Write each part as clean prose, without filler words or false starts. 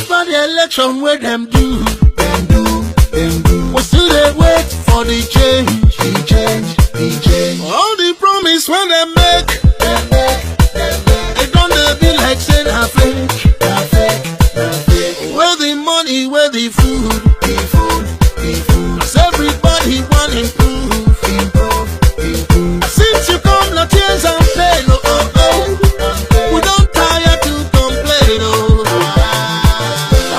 After the election, where them do. We still they wait for the change. All the promise when they make, it don't be like saying a fake. Where the money, where the food. Cause everybody want improve. Since you come, no tears and pain. We don't tire to complain.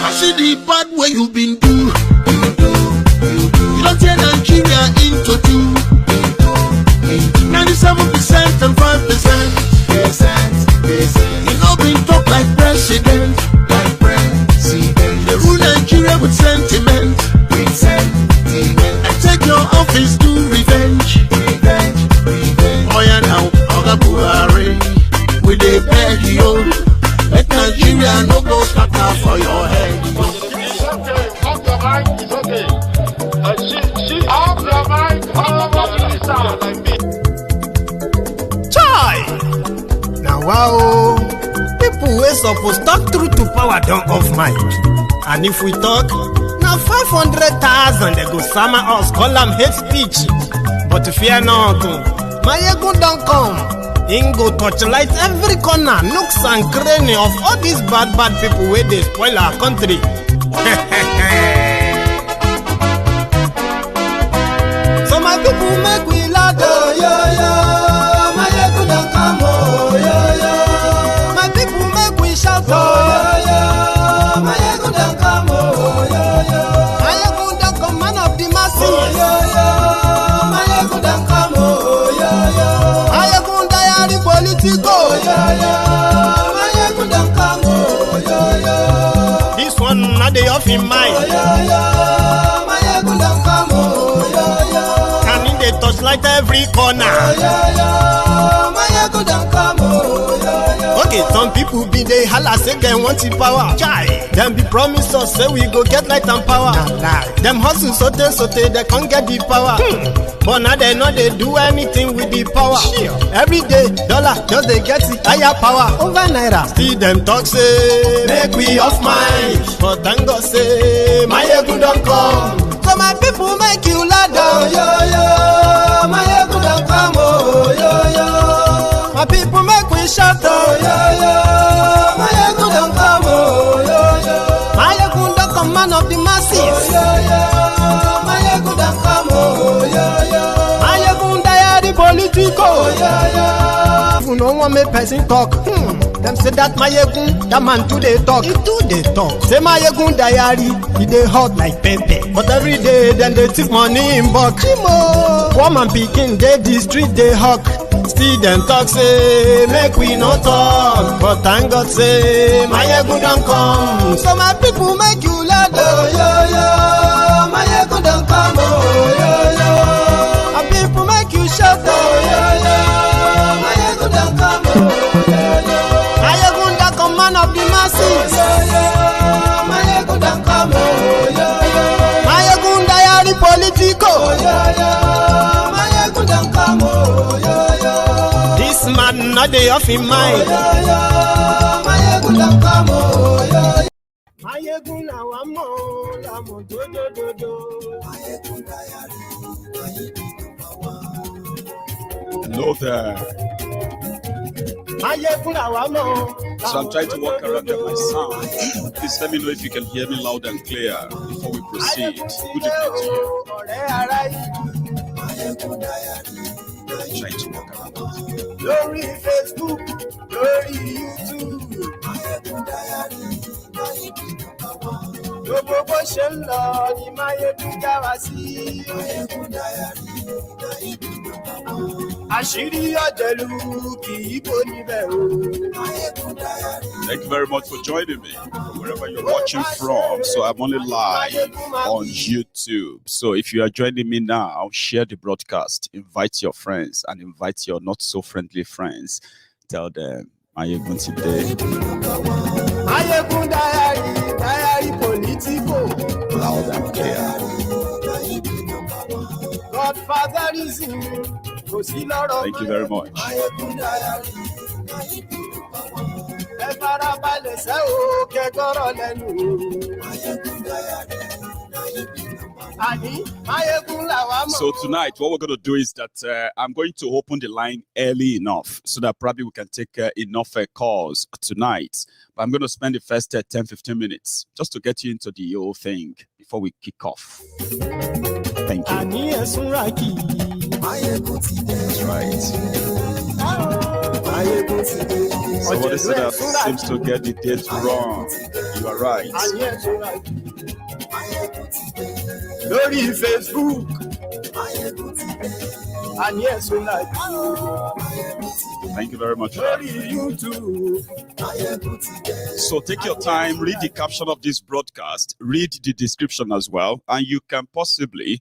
I see the bad way you've been do. You don't tear Nigeria into two. 97% and 5%. You know been talk like president. They rule Nigeria with sentiment. And take your office to revenge. Oh yeah now, Oga Buhari, we dey beg you. Let Nigeria no go scatter for your head. It's okay, off your mind, it's okay. She off your mind, like me. Chai! Now wow, people wey suppose talk truth to power don't off mic. And if we talk, now 500,000 they go summer us, call them hate speech. But fear not, Maiyegun don't come. Him go torchlight every corner, nooks and cranny of all these bad people where they spoil our country. So my people make we loud, Maiyegun don't come, my people make we shout, Maiyegun don't come, Maiyegun don't come, man of the masses, Maiyegun don't come, Maiyegun diary Politico, Maiyegun don't come, this one not the off in mind, Maiyegun don't come, and in the touchlight every corner, Maiyegun don't come. Okay, some people be they holla say they want the power. Chai, them be promise us say we go get light and power. Nah. Them hustle sote they can't get the power. But now they know they do anything with the power. Every day, dollar just they get the higher power over naira. Still them talk say make we off mind. But thank God say Maiyegun don't come. So my people make you louder. Maiyegun don't come. My people make we shout. Maiyegun don't come. Maiyegun don't come, man of the masses. Maiyegun don't come. Maiyegun diary Politico. You know one make person talk. Them say that Maiyegun, that man too they talk. He too they talk. Say Maiyegun diary, he dey hot like pepper. But every day then they take money in bulk. Woman picking they the street they hawk. Still them talk say make we no talk. But thank God say Maiyegun don't come. So my people make you loud. Maiyegun don't come. My people make you shout. Maiyegun don't come. Maiyegun don't come, man of the masses. Maiyegun don't come. Maiyegun diary Politico. Maiyegun don't come. This man not the off in mind. Maiyegun don't come. Maiyegun na wa mo la mo do. Maiyegun diary. Hello there. So I'm trying to walk around at my sound. Please let me know if you can hear me loud and clear before we proceed. Good evening to you. Trying to walk around. Glory Facebook, glory YouTube. Gbogbo ṣe ń lọ ni Maiyegun já wa sí. Àṣírí ọ̀jẹ̀lú kì í bò níbẹ̀ o. Thank you very much for joining me, wherever you're watching from. So I'm only live on YouTube. So if you are joining me now, share the broadcast, invite your friends, and invite your not so friendly friends. Tell them Maiyegun today. Maiyegun diary Politico. Loud and clear. Godfatherism. Thank you very much. Ẹ farabalẹ̀ ṣe o, kẹ́ kẹ́kọ̀rọ̀ lẹ́nu o. Àní Maiyegun làwa mọ̀. So tonight, what we're going to do is that I'm going to open the line early enough so that probably we can take enough calls tonight. But I'm going to spend the first 10-15 minutes just to get you into the whole thing before we kick off. Thank you. Àní ẹ̀sùn rà kì í. Maiyegun ti dé. That's right. Maiyegun ti dé. Somebody said that seems to get the date wrong. You are right. Àní ẹ̀sùn rà kì í. Maiyegun ti dé. Lórí Facebook. Maiyegun ti dé. Àní ẹ̀sùn rà kì í. Thank you very much for that. Lórí YouTube. Maiyegun ti dé. So take your time, read the caption of this broadcast, read the description as well, and you can possibly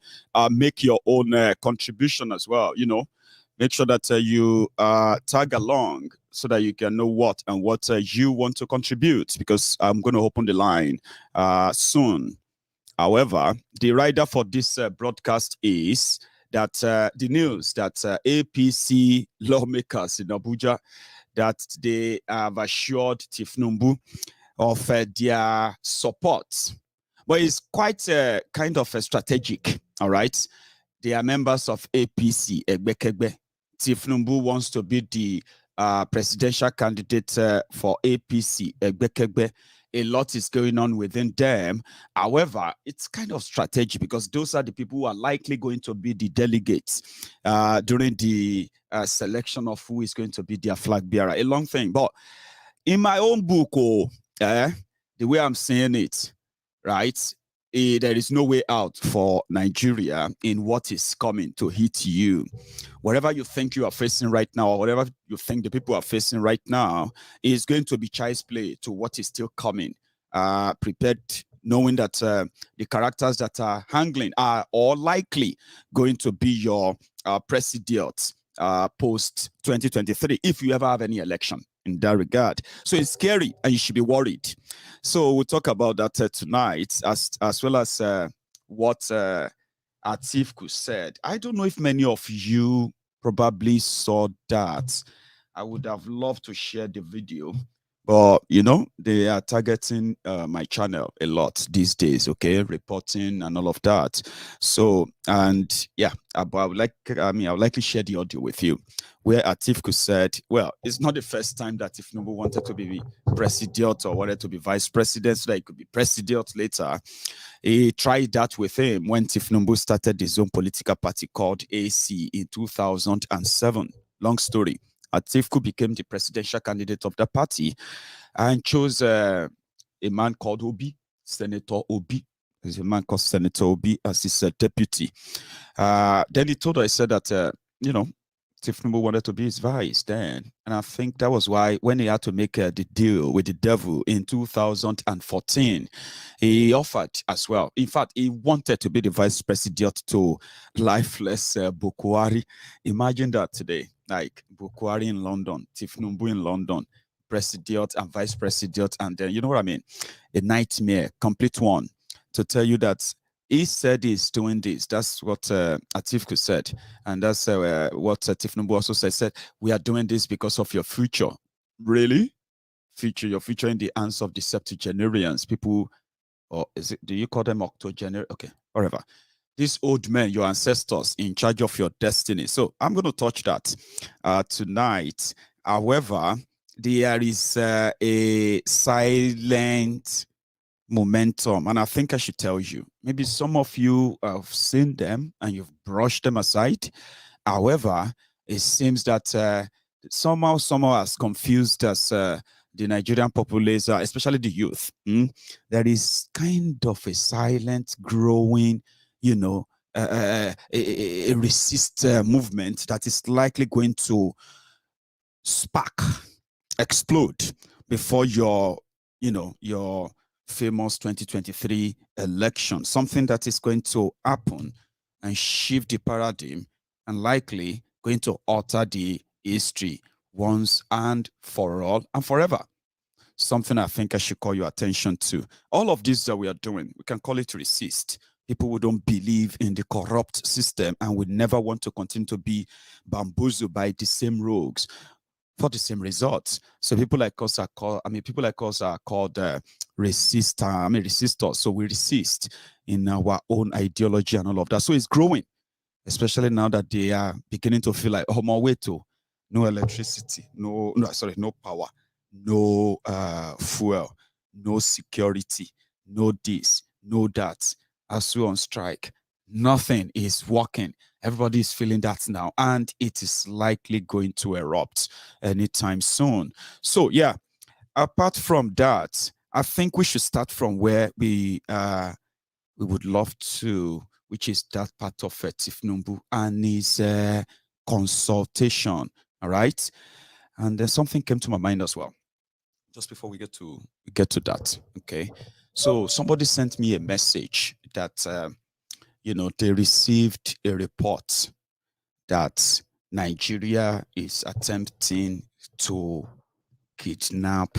make your own contribution as well. You know, make sure that you tag along so that you can know what you want to contribute, because I'm going to open the line soon. However, the rider for this broadcast is that the news that APC lawmakers in Abuja, that they have assured Tinubu of their support. But it's quite kind of strategic, all right? They are members of APC, Egbekegbe. Tinubu wants to be the presidential candidate for APC, Egbekegbe. A lot is going on within them. However, it's kind of strategic because those are the people who are likely going to be the delegates during the selection of who is going to be their flag bearer. A long thing. But in my own book, the way I'm saying it, right, there is no way out for Nigeria in what is coming to hit you. Whatever you think you are facing right now, or whatever you think the people are facing right now, is going to be child's play to what is still coming. Prepared, knowing that the characters that are handling are all likely going to be your president post 2023, if you ever have any election in that regard. So it's scary and you should be worried. So we'll talk about that tonight, as well as what Atiku said. I don't know if many of you probably saw that. I would have loved to share the video, but you know, they are targeting my channel a lot these days, okay, reporting and all of that. So, and yeah, I would likely share the audio with you, where Atiku said, well, it's not the first time that Tinubu wanted to be president or wanted to be vice president so that he could be president later. He tried that with him when Tinubu started his own political party called AC in 2007. Long story. Atiku became the presidential candidate of the party and chose a man called Obi, Senator Obi. There's a man called Senator Obi as his deputy. Then he told her, he said that, you know, Tinubu wanted to be his vice then. And I think that was why when he had to make the deal with the devil in 2014, he offered as well. In fact, he wanted to be the vice president to lifeless Bukwari. Imagine that today, like Bukwari in London, Tinubu in London, president and vice president. And then, you know what I mean? A nightmare, complete one, to tell you that he said he's doing this. That's what Atiku said. And that's what Tinubu also said, we are doing this because of your future. Really? Future, your future in the hands of the septuagenarians. People, or is it, do you call them octogenarians? Okay, whatever. These old men, your ancestors, in charge of your destiny. So I'm going to touch that tonight. However, there is a silent momentum, and I think I should tell you, maybe some of you have seen them and you've brushed them aside. However, it seems that somehow has confused us, the Nigerian population, especially the youth. There is kind of a silent growing, you know, a resist movement that is likely going to spark, explode before your, you know, your famous 2023 election, something that is going to happen and shift the paradigm and likely going to alter the history once and for all and forever. Something I think I should call your attention to. All of this that we are doing, we can call it resist. People who don't believe in the corrupt system and would never want to continue to be bamboozled by the same rogues. for the same results. So people like us are called, people like us are called resistors. So we resist in our own ideology and all of that. So it's growing, especially now that they are beginning to feel like, oh, my way to no electricity, no power, no fuel, no security, no this, no that. As we on strike, nothing is working. Everybody is feeling that now, and it is likely going to erupt anytime soon. So yeah, apart from that, I think we should start from where we would love to, which is that part of Tinubu and his consultation. All right, and then something came to my mind as well, just before we get to that. Okay, so somebody sent me a message that they received a report that Nigeria is attempting to kidnap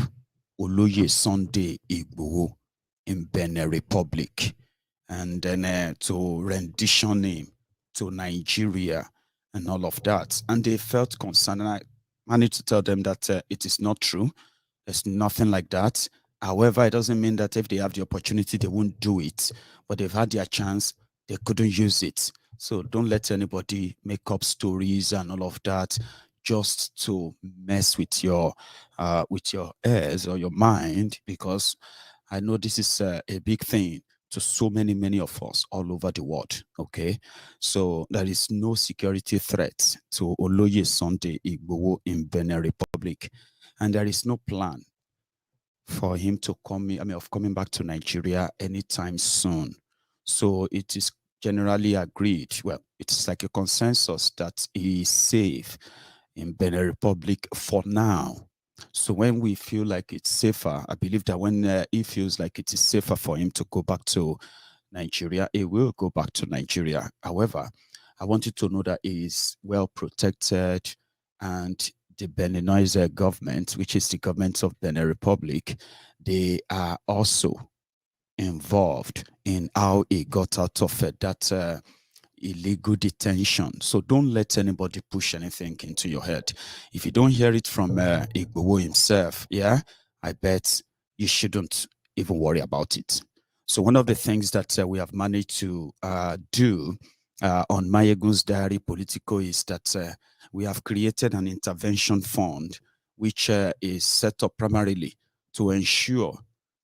Oloye Sunday Igboho in Benin Republic, and then to rendition him to Nigeria and all of that. And they felt concerned, and I managed to tell them that it is not true. There's nothing like that. However, it doesn't mean that if they have the opportunity, they won't do it. But they've had their chance, they couldn't use it. So don't let anybody make up stories and all of that just to mess with your ears or your mind, because I know this is a big thing to so many of us all over the world. Okay, so there is no security threat to Oloye Sunday Igboho in Benin Republic, and there is no plan for him to coming back to Nigeria anytime soon. So it is generally agreed, well, it's like a consensus that he is safe in Benin Republic for now. So when we feel like it's safer, I believe that when he feels like it is safer for him to go back to Nigeria, he will go back to Nigeria. However, I want you to know that he is well protected, and the Beninese government, which is the government of Benin Republic, they are also involved in how he got out of that illegal detention. So don't let anybody push anything into your head. If you don't hear it from Igboho himself, yeah, I bet you shouldn't even worry about it. So one of the things that we have managed to do on MaiyegunsDiary Politico is that we have created an intervention fund, which is set up primarily to ensure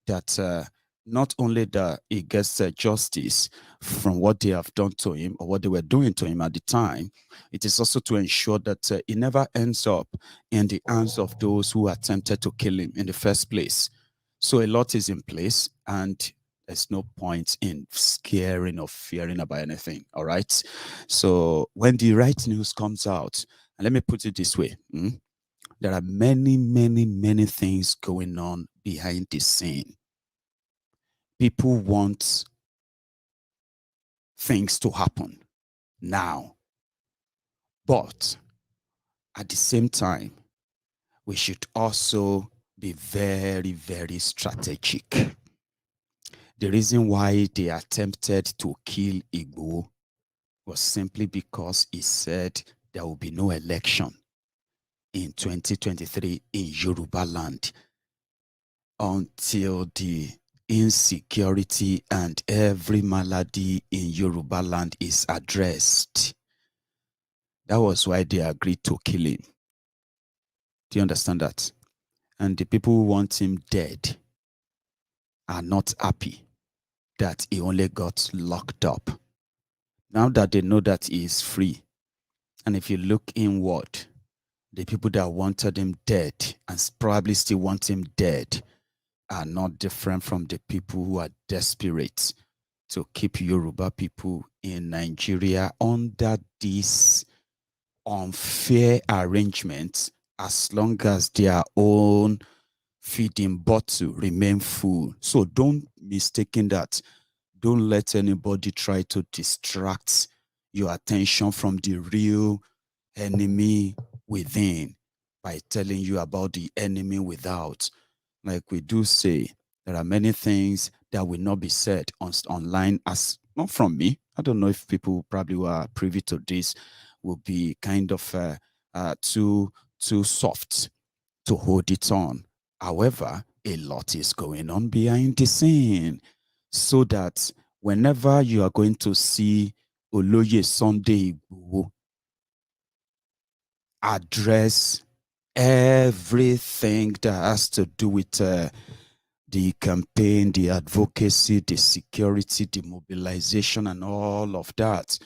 that not only that he gets justice from what they have done to him or what they were doing to him at the time, it is also to ensure that he never ends up in the hands of those who attempted to kill him in the first place. So a lot is in place, and there's no point in scaring or fearing about anything. All right. So when the right news comes out, and let me put it this way, there are many things going on behind the scene. People want things to happen now, but at the same time, we should also be very strategic. The reason why they attempted to kill Igboho was simply because he said there will be no election in 2023 in Yoruba land until the insecurity and every malady in Yoruba land is addressed. That was why they agreed to kill him. Do you understand that? And the people who want him dead are not happy that he only got locked up. Now that they know that he is free, and if you look inward, the people that wanted him dead and probably still want him dead are not different from the people who are desperate to keep Yoruba people in Nigeria under this unfair arrangement, as long as their own feeding bottle remain full. So don't mistaken that. Don't let anybody try to distract your attention from the real enemy within by telling you about the enemy without. Like we do say, there are many things that will not be said online, as not from me. I don't know if people probably who are privy to this will be kind of too too soft to hold it on. However, a lot is going on behind the scene, so that whenever you are going to see Oloye Sunday Igboho address everything that has to do with the campaign, the advocacy, the security, the mobilization, and all of that,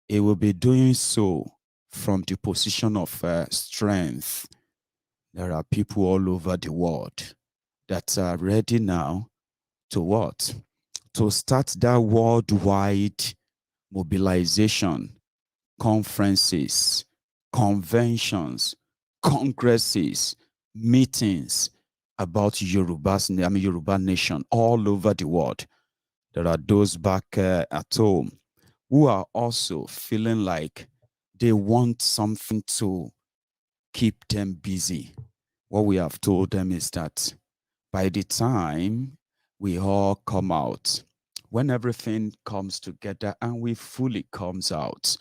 it will be doing so from the position of strength. There are people all over the world that are ready now to what? To start that worldwide mobilization, conferences, conventions, congresses, meetings about Yoruba Nation all over the world. There are those back at home who are also feeling like they want something to keep them busy. What we have told them is that by the time we all come out, when everything comes together and we fully comes out,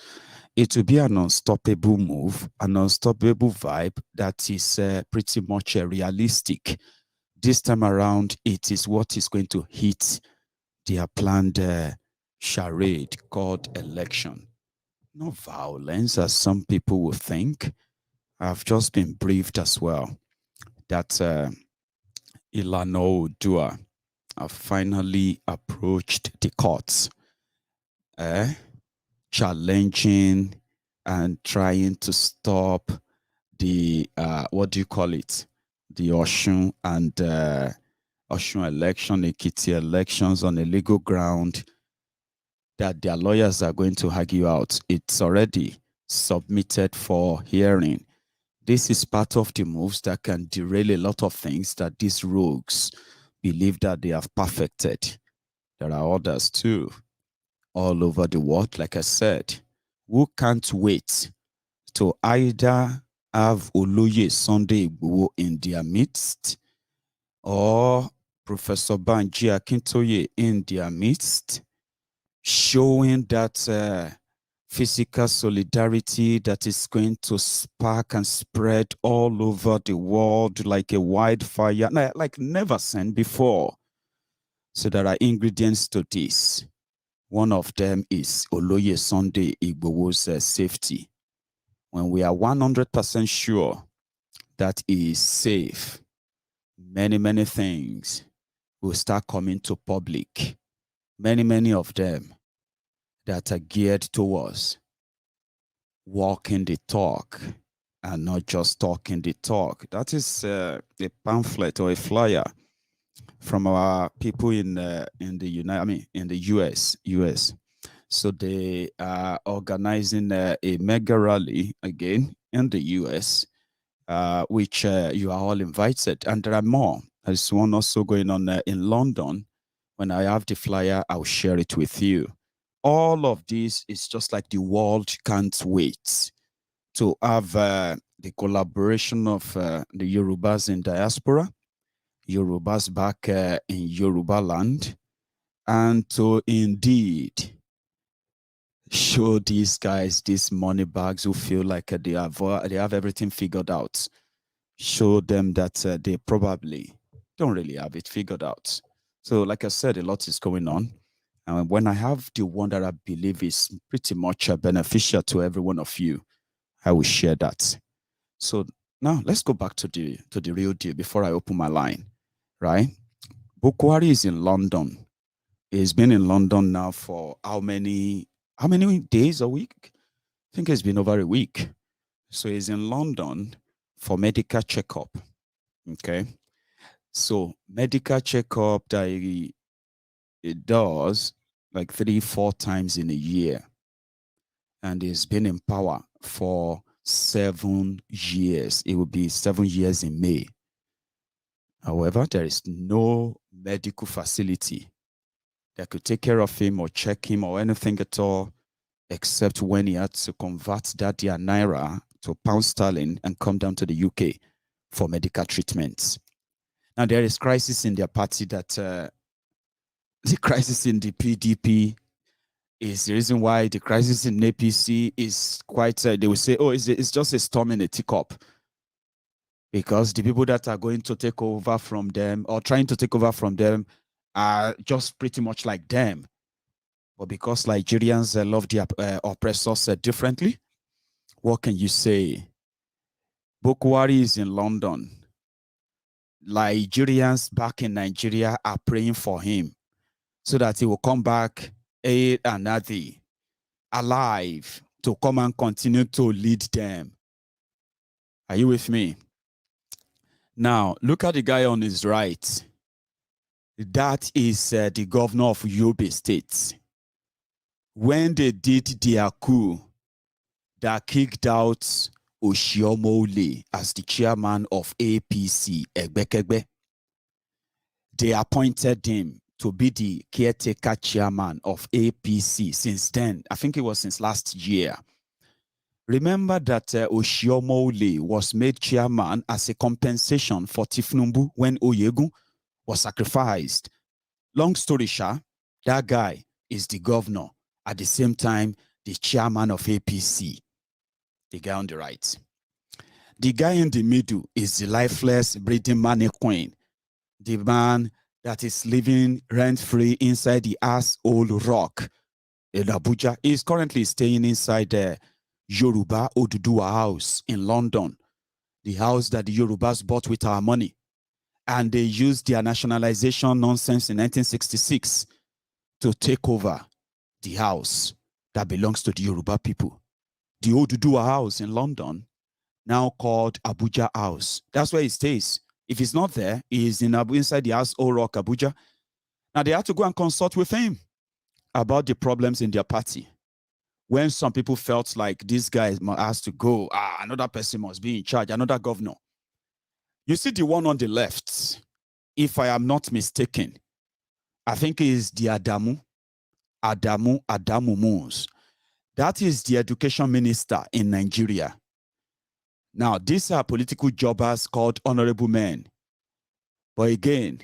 it will be an unstoppable move, an unstoppable vibe that is pretty much realistic. This time around, it is what is going to hit their planned charade called election. Not violence, as some people will think. I've just been briefed as well that Ilana Odua have finally approached the courts, challenging and trying to stop the, what do you call it? The Oshun and Oshun election, Ekiti elections on a legal ground that their lawyers are going to argue out. It's already submitted for hearing. This is part of the moves that can derail a lot of things that these rogues believe that they have perfected. There are others too, all over the world, like I said, who can't wait to either have Oloye Sunday Igboho in their midst or Professor Banji Akintoye in their midst, showing that physical solidarity that is going to spark and spread all over the world like a wildfire, like never seen before. So there are ingredients to this. One of them is Oloye Sunday Igboho's safety. When we are 100% sure that he is safe, many things will start coming to public. Many of them that are geared towards walking the talk and not just talking the talk. That is a pamphlet or a flyer from our people in the US. So they are organizing a mega rally again in the US, which you are all invited. And there are more. There's one also going on in London. When I have the flyer, I'll share it with you. All of this is just like the world can't wait to have the collaboration of the Yorubas in diaspora, Yorubas back in Yoruba land, and to indeed show these guys, these money bags who feel like they have everything figured out, show them that they probably don't really have it figured out. So like I said, a lot is going on. And when I have the one that I believe is pretty much beneficial to every one of you, I will share that. So now let's go back to the real deal before I open my line, right? Bukwari is in London. He's been in London now for how many days a week? I think it's been over a week. So he's in London for medical checkup. Okay. So medical checkup that it does like 3-4 times in a year. And he's been in power for 7 years. It will be 7 years in May. However, there is no medical facility that could take care of him or check him or anything at all, except when he had to convert that their naira to pound sterling and come down to the UK for medical treatments. Now, there is crisis in their party that the crisis in the PDP is the reason why the crisis in APC is quite, they will say, oh, it's just a storm in a teacup. because the people that are going to take over from them or trying to take over from them are just pretty much like them. But because Nigerians love their oppressors differently, what can you say? Bokwari is in London. Nigerians back in Nigeria are praying for him so that he will come back alive to come and continue to lead them. Are you with me? Now, look at the guy on his right. That is the governor of Yobe State. When they did their coup, that kicked out Oshiomhole as the chairman of APC, Egbekegbe, they appointed him to be the caretaker chairman of APC since then. I think it was since last year. Remember that Oshiomhole was made chairman as a compensation for Tinubu when Maiyegun was sacrificed. Long story short, that guy is the governor, at the same time, the chairman of APC, the guy on the right. The guy in the middle is the lifeless, breathing Maiyegun, the man that is living rent-free inside the asshole rock in Abuja. He is currently staying inside the Yoruba Oduduwa house in London, the house that the Yorubas bought with our money. And they used their nationalization nonsense in 1966 to take over the house that belongs to the Yoruba people. The Oduduwa house in London, now called Abuja House. That's where he stays. If he's not there, he's inside the house, Old Rock, Abuja. Now they had to go and consult with him about the problems in their party. When some people felt like this guy has to go, another person must be in charge, another governor. You see the one on the left, if I am not mistaken, I think is the Adamu Moons. That is the education minister in Nigeria. Now, these are political jobbers called honorable men. But again,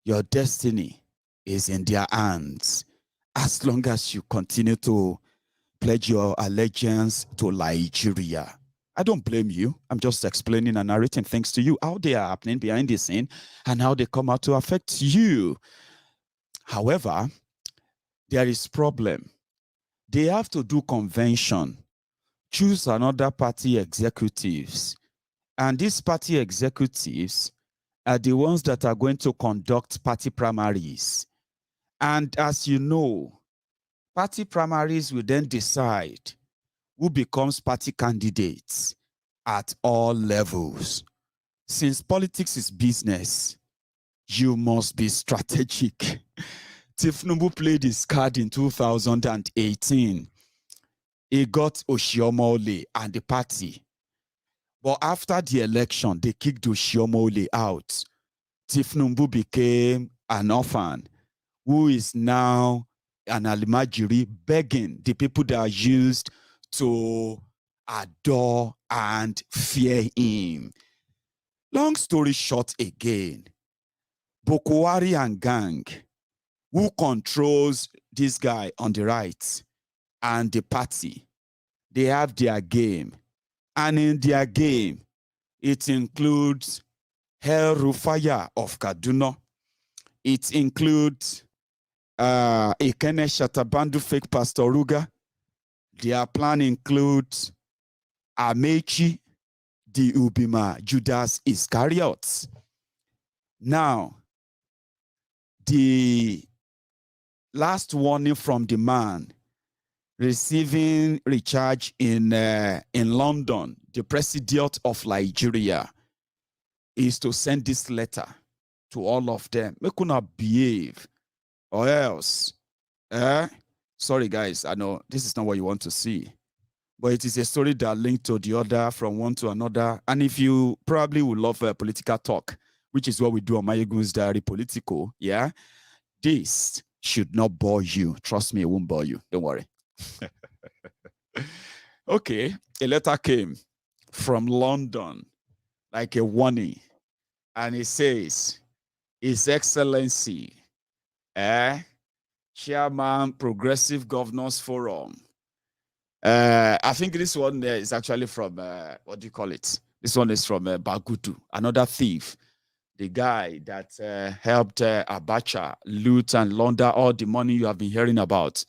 your destiny is in their hands as long as you continue to pledge your allegiance to Nigeria. I don't blame you. I'm just explaining and narrating things to you, how they are happening behind the scene and how they come out to affect you. However, there is problem. They have to do convention, choose another party executives. And these party executives are the ones that are going to conduct party primaries. And as you know, party primaries will then decide who becomes party candidates at all levels. Since politics is business, you must be strategic. Tinubu played his card in 2018. He got Oshiomhole and the party. But after the election, they kicked Oshiomhole out. Tinubu became an orphan who is now an Alimajiri begging the people that are used to adore and fear him. Long story short again, Bokwari and gang, who controls this guy on the right and the party, they have their game. And in their game, it includes El Rufaya of Kaduna. It includes Ekene Shatabandu fake Pastor Ruga. Their plan includes Amechi, the Ubima, Judas Iscariot. Now, the last warning from the man receiving recharge in London, the president of Nigeria, is to send this letter to all of them. Make una behave, or else. Sorry, guys, I know this is not what you want to see, but it is a story that linked to the other from one to another. And if you probably would love a political talk, which is what we do on MaiyegunsDiary Politico, yeah, this should not bore you. Trust me, it won't bore you. Don't worry. Okay, a letter came from London, like a warning, and it says, His Excellency, Chairman, Progressive Governors Forum. I think this one there is actually from, what do you call it? This one is from Bagutu, another thief. The guy that helped Abacha loot and launder all the money you have been hearing about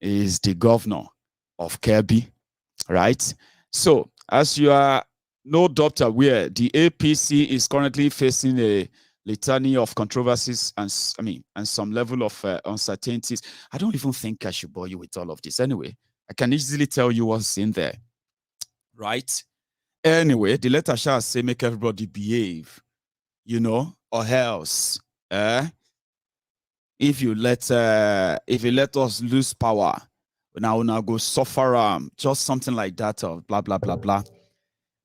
is the governor of Kebbi, right? So, as you are no doubt aware, the APC is currently facing a litany of controversies and some level of uncertainties. I don't even think I should bore you with all of this. Anyway, I can easily tell you what's in there, right? Anyway, the letter shall say make everybody behave, or else, if you let us lose power, now go suffer just something like that, or blah blah blah blah.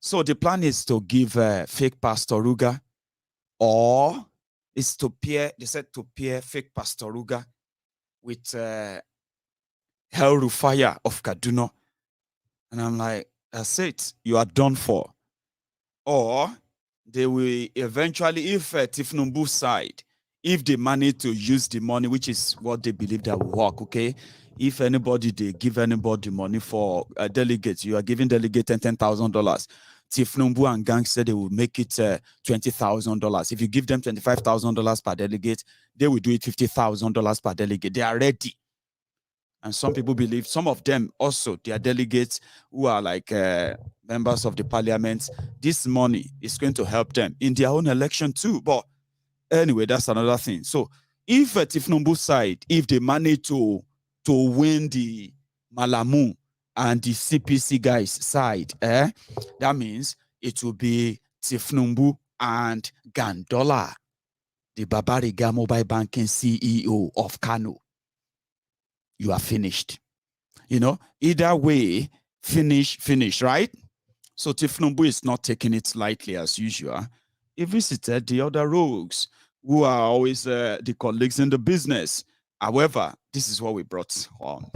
So the plan is to give fake Pastor Ruga, or is to pair. They said to pair fake Pastor Ruga with Hell Rufaya of Kaduna, and I'm like, that's it. You are done for. Or they will eventually, if Tifnumbu side, if they manage to use the money, which is what they believe that will work, okay? If anybody, they give anybody money for delegates, you are giving delegate $10,000. Tifnumbu and gang said they will make it $20,000. If you give them $25,000 per delegate, they will do it $50,000 per delegate. They are ready. And some people believe, some of them also, they are delegates who are like members of the parliament. This money is going to help them in their own election too. But anyway, that's another thing. So if Tifnumbu side, if they manage to win the Malamu and the CPC guys side, that means it will be Tifnumbu and Gandola, the Babariga Mobile Banking CEO of Kano. You are finished. Either way, finish, right? So Tifnumbu is not taking it lightly as usual. He visited the other rogues who are always the colleagues in the business. However, this is what we brought on.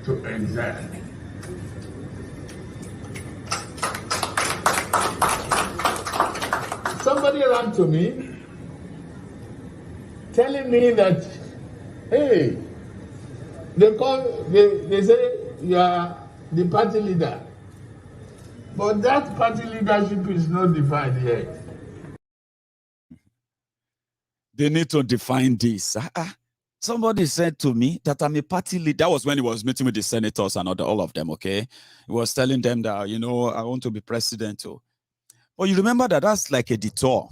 To exert. Somebody ran to me telling me that, hey, they say you are the party leader, but that party leadership is not defined yet. They need to define this. Somebody said to me that I'm a party leader. That was when he was meeting with the senators and all of them, okay? He was telling them that, I want to be president too. But you remember that that's like a detour.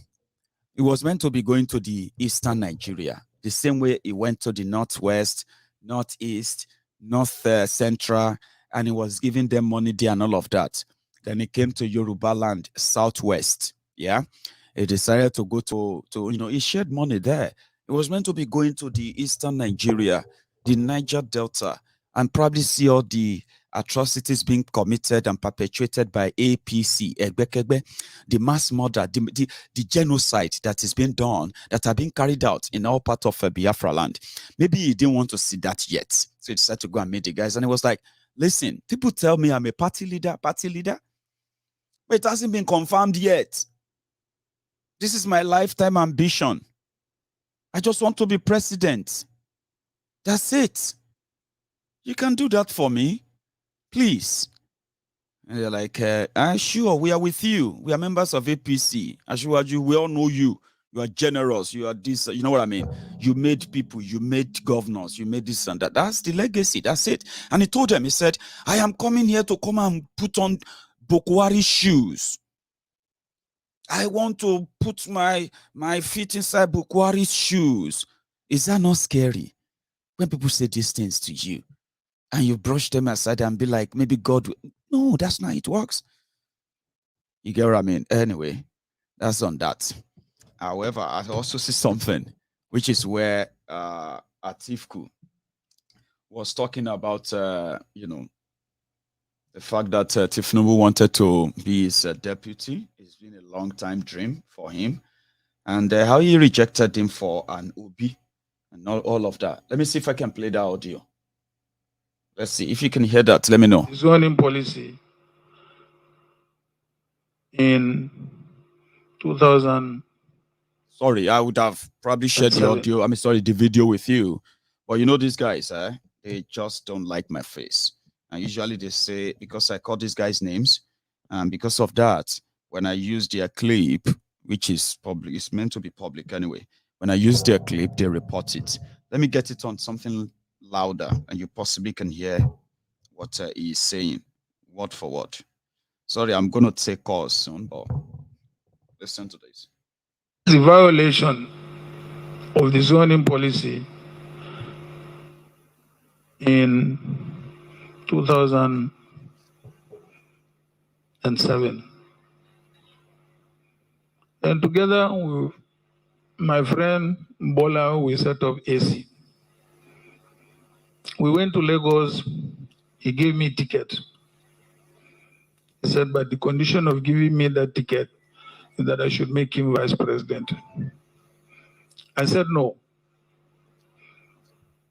It was meant to be going to the eastern Nigeria, the same way he went to the northwest, northeast, north central, and he was giving them money there and all of that. Then he came to Yoruba land, southwest. Yeah, he decided to go to he shared money there. It was meant to be going to the eastern Nigeria, the Niger Delta, and probably see all the atrocities being committed and perpetuated by APC, the mass murder, the genocide that is being done, that are being carried out in all parts of Biafra land. Maybe he didn't want to see that yet. So he decided to go and meet the guys. And he was like, listen, people tell me I'm a party leader, but it hasn't been confirmed yet. This is my lifetime ambition. I just want to be president. That's it. You can do that for me, please. And they're like, sure, we are with you. We are members of APC. Ashwaju, we all know you. You are generous. You are this, you know what I mean? You made people, you made governors, you made this and that. That's the legacy. That's it. And he told them, he said, I am coming here to come and put on Bokwari shoes. I want to put my feet inside Bokwari's shoes. Is that not scary? When people say these things to you, and you brush them aside and be like, maybe God will. No, that's not how it works. You get what I mean? Anyway, that's on that. However, I also see something, which is where Atiku was talking about, the fact that Tifnumbu wanted to be his deputy. It's been a long time dream for him. And how he rejected him for an Obi and all of that. Let me see if I can play that audio. Let's see if you can hear that. Let me know. Zoning policy in 2000. Sorry, I would have probably shared the audio. The video with you. But these guys, they just don't like my face. And usually they say, because I call these guys names, And because of that, when I use their clip, which is public, it's meant to be public anyway. When I use their clip, they report it. Let me get it on something louder, and you possibly can hear what he's saying, word for word. Sorry, I'm going to take calls soon, but listen to this. The violation of the zoning policy in 2007. And together with my friend Bola, we set up AC. We went to Lagos. He gave me a ticket. He said, but the condition of giving me that ticket is that I should make him vice president. I said, no,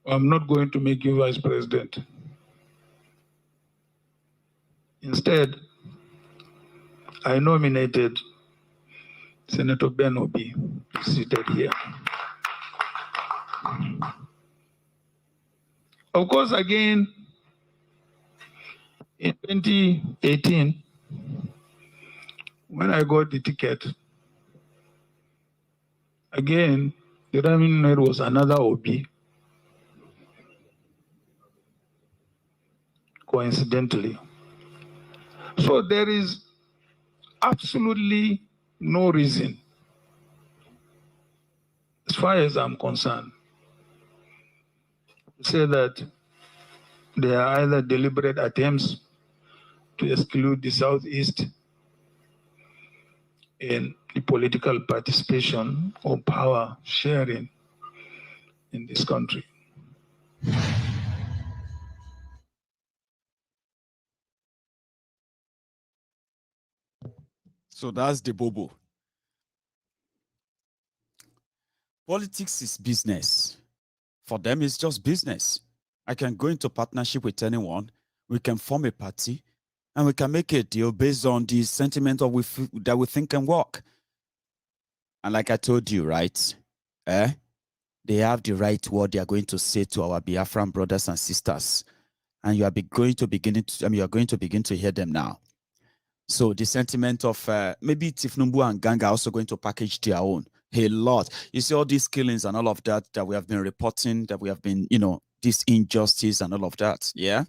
I'm not going to make you vice president. Instead, I nominated Senator Ben Obi, seated here. Of course, again, in 2018, when I got the ticket, again, the running mate was another Obi. Coincidentally. So there is absolutely no reason, as far as I'm concerned, to say that there are either deliberate attempts to exclude the Southeast in the political participation or power sharing in this country. So that's the bobo. Politics is business. For them, it's just business. I can go into partnership with anyone. We can form a party, and we can make a deal based on the sentiment that we think can work. And like I told you, right? They have the right what they are going to say to our Biafran brothers and sisters, and you are going to begin to hear them now. So the sentiment of maybe Tinubu and gang are also going to package their own a lot. You see all these killings and all of that we have been reporting, that we have been, this injustice and all of that. Yeah,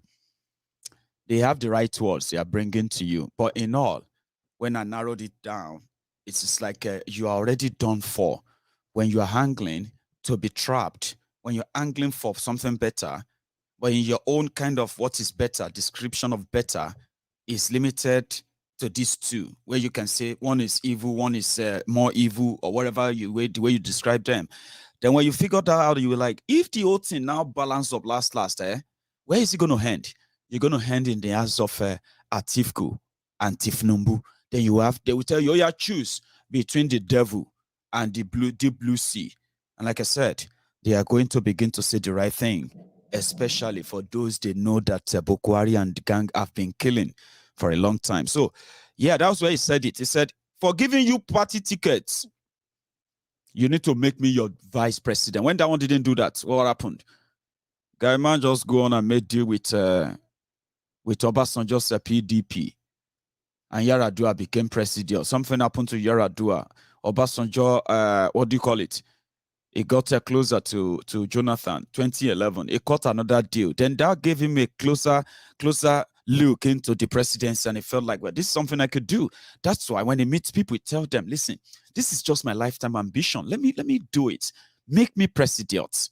they have the right words they are bringing to you. But in all, when I narrowed it down, it's just like you are already done for. When you are angling to be trapped, when you're angling for something better, but in your own kind of what is better, description of better is limited to these two, where you can say one is evil, one is more evil, or whatever the way you describe them. Then when you figure that out, you were like, if the whole thing now balance up last, where is it going to end? You're going to end in the hands of Atiku and Tinubu. Then they will tell you, oh yeah, choose between the devil and the deep blue sea. And like I said, they are going to begin to say the right thing, especially for those they know that Boko Haram and the gang have been killing for a long time. So, yeah, that was where he said it. He said, for giving you party tickets, you need to make me your vice president. When that one didn't do that, what happened? Guy man just go on and made deal with Obasanjo's PDP. And Yaradua became president. Something happened to Yaradua. Obasanjo, what do you call it? He got closer to Jonathan, 2011. He cut another deal. Then that gave him a closer look into the presidency, and he felt like, well, this is something I could do. That's why when he meets people, he tells them, listen, this is just my lifetime ambition. Let me do it. Make me president.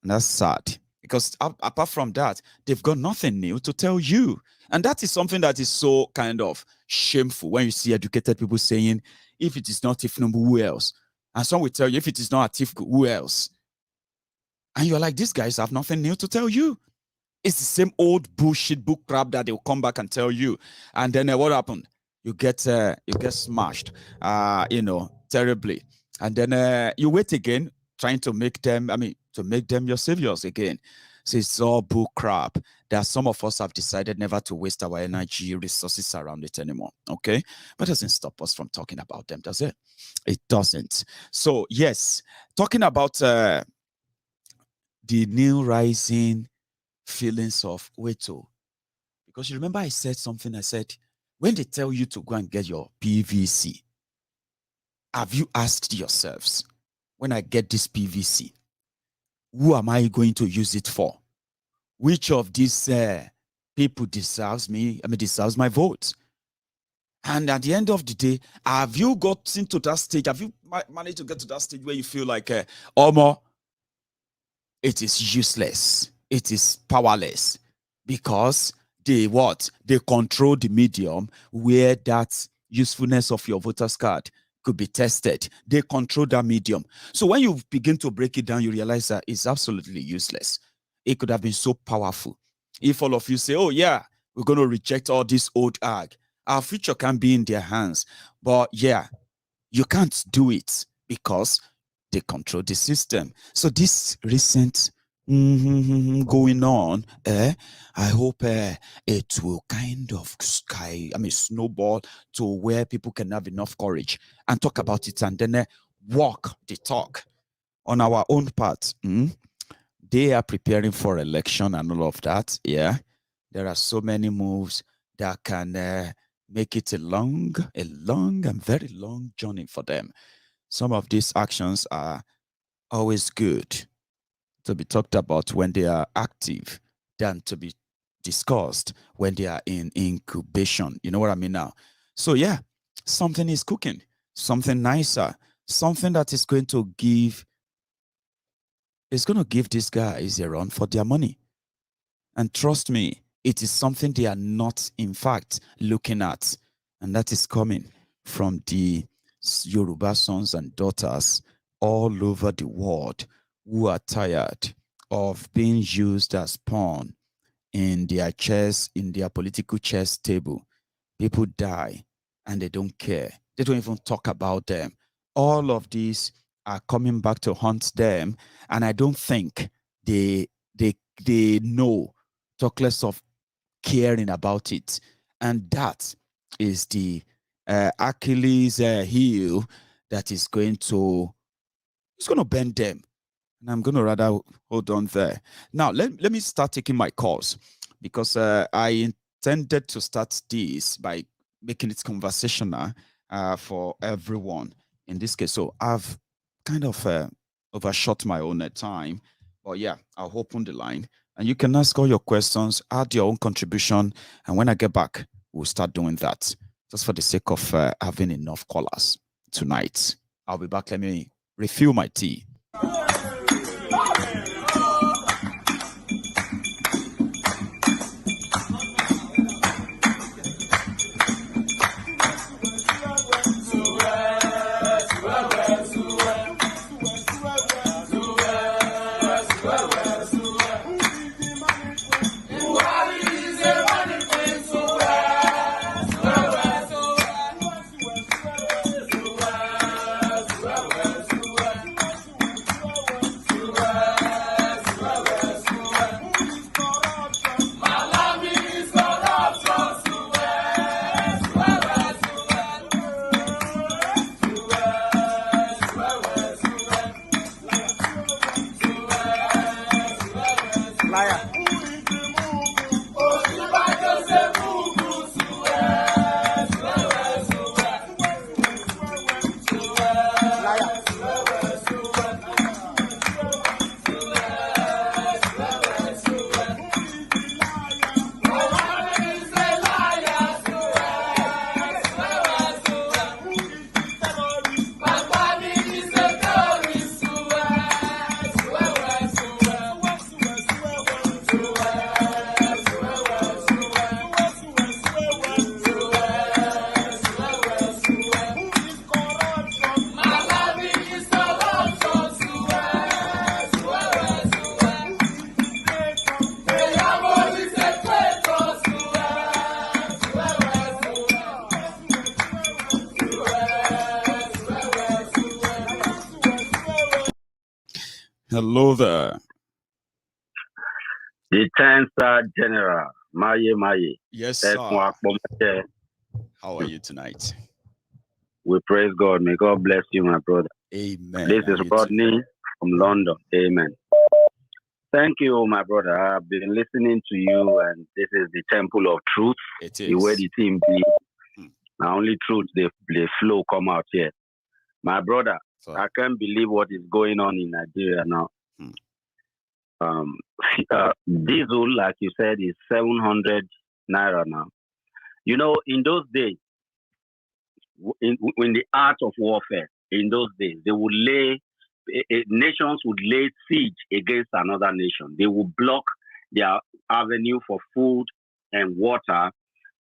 And that's sad, because apart from that, they've got nothing new to tell you. And that is something that is so kind of shameful when you see educated people saying, if it is not Tinubu, who else? And some will tell you, if it is not Atiku, who else? And you're like, these guys have nothing new to tell you. It's the same old bullshit book crap that they'll come back and tell you. And then what happened? You get smashed, terribly. And then you wait again, trying to make them your saviors again. So it's all bull crap. That some of us have decided never to waste our energy, resources around it anymore. Okay? But it doesn't stop us from talking about them, does it? It doesn't. So, yes, talking about the new rising feelings of Weto. Because you remember I said something, I said, When they tell you to go and get your PVC, have you asked yourselves, when I get this PVC, who am I going to use it for? Which of these people deserves my vote? And at the end of the day, have you gotten to that stage? Have you managed to get to that stage where you feel like, Omo, it is useless, it is powerless, because they control the medium where that usefulness of your voter's card could be tested. They control that medium. So when you begin to break it down, you realize that it's absolutely useless. It could have been so powerful. If all of you say, oh yeah, we're going to reject all this old ag, our future can be in their hands. But yeah, you can't do it because they control the system. So this recent going on, I hope it will kind of snowball to where people can have enough courage and talk about it, and then walk the talk. On our own part, they are preparing for election and all of that. Yeah, there are so many moves that can make it a long and very long journey for them. Some of these actions are always good to be talked about when they are active than to be discussed when they are in incubation. You know what I mean now? So yeah, something is cooking, something nicer, something that is going to give these guys a run for their money. And trust me, it is something they are not, in fact, looking at. And that is coming from the Yoruba sons and daughters all over the world who are tired of being used as pawn in their political chess table. People die and they don't care. They don't even talk about them. All of these are coming back to haunt them, and I don't think they know, talk less of caring about it. And that is the Achilles heel that is going to bend them. And I'm going to rather hold on there. Now, let me start taking my calls, because I intended to start this by making it conversational for everyone in this case. So I've kind of overshot my own time. But yeah, I'll open the line and you can ask all your questions, add your own contribution. And when I get back, we'll start doing that, just for the sake of having enough callers tonight. I'll be back. Let me refill my tea. Hello there. The 10-star general, Maye. Yes, sir. How are you tonight? We praise God. May God bless you, my brother. Amen. This is Rodney from London. Amen. Thank you, my brother. I've been listening to you, and this is the temple of truth. It is. The way the team be. Now only truth they flow come out here. My brother, I can't believe what is going on in Nigeria now. Diesel, like you said, is 700 naira now. You know, in those days, in the art of warfare, in those days, they would nations would lay siege against another nation. They would block their avenue for food and water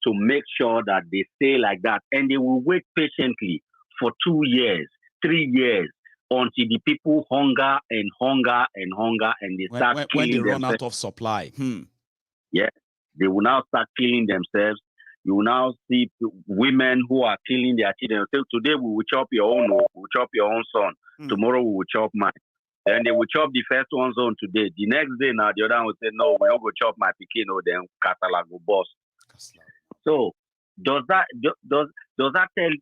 to make sure that they stay like that. And they will wait patiently for 2 years, 3 years, until the people hunger and they start killing when they run themselves. out of supply. Yeah, they will now start killing themselves. You will now see women who are killing their children. So today we will chop your own, we will chop your own son. Tomorrow we will chop mine. Then they will chop the first one's own today. The next day now the other one will say, no, we don't go chop my pikin, or then Katala go boss. So does that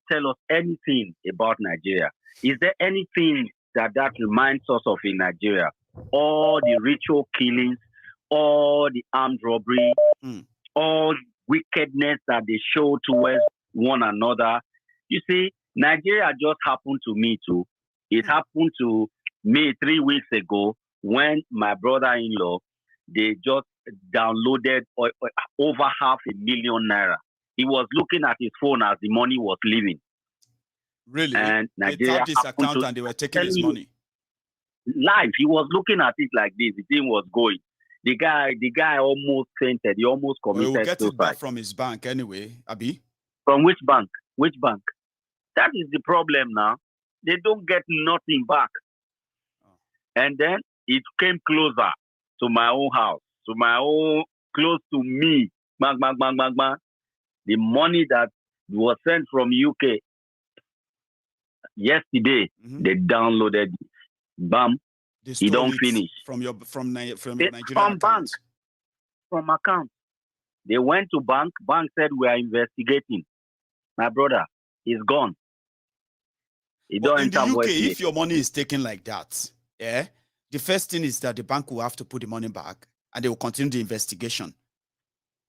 tell us anything about Nigeria? Is there anything that reminds us of in Nigeria? All the ritual killings, all the armed robbery, all wickedness that they show towards one another. You see, Nigeria just happened to me too. It happened to me 3 weeks ago when my brother-in-law, they just downloaded over 500,000 naira. He was looking at his phone as the money was leaving. Really? And Nigeria they tapped his account and they were taking his money. Live, he was looking at it like this. The thing was going. The guy almost fainted. He almost committed suicide. He will get it back suicide. from his bank anyway, Abi. From which bank? Which bank? That is the problem now. They don't get nothing back. And then it came closer to my own house, close to me. Bang, bang, bang, bang, bang. The money that was sent from UK yesterday, they downloaded it. Bam. You don't finish from your Nigerian account. Bank. From account. They went to bank. Bank said we are investigating. My brother is gone. In the UK, if your money is taken like that, the first thing is that the bank will have to put the money back, and they will continue the investigation.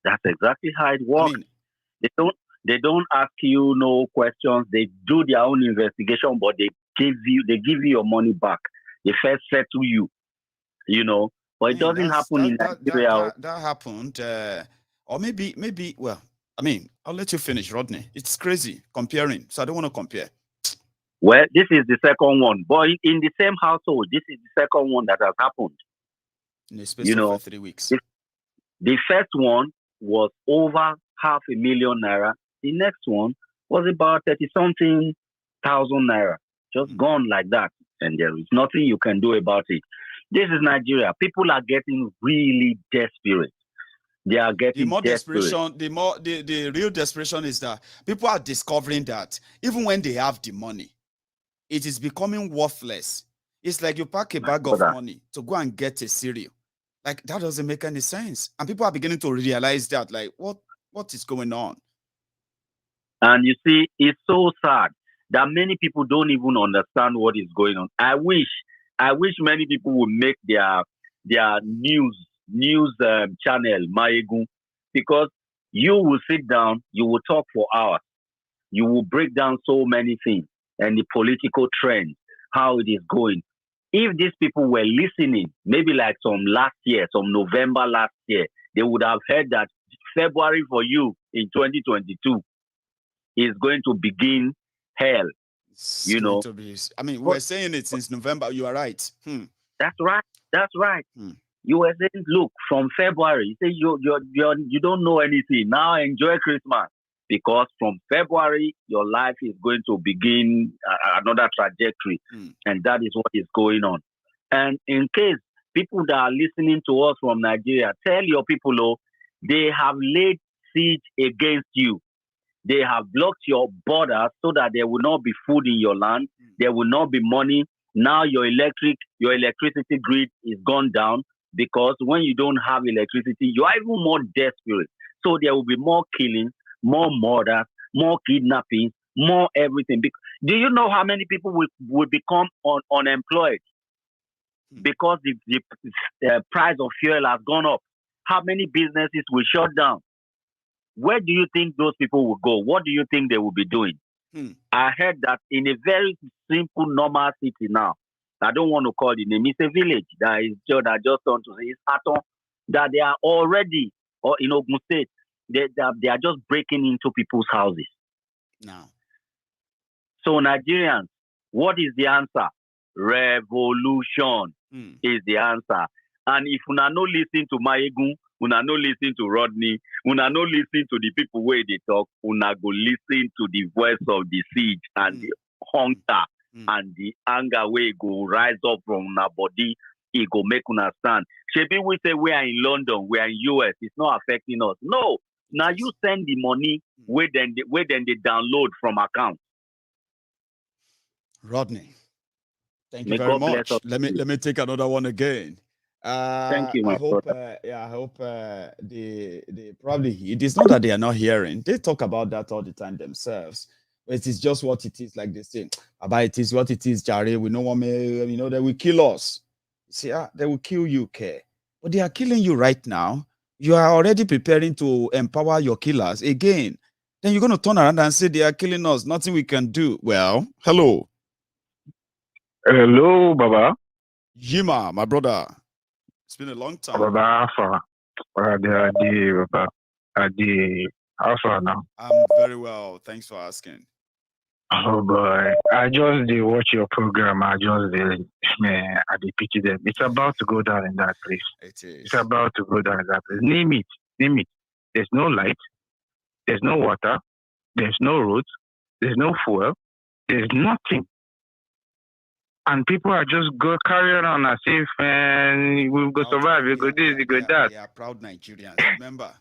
That's exactly how it works. I mean, they don't ask you no questions. They do their own investigation, but they give you your money back. They first settle you, but it doesn't happen in Nigeria. That happened, or maybe. Well, I mean, I'll let you finish, Rodney. It's crazy comparing, so I don't want to compare. Well, this is the second one, but in the same household, this is the second one that has happened. In the space of 3 weeks. The first one was over 500,000 naira. The next one was about 30-something thousand naira, just gone like that. And there is nothing you can do about it. This is Nigeria. People are getting really desperate. They are getting desperation. The real desperation is that people are discovering that even when they have the money, it is becoming worthless. It's like you pack a bag of money to go and get a cereal. Like, that doesn't make any sense. And people are beginning to realize that, like, what is going on? And you see, it's so sad that many people don't even understand what is going on. I wish many people would make their news channel Maiyegun, because you will sit down, you will talk for hours, you will break down so many things and the political trends, how it is going. If these people were listening, maybe like some November last year, they would have heard that February for you in 2022 is going to begin hell. We're saying it since November. You are right. That's right. You were saying, look, from February, you say you don't know anything. Now enjoy Christmas, because from February your life is going to begin another trajectory, and that is what is going on. And in case people that are listening to us from Nigeria, tell your people, they have laid siege against you. They have blocked your borders so that there will not be food in your land. There will not be money. Now your electricity grid is gone down, because when you don't have electricity, you are even more desperate. So there will be more killings, more murders, more kidnappings, more everything. Do you know how many people will become unemployed because the price of fuel has gone up? How many businesses will shut down? where do you think those people will go? What do you think they will be doing? I heard that in a very simple, normal city now, I don't want to call the name, it's a village that is just on to say it's Aton, that they are already, or in Ogun State, they are just breaking into people's houses. Now. So Nigerians, what is the answer? Revolution is the answer. And if una no listen to Maiyegun, una no listen to Rodney, una no listen to the people where they talk, una go listen to the voice of the siege and the hunger and the anger where go rise up from una body, it go make una stand. Shebi we say we are in London, we are in US, it's not affecting us. No, now you send the money where then they download from accounts. Rodney, thank you very much. Let me take another one again. Thank you, I hope they probably, it is not that they are not hearing. They talk about that all the time themselves. But it is just what it is, like they say. About it is what it is, Jare. We know what they will kill us. See, they will kill you, okay? But they are killing you right now. You are already preparing to empower your killers again. Then you're going to turn around and say they are killing us. Nothing we can do. Well, hello. Hello, Baba. Yima, my brother. It's been a long time. Baba, how far now? I'm very well. Thanks for asking. Oh boy, I just did watch your program. I did pity them. It's about to go down in that place. It is. It's about to go down in that place. Name it. There's no light. There's no water. There's no roads. There's no fuel. There's nothing. And people are just carrying on as if we'll go survive, we'll go this, we'll go that. They are proud Nigerians, remember?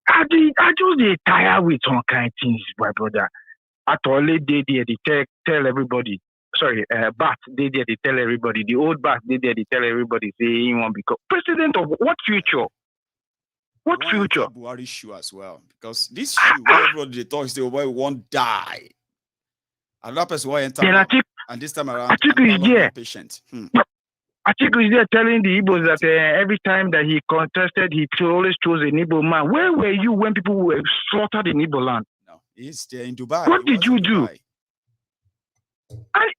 I just get tired with some kind of things, my brother. At all, they tell everybody. Sorry, Bat, they tell everybody. The old Bat, they tell everybody, say he won't become president of what future? What future? Buhari shoe as well. Because this shoe, where everybody talks, they won't die. Another person will enter. And this time around, Atiku is there. Patient. Atiku is there telling the Igbos that every time that he contested, he always chose an Igbo man. Where were you when people were slaughtered in Igbo land? No, he's there in Dubai. What did you do? I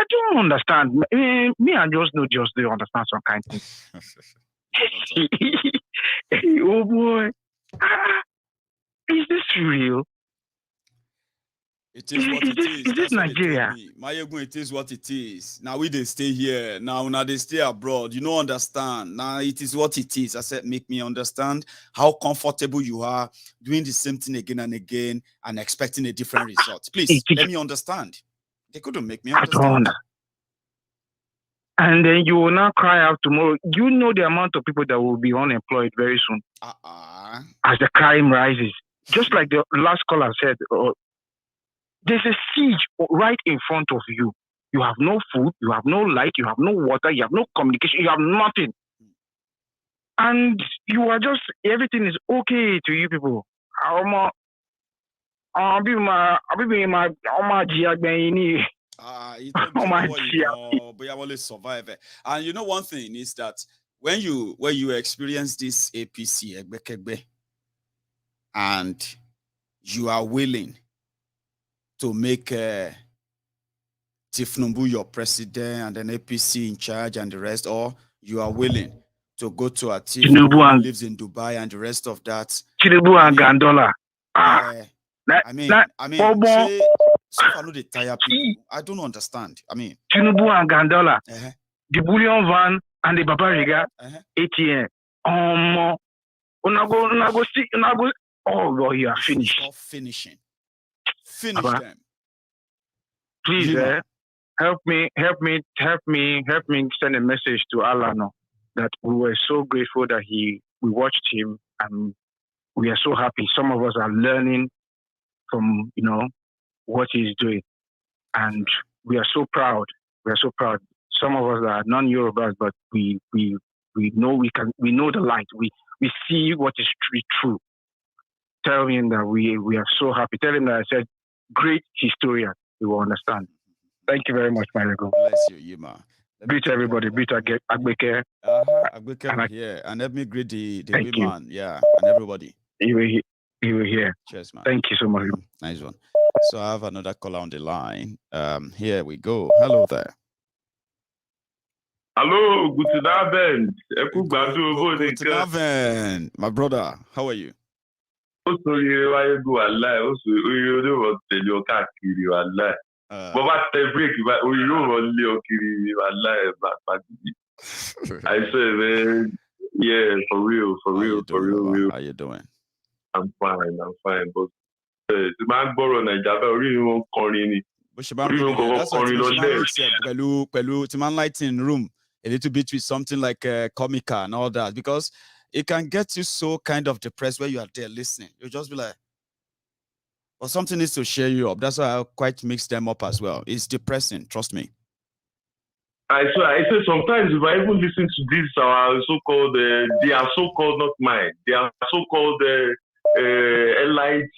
don't understand. Me and just don't understand some kind of thing. Oh boy. Is this real? It is what it is. Is this Nigeria? Maiyegun, it is what it is. Now they stay here. Now they stay abroad. You don't understand. Now it is what it is. I said, make me understand how comfortable you are doing the same thing again and again and expecting a different result. Please, let me understand. They couldn't make me understand. And then you will now cry out tomorrow. You know the amount of people that will be unemployed very soon. As the crime rises. Just like the last caller said, there's a siege right in front of you. You have no food, you have no light, you have no water, you have no communication, you have nothing. And you are just, everything is okay to you people. Survive. And you know one thing is that when you experience this APC and you are willing to make Tinubu your president and then APC in charge and the rest, or you are willing to go to Atiku who lives in Dubai and the rest of that. Tinubu and Gandola. I mean, so far, the tired people. I don't understand. I mean, Tinubu and Gandola, the bullion van and the Babariga ATM. Oh, God, you are finished. Stop finishing. Finish them. Please, help me send a message to Alano that we were so grateful that we watched him and we are so happy. Some of us are learning from what he's doing, and we are so proud. We are so proud. Some of us are non-Yorubas, but we know we know the light. We see what is true. Tell him that we are so happy. Tell him that I said, great historian. You will understand. Thank you very much, Maiyegun. Bless you, Yima. Greet everybody. Greet Agbeke. Agbeke here. And let me greet the women. Yeah, and everybody. You were here. Cheers, man. Thank you so much. Nice one. So I have another caller on the line. Here we go. Hello there. Hello, good afternoon. Good afternoon, my brother. How are you? I say, man, yeah, for real. How you doing? I'm fine. But the man borrow Nigeria, really won't call any. That's why lighting room a little bit with something like comica and all that, because it can get you so kind of depressed where you are there listening. You'll just be like, well, something needs to cheer you up. That's why I quite mix them up as well. It's depressing, trust me. I say sometimes if I even listen to this, so-called, they are so-called not mine. They are so-called lights. Lights.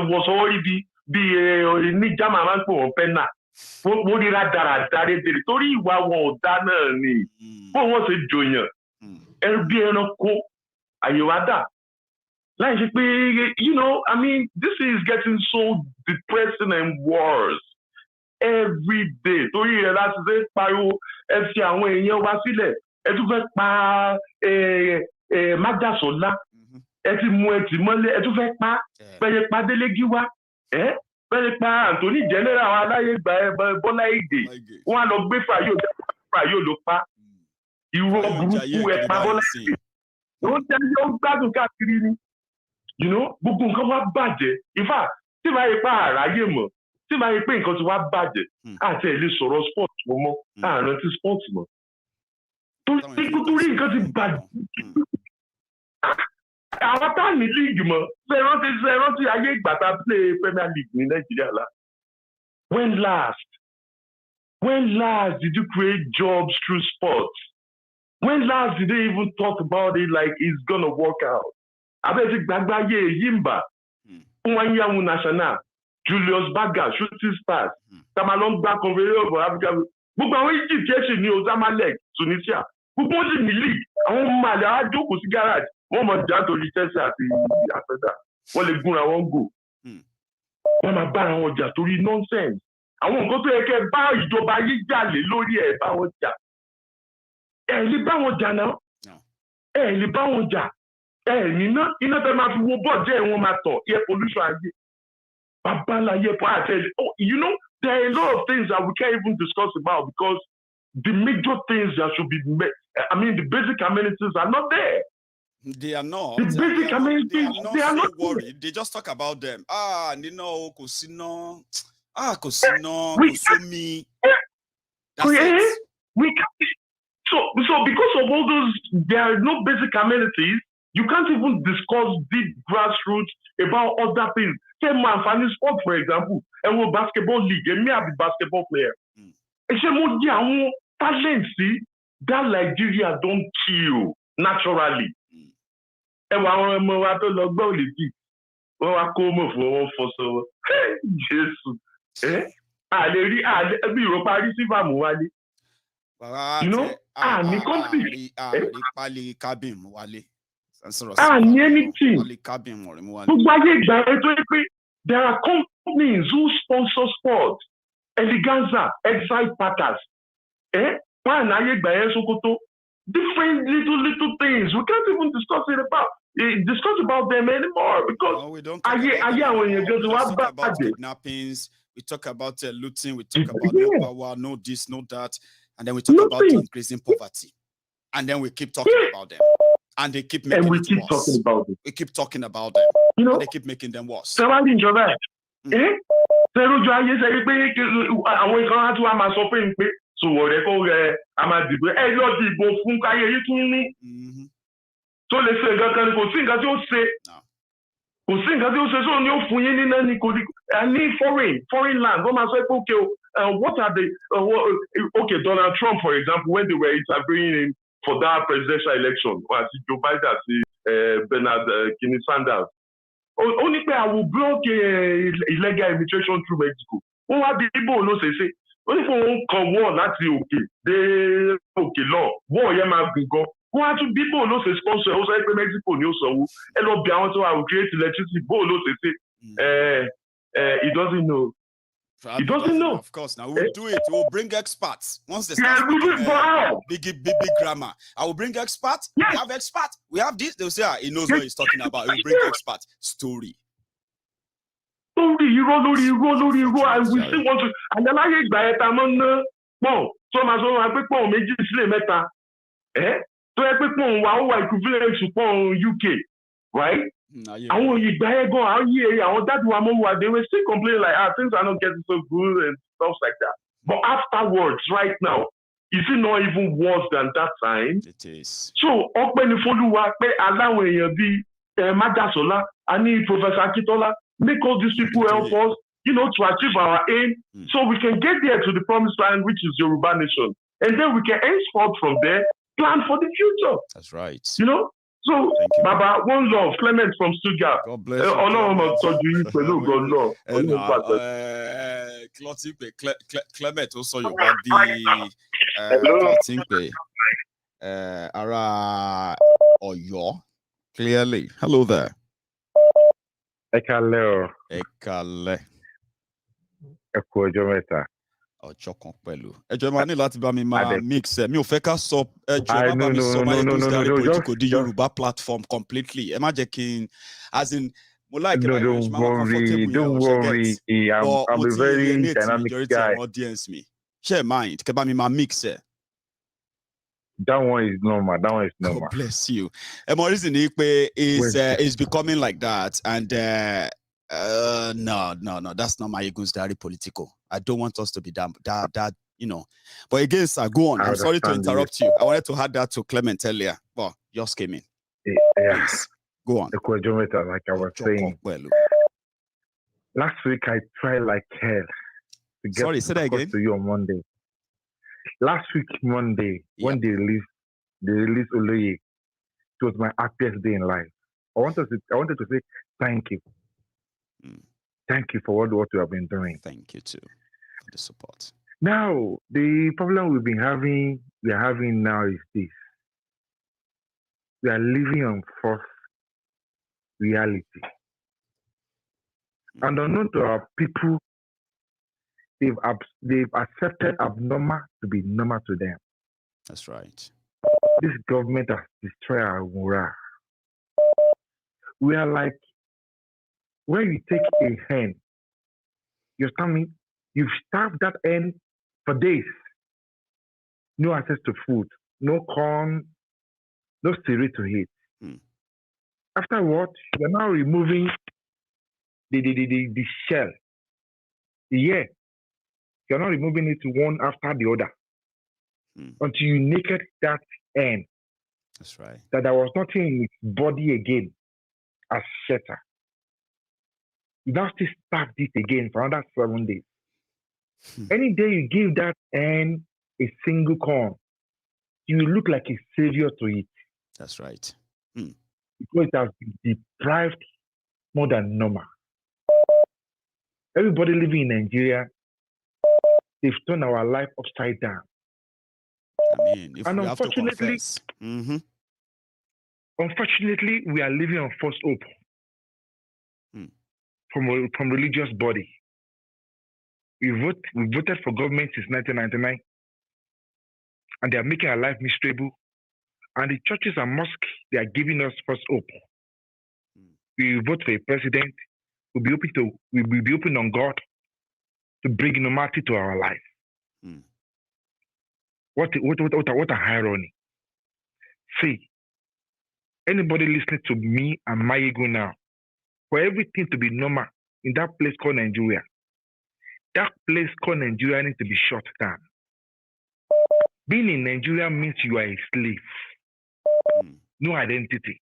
Was already ní jama máa ń pè wọ́n pẹ́nà wọ́n rí rádaràdáre dèrè torí ìwà wọn ò dá náà ni bó wọ́n ṣe jòyàn ẹrú bí ẹranko àyèwádà láì ṣe pé I mean this is getting so depressing and worse every day torí ẹ̀ láti ṣe pariwo ẹ fi àwọn èèyàn wá sílẹ̀ ẹ tún fẹ́ pa Májàsọ́lá ẹ ti mú ẹ ti mọ́lẹ̀ ẹ tún fẹ́ pa pẹ̀lẹ́ pa Délégi wá pẹ̀lẹ́ pa Anthony General àwọn aláyégbà Bọ́lá Ìgè wọ́n á lọ gbé Fáyọ̀ ló pa irọ́ burúkú ẹ pa Bọ́lá Ìgè ó jẹ́ ó gbádùn káàkiri ni gbogbo nǹkan wá bàjẹ́ ifá tí máa yẹ pa àráyé mọ̀ tí máa yẹ pé nǹkan ti wá bàjẹ́ àti ẹ̀ lè sọ̀rọ̀ sport mọ́ àárín ti sport mọ́ torí nǹkan ti bàjẹ́. Àwọn tá ní league mọ́ ṣe rántí ayé ìgbà tá play Premier League ní Nàìjíríà la. When last did you create jobs through sports? When last did they even talk about it like it's gonna work out? Abẹ́sí gbàgbáyé Yimba, Nwanyamu National, Julius Berger, Shooting Stars, Tamalongba Conveyor for Africa. Gbogbo àwọn Egypt ṣe ní Ozamalek, Tunisia. Gbogbo wọn sì ní league. Àwọn ọmọ àlẹ́ àjókòó sí garage. Wọ́n mọ̀ jà torí Chelsea àti àfẹ́dà. Wọ́n lè gúnra wọn gò. Wọ́n máa bára wọn jà torí nonsense. Àwọn nǹkan tó yẹ kẹ́ bá ìjọba yí jà lé lórí ẹ̀ bá wọn jà. Ẹ lè bá wọn jà náà. Ẹ lè bá wọn jà. Ẹ níná iná tẹ máa fi wo bọ́ọ̀jẹ́ wọn máa tọ̀ air pollution ayé. Bàbá ńlá air pollution àti there are a lot of things that we can't even discuss about because the major things that should be the basic amenities are not there. They are not. The basic amenities, they are not worried. They just talk about them. Kosino, Kosomi. That's it. We can't. So because of all those, there are no basic amenities. You can't even discuss deep grassroots about other things. Say man, funny sport, for example, and we're basketball league, and me are the basketball player. And say more talent, see that Nigeria don't kill naturally. Ẹwà àwọn ọmọ wa tó lọ gbọ́ òlìkì wọ́n wá kó mọ̀ fún wọn fọ́sọ́ Jésù àlè rí bí ìrọ̀pá rí sí fàmù wálé. Àní kọ́ńtì pálí kábìn wálé. Àní anything. Gbogbo ayé ìgbà rẹ̀ tó yẹ pé there are companies who sponsor sport. Eleganza, Exile Packers. Wọ́n àná ayé ìgbà yẹn Sókótó. Different little things. We can't even discuss about them anymore because we don't talk about kidnappings, we talk about looting, we talk about no power, no this, no that, and then we talk about increasing poverty, and then we keep talking about them, and they keep making it worse. We keep talking about them, and they keep making them worse. So wọ̀rẹ́ kó rẹ a máa dìbò lọ dìbò fún káyé yìí tún ní. Tó lè ṣe nǹkan kan ni kò sí nǹkan tí ó ṣe. Kò sí nǹkan tí ó ṣe sóò ní ó fún yín níná ni kò ní foreign land. Wọ́n máa sọ pé what are the Donald Trump for example when they were interviewing him for that presidential election àti Joe Biden àti Bernard Sanders. Ó ní pé I will block illegal immigration through Mexico. Ó wá bí ibo ló ṣe ṣe. ó ní fún òun kan wọ́ọ̀ láti òkè dé òkè lọ wọ́ọ̀ yẹn máa gùn gan wọ́n á tún bí bóun ló ṣe sponsor ó sọ pé Mexico ni ó sanwó ẹ lọ bí àwọn tó wà ó create electricity bóun ló ṣe ṣe he doesn't know. He doesn't know. Of course, now we'll do it. We'll bring experts. Once they Yeah, start we will speaking big grammar, I will bring experts. Yes. We have experts. We have this. They'll say, he knows what he's talking about. He will bring experts. Story. Lórí irọ́, and we still want to. Àyàláyé ìgbà ẹ̀ ta mọ́ ná pọ̀ tó máa sọ wọn pé pọ̀ méjì sílẹ̀ mẹ́ta. Tó yẹ pé pọ̀ wà ó wà equivalent to pọ̀ UK, right? Àwọn ìgbà ẹ̀ gan àwọn dáàbò wa mọ́ wà they were still complaining like things are not getting so good and stuff like that. But afterwards, right now, is it not even worse than that time? It is. So ọpẹ́ ni f'Olúwa pé aláwọn èèyàn bíi Májàsọ́lá, a ní Professor Akitola, make all these people help us, to achieve our aim, so we can get there to the promised land, which is Yoruba Nation. And then we can henceforth from there, plan for the future. That's right. So, Baba, one love, Clement from Stuttgart. God bless you. Clement also your body. Ara Oyo. Clearly. Hello there. Ekale. Ẹkú ọjọ́ mẹ́ta. Ọjọ́ kan pẹ̀lú. Ẹjọ́ máa ní láti bá mi máa mix ẹ̀. Mi ò fẹ́ ká sọ ẹjọ́ bá mi sọ MaiyegunDiary Politico di Yorùbá platform completely. Ẹ má jẹ́ kí n as in mo like don't worry. I'm a very dynamic guy. Audience me. Share mind. Kẹ́ bá mi máa mix ẹ̀. That one is normal. God bless you. My reason is becoming like that, and no, that's not MaiyegunDiary Politico. I don't want us to be that. But again, sir, go on. I'm sorry to interrupt you. I wanted to add that to Clement earlier. Well, yours came in. Yeah. Please, go on. Like I was saying. Last week I tried like hell to get say that again. To you on Monday. Last week, Monday, when they released Oloye, it was my happiest day in life. I wanted to say thank you. Thank you for what you have been doing. Thank you too for the support. Now, the problem we are having now is this. We are living on false reality. And unknown to our people, they've accepted abnormal to be normal to them. That's right. This government has destroyed our morale. We are like, when you take a hen, you've starved that hen for days. No access to food, no corn, no cereal to eat. Afterwards, you're now removing the shell. Yeah. You're not removing it one after the other until you naked that end. That's right. That there was nothing in its body again as shelter. You now still starve it again for another 7 days. Any day you give that end a single corn, you will look like a savior to it. That's right. Because it has been deprived more than normal. Everybody living in Nigeria, they've turned our life upside down. I mean, if and we have to confess. Unfortunately, we are living on false hope from religious body. We voted for government since 1999, and they are making our life miserable. And the churches and mosques, they are giving us false hope. We vote for a president. We'll be open on God to bring normality to our life. What a irony. See, anybody listening to me and Maiyegun now, for everything to be normal in that place called Nigeria, that place called Nigeria needs to be shut down. Being in Nigeria means you are a slave. No identity.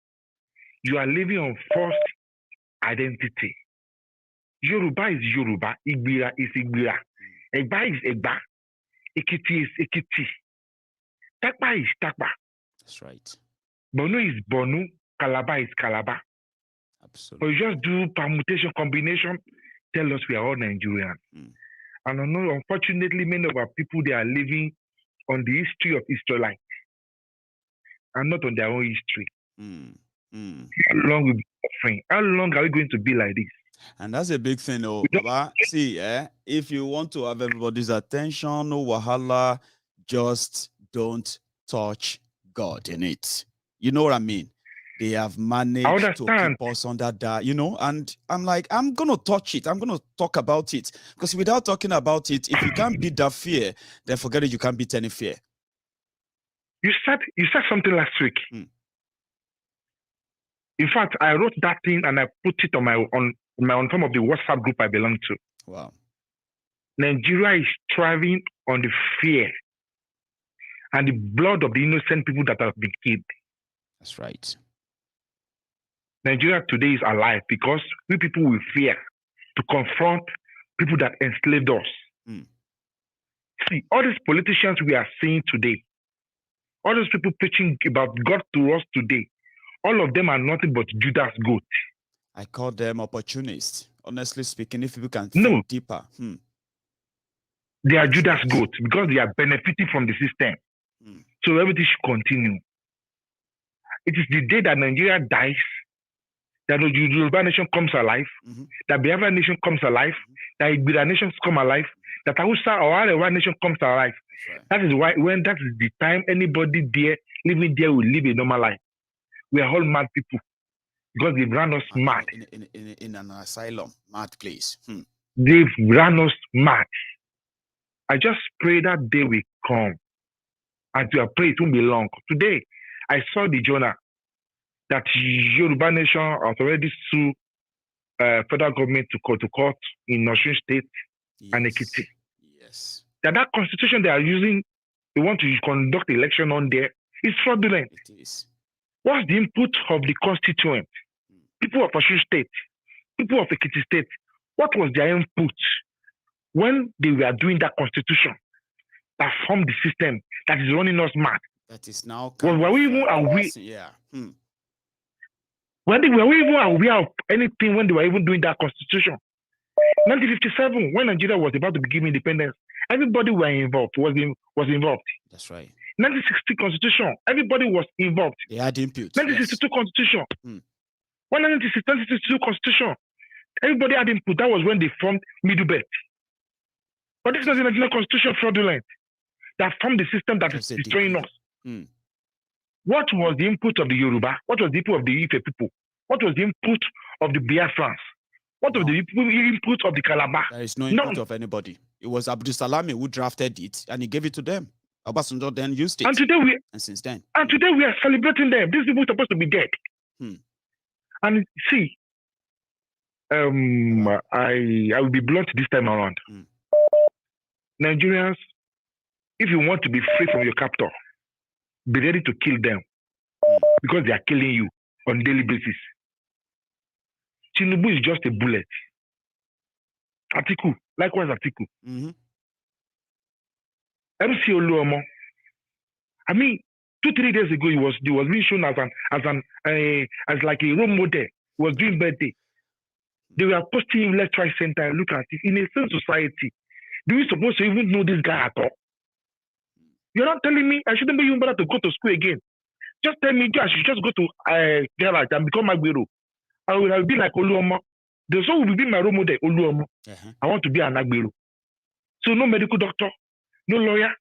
You are living on false identity. Yoruba is Yoruba. Igbira is Igbira. Egba is Egba. Ekiti is Ekiti. Takpa is Takpa. That's right. Bonu is Bonu. Calabar is Calabar. Absolutely. But you just do permutation, combination, tell us we are all Nigerians. And unfortunately, many of our people, they are living on the history of Israelites and not on their own history. How long will we be suffering? How long are we going to be like this? And that's a big thing, oh, Baba. See, if you want to have everybody's attention, no wahala, just don't touch God in it. You know what I mean? They have managed to keep us under that, and I'm like, I'm going to touch it. I'm going to talk about it. Because without talking about it, if you can't beat that fear, then forget it, you can't beat any fear. You said something last week. In fact, I wrote that thing and I put it on my form of the WhatsApp group I belong to. Wow. Nigeria is thriving on the fear and the blood of the innocent people that have been killed. That's right. Nigeria today is alive because we people will fear to confront people that enslaved us. See, all these politicians we are seeing today, all those people preaching about God to us today, all of them are nothing but Judas goat. I call them opportunists. Honestly speaking, if people can think deeper. They are Judas goat because they are benefiting from the system. So everything should continue. It is the day that Nigeria dies, that the Yoruba nation comes alive, that Biafra nation comes alive, that Igboho nation come alive, that Hausa or Arewa nation comes alive. That is why that is the time anybody there living there will live a normal life. We are all mad people because they've run us mad. In an asylum, mad place. They've run us mad. I just pray that day will come. And to pray it won't be long. Today, I saw the journal that Yoruba Nation has already sued federal government to court in Osun State and Ekiti. Yes. That constitution they are using, they want to conduct election on there, is fraudulent. It is. What's the input of the constituent? People of Osun State, people of Ekiti State, what was their input when they were doing that constitution that formed the system that is running us mad? That is now. Were we even aware? Yeah. Were we even aware of anything when they were even doing that constitution? 1957, when Nigeria was about to be given independence, everybody was involved. That's right. 1960 constitution, everybody was involved. They had input. 1962 constitution. When 1962 constitution, everybody had input. That was when they formed Middle Belt. But this is the Nigerian constitution fraudulent that formed the system that is destroying us. What was the input of the Yoruba? What was the input of the Ife people? What was the input of the Biafrans? What was the input of the Calabar? There is no input of anybody. It was Abdul Salami who drafted it and he gave it to them. Obasanjo then used it. And since then. And today we are celebrating them. These people are supposed to be dead. And see, I will be blunt this time around. Nigerians, if you want to be free from your captor, be ready to kill them because they are killing you on a daily basis. Tinubu is just a bullet. Atiku, likewise Atiku. MC Oluomo. I mean, 2-3 days ago, he was being shown as like a role model. He was doing birthday. They were posting him left, right, center. Look at it. In a same society, do we supposed to even know this guy at all? You're not telling me I shouldn't be even better to go to school again. Just tell me I should just go to garage and become Agbero. I will be like Oluomo. The son will be my role model, Oluomo. I want to be an Agbero. So no medical doctor, no lawyer,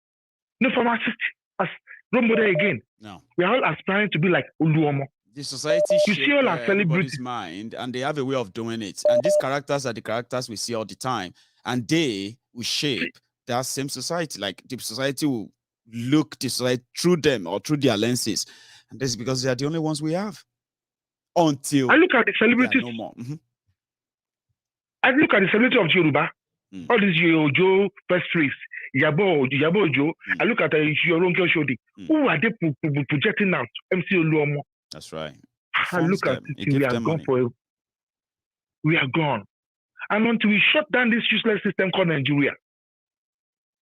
no pharmacist as role model again. No. We are all aspiring to be like Oluomo. The society shapes everybody's mind and they have a way of doing it. And these characters are the characters we see all the time. And they will shape that same society. Like the society will look the society through them or through their lenses. And this is because they are the only ones we have. Until I look at the celebrities. No more. I look at the celebrity of Yoruba. All these Joe pastries, Yabo Ojo. I look at Yoronke Shodi. Who are they projecting out? MC Oluomo. That's right. I look at it. We are gone we are gone. And until we shut down this useless system called Nigeria,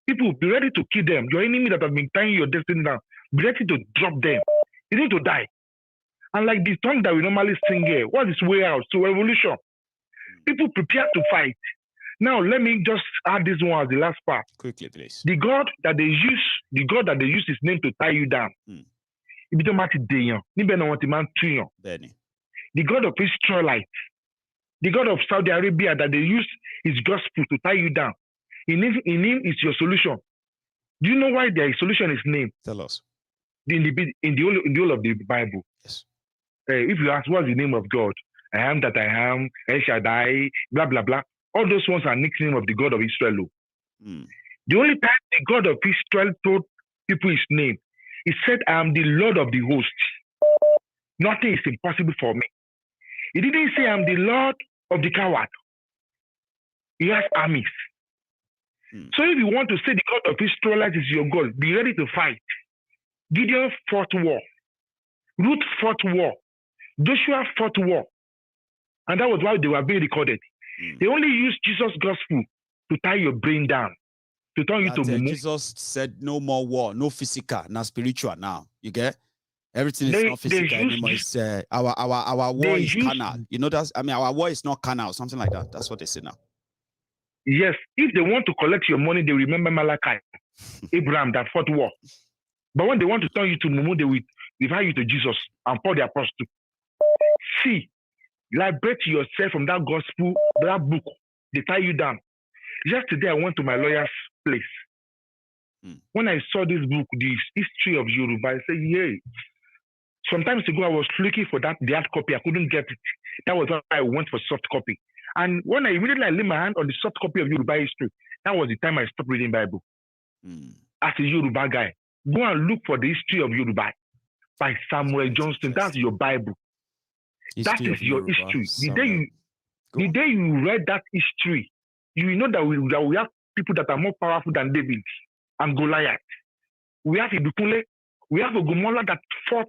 people will be ready to kill them. Your enemy that have been tying your destiny down, be ready to drop them. You need to die. And like the song that we normally sing here, what is way out? So revolution. People prepare to fight. Now, let me just add this one as the last part. Quickly, please. The God that they use his name to tie you down. The God of Israelites, the God of Saudi Arabia that they use his gospel to tie you down. In him is your solution. Do you know why their solution is named? Tell us. In the whole of the Bible. Yes. If you ask what's the name of God, I am that I am, El Shaddai, blah, blah, blah. All those ones are nicknames of the God of Israel. The only time the God of Israel told people his name, he said, I am the Lord of the hosts. Nothing is impossible for me. He didn't say, I'm the Lord of the coward. He has armies. So if you want to say the God of Israelites is your God, be ready to fight. Gideon fought war. Ruth fought war. Joshua fought war. And that was why they were being recorded. They only used Jesus' gospel to tie your brain down, to turn you to mumu. Jesus said no more war, no physical, not spiritual now. You get? Everything is not physical anymore. It's, our war is carnal. You know, our war is not carnal, something like that. That's what they say now. Yes, if they want to collect your money, they remember Malachi, Abraham that fought war. But when they want to turn you to mumu, they will refer you to Jesus and Paul the apostle. See, liberate yourself from that gospel, that book. They tie you down. Yesterday, I went to my lawyer's place. When I saw this book, the history of Yoruba, I said, yay. Sometimes ago, I was looking for the hard copy. I couldn't get it. That was why I went for soft copy. And when I immediately laid my hand on the soft copy of Yoruba history, that was the time I stopped reading Bible. As a Yoruba guy, go and look for the history of Yoruba by Samuel Johnson. That's your Bible. That is your history. The day you read that history, you know that we have people that are more powerful than David and Goliath. We have Ibikunle. We have Ogumola that fought.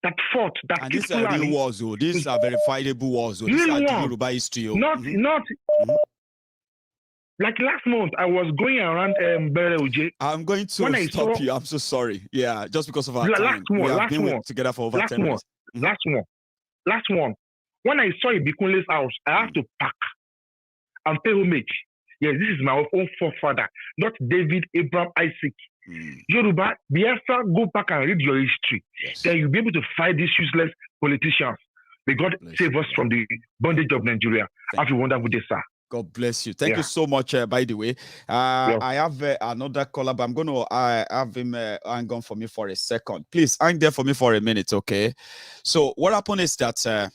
And these are real wars, though. These are verifiable wars, though. These are the Yoruba history. Not like last month, I was going around Bere Oje. I'm going to stop you. I'm so sorry. Yeah, just because of our time. We have been together for over 10 minutes. Last one. When I saw Ibikunle's house, I have to pack and pay homage. Yes, this is my own forefather, not David, Abraham, Isaac. Yoruba, Biafra, go back and read your history. Yes. Then you'll be able to fight these useless politicians. May God save us from the bondage of Nigeria. Have a wonderful day, sir. God bless you. Thank you so much, by the way. I have another caller, but I'm going to have him hang on for me for a second. Please hang there for me for a minute, okay? So what happened is that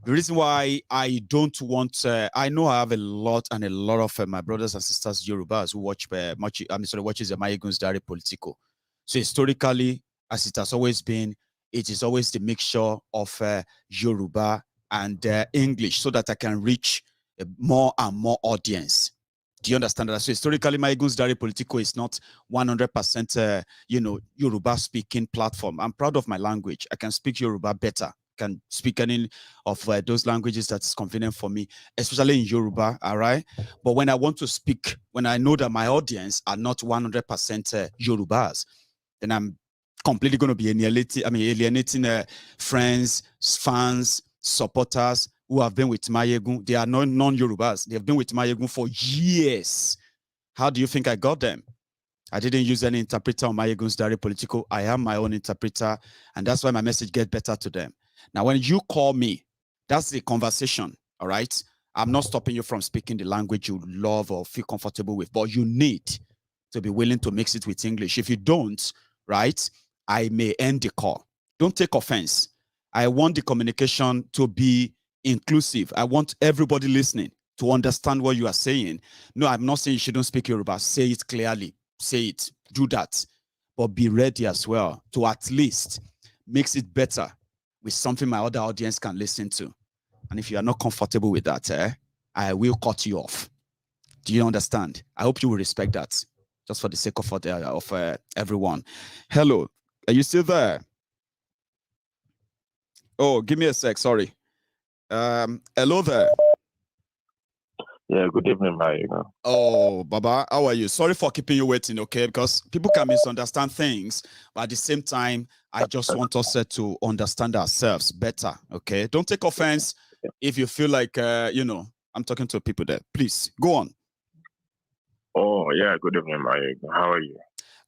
the reason why I don't want, I know I have a lot of my brothers and sisters Yorubas who watch watches the MaiyegunSDiary Politico. So historically, as it has always been, it is always the mixture of Yoruba and English, so that I can reach more and more audience. Do you understand that? So historically, MaiyegunSDiary Politico is not 100% Yoruba speaking platform. I'm proud of my language. I can speak Yoruba better. Can speak any of those languages that's convenient for me, especially in Yoruba, all right? But when I want to speak, when I know that my audience are not 100% Yorubas, then I'm completely going to be alienating friends, fans, supporters who have been with Maiyegun. They are non-Yorubas. They have been with Maiyegun for years. How do you think I got them? I didn't use any interpreter on MaiyegunSDiary Politico. I am my own interpreter, and that's why my message gets better to them. Now, when you call me, that's the conversation, all right? I'm not stopping you from speaking the language you love or feel comfortable with, but you need to be willing to mix it with English. If you don't, right, I may end the call. Don't take offense. I want the communication to be inclusive. I want everybody listening to understand what you are saying. No, I'm not saying you shouldn't speak Yoruba. Say it clearly. Say it. Do that. But be ready as well to at least mix it better with something my other audience can listen to. And if you are not comfortable with that, I will cut you off. Do you understand? I hope you will respect that, just for the sake of everyone. Hello, are you still there? Oh, give me a sec, sorry. Hello there. Yeah, good evening, Maiyegun. Oh, Baba, how are you? Sorry for keeping you waiting, okay? Because people can misunderstand things, but at the same time, I just want us to understand ourselves better, okay? Don't take offense if you feel like, I'm talking to people there. Please, go on. Oh, yeah. Good evening, Maiyegun. How are you?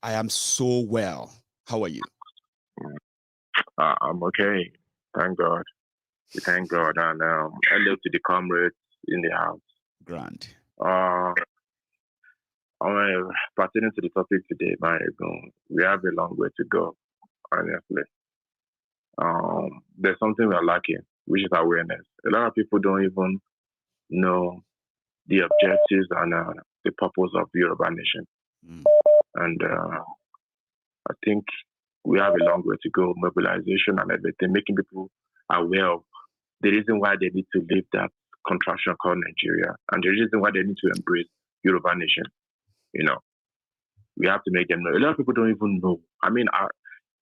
I am so well. How are you? I'm okay. Thank God. We thank God. And hello to the comrades in the house. Grand. Pertaining to the topic today, Maiyegun, we have a long way to go, honestly. There's something we're lacking, which is awareness. A lot of people don't even know the objectives and the purpose of the Yoruba Nation. And I think we have a long way to go, mobilization and everything, making people aware of the reason why they need to leave that contraction called Nigeria and the reason why they need to embrace Yoruba Nation. You know, we have to make them know. A lot of people don't even know. I mean,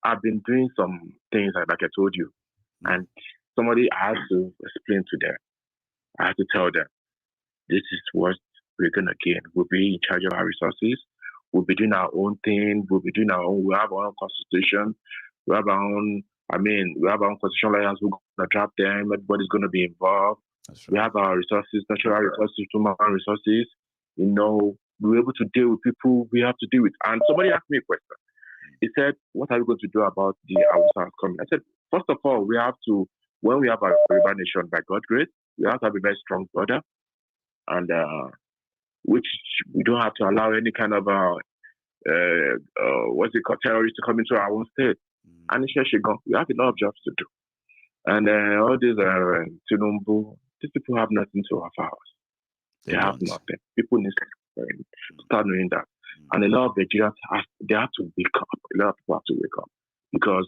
I've been doing some things like I told you, and somebody has to explain to them. I have to tell them, this is what we're going to gain. We'll be in charge of our resources. We'll be doing our own thing. We'll be doing our own. We have our own constitution. We have our own. We have our own constitutional lawyers who are going to draft them. Everybody's going to be involved. Right. We have our resources, natural resources, human resources. You know, we're able to deal with people we have to deal with. And somebody asked me a question. He said, what are we going to do about the Hausa coming? I said, first of all, we have to, when we have our Yoruba Nation by God's grace, we have to have a very strong border. And which we don't have to allow any kind of terrorists to come into our own state. And we have a lot of jobs to do. And all these Tinubu, these people have nothing to offer us. They have nothing. People need to start knowing that. And a lot of Nigerians, they have to wake up. A lot of people have to wake up. Because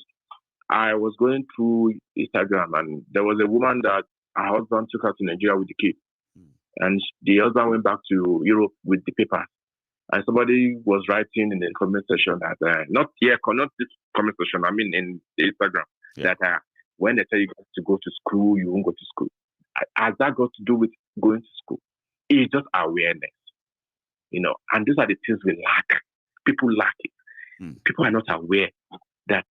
I was going through Instagram and there was a woman that her husband took her to Nigeria with the kid. And the husband went back to Europe with the paper. And somebody was writing in the comment section that, not this comment section, I mean in the Instagram, that when they tell you to go to school, you won't go to school. Has that got to do with going to school? It's just awareness, you know, and these are the things we lack. People lack it. People are not aware that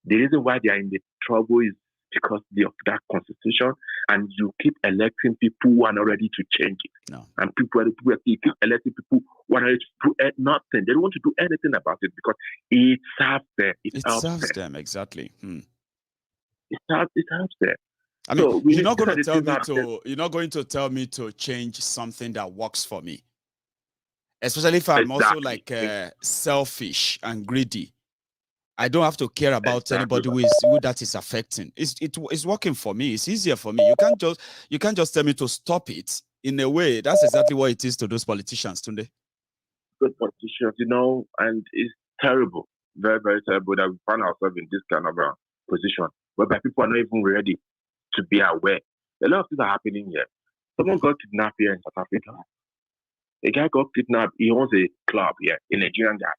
the reason why they are in the trouble is because of that constitution, and you keep electing people who are not ready to change it. No. And you keep electing people who are ready to do nothing. They don't want to do anything about it because it serves them. It serves them, exactly. It helps them. I mean, so you're not going to tell me to change something that works for me, especially if I'm also like selfish and greedy. I don't have to care about anybody who that is affecting. It's working for me. It's easier for me. You can't just tell me to stop it. In a way, that's exactly what it is to those politicians today. Good politicians, you know, and it's terrible, very, very terrible that we find ourselves in this kind of position whereby people are not even ready to be aware. A lot of things are happening here. Someone got kidnapped here in South Africa. A guy got kidnapped. He owns a club here, a Nigerian guy,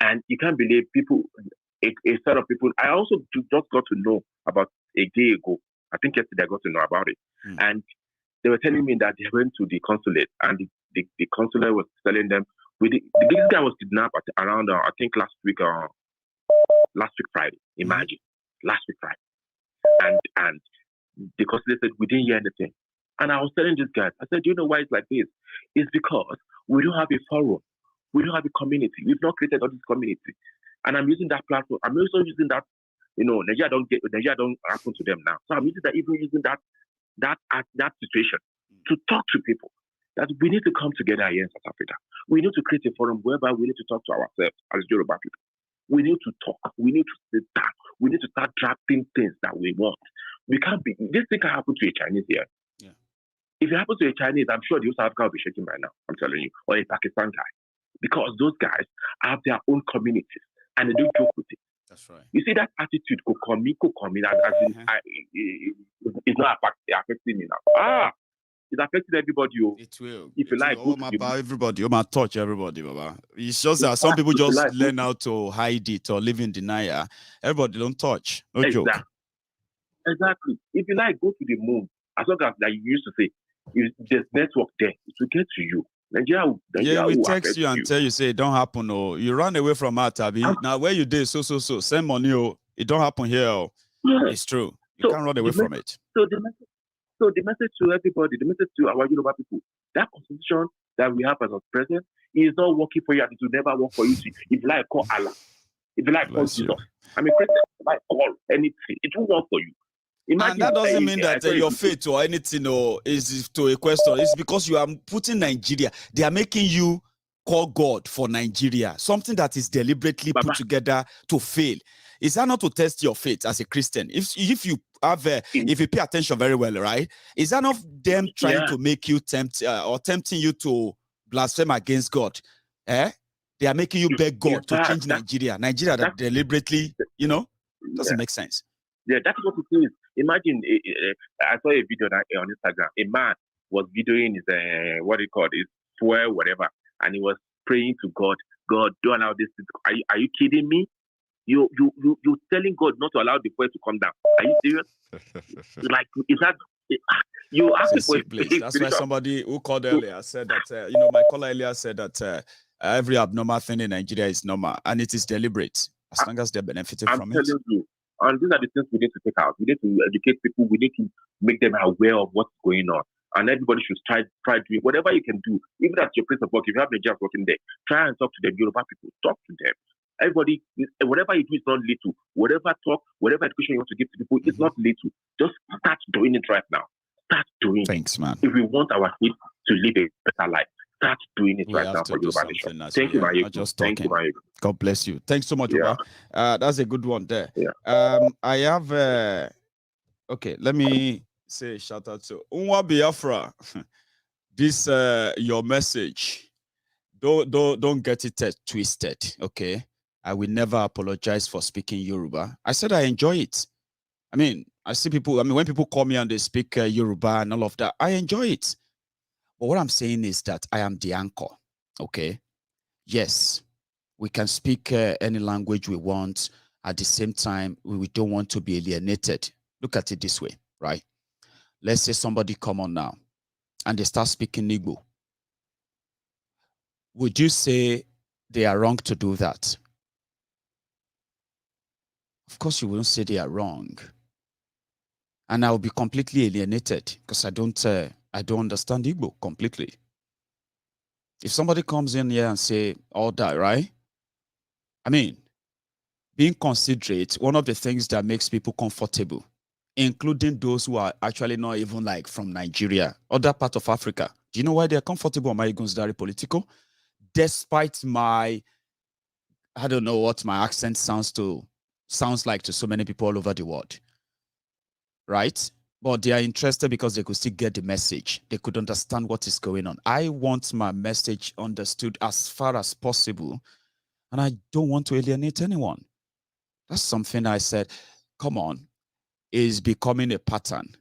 and you can't believe people. A set of people. I also just got to know about a day ago. I think yesterday I got to know about it. And they were telling me that they went to the consulate and the consulate was telling them, this guy was kidnapped at around, I think last week Friday. Imagine. Last week Friday. And the consulate said, we didn't hear anything. And I was telling these guys, I said, do you know why it's like this? It's because we don't have a forum. We don't have a community. We've not created all this community. And I'm using that platform. I'm also using that, you know, Nigeria don't happen to them now. So I'm using that situation to talk to people that we need to come together here in South Africa. We need to create a forum whereby we need to talk to ourselves as Yoruba people. We need to talk. We need to sit down. We need to start drafting things that we want. We can't be. This thing can happen to a Chinese here. Yeah. If it happens to a Chinese, I'm sure the whole South Africa will be shaking by now. I'm telling you, or a Pakistan guy, because those guys have their own communities. And they don't joke with it. That's right. You see that attitude, it's not affecting me now. It's affecting everybody. It will. If you like, about everybody, you might touch everybody, Baba. It's just that some people just learn how to hide it or live in denial. Everybody don't touch. No joke. Exactly. If you like, go to the moon. As long as, like you used to say, if there's network there, it will get to you. Nigeria we text you and tell you, say it don't happen. Oh, you run away from Atabi. Now where you did so send money. Oh, it don't happen here. Oh. Yeah. It's true. You can't run away from it. So So the message to everybody, the message to our Yoruba people, that constitution that we have as of present is not working for you, and it will never work for you. If you like, call Allah. If you like, call Jesus. I mean, Christian, if you like, call anything. It will work for you. Imagine, and that doesn't mean that your faith or anything is to a question. It's because you are putting Nigeria. They are making you call God for Nigeria, something that is deliberately put together to fail. Is that not to test your faith as a Christian? If you have, if you pay attention very well, right? Is that not them trying to make you tempting you to blaspheme against God? They are making you beg God to change Nigeria. Nigeria that deliberately, doesn't make sense. Yeah, that's what it is. Imagine, I saw a video on Instagram. A man was videoing his, his fuel, whatever, and he was praying to God. God, don't allow this. Are you kidding me? You're telling God not to allow the fuel to come down. Are you serious? Like, is that you ask the question? That's why somebody who called earlier said that. My caller earlier said that every abnormal thing in Nigeria is normal, and it is deliberate as long as they're benefiting from it. I'm telling you. And these are the things we need to take out. We need to educate people. We need to make them aware of what's going on. And everybody should try doing whatever you can do. Even at your place of work, if you have Nigerians working there, try and talk to them. Yoruba people, talk to them. Everybody, whatever you do is not little. Whatever talk, whatever education you want to give to people, it's not little. Just start doing it right now. Start doing it. Thanks, man. If we want our kids to live a better life, start doing it right now for Yoruba Nation. Thank you, Maiyegun. Thank you, Maiyegun. God bless you. Thanks so much, Oba. That's a good one there. Yeah. I have okay, let me say a shout out to Unwa Biafra. This your message. Don't get it twisted, okay? I will never apologize for speaking Yoruba. I said I enjoy it. I mean, I see people, when people call me and they speak Yoruba and all of that, I enjoy it. But what I'm saying is that I am the anchor, okay? Yes, we can speak any language we want. At the same time, we don't want to be alienated. Look at it this way, right? Let's say somebody come on now and they start speaking Igbo. Would you say they are wrong to do that? Of course, you wouldn't say they are wrong. And I will be completely alienated because I don't understand Igbo completely. If somebody comes in here and say all that, right? I mean, being considerate, one of the things that makes people comfortable, including those who are actually not even like from Nigeria, other part of Africa. Do you know why they're comfortable on MaiyegunSdiary Politico? Despite my, I don't know what my accent sounds like to so many people all over the world. Right? But they are interested because they could still get the message. They could understand what is going on. I want my message understood as far as possible, and I don't want to alienate anyone. That's something I said, come on, is becoming a pattern.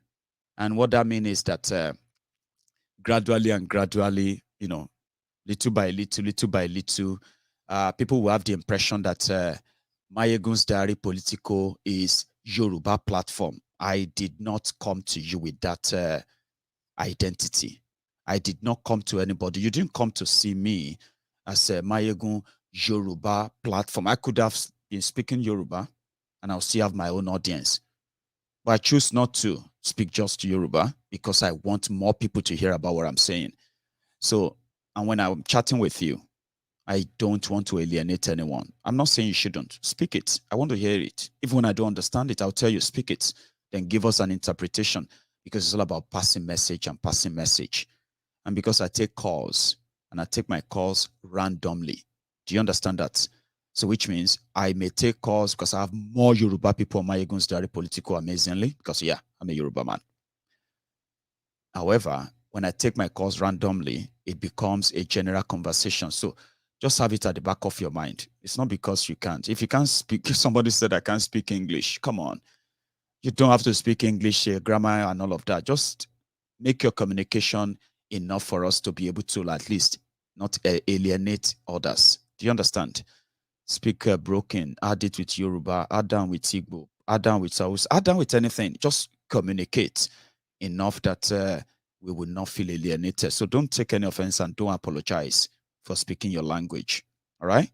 And what that means is that gradually, little by little, people will have the impression that MaiyegunSdiary Politico is Yoruba platform. I did not come to you with that identity. I did not come to anybody. You didn't come to see me as a Maiyegun Yoruba platform. I could have been speaking Yoruba and I'll still have my own audience. But I choose not to speak just Yoruba because I want more people to hear about what I'm saying. So, and when I'm chatting with you, I don't want to alienate anyone. I'm not saying you shouldn't. Speak it. I want to hear it. Even when I don't understand it, I'll tell you, speak it. Then give us an interpretation because it's all about passing message and passing message. And because I take calls and I take my calls randomly. Do you understand that? So which means I may take calls because I have more Yoruba people on MaiyegunSdiary Politico amazingly because, yeah, I'm a Yoruba man. However, when I take my calls randomly, it becomes a general conversation. So just have it at the back of your mind. It's not because you can't. If you can't speak, if somebody said I can't speak English, come on. You don't have to speak English, grammar and all of that. Just make your communication enough for us to be able to at least not alienate others. Do you understand? Speak broken, add it with Yoruba, add down with Igbo, add down with South, add down with anything. Just communicate enough that we will not feel alienated. So don't take any offense and don't apologize for speaking your language. All right?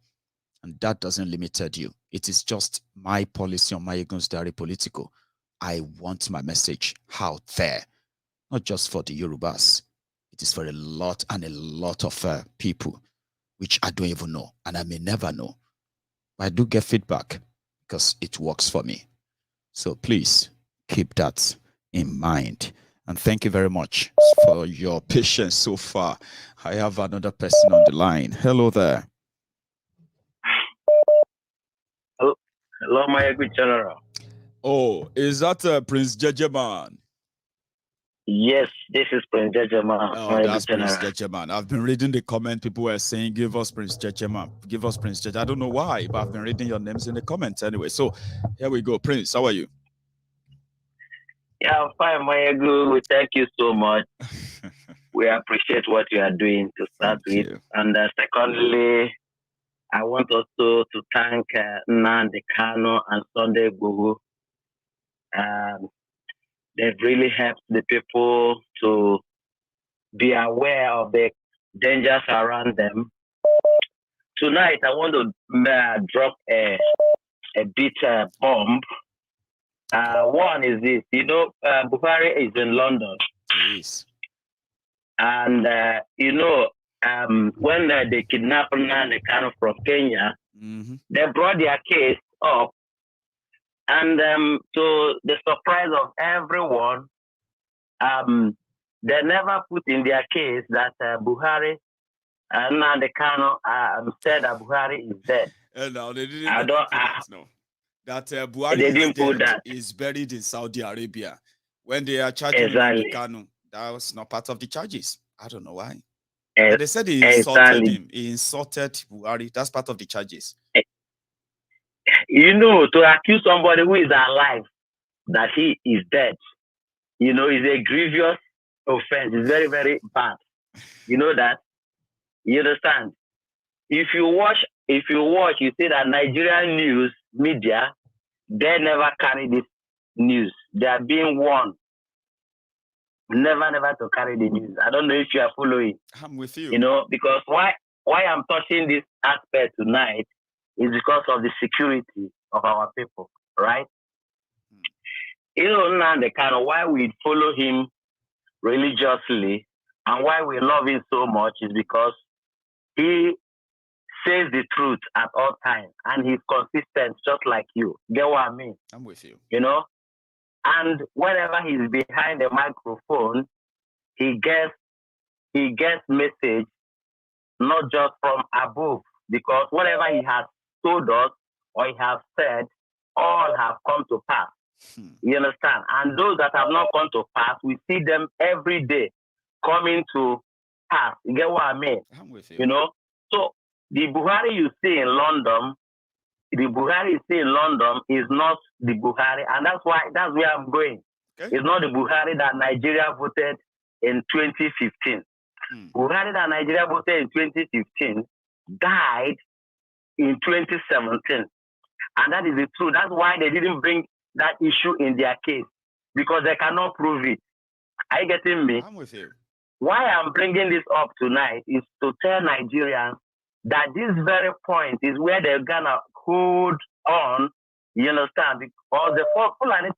And that doesn't limit you. It is just my policy on MaiyegunSdiary Politico. I want my message out there. not just for the Yorubas. It is for a lot of people, which I don't even know, and I may never know. But I do get feedback because it works for me. So please keep that in mind. And thank you very much for your patience so far. I have another person on the line. Hello there. Hello, Maiyegun General. Oh, is that Prince Jejeman? Yes, this is Prince Jejeman. Oh, that's Prince Jejeman. I've been reading the comment. People were saying, give us Prince Jejeman. Give us Prince Jejeman. I don't know why, but I've been reading your names in the comments anyway. So here we go. Prince, how are you? Yeah, I'm fine, Maiyegun. We thank you so much. We appreciate what you are doing to start with. And secondly, I want also to thank Nnamdi Kanu and Sunday Igboho. They've really helped the people to be aware of the dangers around them. Tonight, I want to drop a bit bomb. One is this, Buhari is in London. Yes. And, when they kidnapped Nnamdi Kanu from Kenya, they brought their case up. And to the surprise of everyone, they never put in their case that Buhari, Nnamdi Kanu said that Buhari is dead. No, they didn't put that, no. That Buhari is buried in Saudi Arabia. When they are charging Nnamdi Kanu, that was not part of the charges. I don't know why. But they said he insulted him. He insulted Buhari. That's part of the charges. To accuse somebody who is alive that he is dead, is a grievous offense. It's very, very bad. You know that? You understand? If you watch, you see that Nigerian news media, they never carry this news. They are being warned never to carry the news. I don't know if you are following. I'm with you. Because why I'm touching this aspect tonight is because of the security of our people, right? Nnamdi Kanu, why we follow him religiously and why we love him so much is because he says the truth at all times and he's consistent just like you. Get what I mean? I'm with you. And whenever he's behind the microphone, he gets message not just from above, because whatever he has told us or he has said, all have come to pass. You understand? And those that have not come to pass, we see them every day coming to pass. You get what I mean? I'm with you. So the Buhari you see in London, is not the Buhari, and that's where I'm going. Okay. It's not the Buhari that Nigeria voted in 2015. Buhari that Nigeria voted in 2015 died in 2017. And that is the truth. That's why they didn't bring that issue in their case, because they cannot prove it. Are you getting me? I'm with you. Why I'm bringing this up tonight is to tell Nigerians that this very point is where they're going to hold on, you understand? Because the Fulani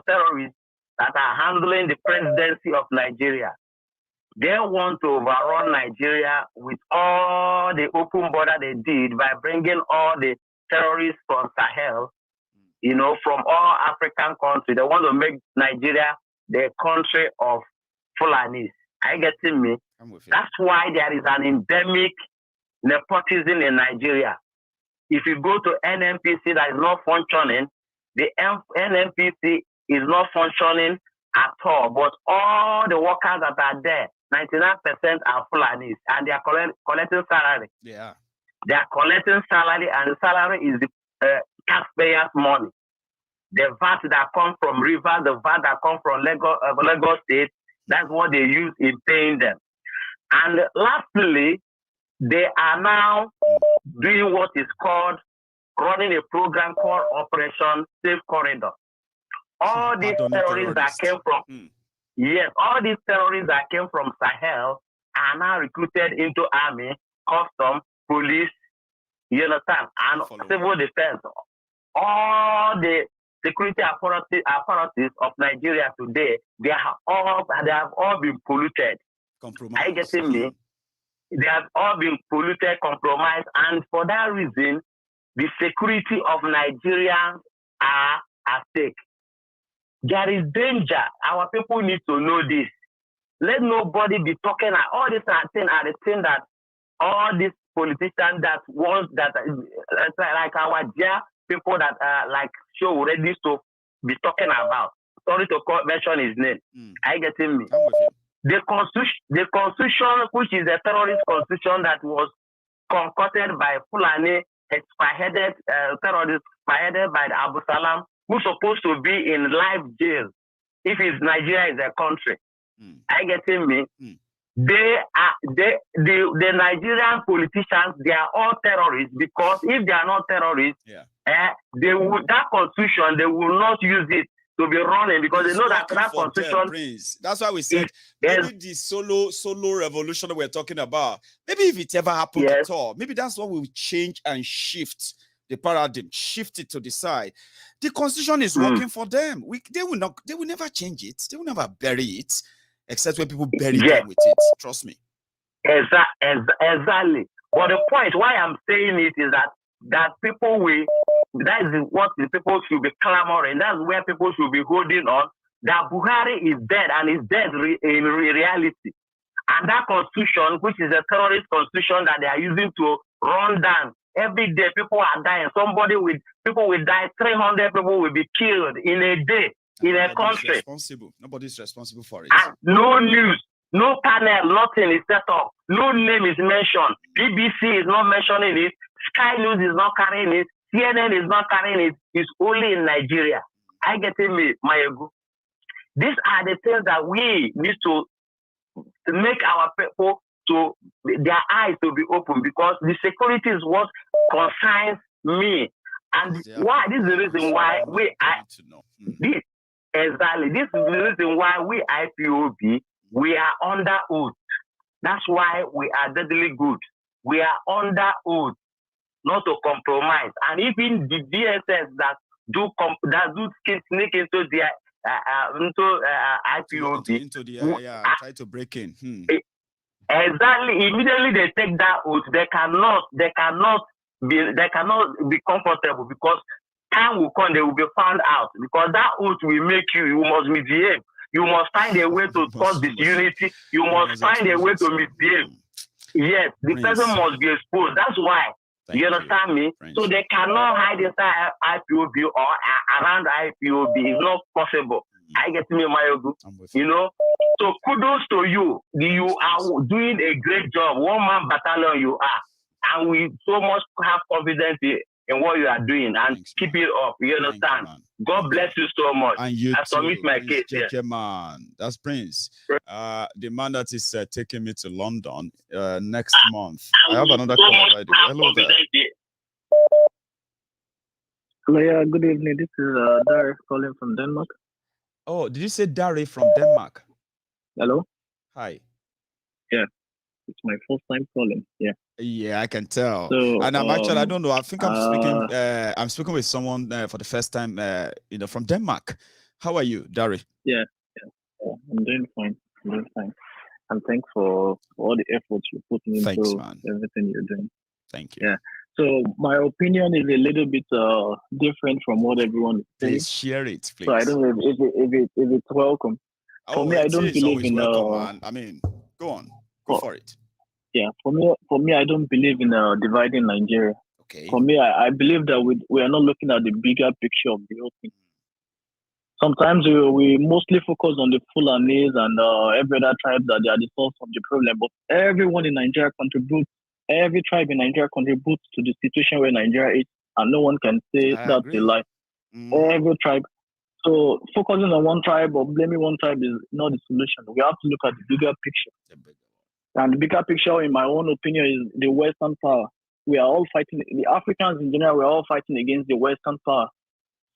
terrorists that are handling the presidency of Nigeria, they want to overrun Nigeria with all the open border they did by bringing all the terrorists from Sahel, from all African countries. They want to make Nigeria the country of Fulanis. Are you getting me? I'm with you. That's why there is an endemic nepotism in Nigeria. If you go to NNPC that is not functioning, the NNPC is not functioning at all. But all the workers that are there, 99% are Fulanis, and they are collecting salary. Yeah. They are collecting salary, and the salary is the taxpayers' money. The VAT that comes from Rivers, the VAT that comes from Lagos State, that's what they use in paying them. And lastly, they are now doing what is called running a program called Operation Safe Corridor. All these terrorists that came from all these terrorists that came from Sahel are now recruited into army, custom, police, you understand, and civil defense. All the security apparatus of Nigeria today, they have all been polluted. Compromise. Are you getting me? They have all been polluted, compromised, and for that reason, the security of Nigerians are at stake. There is danger. Our people need to know this. Let nobody be talking. All these are the things that all these politicians that want that like our dear people that like show ready to be talking about. Sorry to mention his name. Are you getting me? The constitution, which is a terrorist constitution that was concocted by Fulani, spearheaded terrorists, spearheaded by the Abu Salam, who's supposed to be in live jail if Nigeria is a country. Are you getting me? The Nigerian politicians, they are all terrorists, because if they are not terrorists, that constitution, they will not use it to be running, because they know that constitution. That's why we said maybe the solo revolution that we're talking about, maybe if it ever happened at all, maybe that's what will change and shift the paradigm, shift it to the side. The constitution is working for them. They will never change it. They will never bury it, except when people bury them with it. Trust me. Exactly. But the point why I'm saying it is that people will, that is what the people should be clamoring. That's where people should be holding on. That Buhari is dead, and is dead in reality. And that constitution, which is a terrorist constitution that they are using to run down. Every day people are dying. People will die. 300 people will be killed in a day in a country. Nobody's responsible for it. And no news, no panel, nothing is set up. No name is mentioned. BBC is not mentioning it. Sky News is not carrying it. CNN is not carrying it. It's only in Nigeria. I get me, Maiyegun. These are the things that we need to make our people to their eyes to be open, because the security is what concerns me. And why? This is the reason why this is the reason why we IPOB, we are under oath. That's why we are deadly good. We are under oath, not to compromise. And even the DSS that do sneak into the IPOB, try to break in. Exactly. Immediately they take that oath. They cannot be comfortable, because time will come, they will be found out, because that oath will make you must misbehave. You must find a way to cause disunity. You must find a way to misbehave. Yes, the person must be exposed. That's why. You understand me? So they cannot hide inside IPOB or around IPOB. It's not possible. I get me, Maiyegun. You know? So kudos to you. You are doing a great job. One-man battalion you are. And we so much have confidence in what you are doing, and keep it up. You understand? God bless you so much. And you I submit my case. Man. That's Prince. The man that is taking me to London next month. I have another call right there. Hello there. Hello, yeah, good evening. This is Dari calling from Denmark. Oh, did you say Dari from Denmark? Hello? Hi. Yeah. It's my first time calling. Yeah. Yeah, I can tell. So, and I'm actually, I don't know. I think I'm speaking with someone for the first time, from Denmark. How are you, Dari? Yeah. I'm doing fine. And thanks for all the efforts you're putting into everything you're doing. Thank you. Yeah. So my opinion is a little bit different from what everyone is saying. Please share it, please. So I don't know if it's welcome. For me, I don't believe in I mean, go on. Go for it. Yeah, for me, I don't believe in dividing Nigeria. Okay. For me, I believe that we are not looking at the bigger picture of the whole thing. Sometimes we mostly focus on the Fulanis and every other tribe that they are the source of the problem. But everyone in Nigeria contributes. Every tribe in Nigeria contributes to the situation where Nigeria is, and no one can say that's a lie. Every tribe. So focusing on one tribe or blaming one tribe is not the solution. We have to look at the bigger picture. And the bigger picture, in my own opinion, is the Western power. We are all fighting, the Africans in general, we're all fighting against the Western power.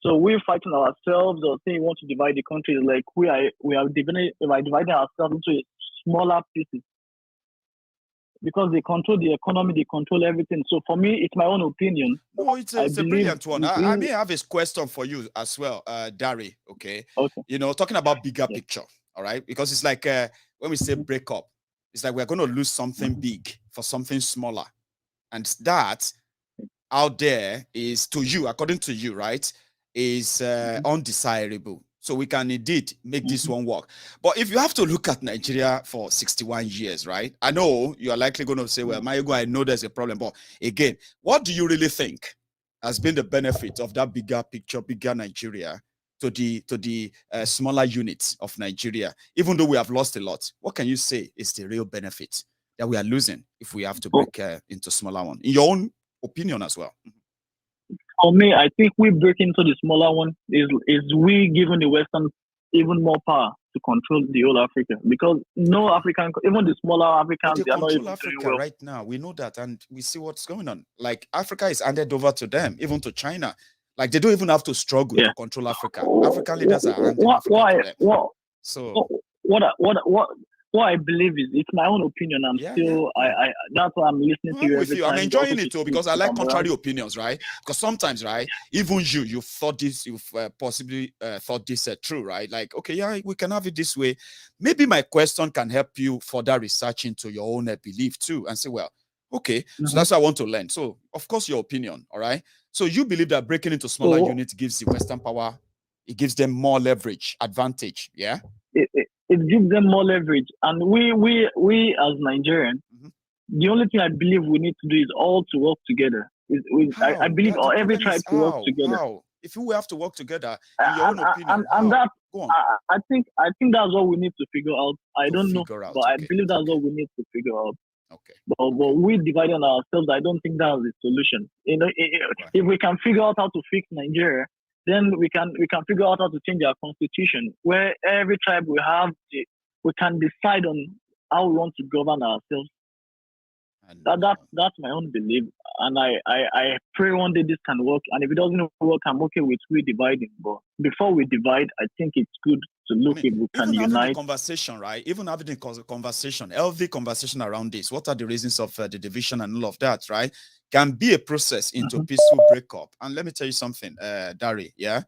So we're fighting ourselves or saying we want to divide the country. Like we are dividing ourselves into smaller pieces. because they control the economy, they control everything. So for me, it's my own opinion. No, it's a brilliant one. I may have a question for you as well, Dari. Okay. You know, talking about bigger picture. All right, because it's like when we say break up, it's like we're going to lose something big for something smaller, and that out there is, to you, according to you, right, is undesirable. So we can indeed make this one work. But if you have to look at Nigeria for 61 years, right? I know you are likely going to say, well, Maiyegun, I know there's a problem. But again, what do you really think has been the benefit of that bigger picture, bigger Nigeria to the smaller units of Nigeria? Even though we have lost a lot, what can you say is the real benefit that we are losing if we have to break into smaller one? In your own opinion as well. For me, I think we break into the smaller one is we giving the Western even more power to control the whole Africa, because no African, even the smaller Africans, they are not even Africa doing well. right now. We know that, and we see what's going on. Like Africa is handed over to them, even to China. Like they don't even have to struggle to control Africa. African leaders are handing Africa to them. So what I believe is, it's my own opinion. I'm still I that's why I'm listening to you every time. I'm enjoying it too, because I like contrary opinions, right? Because sometimes, right, even you've thought this, you've possibly thought this true, right? Like, okay, yeah, we can have it this way. Maybe my question can help you further research into your own belief too, and say, well, okay, so that's what I want to learn. So, of course, your opinion, all right? So you believe that breaking into smaller units gives the Western power, it gives them more leverage, advantage, yeah? It gives them more leverage. And we as Nigerians, the only thing I believe we need to do is all to work together. I believe every tribe to work together. How? If we have to work together, in your own opinion, and that, go on. I think that's what we need to figure out. I don't know, but I believe that's what we need to figure out. Okay. But we dividing ourselves, I don't think that's the solution. You know, if we can figure out how to fix Nigeria, then we can figure out how to change our constitution, where every tribe we can decide on how we want to govern ourselves. That's my own belief, and I pray one day this can work. And if it doesn't work, I'm okay with we dividing. But before we divide, I think it's good to look if we can unite. Having a conversation, right? Even having a conversation, healthy conversation around this. What are the reasons of the division and all of that, right? Can be a process into peaceful breakup. And let me tell you something, Dari, yeah?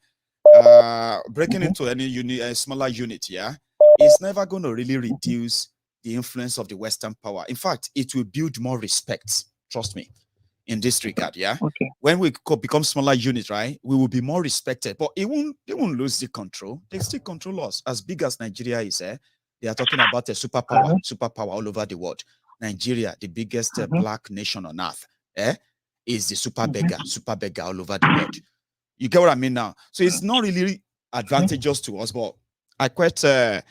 Breaking into any smaller unit, yeah, is never going to really reduce the influence of the Western power. In fact, it will build more respect, trust me, in this regard, yeah? Okay. When we become smaller units, right, we will be more respected, but they won't lose the control. They still control us. As big as Nigeria is, they are talking about a superpower all over the world. Nigeria, the biggest black nation on earth, is the super beggar all over the world. You get what I mean now? So it's not really advantageous to us, but I quite, I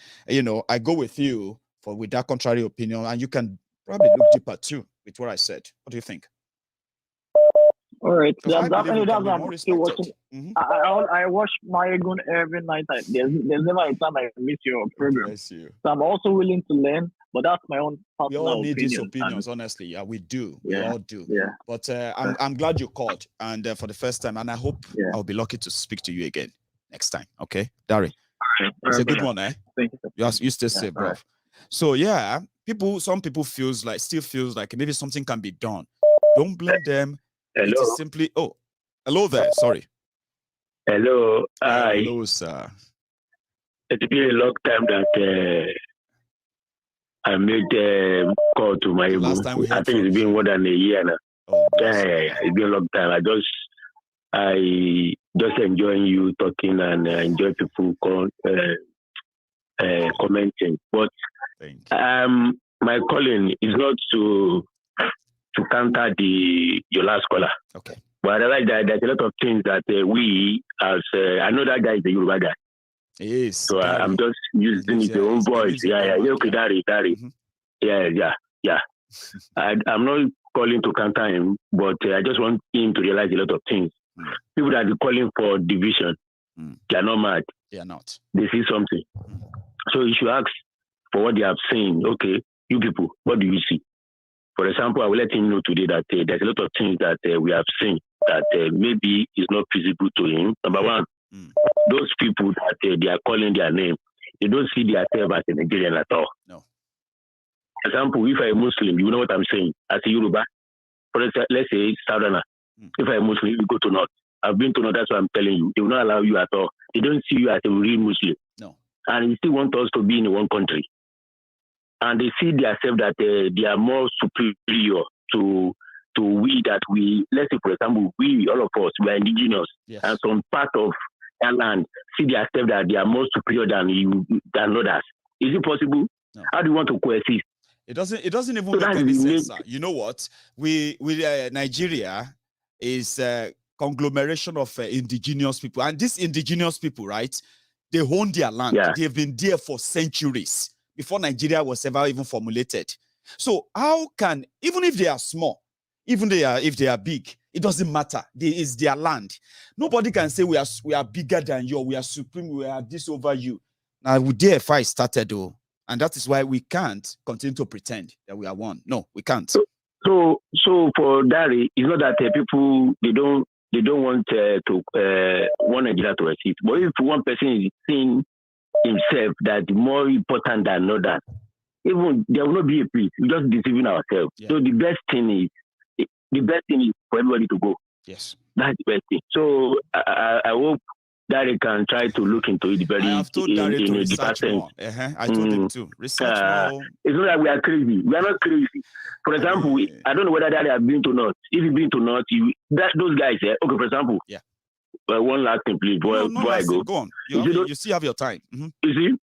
go with you with that contrary opinion, and you can probably look deeper too with what I said. What do you think? All right. I watch Maiyegun every night. There's never a time I miss your program. So I'm also willing to learn, but that's my own personal opinion. We all need these opinions, honestly. Yeah, we do. We all do. Yeah. But I'm glad you called, and for the first time, and I hope I'll be lucky to speak to you again next time. Okay, Dari. It's a good one, eh? Thank you. You stay safe, bro. Right. So yeah, some people still feels like maybe something can be done. Don't blame them. Hello. It is simply hello there. Sorry. Hello. Hi. Hello, sir. It's been a long time that I made a call to my last time we I think it's been more than a year now. It's been a long time. I just enjoying you talking and enjoy people commenting. But my calling is not to counter your last caller. Okay. But I realize that there's a lot of things that we as I know that guy is a Yoruba guy. Yes. So I'm just using his own voice. Yeah. Okay, Dari. Yeah. I'm not calling to counter him, but I just want him to realize a lot of things. People that are calling for division, they are not mad. They are not. They see something. So you should ask for what they have seen. Okay, you people, what do you see? For example, I will let him know today that there's a lot of things that we have seen that maybe is not feasible to him. Number one, those people that they are calling their name, they don't see themselves as a Nigerian at all. No. example, if I'm a Muslim, you know what I'm saying. As a Yoruba, for example, let's say Southerner. If I'm a Muslim, you go to North. I've been to North, that's what I'm telling you. They will not allow you at all. They don't see you as a real Muslim. No. And they still want us to be in one country. And they see themselves that they are more superior to we that we, let's say, for example, we, all of us, we are indigenous. Yes. And some part of their land see themselves that they are more superior than others. Is it possible? No. How do you want to coexist? It doesn't even make any sense, sir. You know what? Nigeria is a conglomeration of indigenous people. And these indigenous people, right, they own their land. Yeah. They've been there for centuries before Nigeria was ever even formulated. So how can, even if they are small, even if they are big, it doesn't matter. It's their land. Nobody can say we are bigger than you, we are supreme, we are this over you. Now, the fight started, though. And that is why we can't continue to pretend that we are one. No, we can't. So for Dari, it's not that people they don't want one Nigeria to exist. But if one person is seeing himself that more important than another, even there will not be a peace. We're just deceiving ourselves. Yeah. So the best thing is for everybody to go. Yes, that's the best thing. So I hope Dari can try to look into it very. I have told Dari to research more. I told him to research more. It's not that we are crazy. We are not crazy. For example, I don't know whether Dari have been to North. If you've been to North, those guys. Okay, for example. Yeah. One last thing, please. Before I go. Go on. You still have your time. Mm-hmm. You see,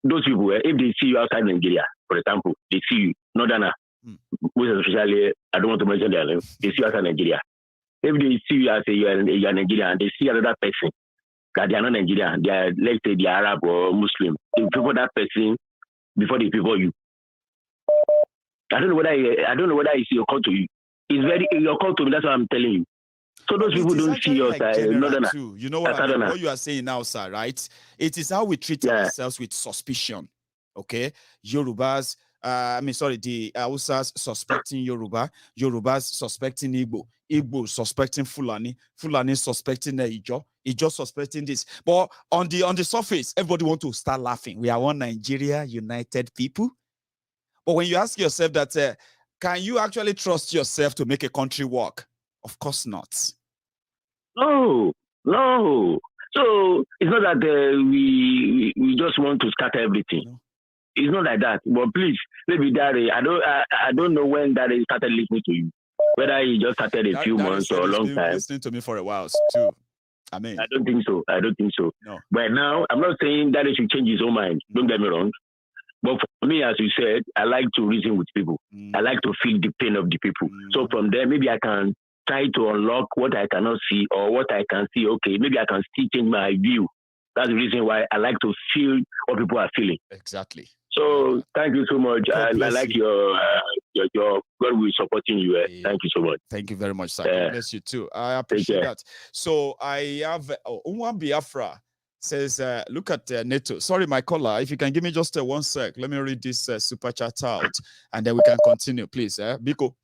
those people, if they see you outside Nigeria, for example, they see you, Northerner, which especially, I don't want to mention their name, they see you outside Nigeria. If they see you as you are Nigerian, and they see another person that they are not Nigerian, they are, let's say, they are Arab or Muslim, they prefer that person before they prefer you. I don't know whether it's your call to you. It's very your call to me. That's what I'm telling you. So those people don't see us as Northerner. You know what I mean? What you are saying now, sir, right? It is how we treat ourselves with suspicion. Okay, Yorubas. The Hausas suspecting Yoruba, Yorubas suspecting Igbo suspecting Fulani suspecting Ijo suspecting this. But on the surface, everybody want to start laughing. We are one Nigeria, united people. But when you ask yourself that, can you actually trust yourself to make a country work? Of course not. No. So it's not that we just want to scatter everything. No. It's not like that. But please, maybe Dari, I don't know when Dari started listening to you. Whether he just started a few months or a long time. Listening to me for a while too. I don't think so. No. But now, I'm not saying Dari should change his own mind. Don't get me wrong. But for me, as you said, I like to reason with people. I like to feel the pain of the people. So from there, maybe I can try to unlock what I cannot see or what I can see. Okay, maybe I can still change my view. That's the reason why I like to feel what people are feeling. Exactly. So thank you so much. I like your God will supporting you. Thank you so much. Thank you very much, sir. God bless you too. I appreciate that. So I have Unwan Biafra says, look at NATO. Sorry, my caller. If you can give me just 1 sec, let me read this super chat out, and then we can continue, please. Biko.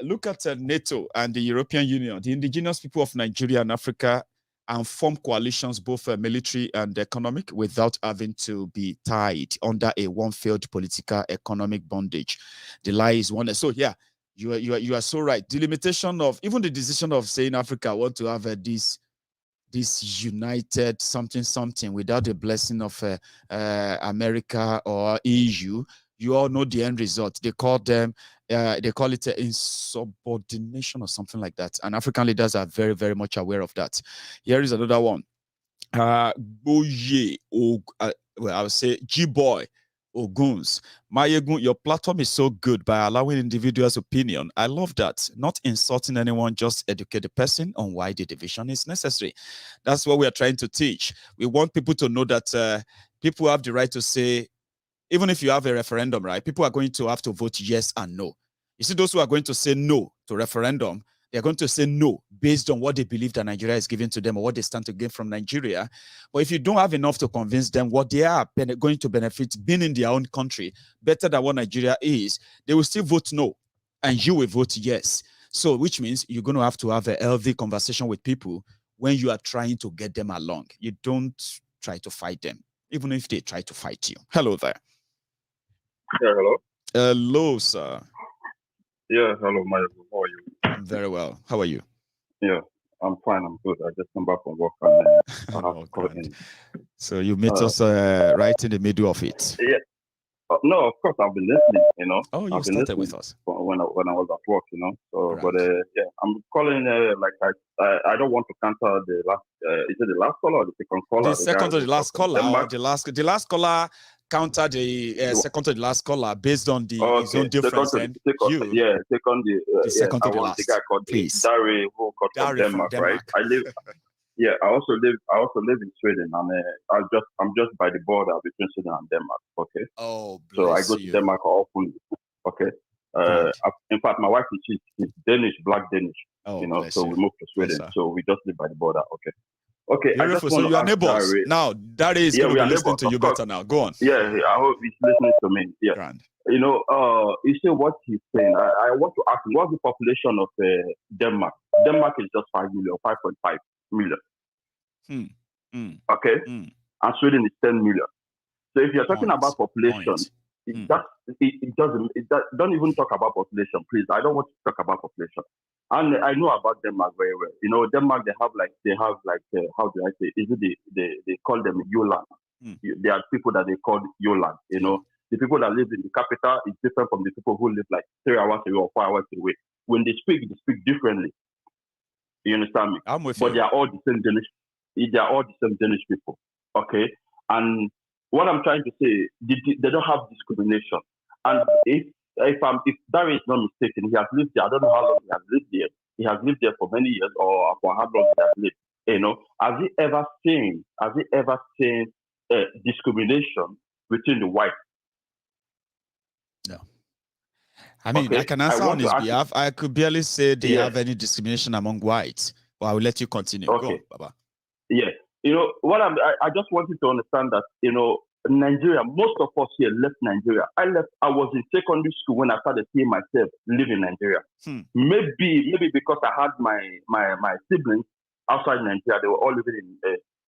Look at NATO and the European Union, the indigenous people of Nigeria and Africa, and form coalitions, both military and economic, without having to be tied under a one-failed political economic bondage. The lie is one. So yeah, you are so right. The limitation of even the decision of saying Africa want to have this united something without the blessing of America or EU. You all know the end result. They call it insubordination or something like that. And African leaders are very, very much aware of that. Here is another one. I would say G-Boy Oguns. Maiyegun, your platform is so good by allowing individuals' opinion. I love that. Not insulting anyone, just educate the person on why the division is necessary. That's what we are trying to teach. We want people to know that people have the right to say, even if you have a referendum, right, people are going to have to vote yes and no. You see, those who are going to say no to referendum, they're going to say no based on what they believe that Nigeria is giving to them or what they stand to gain from Nigeria. But if you don't have enough to convince them what they are going to benefit being in their own country better than what Nigeria is, they will still vote no, and you will vote yes. So, which means you're going to have a healthy conversation with people when you are trying to get them along. You don't try to fight them, even if they try to fight you. Hello there. Yeah, hello. Hello, sir. Yeah, hello, Maiyegun. How are you? I'm very well. How are you? Yeah, I'm fine. I'm good. I just come back from work and I have to call in. So you met us right in the middle of it. Yeah. No, of course I've been listening. You know. Oh, you I've been started listening with us when I was at work. You know. So, right. but yeah, I'm calling. Like I don't want to counter the last. Is it the last caller or the second caller? The second to the last caller, or the last caller counter the second to the last caller based on the his own difference. Second the second to the last. The guy called Please. Dari, who called from Denmark, right? I live. Yeah, I also live in Sweden. I'm just by the border between Sweden and Denmark. Okay. Oh, so I go to Denmark often. Okay. In fact, my wife is Danish, black Danish. Oh, you know, so we moved to Sweden. So we just live by the border. Okay. Okay. Beautiful. So you are neighbors. Dari. Now, Dari is going to be listening to you better now. Go on. Yeah, I hope he's listening to me. Yeah. Grand. You know, you see what he's saying. I want to ask him, what's the population of Denmark? Denmark is just 5 million, 5.5 million. Okay? And Sweden is 10 million. So if you're talking about population, don't even talk about population, please. I don't want to talk about population. And I know about Denmark very well. You know, Denmark, they have like how do I say? Is it they call them Yoland? There are people that they call Yoland. You know, the people that live in the capital is different from the people who live like 3 hours away or 4 hours away. When they speak differently. You understand me? I'm with you. But they are all the same Danish. They are all the same Danish people. Okay, and what I'm trying to say, they don't have discrimination. And if Barry is not mistaken, he has lived there. I don't know how long he has lived there. He has lived there for many years, or for how long he has lived. You know, has he ever seen discrimination between the whites? No. I mean, I can answer on his behalf. I could barely say they have any discrimination among whites. But I will let you continue. Okay. Go on, Baba. Yeah. You know, I just want you to understand that, you know, Nigeria, most of us here left Nigeria. I was in secondary school when I started seeing myself live in Nigeria. Maybe because I had my siblings outside Nigeria, they were all living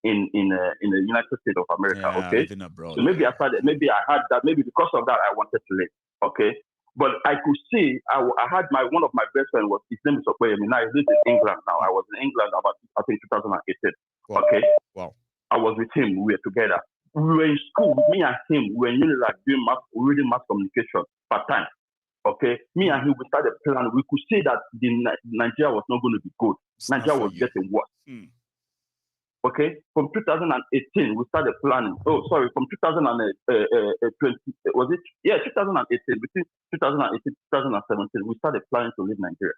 in the United States of America. Okay. Abroad, so maybe I had that. Maybe because of that, I wanted to live. Okay. But I could see, I had one of my best friends, his name is Okoyemi. Now he lives in England now. I was in England about, I think, 2018. Wow. Okay? Wow. I was with him. We were together. We were in school, me and him. We were in Unilag doing reading mass communication part-time. Okay? Me and him, we started planning. We could see that Nigeria was not going to be good. Nigeria was getting worse. Okay, from 2018 we started planning. Oh, sorry, from 2020 was it? Yeah, 2018. Between 2018 and 2017, we started planning to leave Nigeria.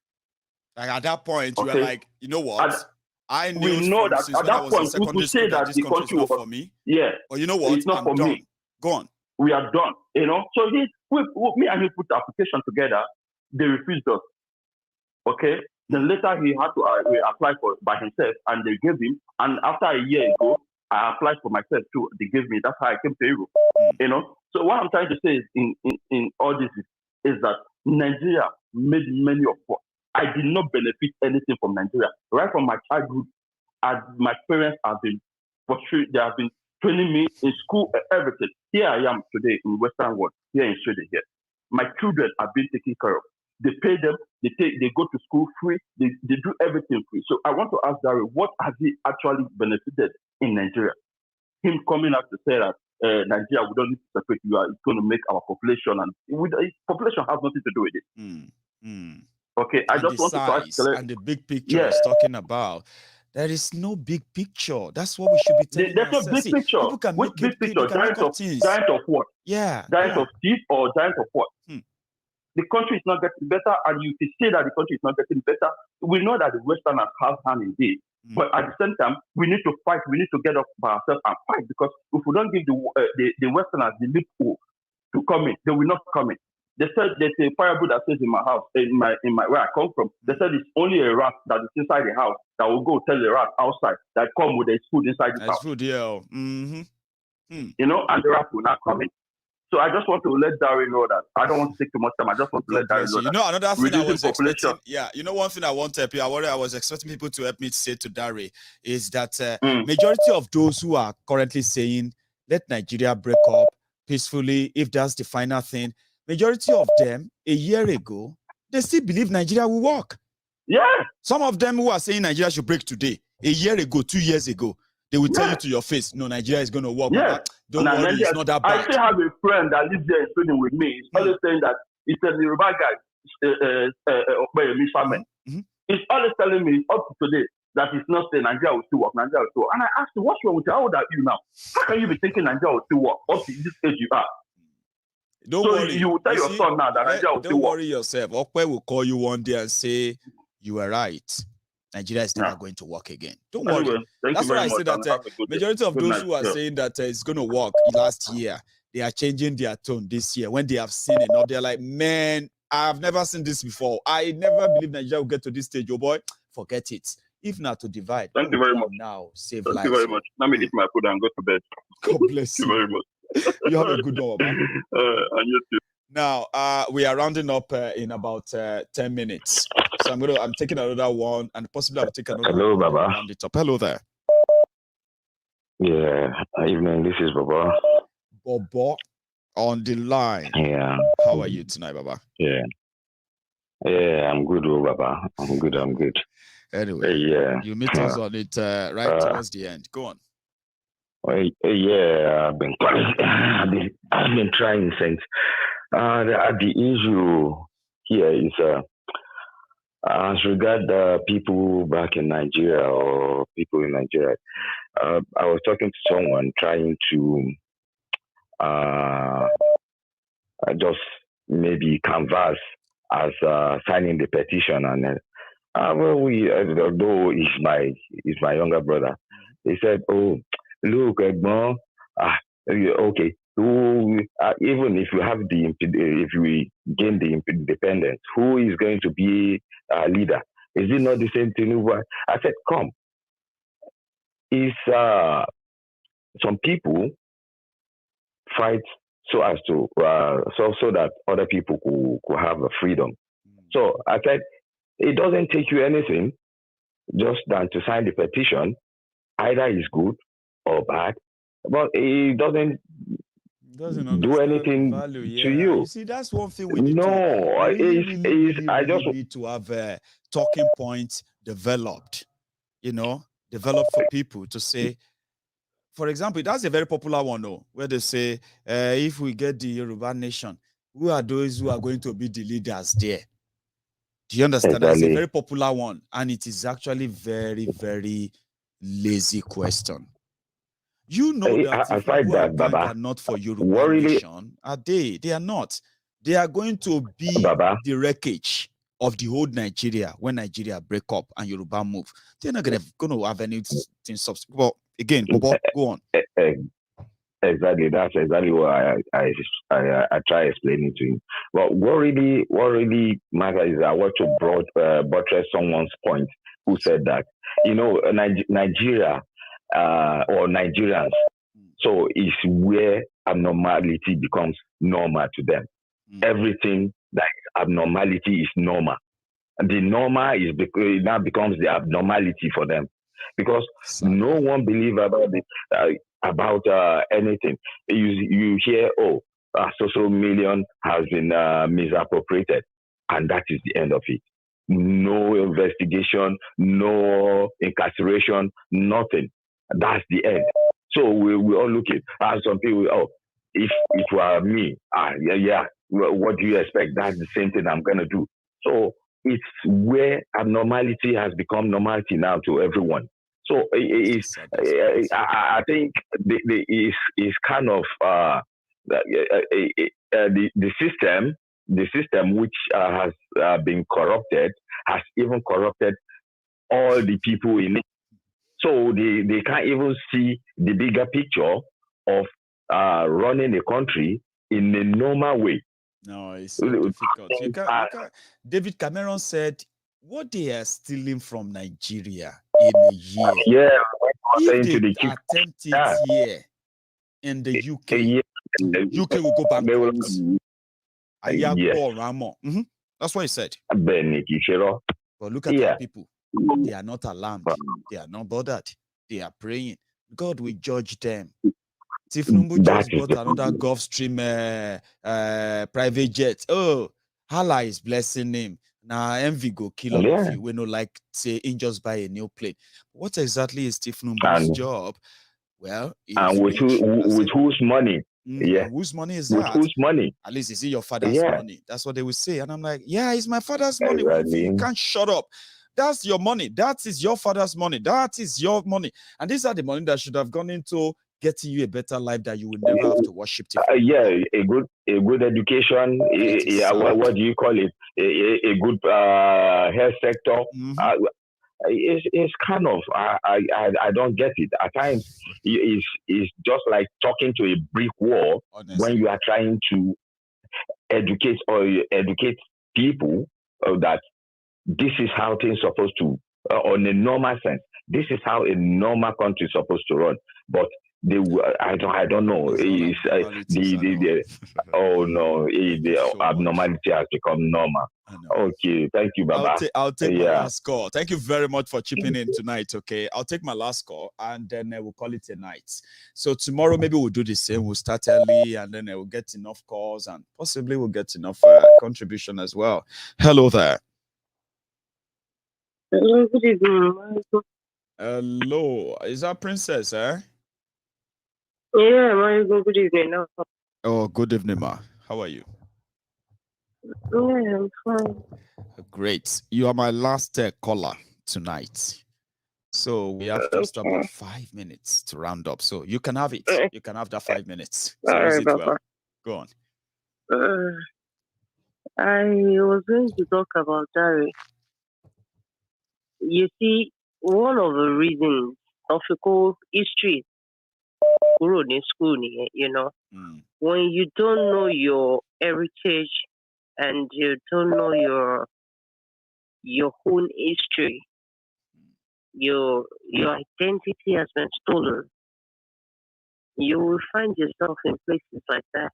Like at that point, you were like, you know what? I knew we know that at that point we could say that the country was for me. Yeah, but you know what? It's not for done. me. Go on. We are done. You know, so me and he put the application together. They refused us. Okay. Then later he had to apply for by himself, and they gave him. And after a year ago, I applied for myself too. They gave me. That's how I came to Europe. You know. So what I'm trying to say is in all this is that Nigeria made many of us. I did not benefit anything from Nigeria. Right from my childhood, my parents have been they have been training me in school, everything. Here I am today in Western world, here in Sweden. Here, my children are being taken care of. They pay them, they go to school free, they do everything free. So I want to ask Dari, what has he actually benefited in Nigeria? Him coming out to say that Nigeria, we don't need to separate you, it's going to make our population, and population has nothing to do with it. Okay, I just want to ask. And the big picture is talking about. There is no big picture. That's what we should be telling ourselves. There's no big picture. People can Which make big picture? Giant of what? Yeah. Giant of teeth or giant of what? The country is not getting better, and you can say that the country is not getting better. We know that the Westerners have hand in this, but at the same time, we need to fight. We need to get up by ourselves and fight, because if we don't give the Westerners the loophole to come in, they will not come in. They said there's a parable that says in my house, in my where I come from. They said it's only a rat that is inside the house that will go tell the rat outside that come with his food inside the house. Food, yeah. You know, and the rat will not come in. So I just want to let Dari know that. I don't want to take too much time. I just want to let Dari know that. You know, another thing I was expecting. Yeah, you know, one thing I want to help you. I was expecting people to help me to say to Dari is that majority of those who are currently saying let Nigeria break up, peacefully, if that's the final thing. Majority of them, a year ago, they still believe Nigeria will work. Yeah. Some of them who are saying Nigeria should break today, a year ago, 2 years ago, they will tell you to your face, no, Nigeria is going to work. Yeah. Don't worry, Nigeria, it's not that bad. I still have a friend that lives there in Sweden with me. He's always saying that he's a Yoruba guy, He's always telling me up to today that he's not saying Nigeria will still work, Nigeria will still work. And I asked him, what's wrong with you? How old are you now? How can you be thinking Nigeria will still work up to this age you are? Don't worry. You will tell your son now that Nigeria will still work. Don't worry yourself. Okwe will call you one day and say, you were right. Nigeria is never going to work again. Don't worry. Anyway, that's why I say that majority of those who are saying that it's going to work last year, they are changing their tone this year. When they have seen enough, they're like, man, I've never seen this before. I never believed Nigeria will get to this stage. Oh boy, forget it. If not to divide. Thank you very much. Now, save lives. Thank you very much. Let me eat my food and go to bed. God bless you. Thank you very much. You have a good one, man. And you too. Now, we are rounding up in about 10 minutes. So I'm taking another one, and possibly I'll take another Hello, one. Baba. Round it up. Hello there. Yeah, evening. This is Baba. Baba on the line. Yeah. How are you tonight, Baba? Yeah. Yeah, I'm good, Baba. I'm good. Anyway, yeah. You meet us on it right towards the end. Go on. Yeah, I've been trying since. The issue here is as regard people back in Nigeria or people in Nigeria. I was talking to someone trying to just maybe canvass as signing the petition, and although he's my younger brother, he said, "Oh, look, Egbo, okay. Even if we gain the independence, who is going to be our leader? Is it not the same Tinubu?" I said, "Come, is some people fight so as to so that other people could have a freedom." So I said, it doesn't take you anything just than to sign the petition. Either it's good or bad, but it doesn't do anything to you. You see, that's one thing we need to. I just need to have talking points developed. Developed for people to say. For example, that's a very popular one, though, where they say, if we get the Yoruba Nation, who are those who are going to be the leaders there? Do you understand? Exactly. That's a very popular one, and it is actually very, very lazy question. You know that if people are not for Yoruba Nation, are they? They are not. They are going to be the wreckage of the whole Nigeria when Nigeria break up and Yoruba move. They're not going to have anything subsequent. Well, again, Bobo, go on. Exactly. That's exactly what I try explaining to him. But what really matters is I want to buttress someone's point who said that, Nigeria or Nigerians, so is where abnormality becomes normal to them. Everything that is abnormality is normal. And the normal now becomes the abnormality for them, because no one believes about anything. You hear, so million has been misappropriated, and that is the end of it. No investigation, no incarceration, nothing. That's the end. So we all look at some people. If it were me, what do you expect? That's the same thing I'm gonna do. So it's where abnormality has become normality now to everyone. So I think is kind of the system which has been corrupted has even corrupted all the people in it. So they can't even see the bigger picture of running a country in a normal way. No, it's so difficult. David Cameron said, what they are stealing from Nigeria in a year. Yeah, if they attempt it here in the UK, UK will go bankrupt. That's what he said. But look at our people. They are not alarmed. They are not bothered. They are praying. God will judge them. Tinubu That just is bought the another problem. Gulfstream private jet. Oh, Allah is blessing him. Now envy go kill all of Yeah. you. We no like say in just buy a new plane. What exactly is Tinubu's And job? Well, and he's with rich. with whose money? Yeah. And whose money is With that? whose money? At least is it your father's Yeah. money? That's what they will say. And I'm like, yeah, it's my father's money. Exactly. You can't shut up. That's your money. That is your father's money. That is your money. And these are the money that should have gone into getting you a better life that you will never have to worship Tinubu. Yeah, a good education. What do you call it? A good health sector. It's kind of I don't get it. At times, it's just like talking to a brick wall. Honestly. When you are trying to educate people that this is how things are supposed to, on a normal sense. This is how a normal country is supposed to run. But I don't know. The abnormality has become normal. Okay, thank you, Baba. I'll take my last call. Thank you very much for chipping in tonight. Okay, I'll take my last call and then we'll call it a night. So tomorrow maybe we'll do the same. We'll start early and then we'll get enough calls and possibly we'll get enough contribution as well. Hello there. Hello, good evening. Hello, is that Princess? Yeah, Maiyegun, good evening. Oh, good evening, ma. How are you? Yeah, I'm fine. Great. You are my last caller tonight. So we have just about 5 minutes to round up. So you can have it. You can have that 5 minutes. So All right, use it well. Go on. I was going to talk about diary. You see, one of the reasons of history, in school, you know, when you don't know your heritage and you don't know your own history, your identity has been stolen. You will find yourself in places like that.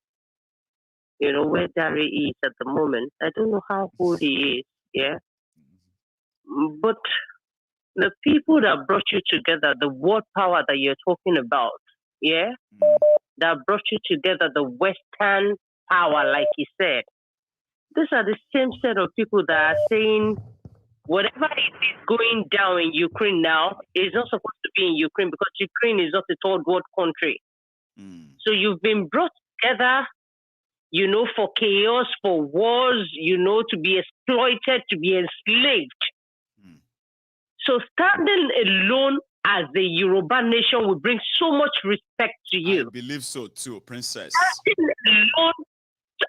You know, where Dari is at the moment. I don't know how old he is, yeah? But the people that brought you together, the word power that you're talking about, yeah? That brought you together, the Western power, like he said. These are the same set of people that are saying whatever it is going down in Ukraine now is not supposed to be in Ukraine because Ukraine is not a third world country. So you've been brought together, you know, for chaos, for wars, you know, to be exploited, to be enslaved. So standing alone as the Yoruba nation will bring so much respect to you. I believe so too, Princess. Standing alone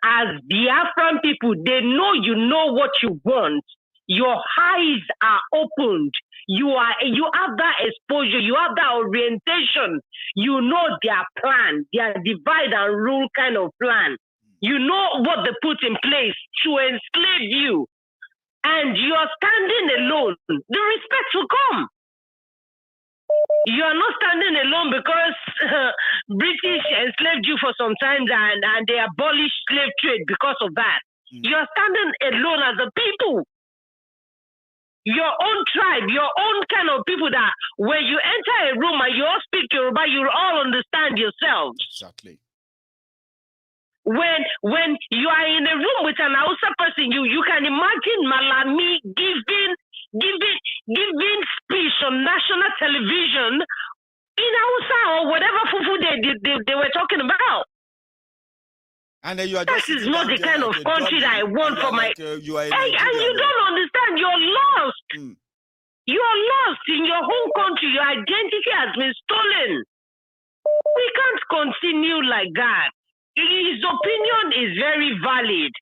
as Biafran people, they know you know what you want. Your eyes are opened. You have that exposure. You have that orientation. You know their plan, their divide and rule kind of plan. You know what they put in place to enslave you. And you are standing alone. The respect will come. You are not standing alone because British enslaved you for some time and they abolished slave trade because of that. You are standing alone as a people. Your own tribe, your own kind of people that when you enter a room and you all speak Yoruba, you all understand yourselves. Exactly. When you are in a room with an Hausa person, you can imagine Malami giving speech on national television in Hausa or whatever fufu they were talking about. And then you are that is not the kind of country that I want for my. And you don't understand. You're lost. You're lost in your home country. Your identity has been stolen. We can't continue like that. His opinion is very valid.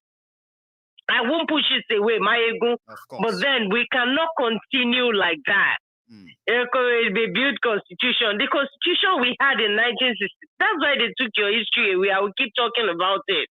I won't push it away, Maiyegun. But then we cannot continue like that. They built constitution. The constitution we had in 1960. That's why they took your history away. I will keep talking about it.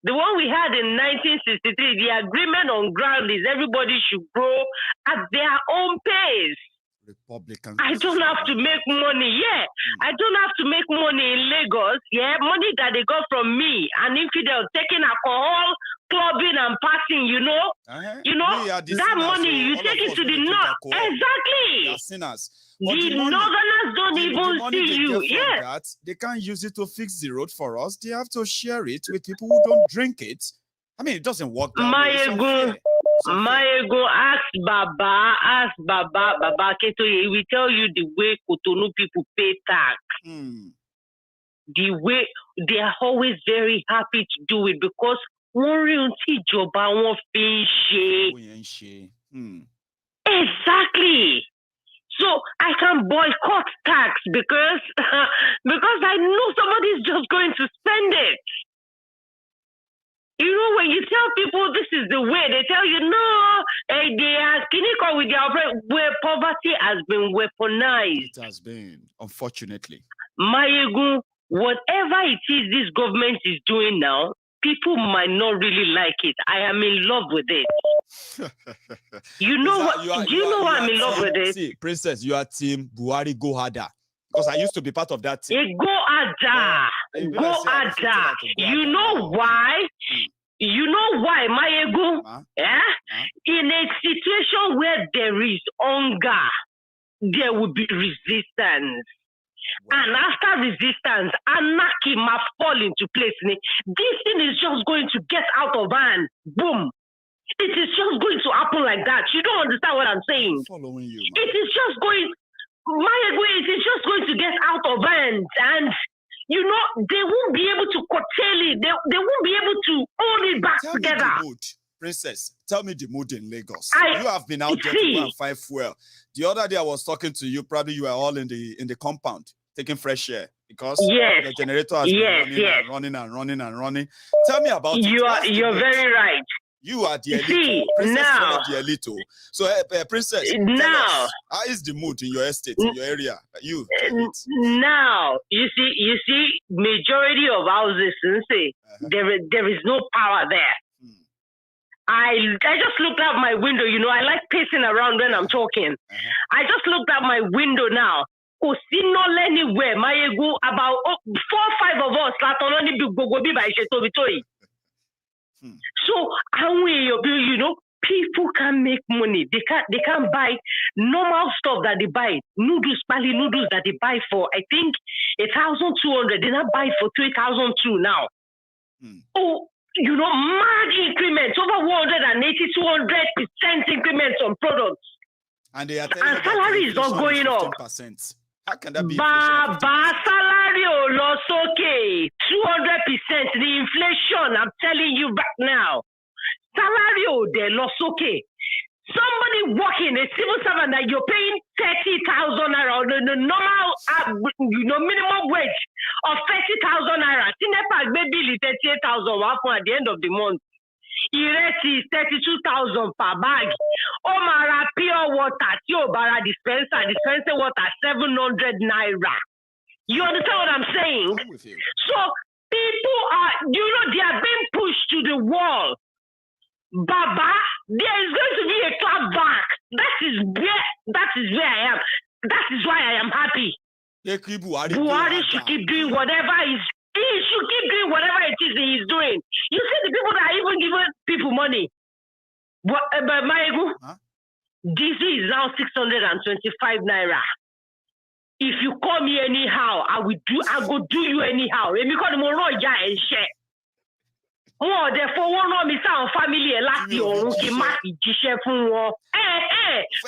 The one we had in 1963, the agreement on ground is everybody should grow at their own pace. Republican. I don't have to make money. Yeah, I don't have to make money in Lagos. Yeah, money that they got from me, an infidel taking alcohol, clubbing and partying. You know, that money you take it to the north. Exactly. They are sinners. The northerners don't even see you. Yeah, they can't use it to fix the road for us. They have to share it with people who don't drink it. I mean, it doesn't work that way. Maiyegun, ask Baba Ketoye. He will tell you the way Cotonou people pay tax. The way they are always very happy to do it because exactly. So I can boycott tax because I know somebody's just going to spend it. You know, when you tell people this is the way, they tell you, no, they are cynical with their where poverty has been weaponized. It has been, unfortunately. Maiyegun, whatever it is this government is doing now, people might not really like it. I am in love with it. You know what? Do you know why I'm in love with it? See, Princess, you are team Buhari go harder. Because I used to be part of that team. Go harder. Go harder. You know why? You know why, Maiyegun? In a situation where there is hunger, there will be resistance. And after resistance, anarchy must fall into place. This thing is just going to get out of hand. Boom. It is just going to happen like that. You don't understand what I'm saying. I'm following you, it is just going, Maiyegun, it is just going to get out of hand. And, you know, they won't be able to curtail it. They won't be able to hold it back together. Princess, tell me the mood in Lagos. You have been out there to go and find fuel. The other day I was talking to you, probably you were all in the compound taking fresh air because the generator has been running. Tell me about it. You're very right. You are the elite. Princess is one of the elite. So, Princess, tell us, how is the mood in your estate, in your area? Now, you see, majority of houses, there is no power there. I just looked out my window. You know, I like pacing around when I'm talking. I just looked out my window now. Anywhere, Maiyegun, about 4 or 5 of us, so, you know, people can make money. They can buy normal stuff that they buy. Noodles that they buy for, I think, 1,200. They now buy for 3,200 now. Oh, you know, mad increments, over 180, 200% increments on products. And salary is not going up. How can that be? Salary lost 200%. The inflation, I'm telling you right now. Salary they lost Somebody working, a civil servant that you're paying 30,000 naira, the normal, minimum wage of 30,000 naira. Tinepa maybe 38,000 at the end of the month. Ireti is 32,000 per bag. Omara pure water, Tiobara dispenser water 700 naira. You understand what I'm saying? I'm with you. So people are, they are being pushed to the wall. Baba, there is going to be a clap back. That is where I am. That is why I am happy. Buhari should keep doing whatever he should keep doing whatever it is he is doing. You see the people that are even giving people money. But Maiyegun, diesel is now 625 naira. If you call me anyhow, I go do you anyhow. And because the more and share. Oh, therefore, one of me sound family last year.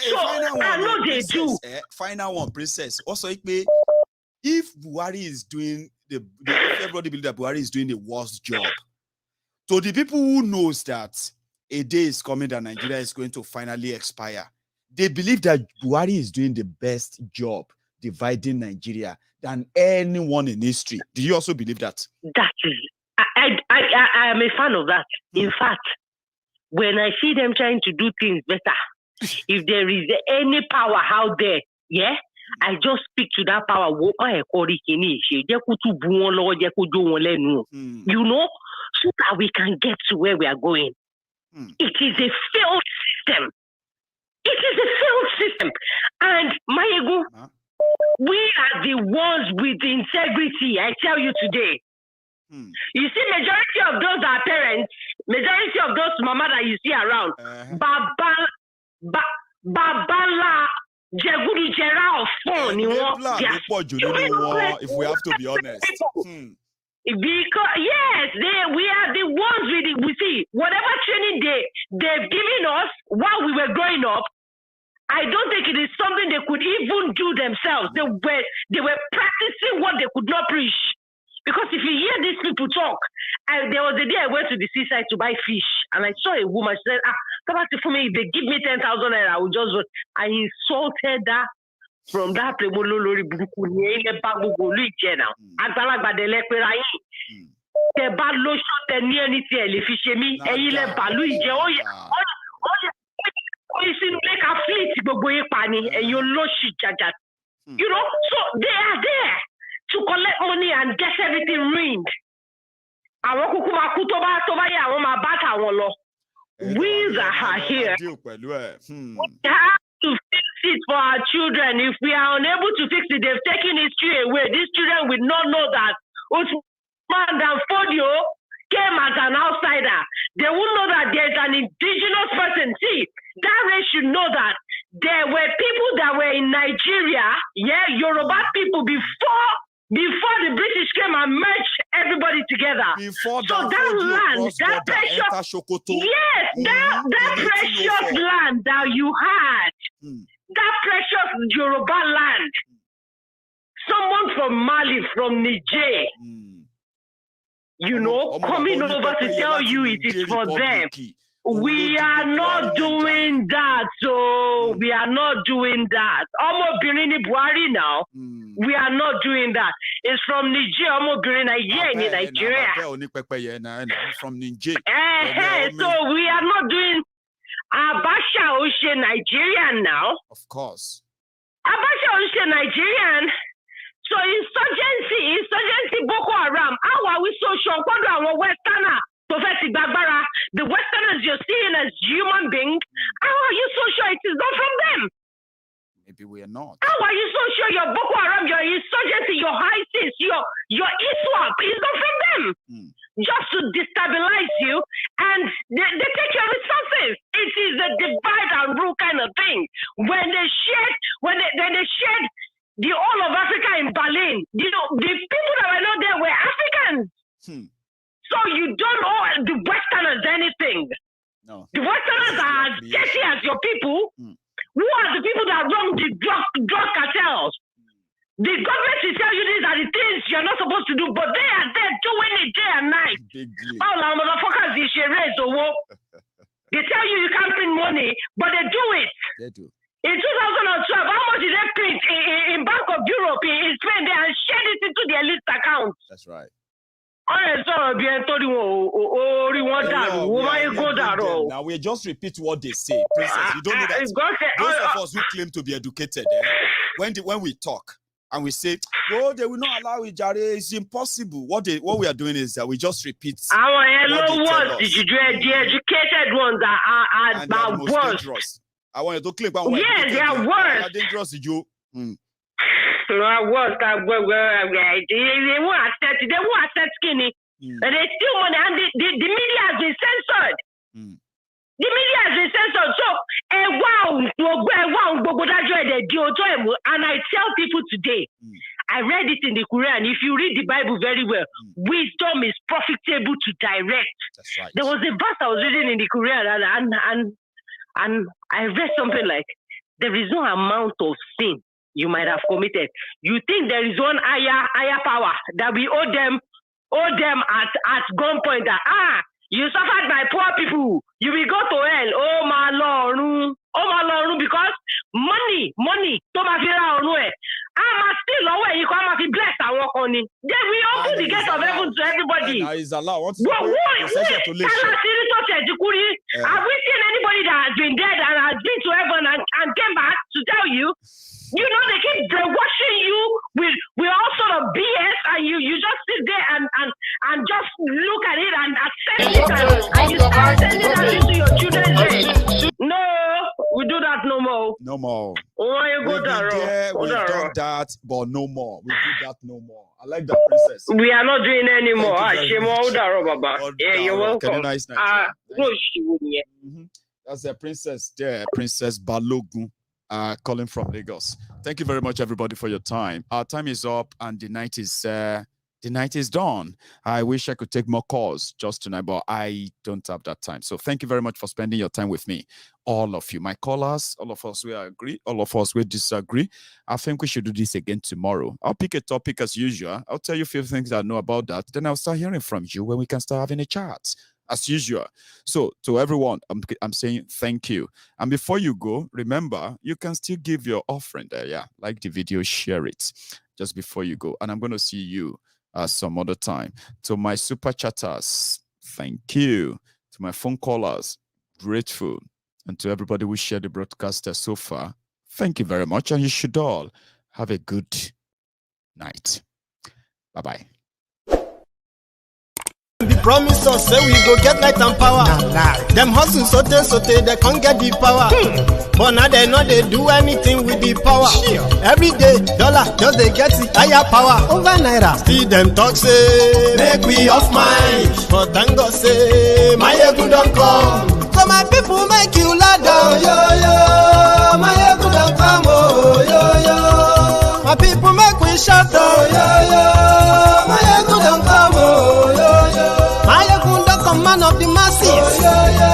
So I know they do. Final one, Princess. Also, if Buhari is doing everybody believe that Buhari is doing the worst job. So the people who knows that a day is coming that Nigeria is going to finally expire, they believe that Buhari is doing the best job dividing Nigeria than anyone in history. Do you also believe that? That is, I am a fan of that. In fact, when I see them trying to do things better, if there is any power out there, I just speak to that power. You know, so that we can get to where we are going. It is a failed system. It is a failed system. And Maiyegun, we are the ones with integrity, I tell you today. You see, majority of those are parents, majority of those mama that you see around, Babala, Jeguru Jera of phone, if we have to be honest. Because yes, we are the ones with it. We see whatever training they've given us while we were growing up. I don't think it is something they could even do themselves. They were practicing what they could not preach. Because if you hear these people talk, there was a day I went to the seaside to buy fish, and I saw a woman. She said, for me, if they give me 10,000 naira, I will just vote. I insulted that from that Premolori Bukunie, Bagugulu Jena, Agalagba de Leperayi. The bad lotion, the near anything, if you see me, and you let Balu, you make a fleet, and you lose it. You know, so they are there to collect money and get everything ruined. We are here. We have to fix it for our children. If we are unable to fix it, they've taken history away. These children will not know that Usman Dan Fodio came as an outsider. They will know that there's an indigenous person. See, that race should know that there were people that were in Nigeria, Yoruba people before the British came and merged everybody together. Before so that land, that precious, that precious land that you had, that precious Yoruba land, someone from Mali, from Niger, coming over to tell you it is for them. We are not doing that, so we are not doing that. Almost Birini Buhari now, we are not doing that. It's from Niger, almost Birini in Nigeria. From Niger. So we are not doing Abasha Oshe Nigerian now. Of course. Abasha Oshe Nigerian. So insurgency Boko Haram. How are we so sure? Our Westerner. The Westerners you're seeing as human beings, how are you so sure it is not from them? Maybe we are not. How are you so sure your Boko Haram, your insurgency, your ISIS, your ISWAP is not from them? Just to destabilize you, and they take your resources. It is a divide and rule kind of thing. When they shared the whole of Africa in Berlin, the people that were not there were Africans. So you don't owe the Westerners anything. No. The Westerners are as dirty as your people. Who are the people that run the drug cartels? The government will tell you these are the things you're not supposed to do, but they are there doing it day and night. All our motherfuckers is they tell you can't print money, but they do it. They do. In 2012, how much did they print in Bank of Europe in Spain? They and shared it into their list account. That's right. Now we just repeat what they say. Princess, you don't know that. Those of us who claim to be educated, when we talk and we say, "Oh, they will not allow it, Jare, it's impossible." What we are doing is that we just repeat. Our the educated ones are worse. Dangerous. I want you to claim. Yes, they are worse. They are dangerous, you. They won't accept skinny. And they still want, and the media has been censored. The media has been censored. So, and I tell people today, I read it in the Quran. If you read the Bible very well, wisdom is profitable to direct. That's right. There was a verse I was reading in the Quran, and I read something like, there is no amount of sin you might have committed. You think there is one higher power that we owe them at gunpoint that you suffered by poor people, you will go to hell. Oh my Lord, because money, to my still away, you come and bless our honey. Then we open the gate of heaven to everybody. Have we seen anybody that has been dead and has been to heaven and came back to tell you? You know, they keep brainwashing you with all sort of BS, and you just sit there and just look at it and accept it, and you start sending that into your children's head. No, we do that no No more. We've We've done that, but no more. We do that no more. I like that, Princess. We are not doing anymore. You're welcome. Nice. That's the Princess there, Princess Balogun, calling from Lagos. Thank you very much, everybody, for your time. Our time is up, and the night is done. I wish I could take more calls just tonight, but I don't have that time. So thank you very much for spending your time with me. All of you, my callers, all of us will agree, all of us will disagree. I think we should do this again tomorrow. I'll pick a topic as usual. I'll tell you a few things I know about that. Then I'll start hearing from you when we can start having a chat as usual. So to everyone, I'm saying thank you. And before you go, remember, you can still give your offering there. Yeah, like the video, share it just before you go. And I'm going to see you some other time. To my super chatters, thank you. To my phone callers, grateful. And to everybody who shared the broadcast so far, thank you very much. And you should all have a good night. Bye-bye. The promise us say we go get light and power. Them hustle so they can't get the power. But now they know they do anything with the power. Every day, dollar just they get the higher power. Over naira. Still them talk say make we off mind. But thank God say Maiyegun don't come. So my people make you lie down. Yo yo, Maiyegun don't come. Oh yo yo. My people make we shout down. Yo yo, Maiyegun don't come. Oh yo yo. Maiyegun don't come, man of the masses. Oh yo yo,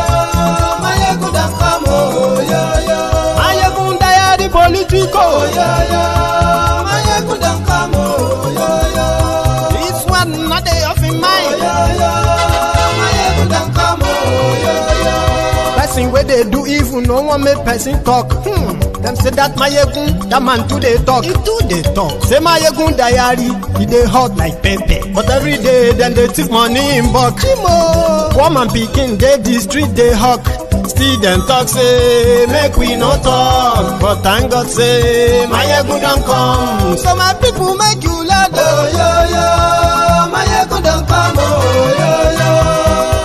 Maiyegun don't come. Oh yo yo. Maiyegun diary Politico. Oh yo yo, Maiyegun don't come. Oh yo yo. This one not day off in mind. Oh yo yo, Maiyegun don't come. Oh yo yo. Person where they do even no one make person talk. Them say that Maiyegun, that man too they talk. He too they talk. Say Maiyegun diary, he they hot like pepper. But every day then they take money in bulk. Woman picking they the street they hawk. Still them talk say make we no talk. But thank God say Maiyegun don't come. So my people make you laugh. Oh yo yo, Maiyegun don't come. Oh yo yo.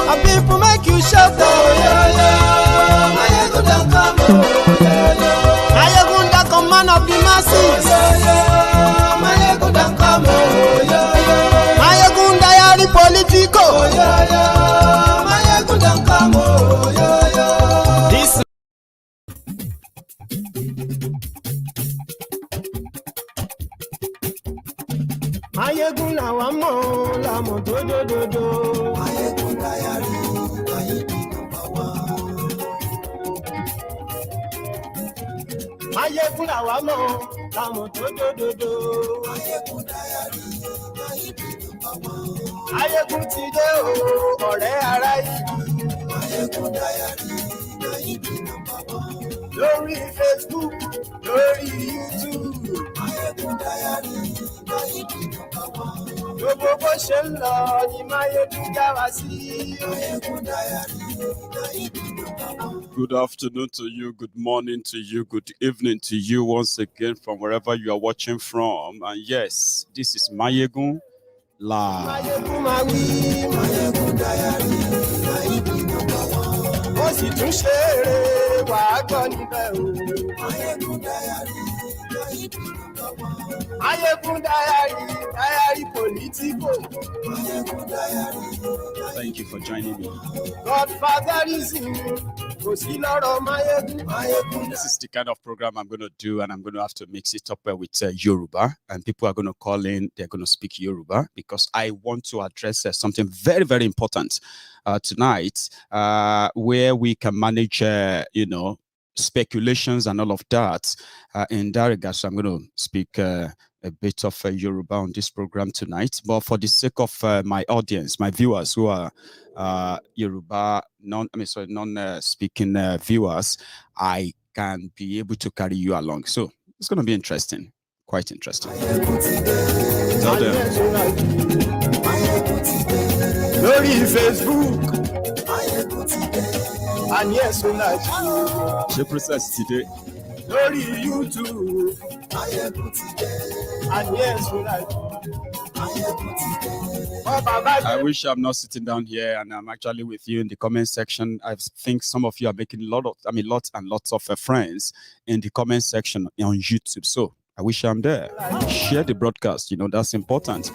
My people make you shout. Oh yo yo, Maiyegun don't come. Oh yo yo. Maiyegun don't come, man of the masses. Oh yo yo, Maiyegun don't come. Oh yo yo. Maiyegun diary Politico. Oh yo yo, Maiyegun don't come. Oh yo yo. This Maiyegun làwa mọ̀, la mọ̀ dódódódó. Maiyegun diary, Maiyegun number one. Maiyegun làwa mọ̀, la mọ̀ dódódódó. Maiyegun diary, Maiyegun number one. Maiyegun ti dé o, ọ̀rẹ́ ará ìlú. Maiyegun diary, Maiyegun number one. Lórí Facebook, lórí YouTube. Maiyegun diary, Maiyegun number one. Gbogbo bó ṣe ń lọ ni Maiyegun já wa sí. Maiyegun diary, Maiyegun number one. Good afternoon to you, good morning to you, good evening to you once again from wherever you are watching from. And yes, this is Maiyegun Live. Maiyegun máa wí. Maiyegun diary, Maiyegun number one. Ó sì tún ṣe eré wàá gbọ́ níbẹ̀ o. Maiyegun diary, Maiyegun number one. Maiyegun diary Politico. Maiyegun diary. Thank you for joining me. Godfatherism. This is the kind of program I'm going to do, and I'm going to have to mix it up with Yoruba, and people are going to call in, they're going to speak Yoruba, because I want to address something very, very important tonight, where we can manage, speculations and all of that in that regard. So I'm going to speak a bit of Yoruba on this program tonight, but for the sake of my audience, my viewers who are Yoruba non-speaking viewers, I can be able to carry you along. So it's going to be interesting, quite interesting. Tell them. Lórí Facebook, and yes, she process today. Lórí YouTube, and yes, I wish I'm not sitting down here and I'm actually with you in the comment section. I think some of you are making lots and lots of friends in the comment section on YouTube. So I wish I'm there. Share the broadcast. That's important.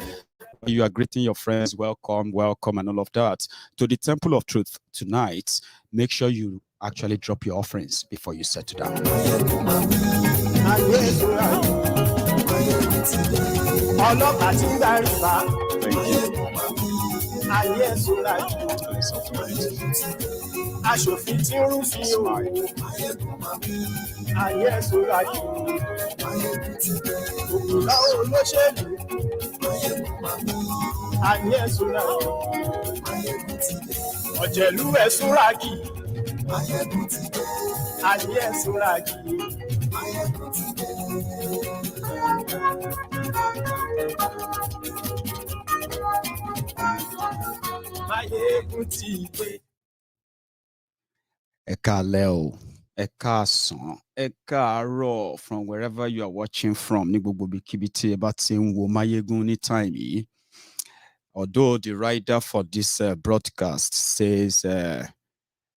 You are greeting your friends, welcome, and all of that. To the Temple of Truth tonight, make sure you actually drop your offerings before you settle down. Thank you. Aṣòfin tí ń rúfin o, ayé ẹ̀sùnra jù, òkúta olóṣèlú, ayé ẹ̀sùnra jù, ọ̀jẹ̀lú ẹ̀sùnra jù, ayé ẹ̀sùnra jù. Maiyegun ti dé. Ẹ káalẹ́ o, ẹ káàsán, ẹ káàárọ̀ from wherever you are watching from ní gbogbo ibikíbi tí ẹ bá ti ń wo Maiyegun ní time yìí. Although the writer for this broadcast says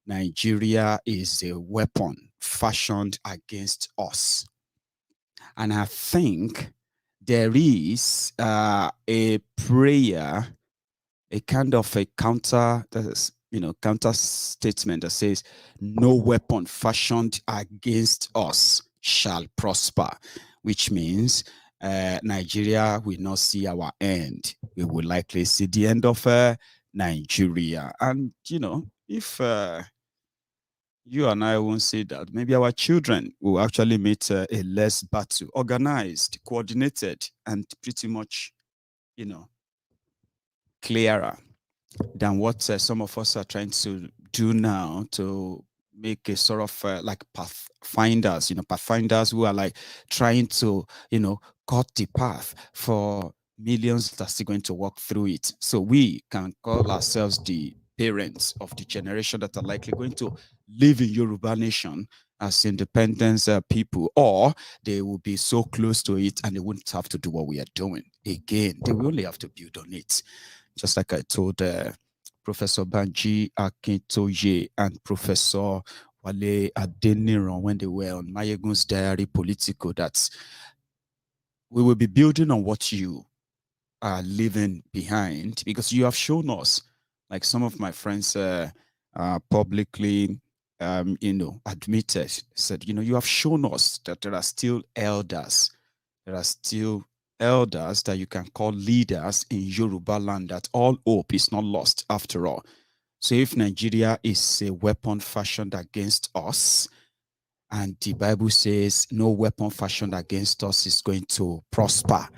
Nigeria is a weapon fashioned against us. And I think there is a prayer, a kind of a counter statement that says, no weapon fashioned against us shall prosper, which means Nigeria will not see our end. We will likely see the end of Nigeria. And, if you and I won't say that, maybe our children will actually meet a less battle, organized, coordinated, and pretty much, clearer than what some of us are trying to do now to make a sort of like pathfinders, pathfinders who are like trying to, cut the path for millions that are still going to walk through it. So we can call ourselves the parents of the generation that are likely going to live in Yoruba Nation as independent people, or they will be so close to it and they wouldn't have to do what we are doing. Again, they will only have to build on it. Just like I told Professor Banji Akintoye and Professor Wale Adeniran when they were on MaiyegunsDiary Politico, that we will be building on what you are leaving behind, because you have shown us, like some of my friends publicly, admitted, said, you have shown us that there are still elders. There are still elders that you can call leaders in Yoruba land, that all hope is not lost after all. So if Nigeria is a weapon fashioned against us, and the Bible says no weapon fashioned against us is going to prosper,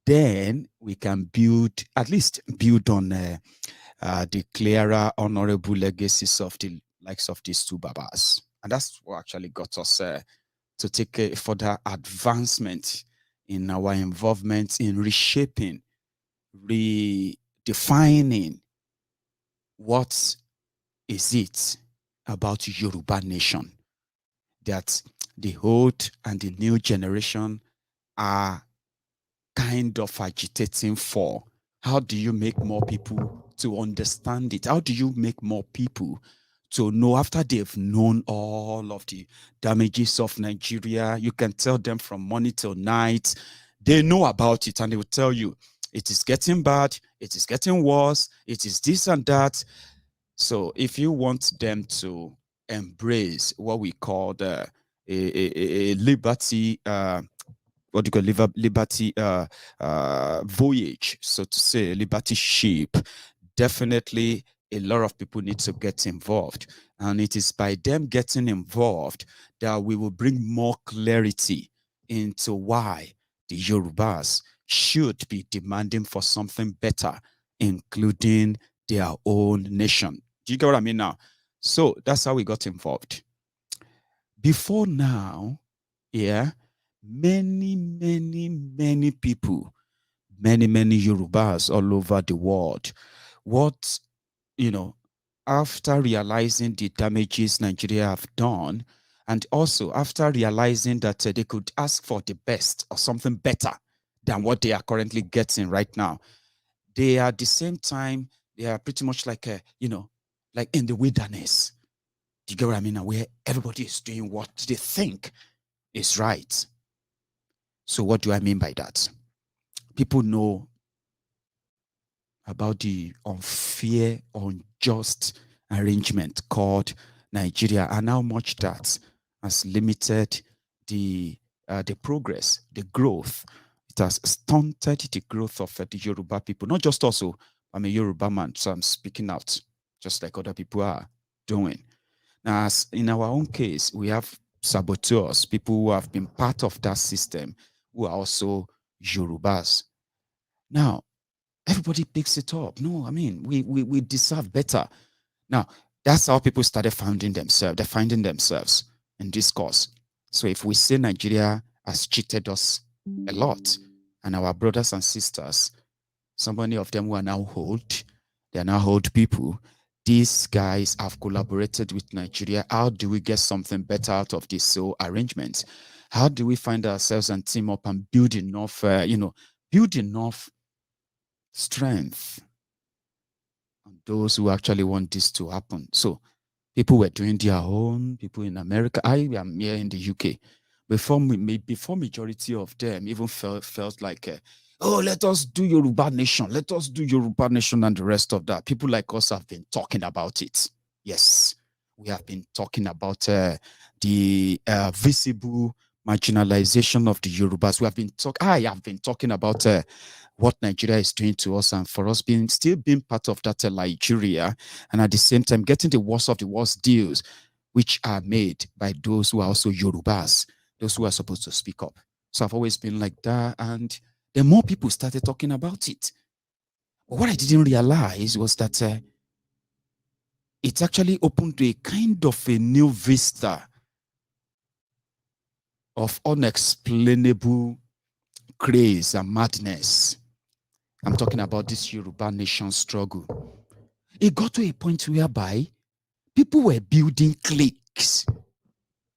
then we can at least build on the clearer, honorable legacies of the likes of these two Babas. And that's what actually got us to take a further advancement in our involvement in reshaping, redefining what is it about Yoruba Nation that the old and the new generation are kind of agitating for. How do you make more people to understand it? How do you make more people to know, after they've known all of the damages of Nigeria? You can tell them from morning till night. They know about it and they will tell you, it is getting bad, it is getting worse, it is this and that. So if you want them to embrace what we call a liberty, what do you call liberty voyage, so to say, liberty ship, definitely a lot of people need to get involved. And it is by them getting involved that we will bring more clarity into why the Yorubas should be demanding for something better, including their own nation. Do you get what I mean now? So that's how we got involved. Before now, many people, many Yorubas all over the world, after realizing the damages Nigeria have done, and also after realizing that they could ask for the best or something better than what they are currently getting right now, they are at the same time, they are pretty much like, like in the wilderness. Do you get what I mean? Where everybody is doing what they think is right. So what do I mean by that? People know about the unfair, unjust arrangement called Nigeria, and how much that has limited the progress, the growth. It has stunted the growth of the Yoruba people. Not just also, I'm a Yoruba man, so I'm speaking out, just like other people are doing. Now, as in our own case, we have saboteurs, people who have been part of that system, who are also Yorubas. Now, everybody picks it up. No, I mean, we deserve better. Now, that's how people started finding themselves. They're finding themselves in this cause. So if we say Nigeria has cheated us a lot, and our brothers and sisters, so many of them who are now old, they are now old people, these guys have collaborated with Nigeria. How do we get something better out of this whole arrangement? How do we find ourselves and team up and build enough, build enough strength on those who actually want this to happen? So people were doing their own, people in America. I am here in the UK. Before majority of them even felt like, oh, let us do Yoruba Nation. Let us do Yoruba Nation and the rest of that. People like us have been talking about it. Yes, we have been talking about the visible marginalization of the Yorubas. I have been talking about what Nigeria is doing to us, and for us still being part of that Nigeria, and at the same time getting the worst of the worst deals, which are made by those who are also Yorubas, those who are supposed to speak up. So I've always been like that, and then more people started talking about it. But what I didn't realize was that it actually opened to a kind of a new vista of unexplainable craze and madness. I'm talking about this Yoruba nation struggle. It got to a point whereby people were building cliques.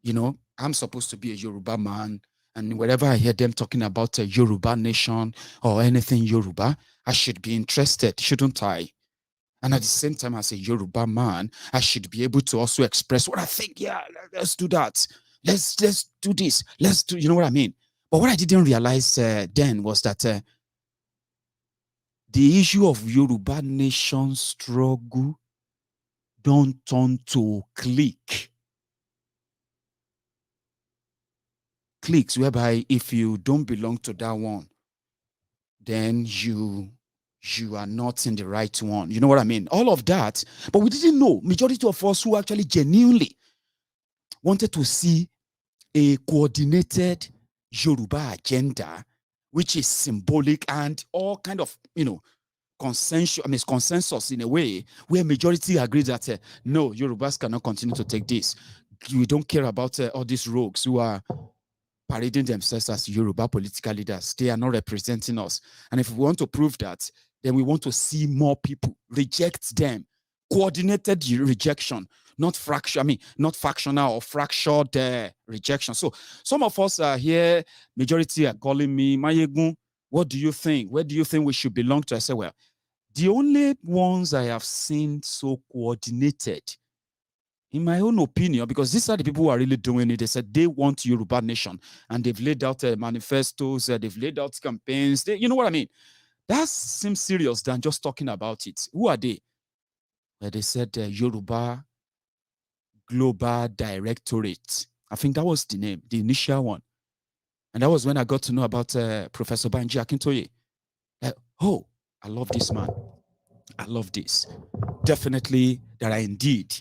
You know, I'm supposed to be a Yoruba man, and whenever I hear them talking about a Yoruba nation or anything Yoruba, I should be interested, shouldn't I? And at the same time, as a Yoruba man, I should be able to also express what I think. Yeah, let's do that. Let's do this. Let's do, you know what I mean? But what I didn't realize then was that the issue of Yoruba nation struggle don't turn to cliques, whereby if you don't belong to that one, then you are not in the right one. You know what I mean? All of that. But we didn't know. Majority of us who actually genuinely wanted to see a coordinated Yoruba agenda, which is symbolic and all kind of, consensus in a way where majority agree that no, Yorubas cannot continue to take this. We don't care about all these rogues who are parading themselves as Yoruba political leaders. They are not representing us. And if we want to prove that, then we want to see more people reject them. Coordinated rejection, not factional or fractured rejection. So some of us are here, majority are calling me, Maiyegun, what do you think? Where do you think we should belong to? I say, well, the only ones I have seen so coordinated, in my own opinion, because these are the people who are really doing it. They said they want Yoruba nation, and they've laid out manifestos, they've laid out campaigns. You know what I mean? That seems serious than just talking about it. Who are they? Well, they said Yoruba Global Directorate. I think that was the name, the initial one. And that was when I got to know about Professor Banji Akintoye. Oh, I love this man. I love this. Definitely, there are indeed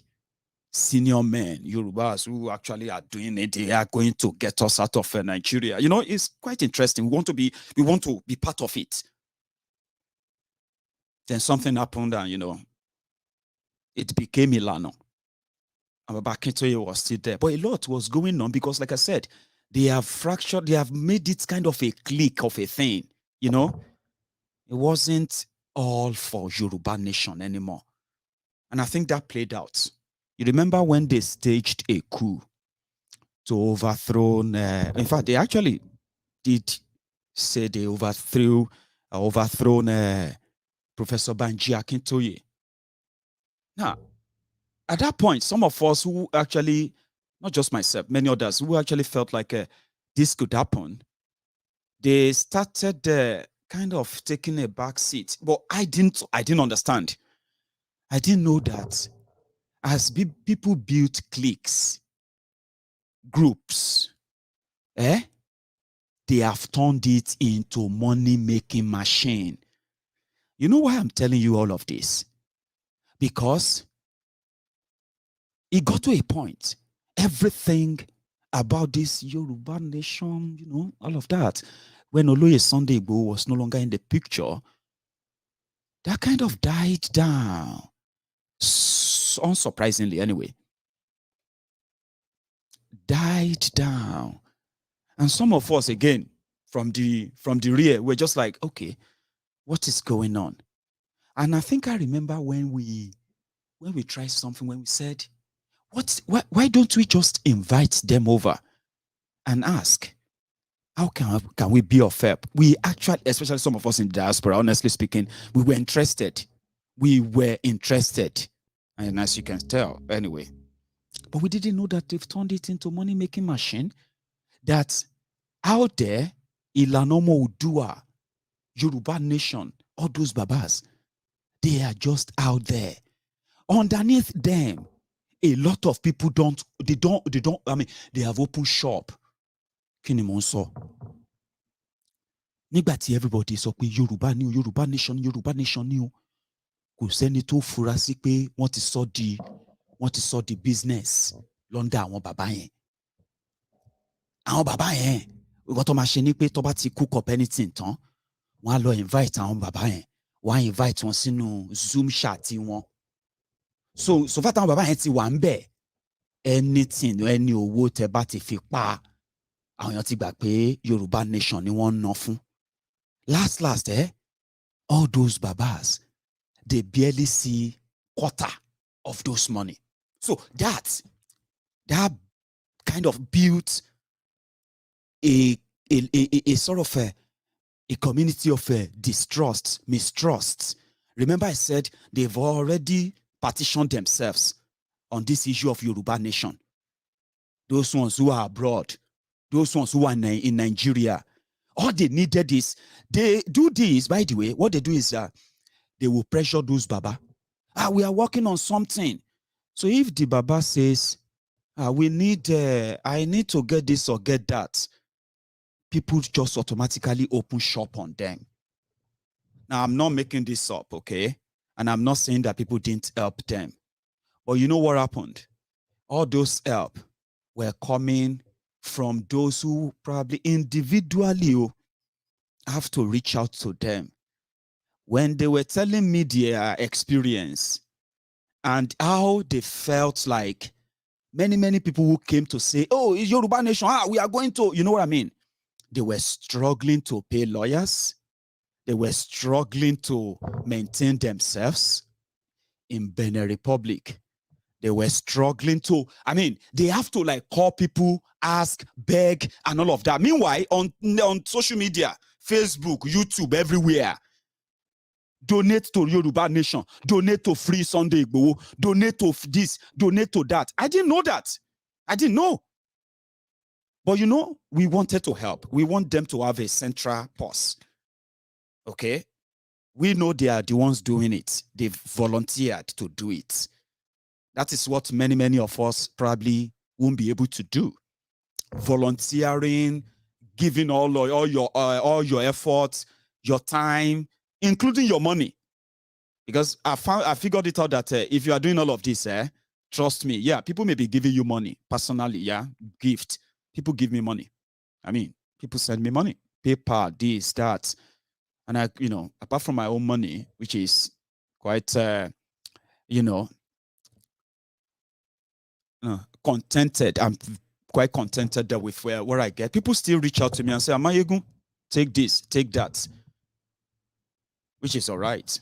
senior men, Yorubas, who actually are doing it. They are going to get us out of Nigeria. You know, it's quite interesting. We want to be part of it. Then something happened, and it became Milano. Akintoye was still there, but a lot was going on because, like I said, they have fractured. They have made it kind of a clique of a thing. It wasn't all for Yoruba nation anymore, and I think that played out. You remember when they staged a coup to overthrow, in fact, they actually did say they overthrown Professor Banji Akintoye. Now, at that point, some of us who actually, not just myself, many others who actually felt like this could happen, they started kind of taking a back seat. But I didn't understand. I didn't know that as people built cliques, groups, they have turned it into money-making machine. You know why I'm telling you all of this? Because it got to a point, everything about this Yoruba nation, you know, all of that, when Oloye Sunday Igboho was no longer in the picture, that kind of died down. Unsurprisingly, anyway. Died down. And some of us, again, from the rear, we're just like, okay, what is going on? And I think I remember when we tried something, when we said, why don't we just invite them over and ask, how can we be of help? We actually, especially some of us in the diaspora, honestly speaking, we were interested. And as you can tell, anyway. But we didn't know that they've turned it into money-making machine. That out there, Ilanomo Udua, Yoruba Nation, all those babas, they are just out there. Underneath them, a lot of people they have open shop. Kini monso. Nígbàtí everybody sọ pé Yoruba Nation ni o. Kò sẹ́ni tó fura sí pé wọ́n ti sọ di business lọ́ndà àwọn bàbá yẹn. Àwọn bàbá yẹn, nǹkan tó máa ṣe ni pé tó bá ti cook up anything tán, wọ́n á lọ invite àwọn bàbá yẹn. Wọ́n á invite wọn sínú Zoom chat wọn. So far táwọn bàbá yẹn ti wà ń bẹ̀, anything, any owó tẹ́ bá ti fi pa, àwọn èèyàn ti gbà pé Yoruba Nation ni wọ́n ń ná fún. Last, all those babas, they barely see quarter of those money. So that kind of built a sort of a community of distrust, mistrust. Remember I said they've already partitioned themselves on this issue of Yoruba Nation. Those ones who are abroad, those ones who are in Nigeria, all they needed is, they do this, by the way, what they do is they will pressure those baba. We are working on something. So if the baba says, I need to get this or get that, people just automatically open shop on them. Now, I'm not making this up, okay? And I'm not saying that people didn't help them. But you know what happened? All those help were coming from those who probably individually have to reach out to them. When they were telling me their experience and how they felt like many people who came to say, oh, it's Yoruba Nation, we are going to, you know what I mean? They were struggling to pay lawyers. They were struggling to maintain themselves in Benin Republic. They were struggling to, they have to like call people, ask, beg, and all of that. Meanwhile, on social media, Facebook, YouTube, everywhere, donate to Yoruba Nation, donate to Free Sunday Igboho, donate to this, donate to that. I didn't know that. I didn't know. But you know, we wanted to help. We want them to have a central purse. Okay? We know they are the ones doing it. They've volunteered to do it. That is what many of us probably won't be able to do. Volunteering, giving all your efforts, your time, including your money. Because I figured it out that if you are doing all of this, trust me, yeah, people may be giving you money personally, yeah, gift. People give me money. People send me money, PayPal, this, that, and I, apart from my own money, which is quite, contented. I'm quite contented with where I get. People still reach out to me and say, Maiyegun, take this, take that, which is all right.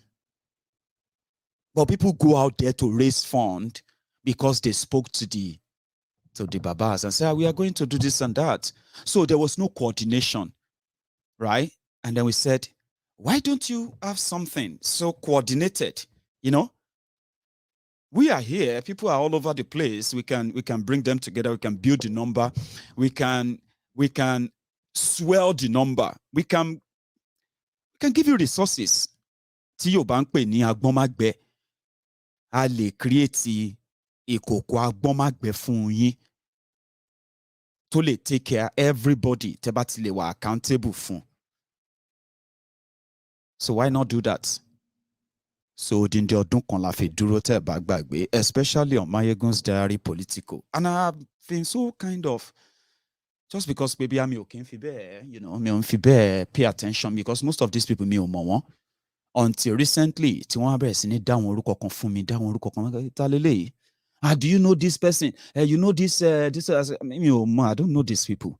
But people go out there to raise funds because they spoke to the babas and say, we are going to do this and that. So there was no coordination, right? And then we said, Why don't you have something so coordinated? You know, we are here. People are all over the place. We can bring them together. We can build the number. We can swell the number. We can give you resources. Tí yóò bá ń pè ní agbọ́nmágbẹ, a lè create ìkòkò agbọ́nmágbẹ fún yín tó lè take care everybody tẹ́ bá ti lè wà accountable fún. So why not do that? So odindi ọdún kan la fi dúró tẹ́ bá gbàgbé, especially on MaiyegunsDiary Politico. And I've been so kind of, just because maybe I'm okay fi bẹ́ẹ̀, you know, mi ò fi bẹ́ẹ̀ pay attention, because most of these people mi ò mọ̀ wọ́n. Until recently, tí wọ́n bẹ̀rẹ̀ sí ní dáwọn orúkọ kan fún mi, dáwọn orúkọ kan, ta lélẹ́yìí? Do you know this person? You know this, mi ò mọ̀, I don't know these people.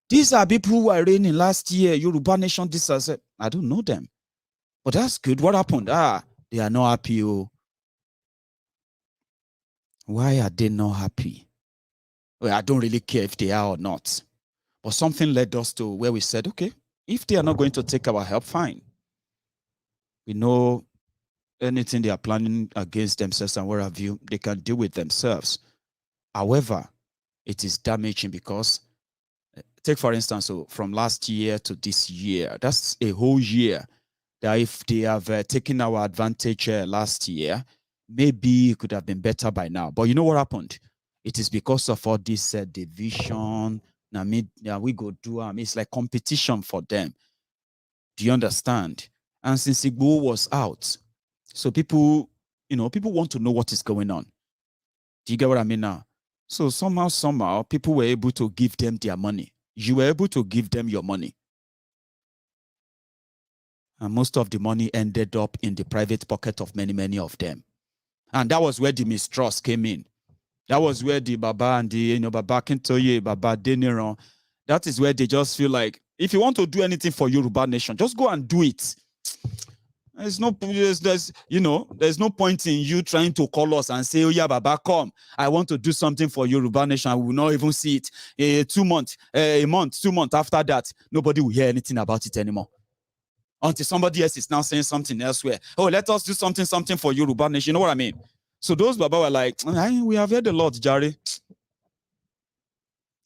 These are people who were reigning last year, Yoruba Nation, this, I don't know them. But that's good. What happened? They are not happy. Why are they not happy? Well, I don't really care if they are or not. But something led us to where we said, okay, if they are not going to take our help, fine. We know anything they are planning against themselves and what have you, they can deal with themselves. However, it is damaging because, take for instance, so from last year to this year, that's a whole year. That if they have taken our advantage last year, maybe it could have been better by now. But you know what happened? It is because of all this division. Now we go do it's like competition for them. Do you understand? And since Igboho was out, so people want to know what is going on. Do you get what I mean now? So somehow, people were able to give them their money. You were able to give them your money. And most of the money ended up in the private pocket of many, many of them. And that was where the mistrust came in. That was where the Baba and the, Baba Kintoye, Baba Deniron, that is where they just feel like, if you want to do anything for Yoruba Nation, just go and do it. There's no point in you trying to call us and say, oh yeah, Baba, come. I want to do something for Yoruba Nation. I will not even see it. 2 months, a month, 2 months after that, nobody will hear anything about it anymore. Until somebody else is now saying something elsewhere. Oh, let us do something for Yoruba Nation. You know what I mean? So those Baba were like, we have heard a lot, Jare.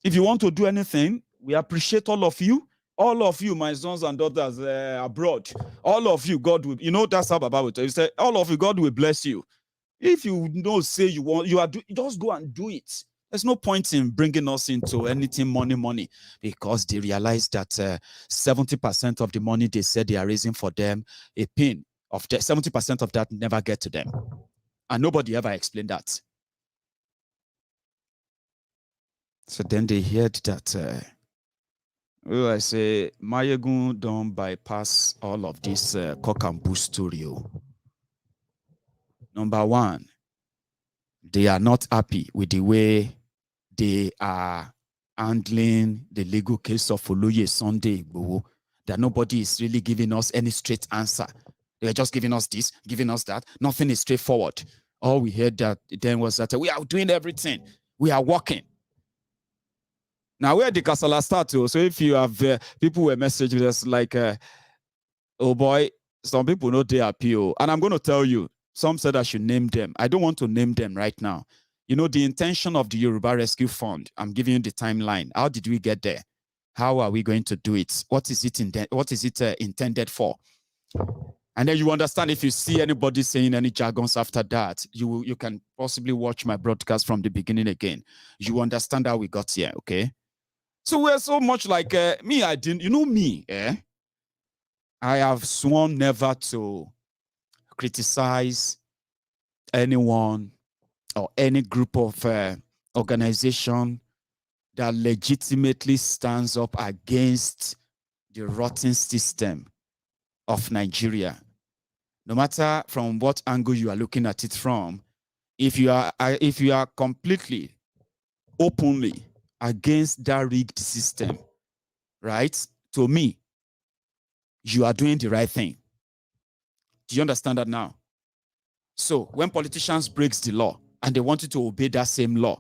If you want to do anything, we appreciate all of you. All of you, my sons and daughters abroad. All of you, God will, that's how Baba will tell you. Say, all of you, God will bless you. If you say just go and do it. There's no point in bringing us into anything money, because they realize that 70% of the money they said they are raising for them, a pin of 70% of that never get to them. And nobody ever explained that. So then they heard that, I say, Maiyegun don't bypass all of this cock and bull story. Number one, they are not happy with the way they are handling the legal case of Oloye Sunday Igboho, that nobody is really giving us any straight answer. They are just giving us this, giving us that. Nothing is straightforward. All we heard that then was that we are doing everything. We are working. Now, where the Kasala start to? So if you have people were messaging us like, oh boy, some people know they appeal. And I'm going to tell you, some said I should name them. I don't want to name them right now. The intention of the Yoruba Rescue Fund, I'm giving you the timeline. How did we get there? How are we going to do it? What is it intended for? And then you understand, if you see anybody saying any jargons after that, you can possibly watch my broadcast from the beginning again. You understand how we got here, okay? So we're so much like me, I didn't, me, I have sworn never to criticize anyone or any group of organization that legitimately stands up against the rotten system of Nigeria. No matter from what angle you are looking at it from, if you are completely, openly against that rigged system, right? To me, you are doing the right thing. Do you understand that now? So when politicians breaks the law and they want you to obey that same law,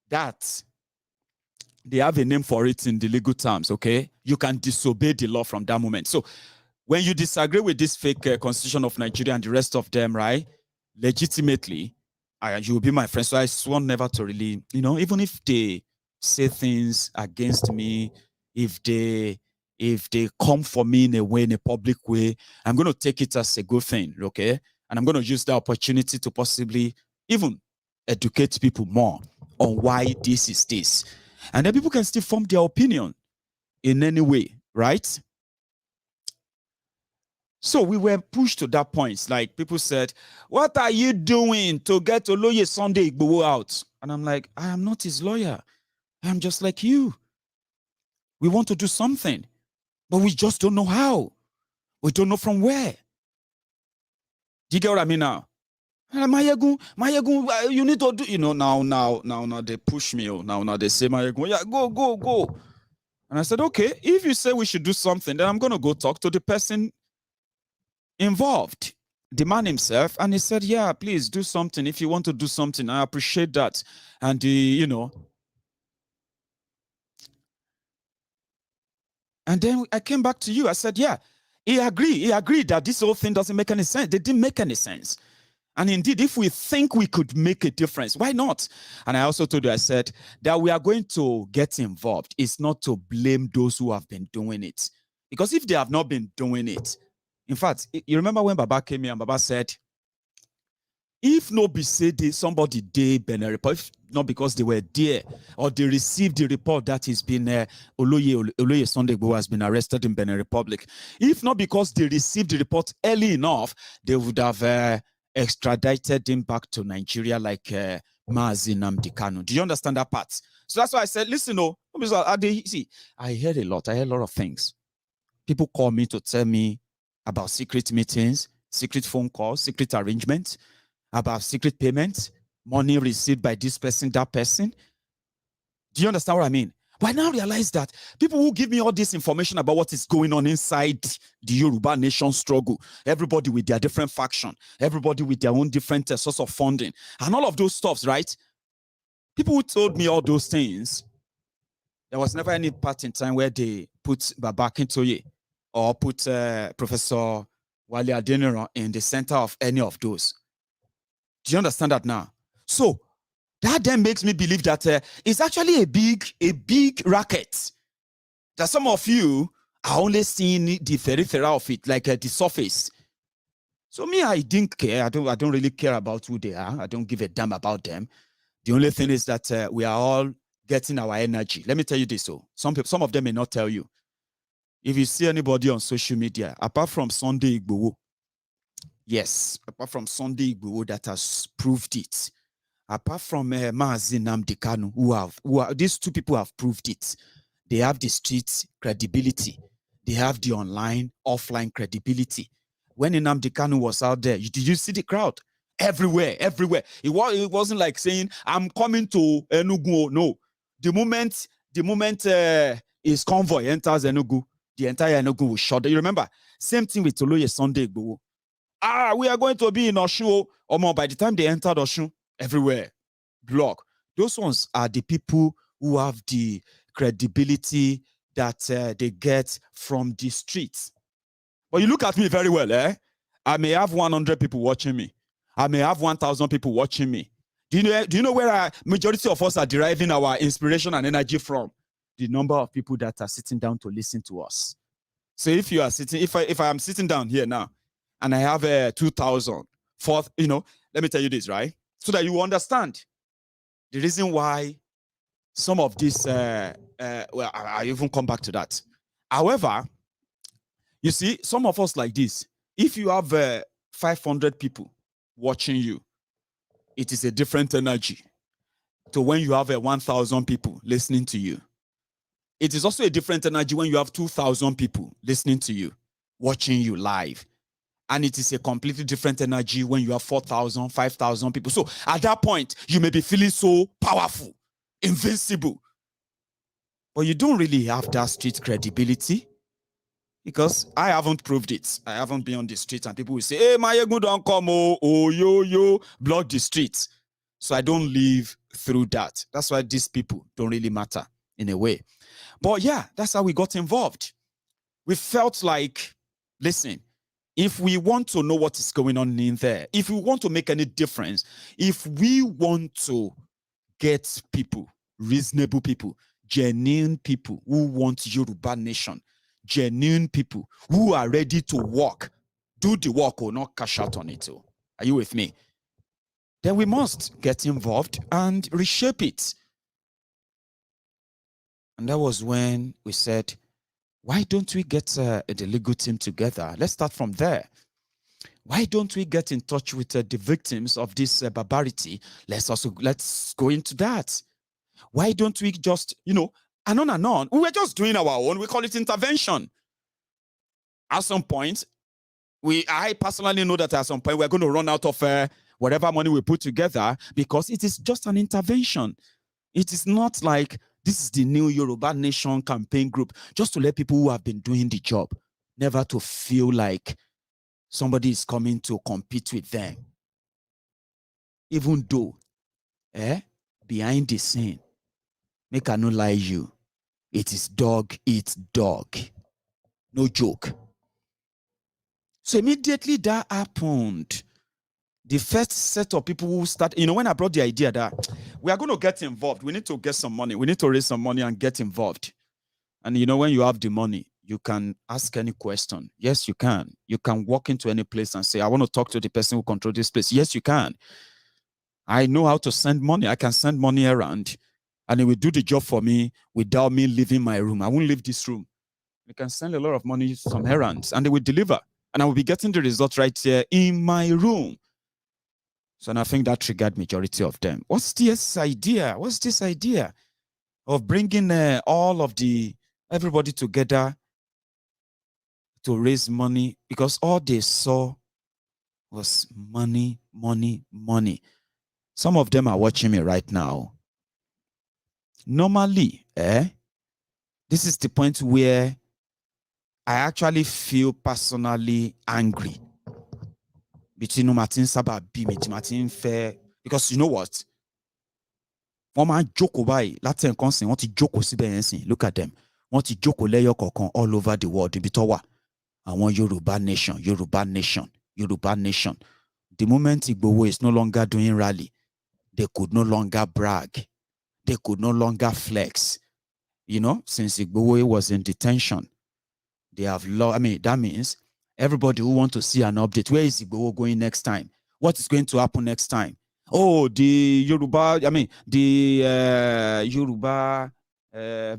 that they have a name for it in the legal terms, okay? You can disobey the law from that moment. So when you disagree with this fake constitution of Nigeria and the rest of them, right, legitimately, you will be my friend. So I swore never to really, even if they say things against me, if they come for me in a way, in a public way, I'm going to take it as a good thing, okay? And I'm going to use the opportunity to possibly even educate people more on why this is this. And then people can still form their opinion in any way, right? So we were pushed to that point. Like people said, what are you doing to get Oloye Sunday Igboho out? And I'm like, I am not his lawyer. I'm just like you. We want to do something, but we just don't know how. We don't know from where. Do you get what I mean now? Maiyegun, you need to do, now they push me. Now they say, Maiyegun, yeah, go. And I said, okay, if you say we should do something, then I'm going to go talk to the person involved, the man himself. And he said, yeah, please do something. If you want to do something, I appreciate that. And and then I came back to you. I said, yeah, he agreed that this whole thing doesn't make any sense. They didn't make any sense. And indeed, if we think we could make a difference, why not? And I also told you, I said that we are going to get involved. It's not to blame those who have been doing it. Because if they have not been doing it, in fact, you remember when Baba came here and Baba said, if no be say somebody did Benin report, if not because they were there or they received the report that he's been Oloye Sunday Igboho has been arrested in Benin Republic, if not because they received the report early enough, they would have extradited him back to Nigeria like Mazi Nnamdi Kanu. Do you understand that part? So that's why I said, listen, I heard a lot. I heard a lot of things. People call me to tell me about secret meetings, secret phone calls, secret arrangements, about secret payments, money received by this person, that person. Do you understand what I mean? But I now realize that people who give me all this information about what is going on inside the Yoruba Nation struggle, everybody with their different faction, everybody with their own different source of funding, and all of those stuffs, right? People who told me all those things, there was never any part in time where they put Baba Akintoye or put Professor Wale Adeniro in the center of any of those. Do you understand that now? So that then makes me believe that it's actually a big racket. That some of you are only seeing the periphery of it, like the surface. So me, I didn't care. I don't really care about who they are. I don't give a damn about them. The only thing is that we are all getting our energy. Let me tell you this. So some of them may not tell you. If you see anybody on social media, apart from Sunday Igboho, yes, apart from Sunday Igboho that has proved it, apart from Mazi Nnamdi Kanu, these two people have proved it. They have the street credibility. They have the online, offline credibility. When Nnamdi Kanu was out there, did you see the crowd? Everywhere. It wasn't like saying, I'm coming to Enugu. No. The moment his convoy enters Enugu, the entire Enugu will shut. You remember? Same thing with Oloye Sunday Igboho. We are going to be in Osun. By the time they entered Osun, everywhere, block. Those ones are the people who have the credibility that they get from the streets. But you look at me very well, eh? I may have 100 people watching me. I may have 1,000 people watching me. Do you know where majority of us are deriving our inspiration and energy from? The number of people that are sitting down to listen to us. So if you are sitting, if I am sitting down here now, and I have 2,000, let me tell you this, right? So that you understand the reason why some of this, I even come back to that. However, you see, some of us like this, if you have 500 people watching you, it is a different energy to when you have 1,000 people listening to you. It is also a different energy when you have 2,000 people listening to you, watching you live. And it is a completely different energy when you have 4,000, 5,000 people. So at that point, you may be feeling so powerful, invincible. But you don't really have that street credibility because I haven't proved it. I haven't been on the street and people will say, hey, Maiyegun don't come, yo, block the streets. So I don't live through that. That's why these people don't really matter. in a way. But yeah, that's how we got involved. We felt like, listen, if we want to know what is going on in there, if we want to make any difference, if we want to get people, reasonable people, genuine people who want Yoruba nation, genuine people who are ready to work, do the work or not cash out on it. Are you with me? Then we must get involved and reshape it. And that was when we said, why don't we get the legal team together? Let's start from there. Why don't we get in touch with the victims of this barbarity? Let's go into that. Why don't we just, and on. We were just doing our own. We call it intervention. At some point, I personally know that at some point we're going to run out of whatever money we put together because it is just an intervention. It is not like this is the new Yoruba Nation campaign group, just to let people who have been doing the job never to feel like somebody is coming to compete with them. Even though, behind the scene, make I no lie you, it is dog eat dog. No joke. So immediately that happened, the first set of people who start, when I brought the idea that we are going to get involved, we need to get some money, we need to raise some money and get involved. And when you have the money, you can ask any question. Yes, you can. You can walk into any place and say, I want to talk to the person who controls this place. Yes, you can. I know how to send money. I can send money around and it will do the job for me without me leaving my room. I won't leave this room. You can send a lot of money, some errands, and they will deliver. And I will be getting the result right here in my room. So and I think that triggered majority of them. What's this idea? What's this idea of bringing everybody together to raise money? Because all they saw was money, money, money. Some of them are watching me right now. Normally, this is the point where I actually feel personally angry between Martin Saba Bimi, Martin Fair, because you know what? One man joke by Latin constant, want to joke look at them. Want to joke all over the world. I want Yoruba nation, Yoruba nation, Yoruba nation. The moment Igboho is no longer doing rally, they could no longer brag. They could no longer flex. Since Igboho was in detention, they have that means everybody who wants to see an update, where is Igboho going next time? What is going to happen next time? Oh, the Yoruba, Yoruba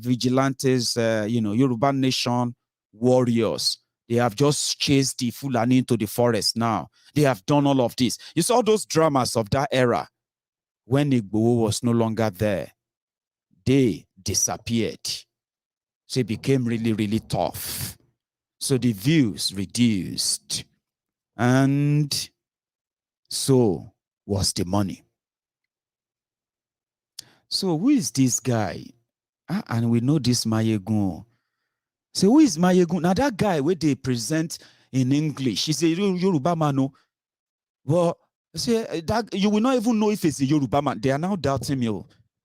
vigilantes, Yoruba nation warriors. They have just chased the Fulani into the forest now. They have done all of this. You saw those dramas of that era when Igboho was no longer there. They disappeared. So it became really, really tough. So the views reduced. And so was the money. So who is this guy? And we know this Maiyegun. So who is Maiyegun? Now that guy where they present in English, he's a Yoruba man. Well, say that you will not even know if it's a Yoruba man. They are now doubting me.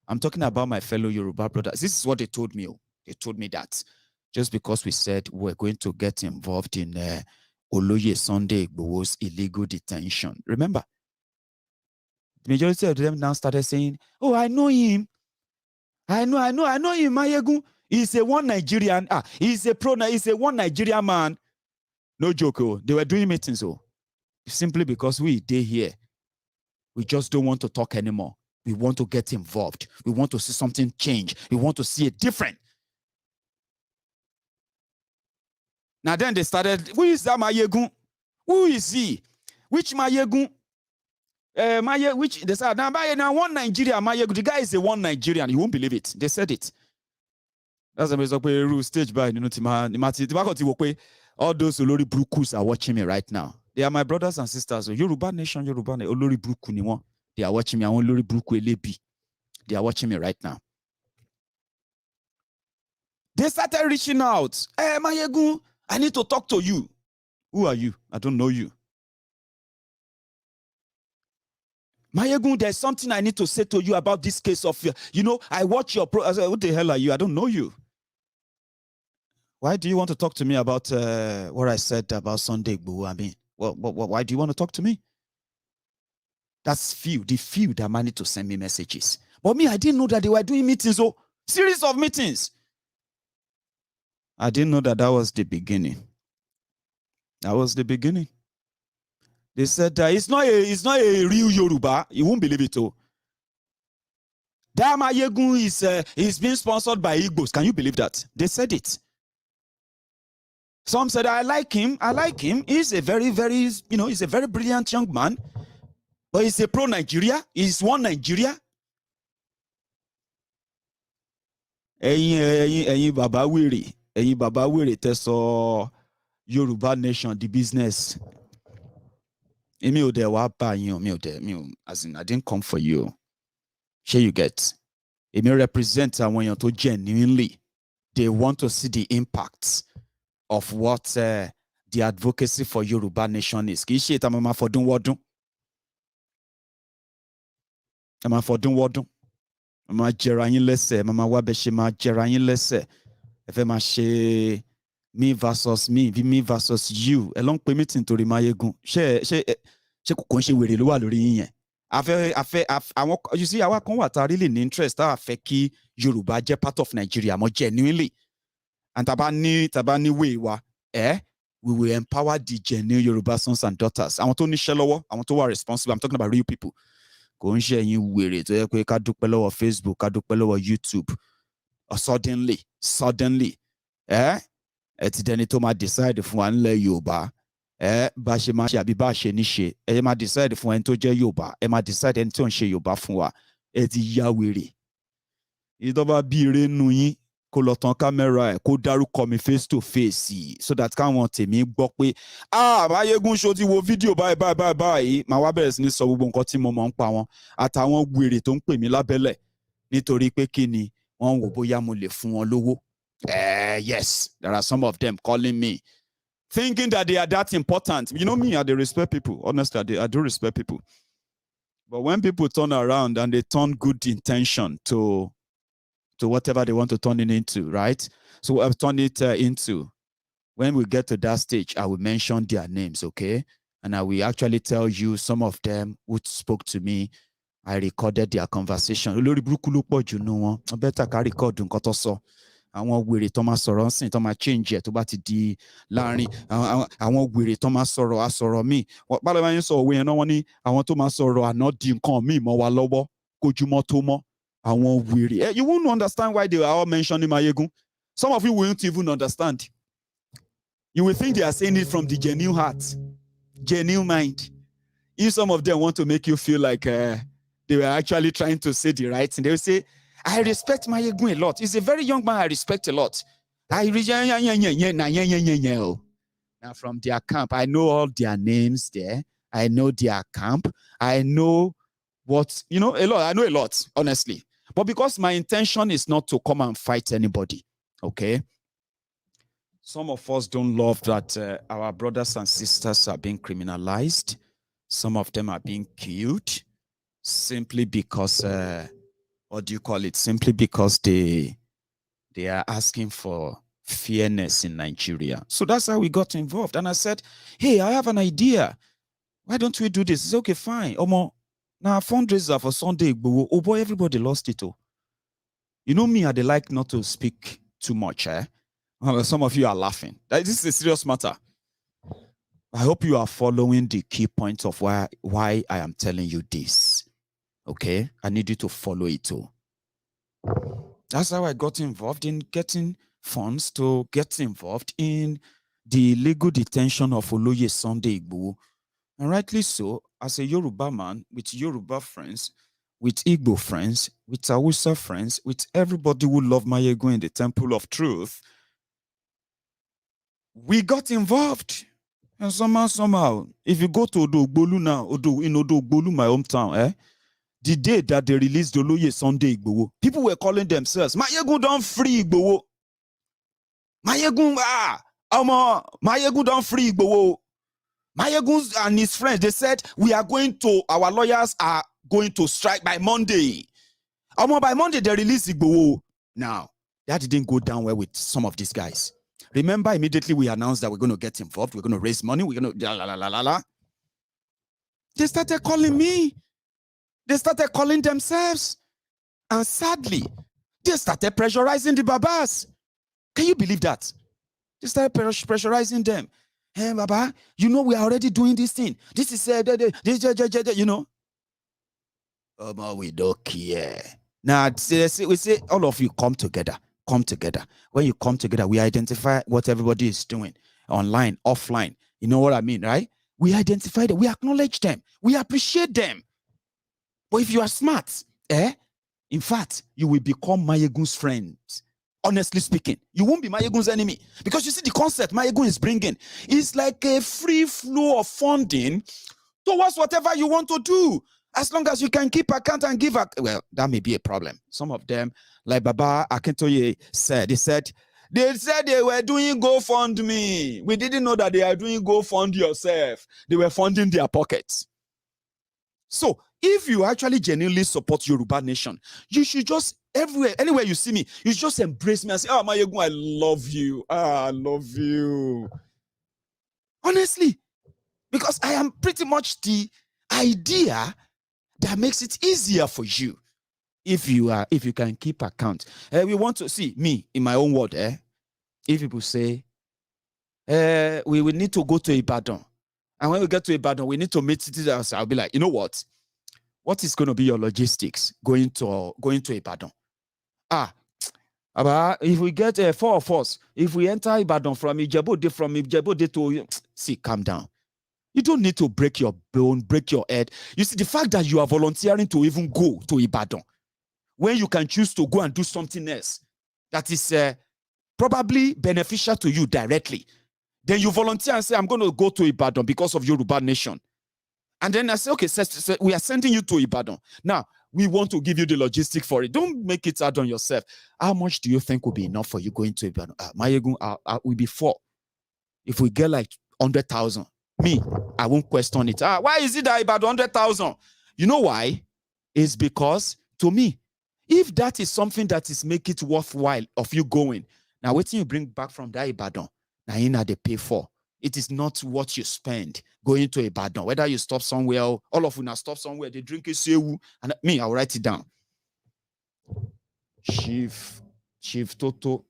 I'm talking about my fellow Yoruba brothers. This is what they told me. They told me that just because we said we're going to get involved in Oloye Sunday Igboho's illegal detention. Remember, the majority of them now started saying, oh, I know him. I know him, Maiyegun. He's a one Nigerian. He's a one Nigerian man. No joke. They were doing meetings. Simply because we stay here. We just don't want to talk anymore. We want to get involved. We want to see something change. We want to see it different. Now then they started, who is that Maiyegun? Who is he? Which Maiyegun? Which they said, now one Nigerian Maiyegun. The guy is a one Nigerian. You won't believe it. They said it. That's a stage by all those Olori Brukus are watching me right now. They are my brothers and sisters. Yoruba Nation, Yoruba Nation, Olori Bruku ni won. They are watching me. I want Olori Bruku Elebi. They are watching me right now. They started reaching out. Hey, Maiyegun, I need to talk to you. Who are you? I don't know you. Maiyegun, there's something I need to say to you about this case of, I watch your I said, what the hell are you? I don't know you. Why do you want to talk to me about what I said about Sunday Igboho? I mean, why do you want to talk to me? That's the few that managed to send me messages. But me, I didn't know that they were doing meetings, series of meetings. I didn't know that was the beginning. That was the beginning. They said it's not a real Yoruba. You won't believe it, That Maiyegun is being sponsored by Igbos. Can you believe that? They said it. Some said, I like him. He's a very, very, he's a very brilliant young man. But he's a pro-Nigeria. He's one Nigeria. Ẹ̀yin bàbá wèrè tẹ́ sọ Yoruba Nation the business. Emi ò dẹ̀ wá bá yín, as in I didn't come for you. Sure you get. Emi represent àwọn èèyàn tó genuinely they want to see the impacts of what the advocacy for Yoruba Nation is. Kì í ṣe ìta máa fọdún wọ́dún. Ẹ máa fọdún wọ́dún. Ẹ máa jẹra yín lẹ́sẹ̀. Ẹ máa wá bẹ́ ṣe máa jẹra yín lẹ́sẹ̀. Ẹ fẹ́ máa ṣe me versus you. Ẹ ló ń pe meeting torí Maiyegun. Ṣé kò ń ṣe wèrè ló wà lórí yín yẹn? Àwọn you see àwa kan wà tá really ní interest tá a fẹ́ kí Yorùbá jẹ́ part of Nigeria more genuinely. And taba ni way wa we will empower the genuine Yoruba sons and daughters. Àwọn tó níṣẹ́ lọ́wọ́, àwọn tó wà responsible. I'm talking about real people. Kò ń ṣe ẹ̀yin wèrè tó yẹ pé ká dúpẹ́ lọ́wọ́ Facebook, ká dúpẹ́ lọ́wọ́ YouTube. Suddenly, ẹ ti dẹni tó máa decide fún wa nílẹ̀ Yorùbá. Bá ṣe máa ṣe àbí bá ṣe ní ṣe. Ẹ máa decide fún ẹni tó jẹ́ Yorùbá. Ẹ máa decide ẹni tó ń ṣe Yorùbá fún wa. Ẹ ti ya wèrè. Ìdọ́ba bí ire nù yín. Kó lọ tán kámẹ́rà ẹ̀ kó dárúkọ mi face to face so that káwọn tèmi gbọ́ pé Maiyegun ṣó ti wo fídíò báyìí màá wá bẹ̀rẹ̀ sí ní sọ gbogbo nǹkan tí mo mọ̀ ń pa wọn àtàwọn wèrè tó ń pè mí lábẹ́lẹ̀ nítorí pé kí ni wọ́n wò bóyá mo lè fún wọn lówó. Yes, there are some of them calling me thinking that they are that important. You know me, I do respect people. Honestly, I do respect people. But when people turn around and they turn good intention to whatever they want to turn it into, right? So I've turned it into, when we get to that stage, I will mention their names, okay? And I will actually tell you some of them who spoke to me. I recorded their conversation. Olórí burúkú ló pọ̀ jù nínú wọn. I better ká record nǹkan tó sọ. Àwọn wèrè tó máa sọ̀rọ̀ ńsìn tó máa change ẹ̀ tó bá ti di láàrin. Àwọn wèrè tó máa sọ̀rọ̀ àsọ̀rọ̀ míì. Báwo máa ń sọ òwe yẹn náà wọ́n ní àwọn tó máa sọ̀rọ̀ àná di nǹkan míì mọ́ wa lọ́wọ́ kójúmọ́ tó mọ́. You won't understand why they are all mentioning Maiyegun. Some of you won't even understand. You will think they are saying it from the genuine heart, genuine mind. If some of them want to make you feel like they were actually trying to say the right thing, they will say, I respect Maiyegun a lot. He's a very young man I respect a lot. Now from their camp, I know all their names there. I know their camp. I know what, a lot. I know a lot, honestly. But because my intention is not to come and fight anybody, okay? Some of us don't love that our brothers and sisters are being criminalized. Some of them are being killed simply because, what do you call it? Simply because they are asking for fairness in Nigeria. So that's how we got involved. And I said, hey, I have an idea. Why don't we do this? It's okay, fine. Omo. Now, fundraiser for Sunday Igboho, oh boy, everybody lost it. Oh. You know me, I like not to speak too much. Some of you are laughing. This is a serious matter. I hope you are following the key points of why I am telling you this. Okay? I need you to follow it too. That's how I got involved in getting funds to get involved in the legal detention of Oloye Sunday Igboho. And rightly so, as a Yoruba man, with Yoruba friends, with Igbo friends, with Hausa friends, with everybody who love Maiyegun in the Temple of Truth, we got involved. And somehow, if you go to Odo-Ogbolu now, in Odo-Ogbolu, my hometown, the day that they released Oloye Sunday Igboho, people were calling themselves, Maiyegun don't free Igboho. Maiyegun, Maiyegun don't free Igboho. Maiyegun and his friends, they said, our lawyers are going to strike by Monday. By Monday, they release Igboho. Now, that didn't go down well with some of these guys. Remember, immediately we announced that we're going to get involved. We're going to raise money. We're going to la la la la la. They started calling me. They started calling themselves. And sadly, they started pressurizing the Babas. Can you believe that? They started pressurizing them. Hey, Baba, you know we are already doing this thing. This is, you know. We don't care. Now, we say, all of you come together. Come together. When you come together, we identify what everybody is doing. Online, offline. You know what I mean, right? We identify them. We acknowledge them. We appreciate them. But if you are smart, in fact, you will become Maiyegun's friends. Honestly speaking, you won't be Maiyegun's enemy. Because you see, the concept Maiyegun is bringing is like a free flow of funding towards whatever you want to do. As long as you can keep account and give well, that may be a problem. Some of them, like Baba Akintoye said, they said they were doing GoFundMe. We didn't know that they are doing GoFund yourself. They were funding their pockets. So if you actually genuinely support Yoruba Nation, you should just anywhere you see me, you just embrace me and say, oh, Maiyegun, I love you. I love you. Honestly, because I am pretty much the idea that makes it easier for you if you can keep account. We want to see me in my own word. If people say we will need to go to Ibadan, and when we get to Ibadan, we need to meet citizens. I'll be like, you know what? What is going to be your logistics going to Ibadan? If we get 4 of us, if we enter Ibadan from Ijebu to see, calm down. You don't need to break your bone, break your head. You see, the fact that you are volunteering to even go to Ibadan, when you can choose to go and do something else that is probably beneficial to you directly, then you volunteer and say, I'm going to go to Ibadan because of Yoruba Nation. And then I say, okay, we are sending you to Ibadan. Now, we want to give you the logistics for it. Don't make it hard on yourself. How much do you think will be enough for you going to Ibadan? Maiyegun, will be 4. If we get like 100,000, me, I won't question it. Why is it that about 100,000? You know why? It's because, to me, if that is something that is make it worthwhile of you going, now what you bring back from that Ibadan, now you know they pay for. It is not what you spend going to Ibadan. Whether you stop somewhere, all of you now stop somewhere, they drink a sewu, and me, I'll write it down. Chief Toto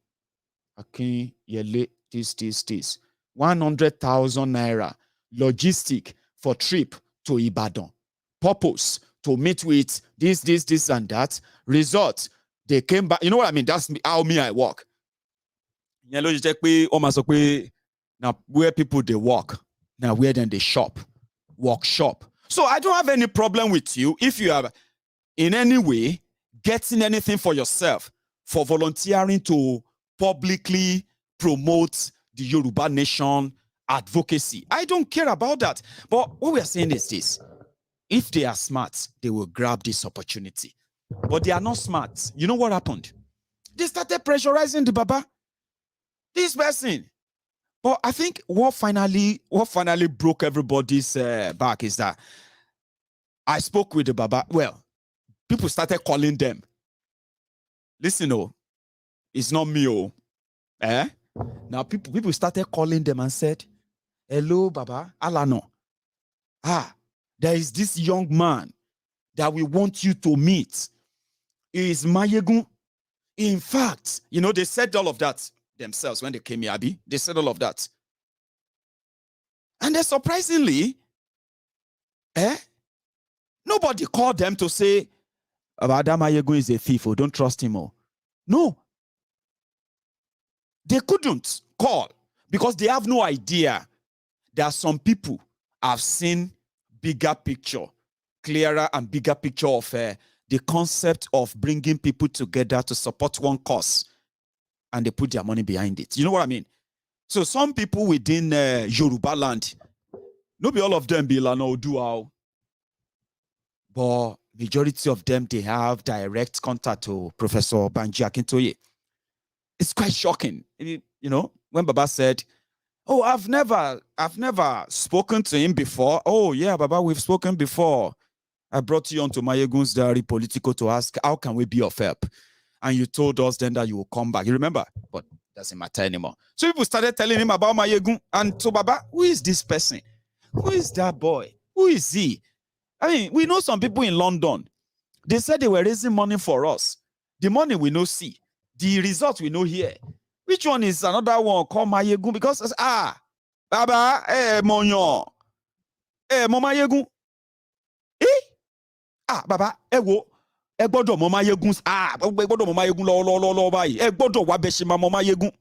Akin Yele, this. 100,000 naira. Logistic for trip to Ibadan. Purpose to meet with this and that. Result, they came back. You know what I mean? That's how me I work. Now where people they work, now where then they shop, workshop. So I don't have any problem with you if you are in any way getting anything for yourself for volunteering to publicly promote the Yoruba Nation advocacy. I don't care about that. But what we are saying is this. If they are smart, they will grab this opportunity. But they are not smart. You know what happened? They started pressurizing the Baba. This person. But I think what finally broke everybody's back is that I spoke with the Baba. Well, people started calling them. Listen, it's not me, Now people started calling them and said, hello, Baba, Alano. There is this young man that we want you to meet. He is Maiyegun. In fact, they said all of that themselves when they came here, Abi. They said all of that. And then surprisingly, nobody called them to say, Abada Maiyegun is a thief, don't trust him. No. They couldn't call because they have no idea that some people have seen bigger picture, clearer and bigger picture of the concept of bringing people together to support one cause, and they put their money behind it. You know what I mean? So some people within Yoruba land, not all of them be Lano Duao, but majority of them, they have direct contact to Professor Banji Akintoye. It's quite shocking. When Baba said, oh, I've never spoken to him before. Oh, yeah, Baba, we've spoken before. I brought you onto MaiyegunsDiary Politico to ask, how can we be of help? And you told us then that you will come back. You remember? But it doesn't matter anymore. So people started telling him about Maiyegun. And so, Baba, who is this person? Who is that boy? Who is he? I mean, we know some people in London. They said they were raising money for us. The money we no see. The result we know here. Which one is another one called Maiyegun? Because, Baba, Monyon. Maiyegun. Baba, wo. Ẹ gbọ́dọ̀ mọ Maiyegun. Ẹ gbọ́dọ̀ mọ Maiyegun lọ́wọ́lọ́wọ́ báyìí. Ẹ gbọ́dọ̀ wá bẹ́ẹ̀ ṣe máa mọ Maiyegun.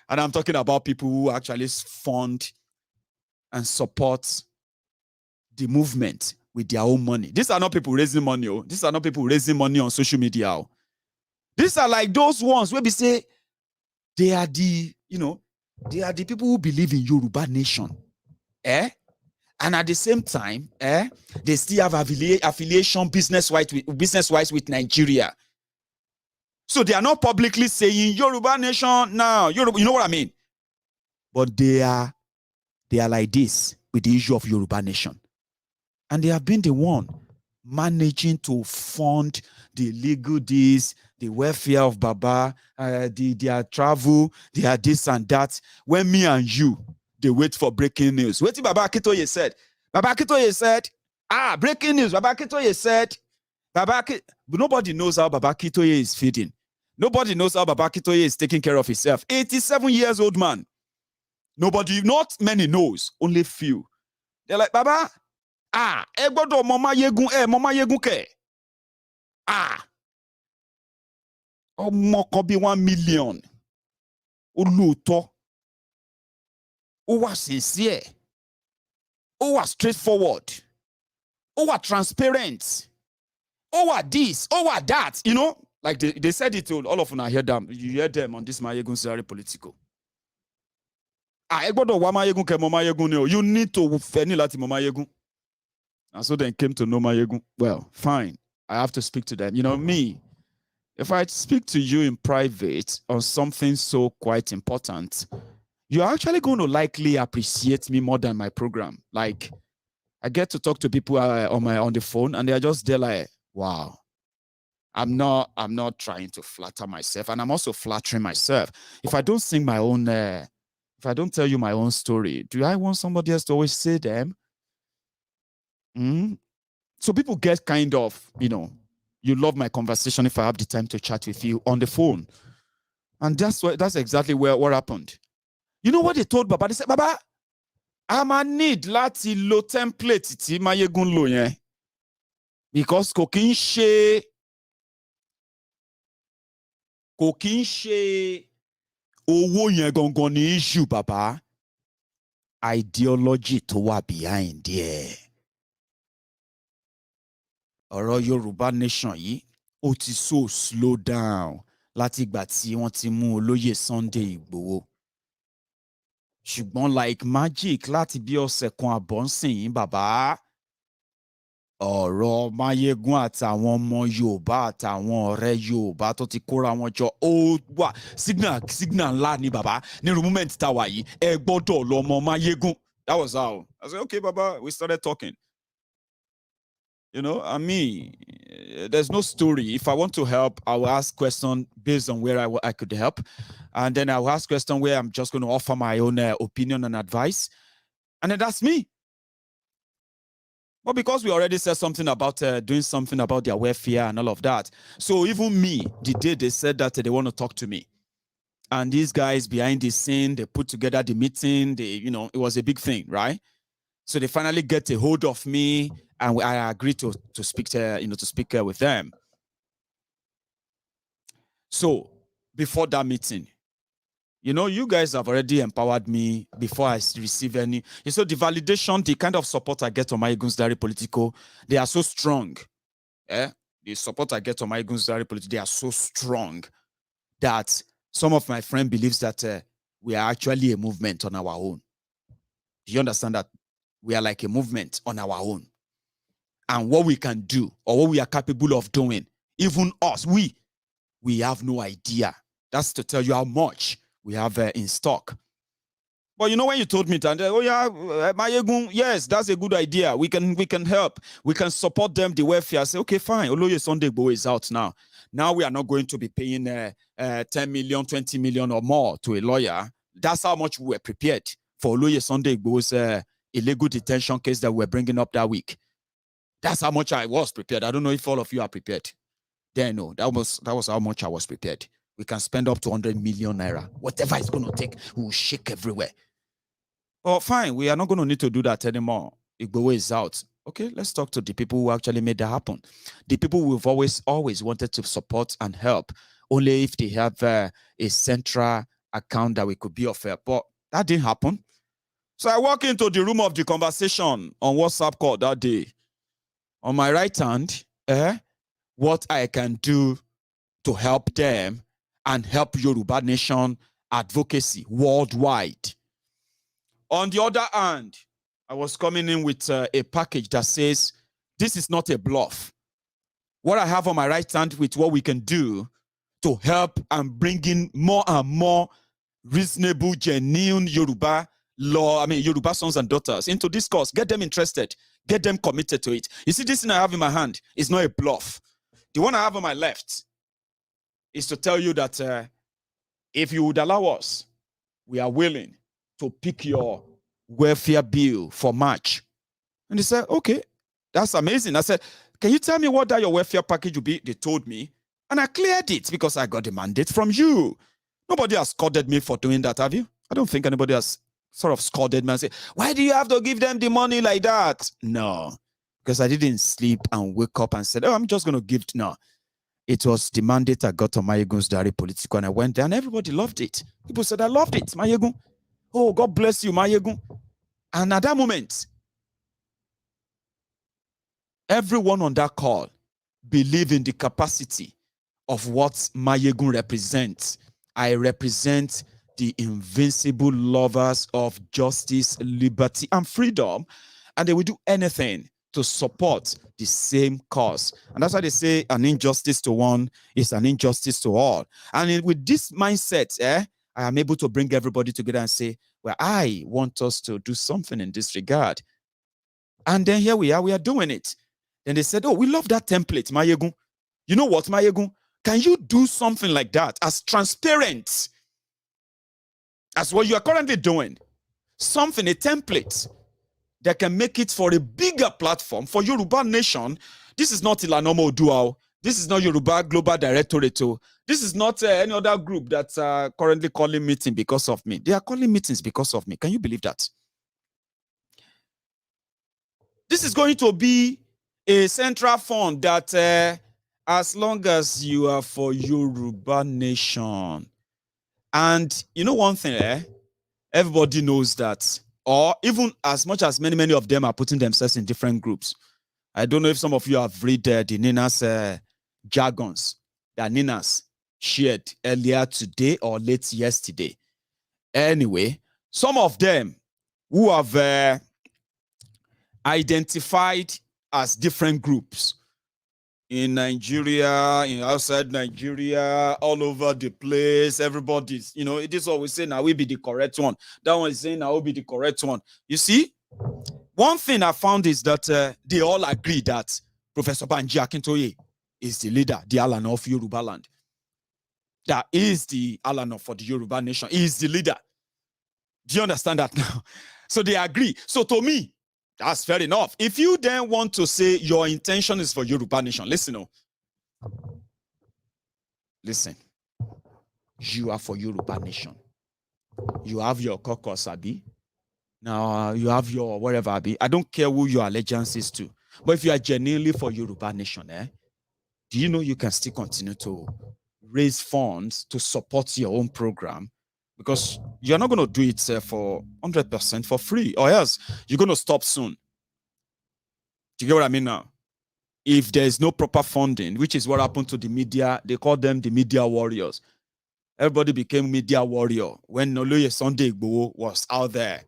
And I'm talking about people who actually fund and support the movement with their own money. These are not people raising money. Oh. These are not people raising money on social media. Oh. These are like those ones where we say they are the, they are the people who believe in Yoruba Nation. And at the same time, they still have affiliation business-wise with Nigeria. So they are not publicly saying Yoruba Nation now. You know what I mean? But they are like this with the issue of Yoruba Nation. And they have been the one managing to fund the legal deals, the welfare of Baba, their travel, their this and that. When me and you, they wait for breaking news. What did Baba Akintoye said? Baba Akintoye said, breaking news. Baba Akintoye said, but nobody knows how Baba Akintoye is feeding. Nobody knows how Baba Akintoye is taking care of himself. 87 years old man. Nobody, not many knows, only few. They're like, Baba, egbodo mama Maiyegun ke. Ọmọ kan bí 1 million. Olóòótọ́. Ó wà sincere. Ó wà straightforward. Ó wà transparent. Ó wà this. Ó wà that. You know, like they said it to all of them. I hear them. You hear them on this MaiyegunSdiary Politico. Egbodo wa Maiyegun ke mo Maiyegun ni o. You need to feni lati mo Maiyegun. And so then came to know Maiyegun. Well, fine. I have to speak to them. You know me. If I speak to you in private on something so quite important, you're actually going to likely appreciate me more than my program. Like, I get to talk to people on the phone, and they're just there like, wow. I'm not trying to flatter myself, and I'm also flattering myself. If I don't sing my own, if I don't tell you my own story, do I want somebody else to always say them? So people get kind of, you love my conversation if I have the time to chat with you on the phone. And that's exactly what happened. You know what they told Baba? They said, Baba, I'ma need láti lo template tí Maiyegun lò yẹn. Because kò kí ń ṣe owó yẹn gangan ní issue, Baba. Ideology tó wà behind there. Ọ̀rọ̀ Yoruba Nation yìí, ó ti so slow down láti ìgbà tí wọ́n ti mú olóyè Sunday Igboho. Ṣùgbọ́n like magic láti bí ọ̀sẹ̀ kan àbọ̀ ń sìn yín, Bàbá. Ọ̀rọ̀ Maiyegun àtàwọn ọmọ Yorùbá àtàwọn ọ̀rẹ́ Yorùbá tó ti kóra wọn jọ, ó wà signal ńlá ni, Bàbá. Nírú moment tá wà yìí, ẹ gbọ́dọ̀ lọ mọ Maiyegun. That was how. I said, okay, Baba, we started talking. I mean, there's no story. If I want to help, I will ask questions based on where I could help. And then I will ask questions where I'm just going to offer my own opinion and advice. And then that's me. But because we already said something about doing something about their welfare and all of that. So even me, the day they said that they want to talk to me. And these guys behind the scene, they put together the meeting. It was a big thing, right? So they finally get a hold of me, and I agreed to speak with them. So before that meeting, you guys have already empowered me before I receive any. So the validation, the kind of support I get on MaiyegunSdiary Politico, they are so strong. The support I get on MaiyegunSdiary Politico, they are so strong that some of my friends believes that we are actually a movement on our own. Do you understand that? We are like a movement on our own. And what we can do, or what we are capable of doing, even us, we have no idea. That's to tell you how much we have in stock. But you know, when you told me that, oh yeah, Maiyegun, yes, that's a good idea. We can help. We can support them, the welfare. I say, okay, fine. Oloye Sunday Igboho is out now. Now we are not going to be paying 10 million, 20 million or more to a lawyer. That's how much we were prepared for Oloye Sunday Igboho's illegal detention case that we're bringing up that week. That's how much I was prepared. I don't know if all of you are prepared. Then no, that was how much I was prepared. We can spend up to 100 million naira. Whatever it's going to take, we will shake everywhere. Oh, fine. We are not going to need to do that anymore. Igboho is out. Okay, let's talk to the people who actually made that happen. The people we've always wanted to support and help, only if they have a central account that we could be of help. But that didn't happen. So I walk into the room of the conversation on WhatsApp call that day. On my right hand, what I can do to help them and help Yoruba Nation advocacy worldwide. On the other hand, I was coming in with a package that says, this is not a bluff. What I have on my right hand with what we can do to help and bring in more and more reasonable, genuine Yoruba Yoruba sons and daughters into this cause. Get them interested. Get them committed to it. You see, this thing I have in my hand is not a bluff. The one I have on my left is to tell you that if you would allow us, we are willing to pick your welfare bill for March. And they said, okay, that's amazing. I said, can you tell me what that your welfare package will be? They told me. And I cleared it because I got the mandate from you. Nobody has scolded me for doing that, have you? I don't think anybody has sort of scolded me and said, why do you have to give them the money like that? No, because I didn't sleep and wake up and said, oh, I'm just going to give. No, it was the mandate I got on MaiyegundsDiary Politico, and I went there and everybody loved it. People said, I loved it, Maiyegun. Oh, God bless you, Maiyegun. And at that moment, everyone on that call believed in the capacity of what Maiyegun represents. I represent the invincible lovers of justice, liberty, and freedom, and they will do anything to support the same cause. And that's why they say an injustice to one is an injustice to all. And with this mindset, I am able to bring everybody together and say, well, I want us to do something in this regard. And then here we are doing it. Then they said, oh, we love that template, Maiyegun. You know what, Maiyegun? Can you do something like that as transparent as what you are currently doing? Something, a template that can make it for a bigger platform for Yoruba Nation. This is not Ilanomo Dual. This is not Yoruba Global Directorate. This is not any other group that's currently calling meeting because of me. They are calling meetings because of me. Can you believe that? This is going to be a central fund that as long as you are for Yoruba Nation. And you know one thing, everybody knows that, or even as much as many of them are putting themselves in different groups. I don't know if some of you have read the Nina's jargons that Nina's shared earlier today or late yesterday. Anyway, some of them who have identified as different groups in Nigeria, outside Nigeria, all over the place, everybody's, it is always saying, now we be the correct one. That one is saying, now we be the correct one. You see, one thing I found is that they all agree that Professor Banji Akintoye is the leader, the Alano of Yoruba land. That is the Alano for the Yoruba Nation. He is the leader. Do you understand that now? So they agree. So to me, that's fair enough. If you then want to say your intention is for Yoruba Nation, listen. Listen. You are for Yoruba Nation. You have your caucus, Abi. Now you have your whatever, Abi. I don't care who your allegiance is to. But if you are genuinely for Yoruba Nation, do you know you can still continue to raise funds to support your own program? Because you're not going to do it for 100% for free, or else you're going to stop soon. Do you get what I mean now? If there's no proper funding, which is what happened to the media, they call them the media warriors. Everybody became media warrior when Oloye Sunday Igboho was out there.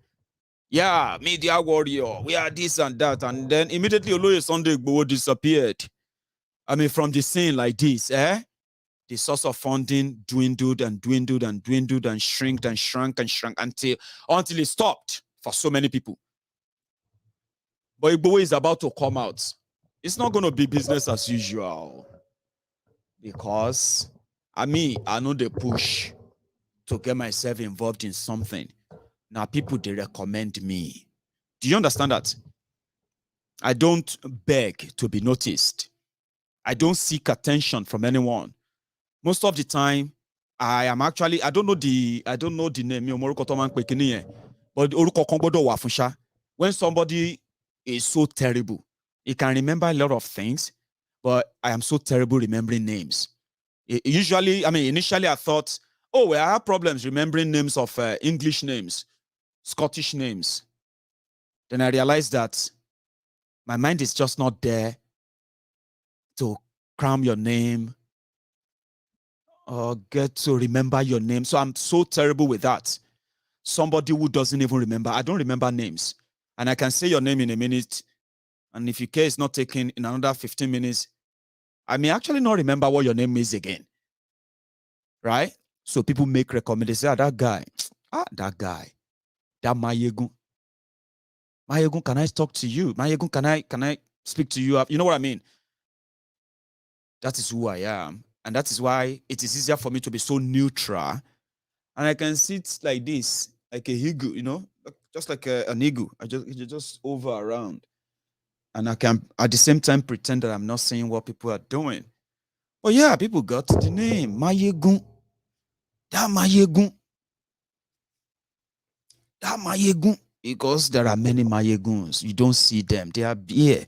Yeah, media warrior, we are this and that. And then immediately Oloye Sunday Igboho disappeared. I mean, from the scene like this, the source of funding dwindled and dwindled and dwindled and shrinked and shrunk and shrunk until it stopped for so many people. But Igboho is about to come out. It's not going to be business as usual because I know the push to get myself involved in something. Now people, they recommend me. Do you understand that? I don't beg to be noticed. I don't seek attention from anyone. Most of the time, I am actually, I don't know the name, but when somebody is so terrible, he can remember a lot of things, but I am so terrible remembering names. Initially I thought, oh, well, I have problems remembering names of English names, Scottish names. Then I realized that my mind is just not there to cram your name or get to remember your name. So I'm so terrible with that. Somebody who doesn't even remember. I don't remember names. And I can say your name in a minute. And if your care is not taken in another 15 minutes, I may actually not remember what your name is again. Right? So people make recommendations. That guy, that Maiyegun. Maiyegun, can I talk to you? Maiyegun, can I speak to you? You know what I mean? That is who I am. And that is why it is easier for me to be so neutral. And I can sit like this, like a eagle, you know, just like an eagle. I just over around. And I can, at the same time, pretend that I'm not seeing what people are doing. But yeah, people got the name, Maiyegun. That Maiyegun. That Maiyegun. Because there are many Maiyeguns. You don't see them. They are here.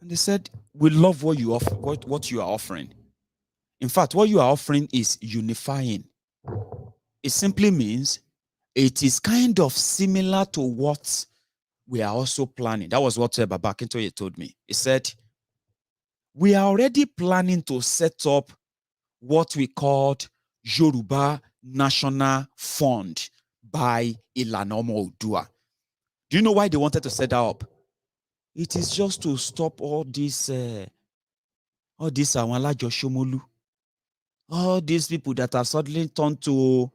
And they said, we love what you offer, what you are offering. In fact, what you are offering is unifying. It simply means it is kind of similar to what we are also planning. That was what Baba Akintoye told me. He said, we are already planning to set up what we called Yoruba National Fund by Ilana Odua. Do you know why they wanted to set that up? It is just to stop all these Awala Joshomolu, all these people that are suddenly turned to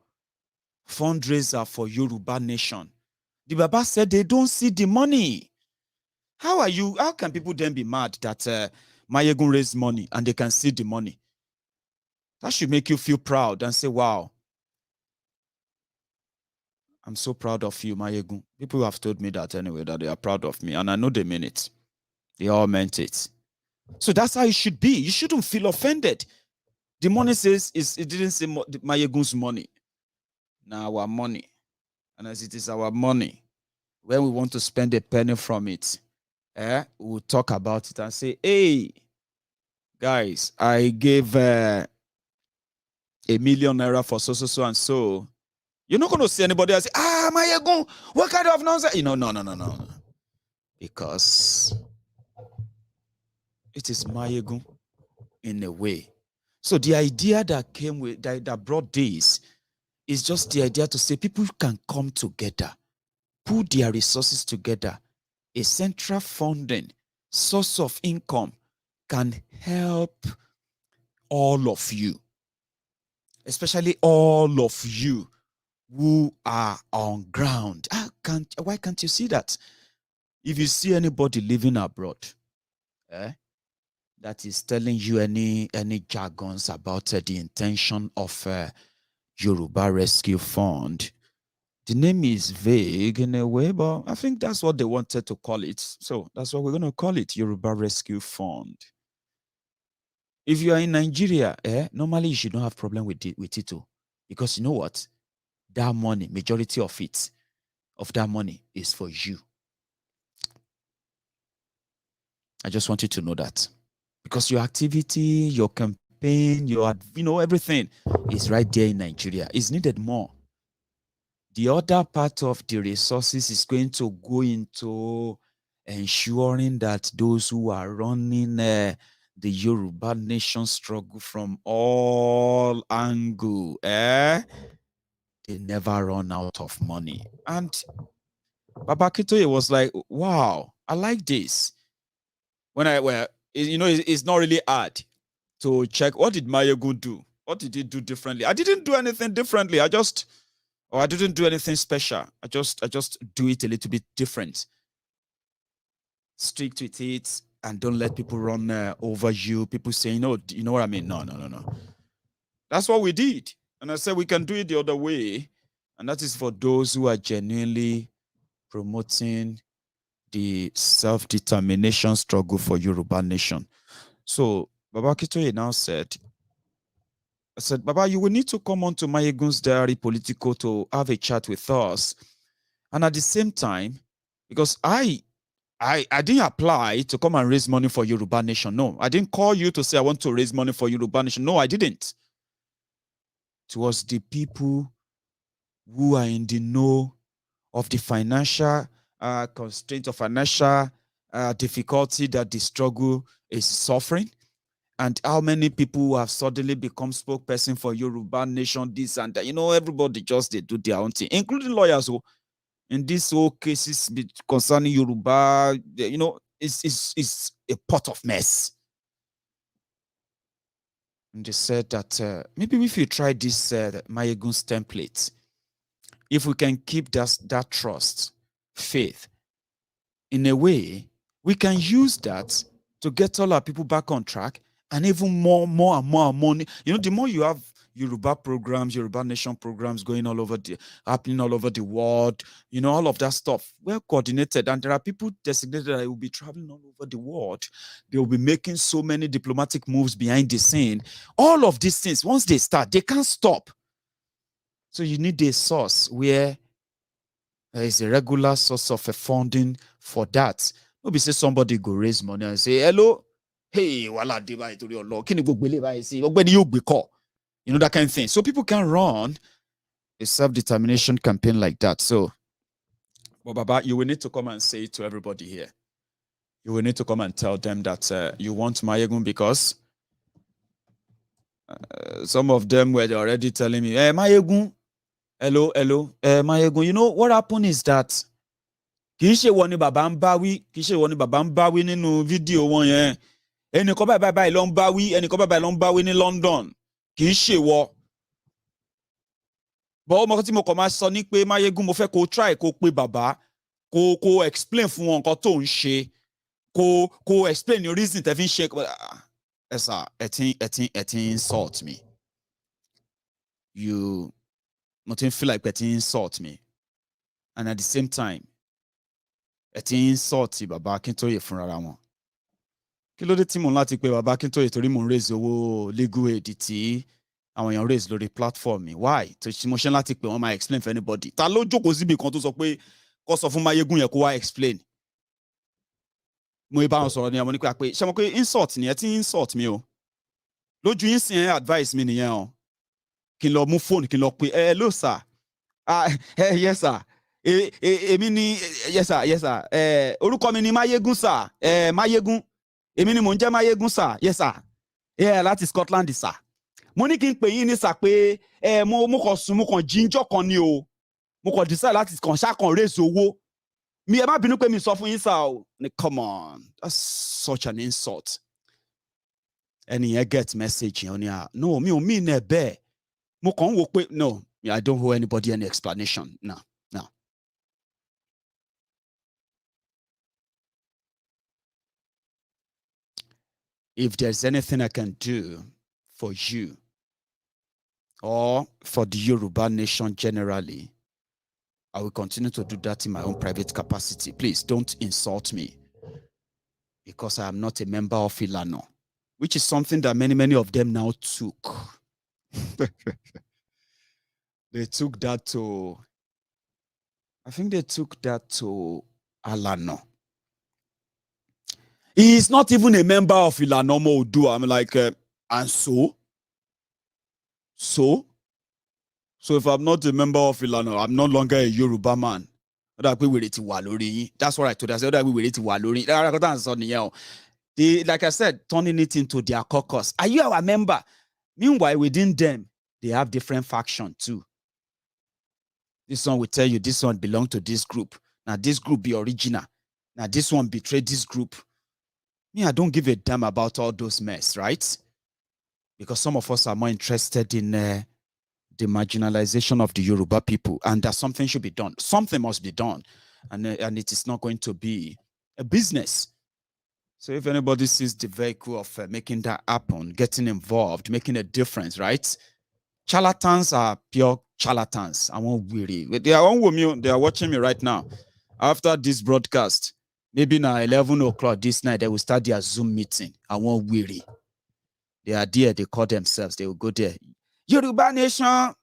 fundraiser for Yoruba Nation. The Baba said they don't see the money. How can people then be mad that Maiyegun raised money and they can see the money? That should make you feel proud and say, wow, I'm so proud of you, Maiyegun. People have told me that anyway, that they are proud of me, and I know they mean it. They all meant it. So that's how it should be. You shouldn't feel offended. The money says, it didn't say Maiyegun's money. Now our money. And as it is our money, when we want to spend a penny from it, we'll talk about it and say, hey, guys, I gave ₦1 million for so and so. You're not going to see anybody else say, Maiyegun, what kind of nonsense? You know, no. Because it is Maiyegun in a way. So the idea that came with, that brought this is just the idea to say people can come together, put their resources together. A central funding source of income can help all of you, especially all of you who are on ground. Why can't you see that? If you see anybody living abroad, that is telling you any jargons about the intention of Yoruba Rescue Fund, the name is vague in a way, but I think that's what they wanted to call it. So that's what we're going to call it, Yoruba Rescue Fund. If you are in Nigeria, normally you should not have problem with it too. Because you know what? That money, majority of that money is for you. I just want you to know that. Because your activity, your campaign, everything is right there in Nigeria. It's needed more. The other part of the resources is going to go into ensuring that those who are running the Yoruba nation struggle from all angles, they never run out of money. And Baba Akintoye was like, wow, I like this. it's not really hard to check what did Maiyegun do? What did he do differently? I didn't do anything differently. I didn't do anything special. I just do it a little bit different. Strict with it and don't let people run over you. People say, you know what I mean? No. That's what we did. And I said we can do it the other way. And that is for those who are genuinely promoting the self-determination struggle for Yoruba nation. So Baba Akintoye now said, Baba, you will need to come on to MaiyegunsDiary Politico to have a chat with us. And at the same time, because I didn't apply to come and raise money for Yoruba Nation. No, I didn't call you to say I want to raise money for Yoruba Nation. No, I didn't. It was the people who are in the know of the financial constraint or financial difficulty that the struggle is suffering, and how many people have suddenly become spokesperson for Yoruba Nation, this and that. Everybody just they do their own thing, including lawyers who, in these whole cases concerning Yoruba, it's a pot of mess. And they said that maybe if you try this Maiyegun's template, if we can keep that trust, faith, in a way, we can use that to get all our people back on track, and even more and more money. The more you have Yoruba programs, Yoruba Nation programs happening all over the world, all of that stuff, well coordinated, and there are people designated that will be traveling all over the world. They will be making so many diplomatic moves behind the scene. All of these things, once they start, they can't stop. So you need a source where there is a regular source of funding for that. Maybe say somebody go raise money and say, hello, hey, wala deba itori Olo, kini gbogbo ele báyìí sí, ogbeni yóò gbé call. That kind of thing. So people can run a self-determination campaign like that. So, but Baba, you will need to come and say it to everybody here. You will need to come and tell them that you want Maiyegun, because some of them were already telling me, hey, Maiyegun, hello, Maiyegun. What happened is that kì í ṣe wọ́n ni bàbá ń báwí nínú fídíò wọn yẹn. Ẹnìkan báyìí ló ń báwí, ẹnìkan báyìí ló ń báwí ní London. Kì í ṣe wọ́. But ọmọ tí mo kàn máa sọ ní pé Maiyegun, mo fẹ́ kó try kó pe bàbá, kó explain fún wọn nǹkan tó ń ṣe, kó explain the reason tẹ́ fi ń ṣe. Ẹ sà, ẹ ti insult me. Mo ti feel like ẹ ti insult me. And at the same time, ẹ ti insult Baba Akintoye fúnra wọn. Kí ló dé tí mo láti pé Baba Akintoye torí mo ń raise owó legal aid tí àwọn èèyàn raise lórí platform mi? Why? Tó ṣe mo ṣe láti pé wọ́n máa explain for anybody. Ta ló jókòó síbi kan tó sọ pé kó sọ fún Maiyegun yẹn kó wá explain? Mo bá wọn sọ̀rọ̀ ní àwọn onípa pé ṣé mo pé insult ni ẹ ti insult mi o. Lójú yín sìn advice mi nìyẹn o. Kí n lọ mú phone, kí n lọ pé hello sir. Yes sir. Èmi ni yes sir. Orúkọ mi ni Maiyegun sir. Maiyegun. Èmi ni mò ń jẹ́ Maiyegun sir. Yes sir. Láti Scotland sir. Mo ní kí n pè yín ní sir pé mo kàn jíjọ́ kan ni o. Mo kàn decide láti kàn ṣákan raise owó. Mi ẹ má bínú pé mi sọ fún yín sir o. Come on. That's such an insult. Ẹni yẹn get message yẹn ni no, mi ò mean ẹ bẹ́ẹ̀. Mo kàn ń wò pé no, I don't owe anybody any explanation. No. If there's anything I can do for you or for the Yoruba nation generally, I will continue to do that in my own private capacity. Please don't insult me, because I am not a member of Ilano, which is something that many of them now took. They took that to, I think they took that to Alano. He's not even a member of Ilano Modu. I'm like, and so if I'm not a member of Ilano, I'm no longer a Yoruba man. That's what I told her. They, like I said, turning it into their caucus. Are you our member? Meanwhile, within them, they have different factions too. This one will tell you this one belongs to this group. Now this group be original. Now this one betrayed this group. Me, I don't give a damn about all those mess, right? Because some of us are more interested in the marginalization of the Yoruba people, and that something should be done. Something must be done, and it is not going to be a business. So if anybody sees the vehicle of making that happen, getting involved, making a difference, right? Charlatans are pure charlatans. I won't weary. They are watching me right now. After this broadcast, maybe now 11 o'clock this night, they will start their Zoom meeting. I won't weary. They are there, they call themselves, they will go there. Yoruba Nation.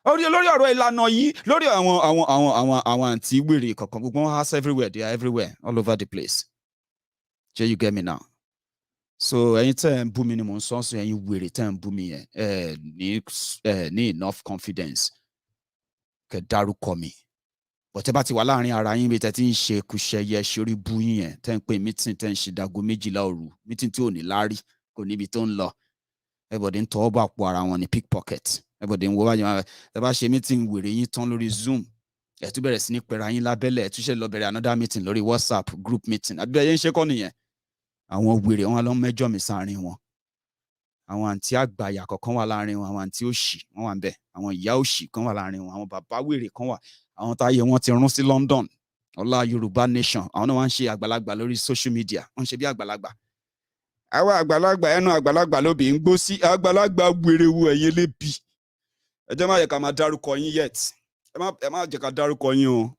Lórí ọ̀rọ̀ ìlànà yìí, lórí àwọn àǹtí wèrè kọ̀ọ̀kan, gbogbo wọn has everywhere, they are everywhere, all over the place. Jay, you get me now? So anytime bú mi ni mò ń sọ ọ́ ẹ̀yin wèrè tẹ́ ń bú mi yẹn ní enough confidence kẹ́ dárúkọ mi. But ẹ bá ti wà láàrin ara yín bí tẹ́ ti ń ṣe kùṣẹ́yẹ ṣorí bú yín yẹn tẹ́ ń pè meeting tẹ́ ń ṣe dago 12 òru, meeting tí ò ní láárí, kò níbi tó ń lọ. Everybody ń tọwọ́ bá àpò ara wọn ní pickpocket. Everybody ń wo báyìí ẹ bá ṣe meeting wèrè yín tán lórí Zoom. Ẹ tún bẹ̀rẹ̀ sí ní pẹ̀rẹ̀ yín lábẹ́lẹ̀, ẹ tún ṣe lọ bẹ̀rẹ̀ another meeting lórí WhatsApp group meeting. Àbí ẹ̀yin ṣe kọ́ nìyẹn. Àwọn wèrè wọn lọ mẹ́jọ mi sáàrin wọn. Àwọn àǹtí àgbàyà kọ̀ọ̀kan wà láàrin wọn, àwọn àǹtí òṣì wọn wà ń bẹ̀, àwọn ìyá òṣì kan wà láàrin wọn, àwọn bàbá wèrè kan wà, àwọn táyé wọn ti rún sí London, ọlá Yoruba Nation, àwọn náà wá ń ṣe àgbàlagbà lórí social media, wọ́n ń ṣe bí àgbàlagbà. Àwọn àgbàlagbà ẹnu àgbàlagbà lóbi ń gbó sí àgbàlagbà wèrè wo ẹ̀yin lébi. Ẹ jẹ́ má yẹ ká máa dárúkọ yín yet. Ẹ má jẹ́ ká dárúkọ yín o.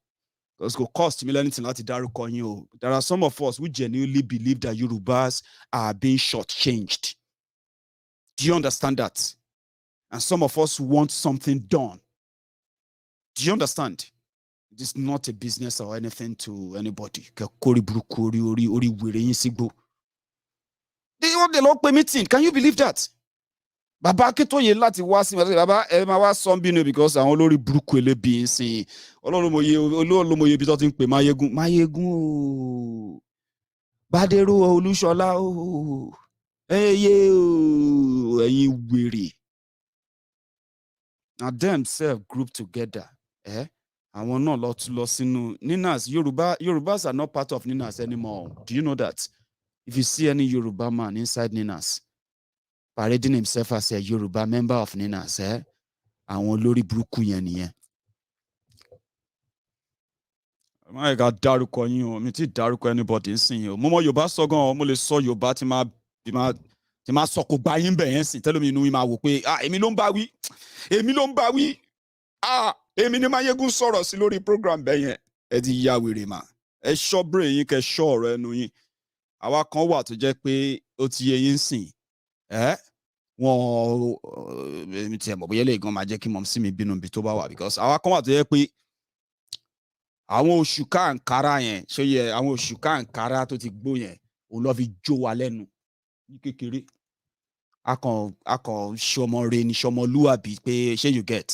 Because it will cost me anything láti dárúkọ yín o. There are some of us who genuinely believe that Yorubas are being shortchanged. Do you understand that? And some of us want something done. Do you understand? It is not a business or anything to anybody. They long pay meeting. Can you believe that? Baba Akintoye láti wá sí baba ẹ máa wá sọ bínú because àwọn olórí burúkú elébi ń sìn olóòlómọye bí tó ti ń pè Maiyegun o Bádéró Olúṣọlá o ẹyẹ o ẹ̀yin wèrè. Na them self group together àwọn náà lọ sínú Ninas. Yorubas are not part of Ninas anymore. Do you know that? If you see any Yoruba man inside Ninas parading himself as a Yoruba member of Ninas, àwọn olórí burúkú yẹn nìyẹn. Máa ga dárúkọ yín o, mi ti dárúkọ anybody nsìn o. Mo mọ Yorùbá sọ gan o, mo lè sọ Yorùbá tí máa sọ kò gbá yín bẹ̀ yẹn sìn. Tẹ́lẹ̀ mi inú yín máa wò pé èmi ló ń bá wí. Èmi ni Maiyegun sọ̀rọ̀ sí lórí program bẹ̀ yẹn. Ẹ ti ya wèrè mà. Ẹ ṣọ́ brain yín kẹ́ ṣọ́ ọ̀rọ̀ ẹnu yín. Àwa kan wà tó jẹ́ pé ó ti yé yín sìn. Wọn èmi tiẹ̀ mọ̀ bóyá lè gan máa jẹ́ kí mọ̀ sí mi bínú bí tó bá wà because àwa kan wà tó yẹ pé àwọn oṣù káàǹkárá yẹn ṣó yẹ àwọn oṣù káàǹkárá tó ti gbó yẹn òun lọ fi jó wa lẹ́nu ní kékeré akàn ṣọmọ re ni ṣọmọlúwàbí pé ṣé you get.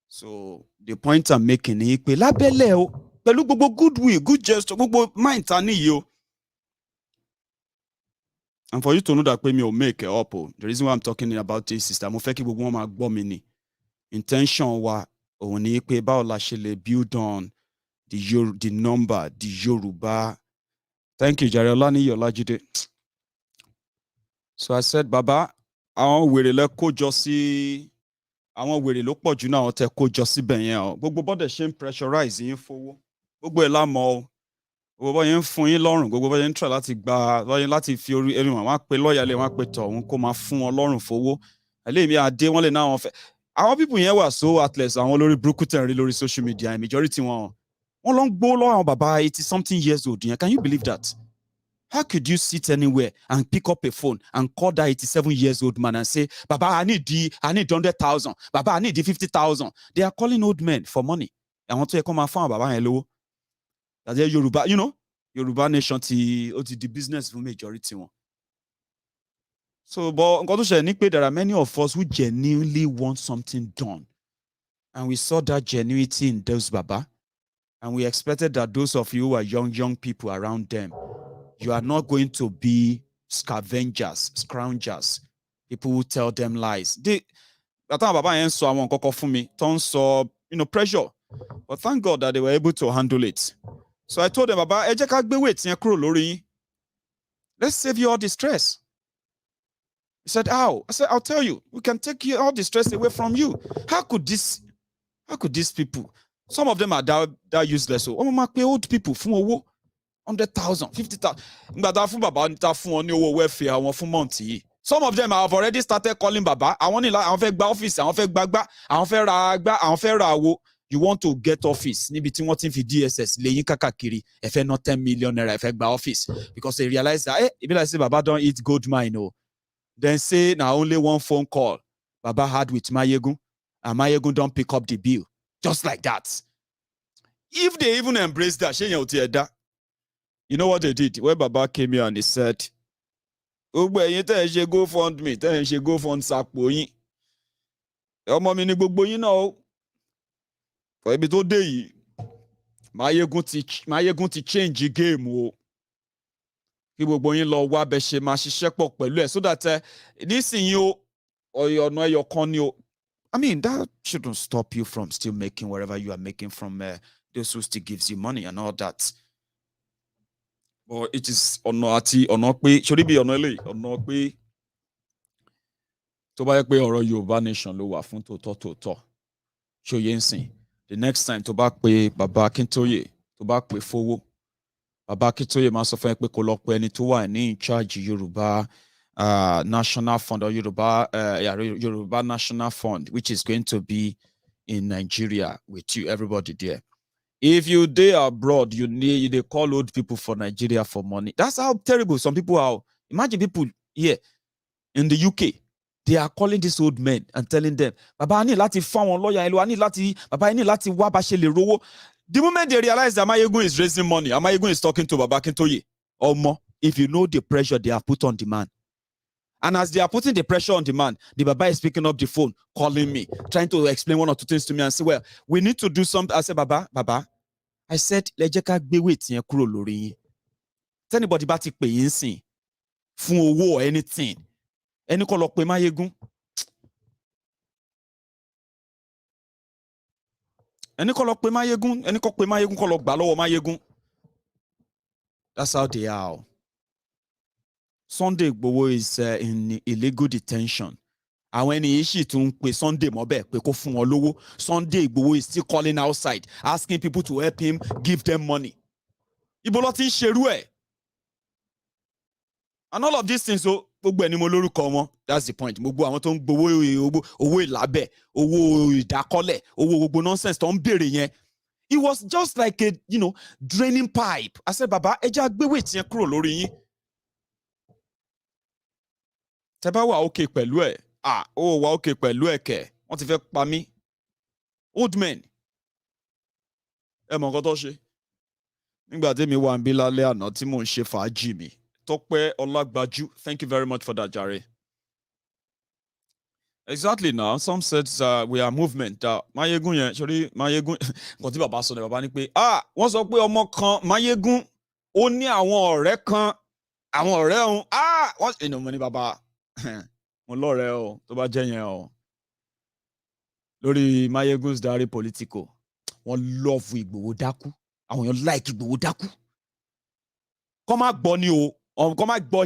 So the point I'm making ni pé lábẹ́lẹ̀ o pẹ̀lú gbogbo goodwill good gesture gbogbo mind ta níyì o. And for you to know that pé mi ò make it up o, the reason why I'm talking about this is that mo fẹ́ kí gbogbo wọn máa gbọ́ mi ni. Intention wa òun ni pé báwo la ṣe lè build on the number, the Yoruba. Thank you, Jare Olaniyi Olajide. So I said, Baba, àwọn wèrè lẹ kó jọ sí àwọn wèrè ló pọ̀ jù náà àwọn tẹ kó jọ síbẹ̀ yẹn o. Gbogbo bọ́dẹ̀ ṣe ń pressurize yín fowó. Gbogbo ẹ̀ lámọ̀ o. Gbogbo yẹn ń fún yín lọ́rùn, gbogbo yẹn ń try láti fi orí ẹnu wọn pe lọ́ọ̀yà lè wọn pe tọ̀hún kó máa fún wọn lọ́rùn fowó. Ẹlẹ́mìí adé wọ́n lè náà wọn fẹ́. Àwọn people yẹn wà so athlete àwọn lórí burúkú tẹ̀ ń rí lórí social media majority wọn lọ ń gbó lọ́wọ́ àwọn bàbá 80-something years old yẹn. Can you believe that? How could you sit anywhere and pick up a phone and call that 87 years old man and say, Baba, I need 100,000. Baba, I need 50,000. They are calling old men for money. Àwọn tó yẹ kó máa fún àwọn bàbá yẹn lówó. That's Yoruba, Yoruba Nation ti the business for majority one. So, but there are many of us who genuinely want something done. And we saw that genuinity in those Baba. And we expected that those of you who are young people around them, you are not going to be scavengers, scroungers, people who tell them lies. Pressure. But thank God that they were able to handle it. So I told them, Baba, ẹ jẹ́ ká gbé weight yẹn kúrò lórí yín. Let's save you all the stress. He said, how? I said, I'll tell you. We can take you all the stress away from you. How could these people, some of them are that useless. So, old people, 100,000, 50,000. Some of them have already started calling Baba. I want to office. You want to get office. Nibi ti won tin fi DSS leyin kakakiri. Efe not 10 million naira efe gba office because they realize that if like say Baba don't eat gold mine, oh. Then say now only one phone call Baba had with Maiyegun, and Maiyegun don't pick up the bill. Just like that. If they even embrace that, you know what they did? When Baba came here and he said, go fund me, go fund Sakpo. For every day, Maiyegun ti change the game. So that this in you or your conyo. I mean, that shouldn't stop you from still making whatever you are making from those who still gives you money and all that. But it is should it be to buy Yoruba Nation lo wa fun to the next time to back pay Baba Akintoye to back pay Fowo Baba Akintoye ma sọ fún pé kó lọ pe ẹni tó wà ní in charge Yoruba National Fund or Yoruba National Fund, which is going to be in Nigeria with you, everybody there. If you dey abroad, they call old people for Nigeria for money. That's how terrible some people are. Imagine people here in the UK. They are calling these old men and telling them, Baba, I need lati find one lawyer. I need lati, Baba, I need lati wa ba ṣe le rowo. The moment they realize that Maiyegun is raising money, and Maiyegun is talking to Baba Akintoye, or more, if you know the pressure they have put on the man. And as they are putting the pressure on the man, the Baba is picking up the phone, calling me, trying to explain one or two things to me and say, well, we need to do something. I said, Baba, I said, lejeka gbe wait yen kúrò lórí yin. If anybody bá ti pè yín sìn fún owó or anything, ẹni kó lọ pè Maiyegun. Ẹni kó lọ pè Maiyegun, ẹni kó pè Maiyegun kó lọ gbà lọ́wọ́ Maiyegun. That's how they are. Sunday Igboho is in illegal detention. And when he tún pè Sunday mọ́bẹ̀ pé kó fún wọn lówó, Sunday Igboho is still calling outside, asking people to help him, give them money. Ibo ló ti ń ṣerú ẹ̀. And all of these things, so gbogbo ẹni mo lórúkọ wọn. That's the point. Gbogbo àwọn tó ń gbowó owó ìlábẹ̀, owó ìdákọ́lẹ̀, owó gbogbo nonsense tó ń béèrè yẹn. It was just like a, draining pipe. I said, Baba, ẹ jẹ́ gbé weight yẹn kúrò lórí yín. Tẹ́ bá wà okay pẹ̀lú ẹ̀. Wà okay pẹ̀lú ẹ̀ kẹ̀. Wọ́n ti fẹ́ pa mí. Old men. Ẹ mọ̀ nǹkan tó ṣe. Nígbà tí mi wà ń bí lálẹ́ àná tí mò ń ṣe fàájì mi. Tọ́pẹ́ Ọlágbájú, thank you very much for that, Jare. Exactly now, some said we are movement. Maiyegun yẹn, sorry, Maiyegun, nǹkan tí bàbá sọ ni bàbá ní pé, wọ́n sọ pé ọmọ kan, Maiyegun, ó ní àwọn ọ̀rẹ́ kan, àwọn ọ̀rẹ́ òun, wọ́n ṣe ìnáwó ní bàbá, mo lọ́rẹ̀ẹ́ o, tó bá jẹ́ yẹn o. Lórí MaiyegunSDiary Politico, wọ́n love Igboho dákú, àwọn èèyàn like Igboho dákú. Kọ́ máa gbọ́ ni o, kọ́ máa gbọ́,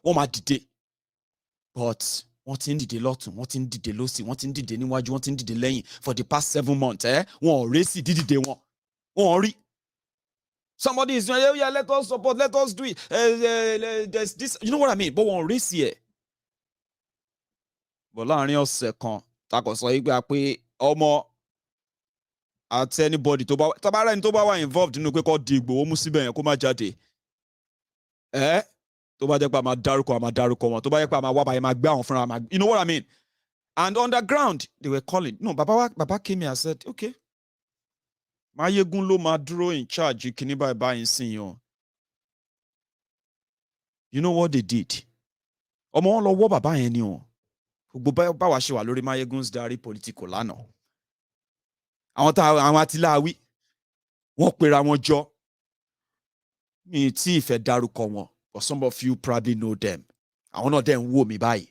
wọ́n máa dìde. But wọ́n ti ń dìde lọ́tún, wọ́n ti ń dìde lósì, wọ́n ti ń dìde níwájú, wọ́n ti ń dìde lẹ́yìn for the past 7 months. Wọ́n ò résì dídìde wọn. Wọ́n ò rí. Somebody is saying, yeah, let us support, let us do it. There's this, you know what I mean? But wọ́n ò résì ẹ̀. But láàrin ọ̀sẹ̀ kan, takọ̀ sọ yìí pé ọmọ àti anybody tó bá rẹ̀ ní tó bá wà involved nínú pé kó di Igboho mú síbẹ̀ yẹn kó má jáde. Tó bá jẹ́ pé a máa dárúkọ wọn, tó bá jẹ́ pé a máa wá báyìí máa gbé àwọn fúnra, you know what I mean? And underground, they were calling. No, Baba came here and said, okay, Maiyegun ló máa dúró in charge kíní báyìí sìn yàn. You know what they did? Ọmọ wọn lọ wọ́ bàbá yẹn ni o. Gbogbo báwa ṣe wà lórí MaiyegunSDiary Politico lánàá. Àwọn àtìláàwí, wọ́n pera wọn jọ. Mi tí ìfẹ́ dárúkọ wọn, but some of you probably know them. Àwọn náà dẹ̀ ń wò mí báyìí.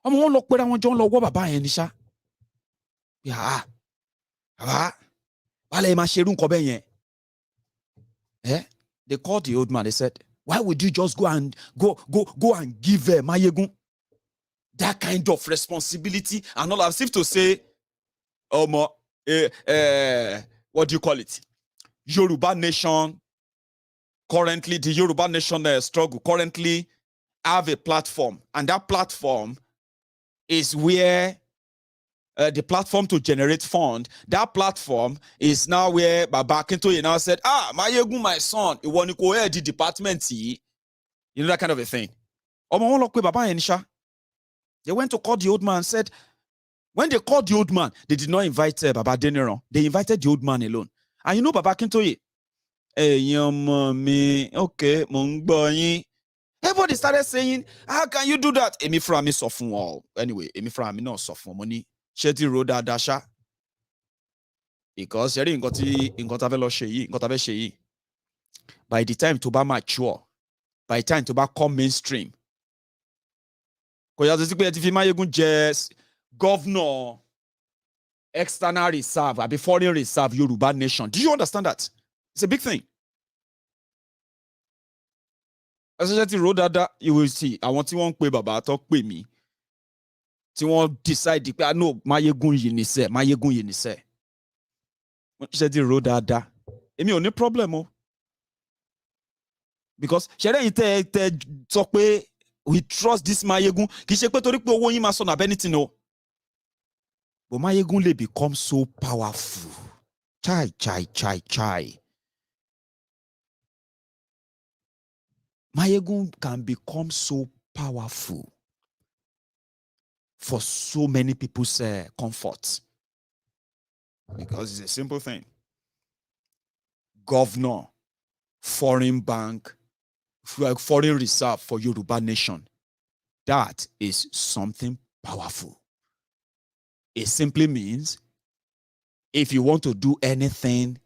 Ọmọ wọn lọ pera wọn jọ ń lọ wọ́ bàbá yẹn ní ṣá. Bàbá, wàá lè máa ṣerú nǹkan bẹ́ẹ̀ yẹn. They called the old man, they said, Why would you just go and give Maiyegun that kind of responsibility and all? As if to say, what do you call it? Yoruba Nation currently, the Yoruba Nation struggle currently have a platform, and that platform is where the platform to generate fund. That platform is now where Baba Akintoye now said, Maiyegun, my son, you want to go ahead the department, you know, that kind of a thing. They went to call the old man and said, when they called the old man, they did not invite Baba Deniran. They invited the old man alone. And you know Baba Akintoye, okay, everybody started saying, how can you do that? Emi from me sofun all. Anyway, Emi from me not sofun money. Sheti roda dasha. Because yeri ngotave by the time to be mature, by the time to be come mainstream. Because if Maiyegun just governor external reserve, be foreign reserve Yoruba Nation. Do you understand that? It's a big thing. As road that you will see. I want to pay Baba talk pay me. Ti won decide no Maiyegun yinise, Maiyegun yinise. She road that. Emi only problem o. Because shere ite talk pé we trust this Maiyegun. Ki se pe tori pe owo yin ma so na anything no. But Maiyegun le become so powerful. Chai. Maiyegun can become so powerful for so many people's comfort. Because it's a simple thing. Governor, foreign bank, foreign reserve for Yoruba Nation. That is something powerful. It simply means if you want to do anything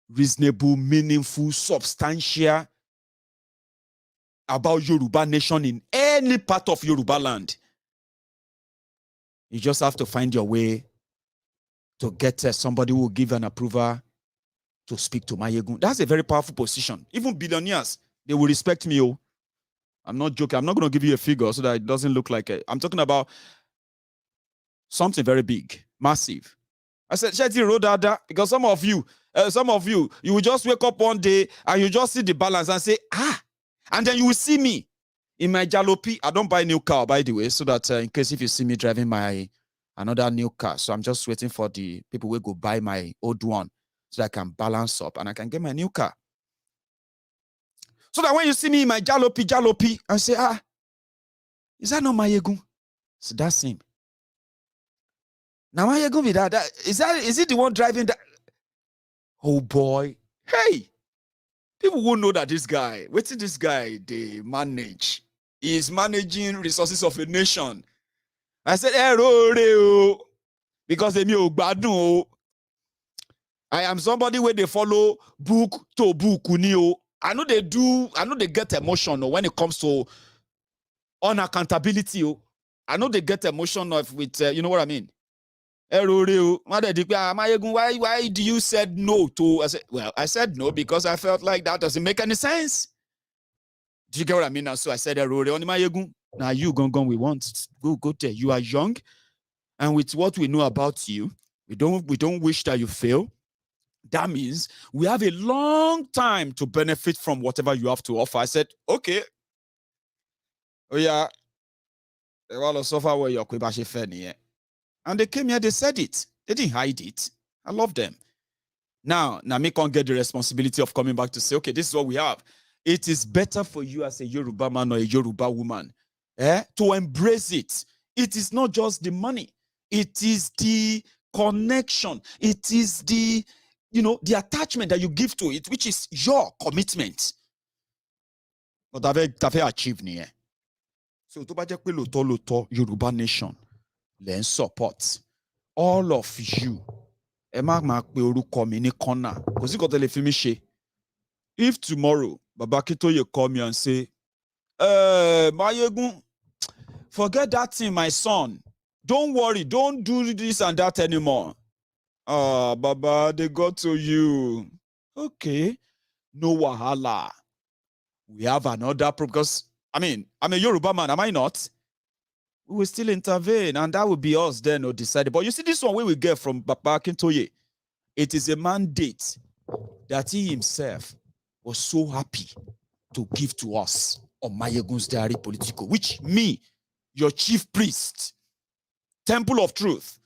reasonable, meaningful, substantial about Yoruba Nation in any part of Yoruba land, you just have to find your way to get somebody who will give an approval to speak to Maiyegun. That's a very powerful position. Even billionaires, they will respect me. Oh, I'm not joking. I'm not going to give you a figure so that it doesn't look like I'm talking about something very big, massive. I said, Sheti road that because some of you, you will just wake up one day and you just see the balance and say, and then you will see me in my jalopy. I don't buy a new car, by the way, so that in case if you see me driving another new car. So I'm just waiting for the people who go buy my old one so that I can balance up and I can get my new car. So that when you see me in my jalopy, I say, is that not Maiyegun? So that's him. Now Maiyegun be that. Is it the one driving that? Oh boy. Hey. People won't know that this guy, waiting this guy, they manage. He is managing resources of a nation. I said, because I am somebody where they follow book to book. I know they get emotional when it comes to unaccountability. I know they get emotional with, you know what I mean? Why do you said no to? I said no because I felt like that doesn't make any sense. Do you get what I mean? So I said, now you gone we want. Go there. You are young, and with what we know about you, we don't wish that you fail. That means we have a long time to benefit from whatever you have to offer. I said, okay. Oh yeah. And they came here, they said it. They didn't hide it. I love them. Now me can't get the responsibility of coming back to say, okay, this is what we have. It is better for you as a Yoruba man or a Yoruba woman to embrace it. It is not just the money. It is the connection. It is the attachment that you give to it, which is your commitment. But t'avais achieve ni. So to ba jẹ́ pé lóòótọ́ Yoruba Nation then support all of you. Ẹ má pe orúkọ mi ní corner. Kò sí nǹkan tẹ́ lè fi mí ṣe. If tomorrow Baba Akintoye call me and say, Maiyegun, forget that thing, my son. Don't worry, don't do this and that anymore. Baba, they got to you. Okay, no wahala. we have another because I'm a Yoruba man, am I not? We will still intervene, and that will be us then or decided. But you see, this one we will get from Papa Akintoye. It is a mandate that he himself was so happy to give to us on MaiyegundsDiary Politico, which me, your chief priest, Temple of Truth,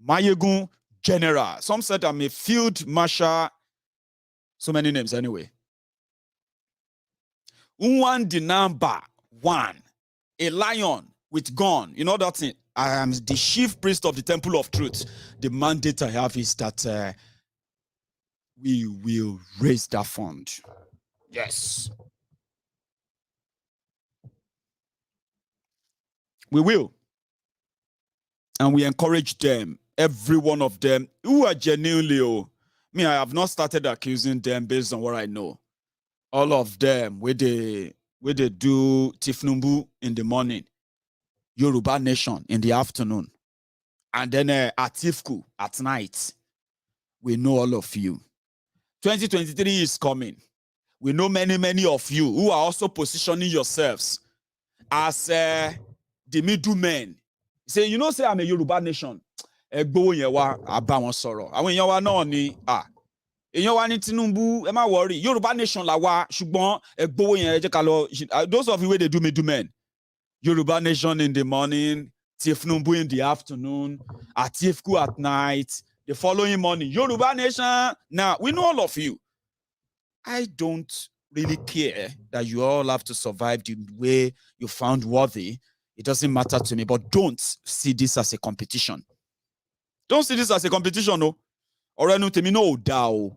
Maiyegun General. Some said I'm a field marshal. So many names anyway. Unwan the number one, a lion with gun. You know that thing? I am the chief priest of the Temple of Truth. The mandate I have is that we will raise that fund. Yes. We will. And we encourage them, every one of them, who are genuinely, I have not started accusing them based on what I know. All of them, where they do Tifnumbu in the morning, Yoruba Nation in the afternoon, and then Atifku at night. We know all of you. 2023 is coming. We know many of you who are also positioning yourselves as the middlemen. Say, you know, say I'm a Yoruba Nation. Igboho yẹn wá àbá wọn sọ̀rọ̀. Àwọn èèyàn wa náà ni èèyàn wa ní Tinubu, ẹ má worry. Yoruba Nation la wá, ṣùgbọ́n Igboho yẹn jẹ́ ká lọ. Those of you where they do middlemen. Yoruba Nation in the morning, Tifnumbu in the afternoon, Atifku at night, the following morning, Yoruba Nation. Now, we know all of you. I don't really care that you all have to survive the way you found worthy. It doesn't matter to me, but don't see this as a competition. Don't see this as a competition, no. Ọ̀rọ̀ ẹnu tèmi náà ò dáa o.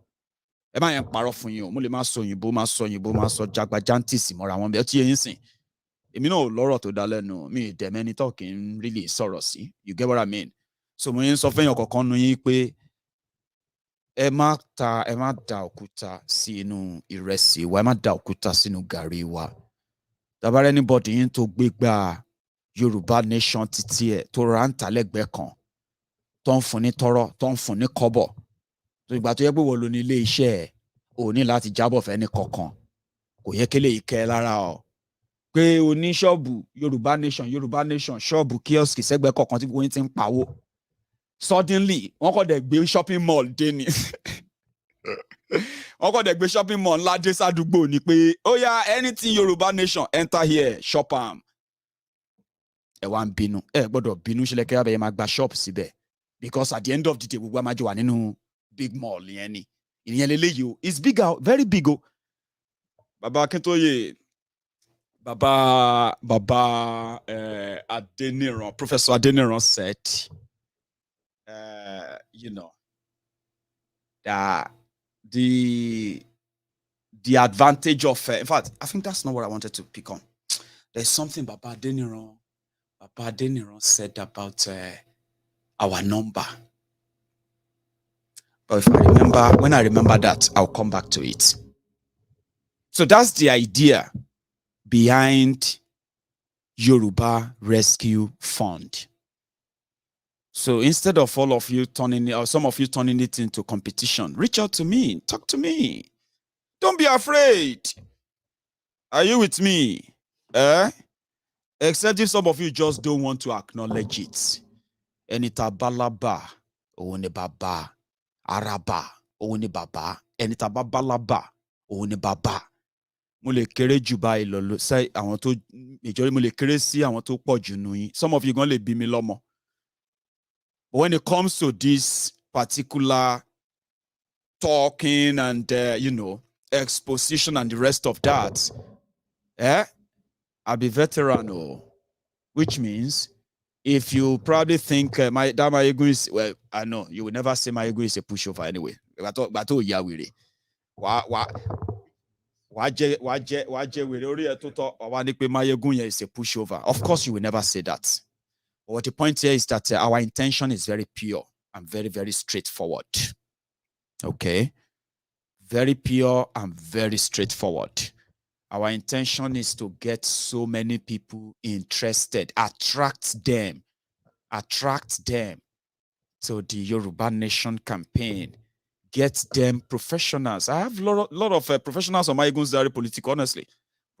Ẹ má yẹn parọ́ fún yín o. Mo lè máa sọ òyìnbó, máa sọ jagbajantis mọ́ra wọn bẹ́ẹ̀ tí yẹn sìn. Èmi náà ò lọ́rọ̀ tó dá lẹ́nu. Mi dẹ̀ mẹ́ni tó kì í really sọ̀rọ̀ sí. You get what I mean? So mo yẹn sọ fẹ́yàn kọ̀ọ̀kan nu yín pé ẹ má da òkúta sí inú ìrẹsì wa, ẹ má da òkúta sínú gàrí wa. Tàbá anybody yín tó gbégbá Yoruba Nation títí ẹ̀ tó ra ń ta lẹ́gbẹ̀ẹ́ kan tó ń fún ní tọ́rọ́ tó ń fún ní kọ́bọ̀ tó ìgbà tó yẹ pé wọ́n lo ní ilé iṣẹ́ ẹ̀ ò ní láti jábọ̀ fẹ́ ní kankan kò yẹ kí lè kẹ́ ẹ lára ọ pé o ní ṣọ́ọ̀bù Yoruba Nation ṣọ́ọ̀bù kíọ́sìkì sẹ́gbẹ̀ẹ́ kọ̀ọ̀kan tí wọ́n ti ń pawó suddenly wọ́n kọ́ dẹ̀ gbé shopping mall dé ni wọ́n kọ́ dẹ̀ gbé shopping mall ńlá dé sádùúgbò ni pé ó yá anything Yoruba Nation enter here shop am. Ẹ wá ń bínú ẹ gbọ́dọ̀ bínú ṣẹlẹ̀ kí abẹ́yẹ máa gba shop síbẹ̀ because at the end of the day gbogbo àmàjọ wà nínú big mall yẹn ni ìyẹn lélẹ́yìí o it's big o very big o. Bàbá Akintoye Bàbá Adeniran, Professor Adeniran said that the advantage of in fact I think that's not what I wanted to pick on. There's something Baba Adeniran said about our number. But when I remember that, I'll come back to it. So that's the idea behind Yoruba Rescue Fund. So instead of all of you some of you turning it into competition, reach out to me, talk to me. Don't be afraid. Are you with me? Except if some of you just don't want to acknowledge it. Enita balaba, one baba, araba, one baba, enita babalaba, one baba. Mo lè kéré jù báyìí lọ say àwọn tó ìjọrí mo lè kéré sí àwọn tó pọ̀ jù nù yín. Some of you gan lè bí mi lọ́mọ. But when it comes to this particular talking and exposition and the rest of that, I'll be veteran, which means if you probably think that Maiyegun is, well, I know you will never say Maiyegun is a pushover anyway. But Yawiri. Maiyegun is a pushover. Of course, you will never say that. But what the point here is that our intention is very pure and very, very straightforward. Okay? Very pure and very straightforward. Our intention is to get so many people interested, attract them to the Yoruba Nation campaign, get them professionals. I have a lot of professionals on MaiyegundsDiary Politico, honestly.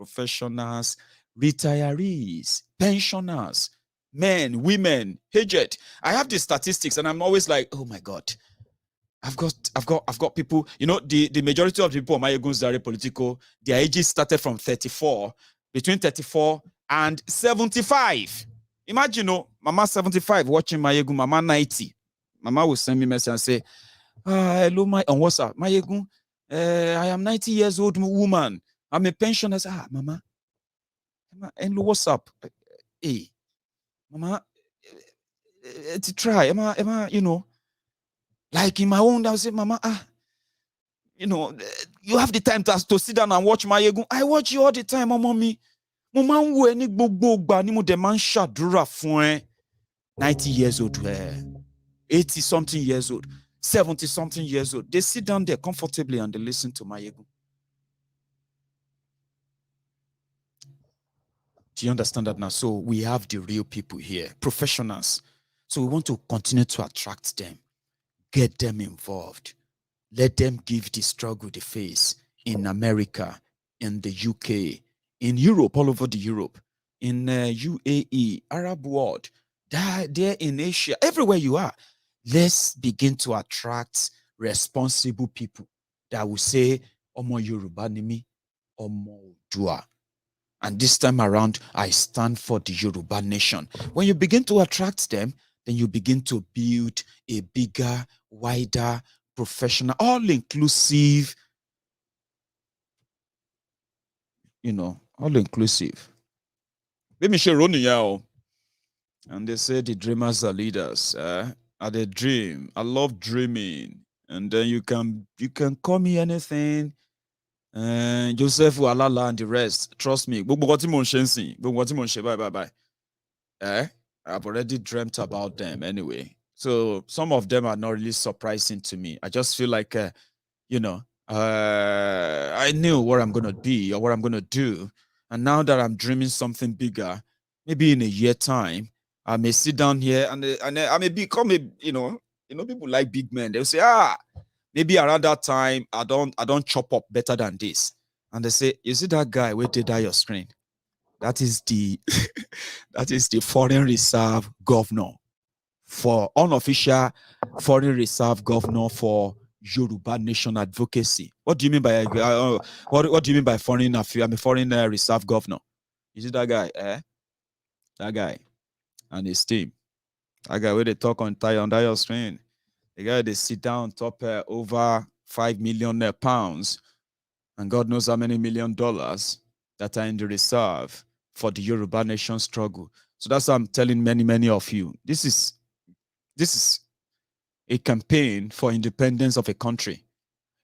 professionals, retirees, pensioners, men, women, aged. I have the statistics and I'm always like, oh my God. I've got people, you know, the majority of the people on MaiyegundsDiary Politico, their ages started from 34, between 34 and 75. Imagine, you know, Mama 75 watching Maiyegun, Mama 90. Mama will send me a message and say, hello, on WhatsApp, Maiyegun, I am 90 years old woman. I'm a pensioner. I say, Mama, hello, what's up? Hey, Mama, to try, am I, you know, like in my own, I would say, Mama, you know, you have the time to sit down and watch Maiyegun. I watch you all the time, mommy. Mo máa ń wo ẹni gbogbo ìgbà ni mo dẹ̀ máa ń ṣàdúrà fún ẹ. 90 years old, 80 something years old, 70 something years old. They sit down there comfortably and they listen to Maiyegun. Do you understand that now? So we have the real people here, professionals. So we want to continue to attract them, get them involved. Let them give the struggle they face in America, in the UK, in Europe, all over the Europe, in UAE, Arab world, there in Asia, everywhere you are. Let's begin to attract responsible people that will say, Omo Yoruba ni mi, Omo Odua. And this time around, I stand for the Yoruba nation. When you begin to attract them, then you begin to build a bigger, wider, professional, all-inclusive, you know, all-inclusive. Let me share Ronnie. And they say the dreamers are leaders. I dream. I love dreaming. And then you can call me anything. Joseph Walala and the rest. Trust me. Bye. I've already dreamt about them anyway. So some of them are not really surprising to me. I just feel like, you know, I knew what I'm going to be or what I'm going to do. And now that I'm dreaming something bigger, maybe in a year time, I may sit down here and I may become a, you know, people like big men. They'll say, maybe around that time, I don't chop up better than this. And they say, you see that guy, where did your screen? That is the foreign reserve governor, for unofficial foreign reserve governor for Yoruba Nation advocacy. What do you mean by what do you mean by foreign reserve governor? You see that guy, that guy and his team. That guy where they talk on your screen. The guy they sit down top over 5 million pounds and God knows how many $1 million that are in the reserve for the Yoruba Nation struggle. So that's what I'm telling many of you. This is a campaign for independence of a country.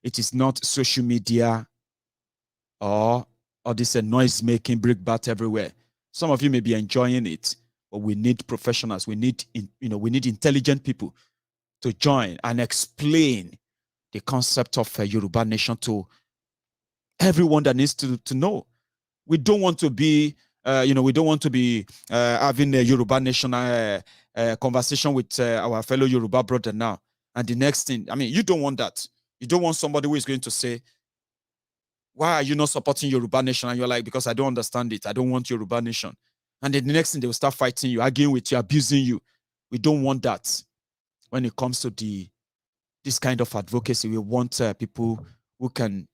It is not social media or this noise making brickbat everywhere. Some of you may be enjoying it, but we need professionals. We need intelligent people to join and explain the concept of a Yoruba Nation to everyone that needs to know. We don't want to be having a Yoruba Nation conversation with our fellow Yoruba brother now. And the next thing, I mean, you don't want that. You don't want somebody who is going to say, why are you not supporting Yoruba Nation? And you're like, because I don't understand it. I don't want Yoruba Nation. And then the next thing, they will start fighting you, arguing with you, abusing you. We don't want that. When it comes to this kind of advocacy, we want people who can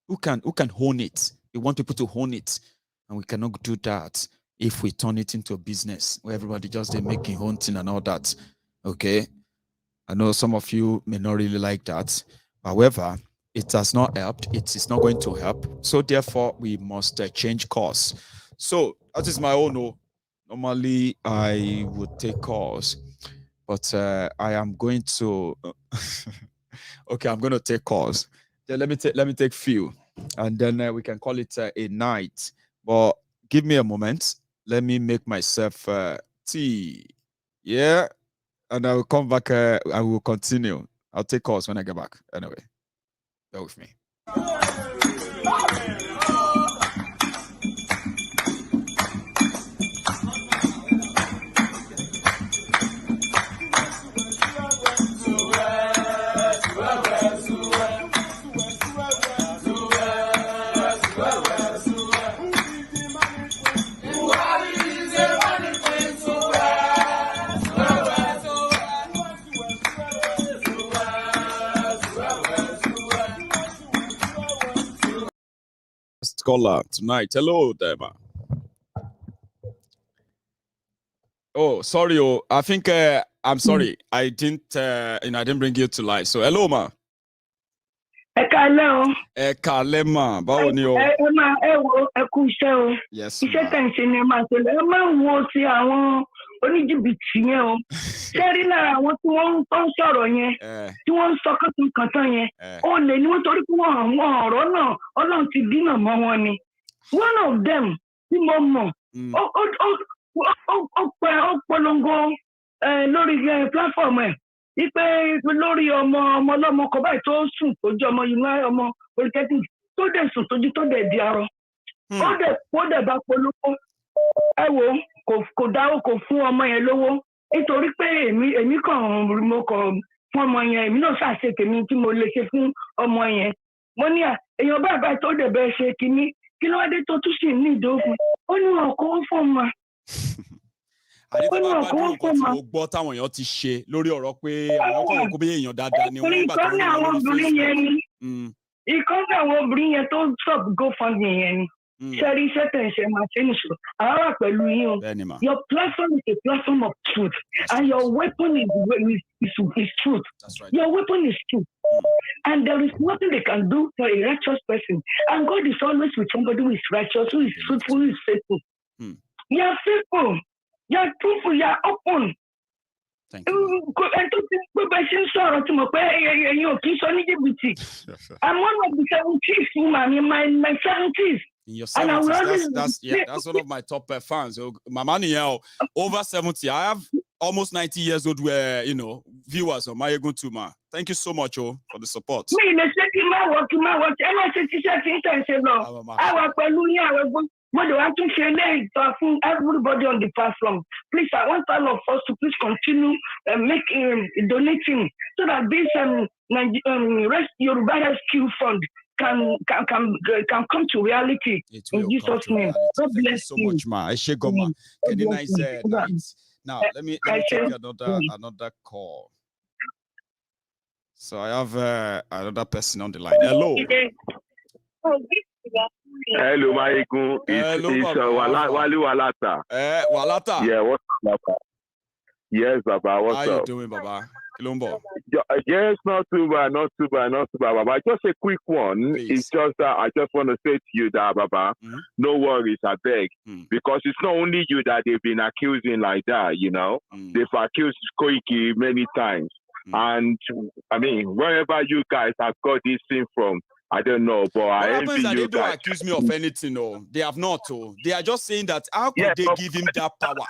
hone it. We want people to hone it. And we cannot do that if we turn it into a business where everybody just making hunting and all that. Okay. I know some of you may not really like that. However, it has not helped. It is not going to help. So therefore, we must change course. So that is my own. Normally, I would take calls, but I am going to. Okay, I'm going to take calls. Then let me take few, and then we can call it a night. But give me a moment. Let me make myself tea. Yeah. And I will come back. I will continue. I'll take calls when I get back. Anyway, bear with me. first caller tonight. Hello there, man. Oh, sorry. Oh, I think I'm sorry. I didn't I didn't bring you to life. So hello, ma. Hello. Ma. Báwo ni o? Yes, iṣẹ́ tẹ̀ ń ṣe ni ẹ máa ṣe ẹ máa ń wo sí àwọn oníjìbìtì yẹn o. Ṣẹ́rí lára àwọn tí wọ́n ń sọ̀rọ̀ yẹn tí wọ́n ń sọ kọ́tàn yẹn ó lè ní wọ́n torí pé wọ́n hàn wọ́n ọ̀rọ̀ náà Ọlọ́run ti dínà mọ́ wọn ni. One of them tí mo mọ̀ ó polongo lórí platform ẹ̀ wípé lórí ọmọ ọlọ́mọ kan báyìí tó sùn tó jẹ́ ọmọ polytechnic tó dẹ̀ sùn tójú tó dẹ̀ di arọ. Ó dẹ̀ bá polówó ẹ wo kò dáwó kò fún ọmọ yẹn lówó nítorí pé èmi kàn mo kàn fún ọmọ yẹn èmi náà ṣàṣe tèmi tí mo lè ṣe fún ọmọ yẹn. Mo ní èèyàn báyìí tó dẹ̀ bẹ́ẹ̀ ṣe kínní kí ló wá dé tó tún sì ní ìdókun ó ní wọn kó fún ọmọ. Àdìgbà bá dúró nǹkan tí mo gbọ́ táwọn èèyàn ti ṣe lórí ọ̀rọ̀ pé àwọn kan wò kó bí èèyàn dáadáa ni wọ́n gbà tó ń lọ lórí Facebook. Ìkọ́ni àwọn obìnrin yẹn tó stop GoFundMe yẹn ni. Ṣẹ́rí iṣẹ́ tẹ̀ ń ṣe máa ṣe nìṣó. Àwọn wà pẹ̀lú yín o. Your platform is a platform of truth and your weapon is truth. Right. Your weapon is truth. And there is nothing they can do for a righteous person. And God is always with somebody who is righteous, who is truthful, who is faithful. You are faithful. You are truthful. You are open. Thank you. I'm one of the 70s woman in my 70s. In your 70s, that's one of my top fans. Mama Niel, over 70. I have almost 90 years old viewers on Maiyegun too, ma. Thank you so much for the support. Everybody on the platform, please, I want all of us to please continue donating so that this Yoruba Rescue Fund can come to reality in Jesus' name. God bless you. So much, ma. Eshegoma. Nice. Now let me take another call. So I have another person on the line. Hello. Hello, Maiyegun. It's Wali Walata. Walata. Yeah, what's up, Baba? Yes, Baba. What's up? How you doing, Baba? Kilombo. Yes, not too bad, Baba. Just a quick one. Please. It's just that I just want to say to you that, Baba, no worries, I beg. Because it's not only you that they've been accusing like that, They've accused Koiki many times. And, I mean, wherever you guys have got this thing from, I don't know, but what I happens is that they don't guys. accuse me of anything, no. They have not, They are just saying that how could they give him that power?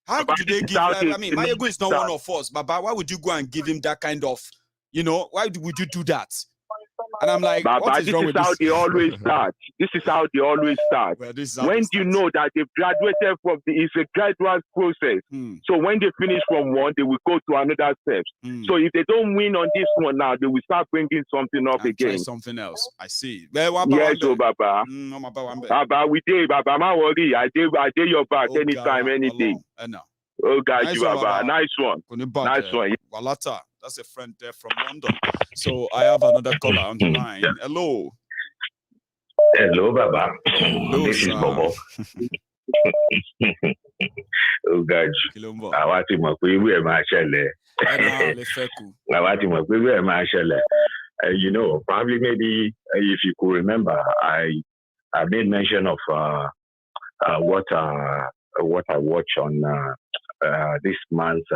How could they give Maiyegun is not one of us, Baba. Why would you go and give him that kind of, why would you do that? And I'm like, Baba, what is wrong with this? This is how they always start. This is how they always start. Well, when you know that they've graduated from it's a gradual process. So when they finish from one, they will go to another step. So if they don't win on this one now, they will start bringing something up again. Try something else. I see. Yes, so Baba. Baba, we did, Baba. Ma worry. I did your back anytime, any day. Oh, God, nice you Baba. Nice one. Nice one. Walata. That's a friend there from London. So I have another caller on the line. Hello. Hello, Baba. Hello, this is Bobo. Oh, God. I want to make we my probably maybe if you could remember, I made mention of what I watch on this man's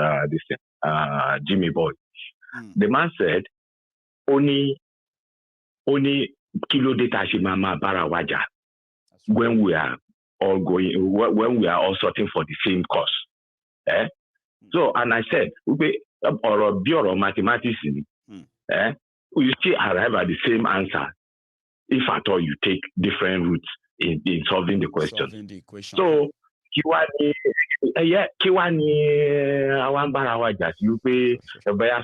Jimmy Boy. The man said, only kilo data shimama barawaja when we are all sorting for the same cause. So, and I said, or pure mathematics, we still arrive at the same answer if at all you take different routes in solving the question. So,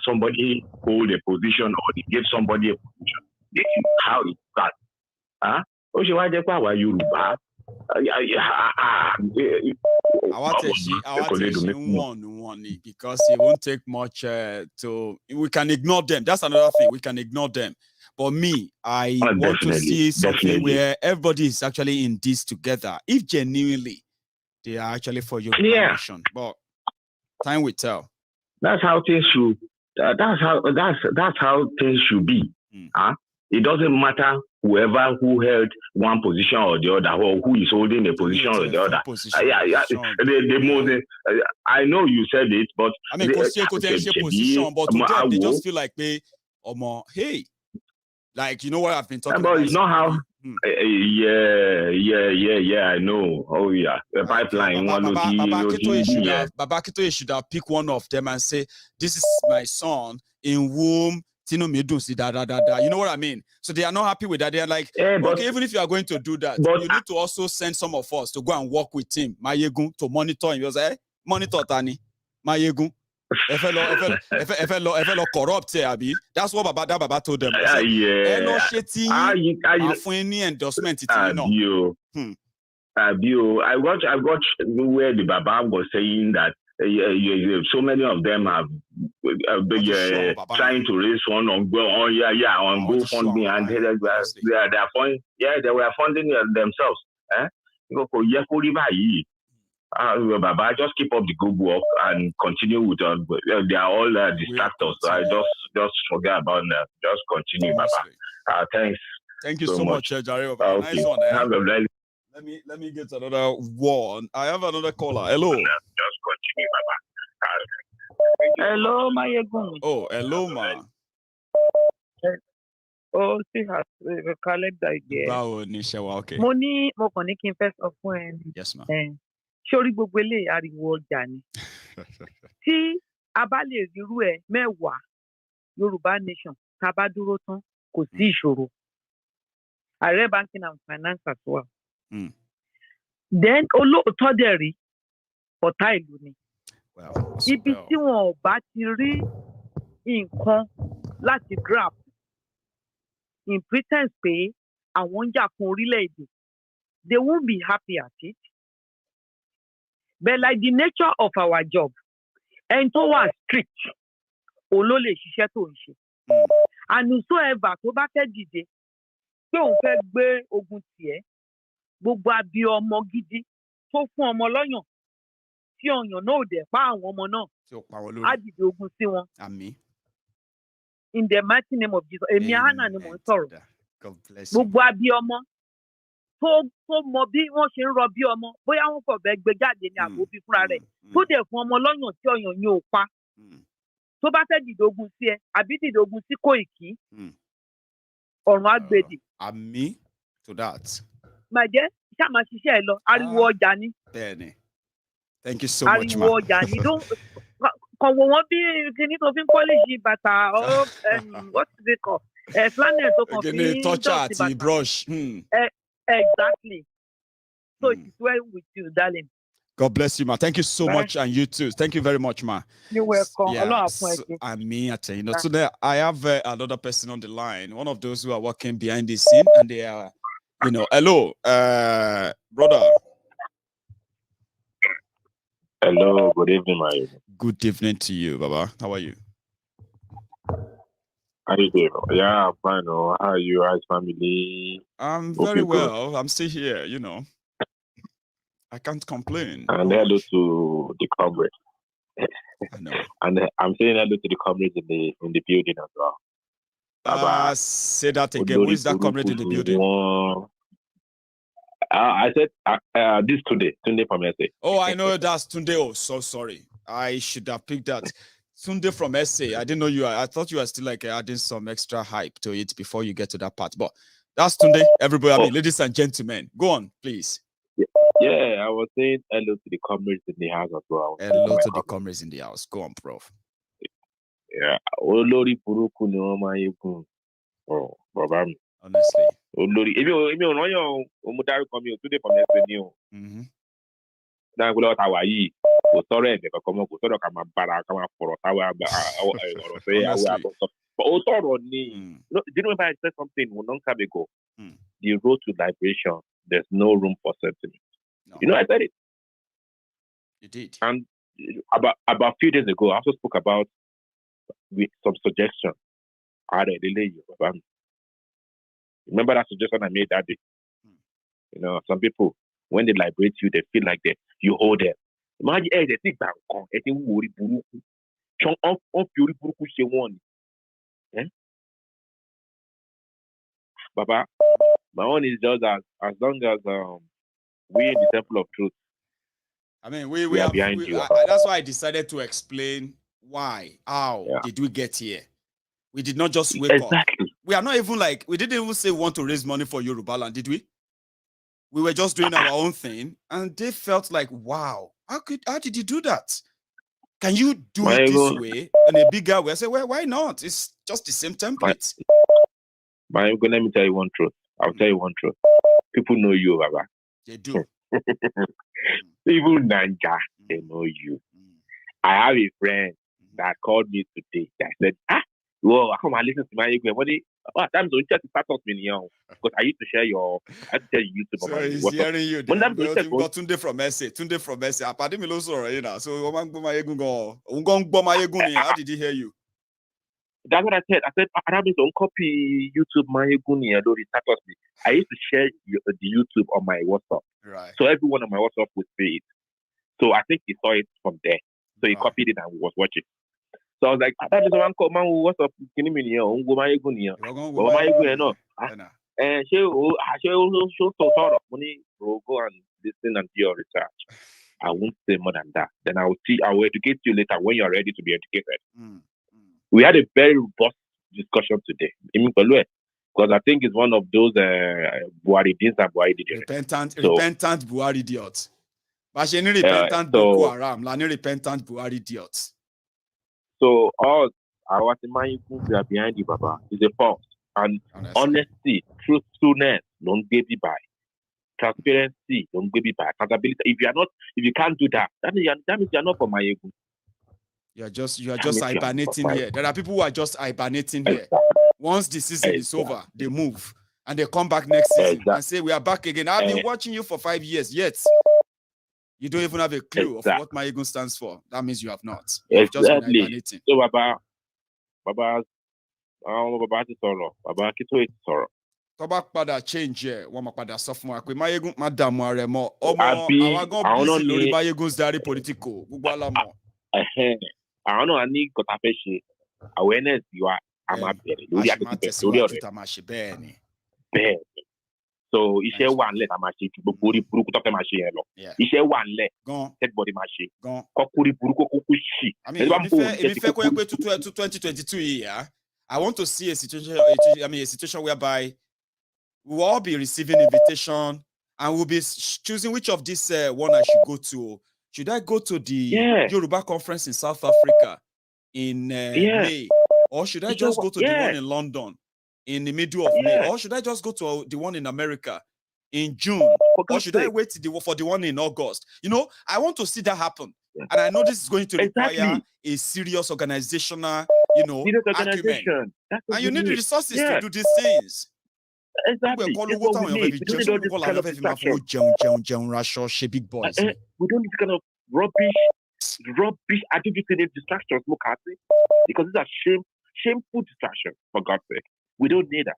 somebody hold a position or they give somebody a position. This is how it starts. Because it won't take much we can ignore them. That's another thing. We can ignore them. But me, I want to see something where everybody is actually in this together. If genuinely they are actually for Yoruba Nation. But time will tell. That's how things should. That's how things should be. It doesn't matter who held one position or the other, or who is holding a position or the other. I know you said it, but I mean, position, but to them, they just feel like hey, like, you know what I've been talking about. But it's not how. Yeah. I know. Oh yeah, the pipeline. Baba Kitoye should have picked one of them and say, "This is my son in whom Tinubu see da. You know what I mean? So they are not happy with that. They are like, okay, even if you are going to do that, you need to also send some of us to go and work with him, Maiyegun, to monitor him. You say, monitor Tani, Maiyegun. If I corrupt, that's what Baba told them. I endorsement. I watched where the Baba was saying that so many of them have trying to raise one on GoFundMe, and they were funding themselves. Baba, just keep up the good work and continue with they are all distractors. So I just forget about that. Just continue, Baba. Thanks. Thank you so much, Jare. Nice one. Let me get another one. I have another caller. Hello. Just continue, Baba. Hello, Maiyegun. Oh, hello, ma. Oh, see how collect the idea. Okay. Mo kàn ní kí n fẹ́ sọ fún ẹ. Yes, ma. Sórí gbogbo eléyìí ariwo ọjà ni. Tí a bá lè rírú ẹ mẹ́wàá Yoruba Nation tá a bá dúró tán kò sí ìṣòro. Ààrẹ banking and finance as well. Then olóòótọ́ dẹ̀ rí ọ̀tá ìlú ni. Ibi tí wọn ò bá ti rí nǹkan láti grab in pretense pé àwọn ń jà fún orílẹ̀-èdè, they won't be happy at it. But like the nature of our job, ẹni tó wà strict, òun ló lè ṣiṣẹ́ tó ń ṣe. And whosoever tó bá fẹ́ dìde pé òun fẹ́ gbé ogun tiẹ̀, gbogbo àbí ọmọ gidi tó fún ọmọ lọ́yàn tí ọyàn náà ò dẹ̀ pa àwọn ọmọ náà á dìde ogun sí wọn. In the mighty name of Jesus, èmi Hannah ni mò ń sọ̀rọ̀. Gbogbo àbí ọmọ tó mọ bí wọ́n ṣe ń rọ bí ọmọ, bóyá wọ́n fọ̀ bẹ́ẹ̀ gbé jáde ní àbò bí fúnra rẹ̀, tó dẹ̀ fún ọmọ lọ́yàn tí ọyàn yóò pa. Tó bá fẹ́ dìde ogun sí ẹ, àbí dìde ogun sí Kóìkí, ọ̀run á gbèdè. Àmì to that. Màjẹ́ ṣáà máa ṣiṣẹ́ ẹ lọ, ariwo ọjà ni. Bẹ́ẹ̀ni. Thank you so much, ma. Ariwo ọjà ni. Kàn wò wọ́n bí kíní tó fi ń pọ́líṣì bàtà what is it called? Flannel tó kàn fi ń dọ̀tí bàtà. Brush. Exactly. So it is well with you, darling. God bless you, ma. Thank you so much, and you too. Thank you very much, ma. You're welcome. Yes. So there, I have another person on the line, one of those who are working behind the scene, and they are, hello, brother. Hello, good evening, Maiyegun. Good evening to you, Baba. How are you? How you doing? Yeah, I'm fine. How are you? How's family? I'm very well. I'm still here, I can't complain. And hello to the comrades. I know. And I'm saying hello to the comrades in the building as well. Say that again. Who is that comrade in the building? I said this Tunde from SA. Oh, I know that's Tunde. Oh, so sorry. I should have picked that. Tunde from SA. I didn't know you. I thought you were still like adding some extra hype to it before you get to that part. But that's Tunde. Everybody, I mean, ladies and gentlemen, go on, please. Yeah, I was saying hello to the comrades in the house as well. Hello to the comrades in the house. Go on, Prof. Yeah. Olori Puruku ni wọ́n máa Maiyegun. Oh, bàbá mi. Honestly. Olori. Èmi ò rán yàn mo dárúkọ mi ò Tunde from SA ni o. Dáhùn pé lọ́wọ́ ta wà yìí kò sọ̀rọ̀ ẹ̀dẹ̀ kankan mọ́ kò sọ̀rọ̀ ká máa bára ká máa fọ̀rọ̀ táwọn ọ̀rọ̀ fẹ́ àwọn àbọ̀sọ̀. But ó tọ̀rọ̀ ni. Do you remember I said something a long time ago? The road to liberation, there's no room for sentiment. No. I said it. You did. And about a few days ago, I also spoke about with some suggestions. Remember that suggestion I made that day? You know, some people, when they liberate you, they feel like you hold them. Imagine, they think that Baba, my own is just as long as we in the temple of truth. I mean, we are behind you. That's why I decided to explain how did we get here. We did not just wake up. We are not even we didn't even say we want to raise money for Yoruba land, did we? We were just doing our own thing, and they felt like, wow, how did you do that? Can you do it this way in a bigger way? I said, well, why not? It's just the same template. Maiyegun, let me tell you one truth. I'll tell you one truth. People know you, Baba. They do. Even Nanja, they know you. I have a friend that called me today that said, whoa, I come and listen to Maiyegun. What time don't you start talking to me now? Because I used to share YouTube on my he's hearing you. Tunde from SA. Tunde from SA. Apart me sorry, so how did he hear you? That's what I said. I said, I don't copy YouTube Maiyegun don't status me. I used to share the YouTube on my WhatsApp. Right. So everyone on my WhatsApp would see it. So I think he saw it from there. So he copied it and was watching. So I was like, that is one call man what's up can me here on go Maiyegun here. But Maiyegun no. And she also sort of money will go and listen and do your research. I won't say more than that. Then I will educate you later when you're ready to be educated. We had a very robust discussion today. Because I think it's one of those Buhari deeds and Buhari idiots. Repentant Buhari idiots. But she ain't repentant Boko Haram. La repentant Buhari idiots. So all our Maiyegun we are behind you, Baba. Is a false. And honesty, truthfulness, don't get it by. Transparency, don't get it by. Accountability. If you can't do that, that means you're not for Maiyegun. You are just hibernating here. There are people who are just hibernating here. Once the season is over, they move and they come back next season and say, we are back again. I've been watching you for 5 years, yet you don't even have a clue of what Maiyegun stands for. That means you have not. You've just been hibernating. So, Baba ti sọ̀rọ̀. Baba Kito ti sọ̀rọ̀. Tó bá padà change ẹ̀, wọ́n máa padà sọ fún wa pé Maiyegun má dààmú ara ẹ̀ mọ́. Ọmọ àwa gan busy lórí MaiyegunSDiary Politico. Gbogbo alámọ̀. Àwọn náà ní kọ́tà fẹ́ ṣe awareness wa a máa bẹ̀rẹ̀ lórí àtẹ̀síwájú lórí ọ̀rẹ́. Bẹ́ẹ̀ ni. So iṣẹ́ wà ńlẹ̀ tá a máa ṣe ju gbogbo orí burúkú tó fẹ́ máa ṣe yẹn lọ. Iṣẹ́ wà ńlẹ̀ everybody máa ṣe. Kọ́kúrí burúkú kókó ṣì. Èmi fẹ́ kó yẹ pé 2022 yìí I want to see a situation whereby we will all be receiving invitation and we'll be choosing which of this one I should go to. Should I go to the Yoruba conference in South Africa in May? Or should I just go to the one in London in the middle of May? Or should I just go to the one in America in June? Or should I wait for the one in August? I want to see that happen. And I know this is going to require a serious organizational, acumen. And you need the resources to do these things. Exactly. We don't need this kind of rubbish advocacy distractions, because these are shameful distractions, for God's sake. We don't need that.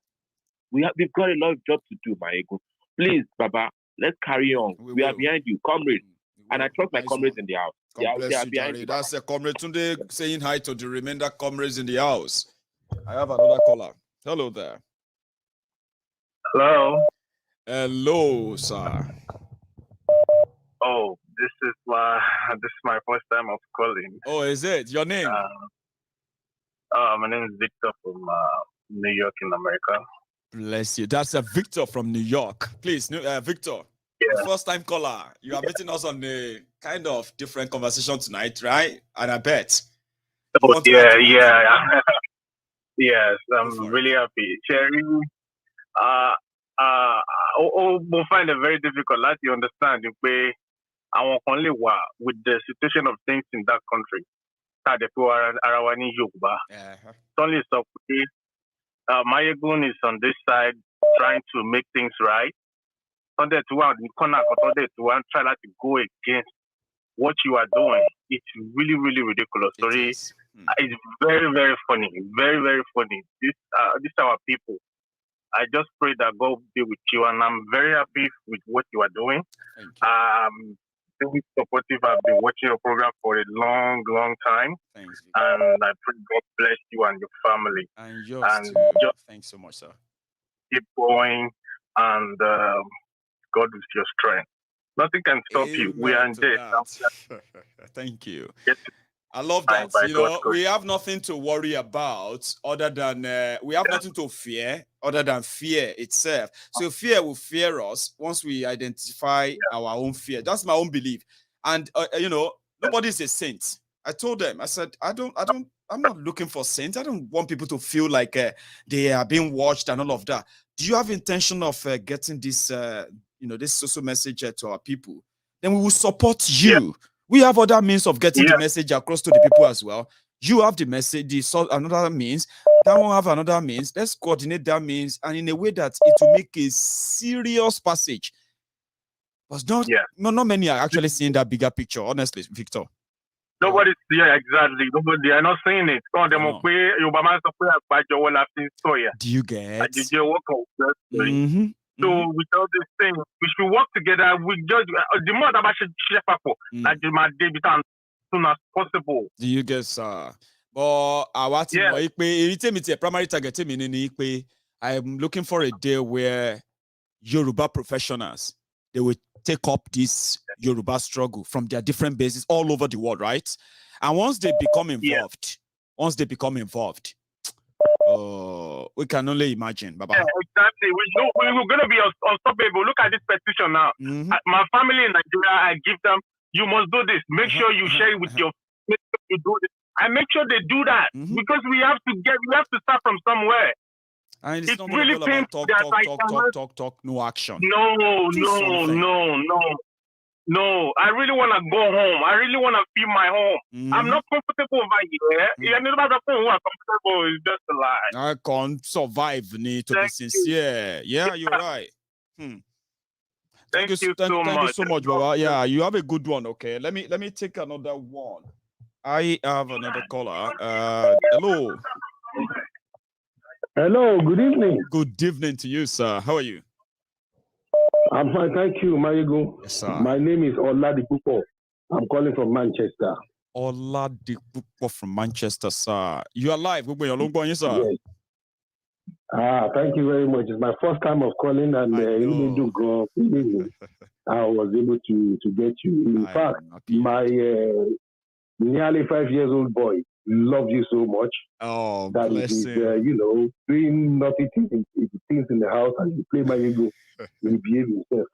We've got a lot of job to do, Maiyegun. Please, Baba, let's carry on. We are behind you, comrades. And I trust my comrades in the house. They are behind you. That's a comrade Tunde saying hi to the remainder comrades in the house. I have another caller. Hello there. Hello. Hello, sir. Oh, this is my first time of calling. Oh, is it? Your name? My name is Victor from New York in America. Bless you. That's a Victor from New York. Please, Victor. Yeah. First time caller. You are meeting us on a kind of different conversation tonight, right? And I bet. Oh, yeah. Yes, I'm really happy. Sharing. We'll find it very difficult to understand the way our only with the situation of things in that country. Only so Maiyegun is on this side trying to make things right. On that one, try to go against what you are doing. It's really, really ridiculous. Sorry, it's very, very funny. Very, very funny. This our people. I just pray that God will be with you, and I'm very happy with what you are doing. Very supportive. I've been watching your program for a long, long time. Thanks. And I pray God bless you and your family. And yours too. Thanks so much, sir. Keep going, and God with your strength. Nothing can stop you. We are in this. Thank you. I love that. You know, we have nothing to worry about other than we have nothing to fear other than fear itself. So fear will fear us once we identify our own fear. That's my own belief. And you know, nobody's a saint. I told them, I said, I'm not looking for saints. I don't want people to feel like they are being watched and all of that. Do you have intention of getting this, you know, this social message to our people? Then we will support you. Yeah. We have other means of getting the message across to the people as well. You have the message, another means. That one have another means. Let's coordinate that means, and in a way that it will make a serious passage. But not many are actually seeing that bigger picture, honestly, Victor. Nobody's exactly. Nobody are not saying it. Do you get? Mm-hmm. So with all these things, we should work together. We just the more that I should share like my debut as soon as possible. Do you get but primary target I'm looking for a day where Yoruba professionals, they will take up this Yoruba struggle from their different bases all over the world, right? And once they become involved, we can only imagine, Baba. Yeah, exactly. We're going to be unstoppable. Look at this petition now. My family in Nigeria, I give them, you must do this. Make sure you share it with your, make sure you do this. I make sure they do that because we have to start from somewhere. And it's not really painful. Talk, no action. No, I really want to go home. I really want to feel my home. I'm not comfortable over here. It's just a lie. I can't survive, need to be sincere. Yeah, you're right. Thank you so much, Baba. Yeah, you have a good one. Okay, let me take another one. I have another caller. Hello. Hello, good evening. Good evening to you, sir. How are you? I'm fine, thank you, Maiyegun. Yes, sir. My name is Oladipupo. I'm calling from Manchester. Oladipupo from Manchester, sir. You are live, sir. Yes. Thank you very much. It's my first time of calling, and I was able to get you. In fact, my nearly 5 years old boy loves you so much. Oh, that bless him. Doing naughty things in the house, and you play Maiyegun, he behave himself.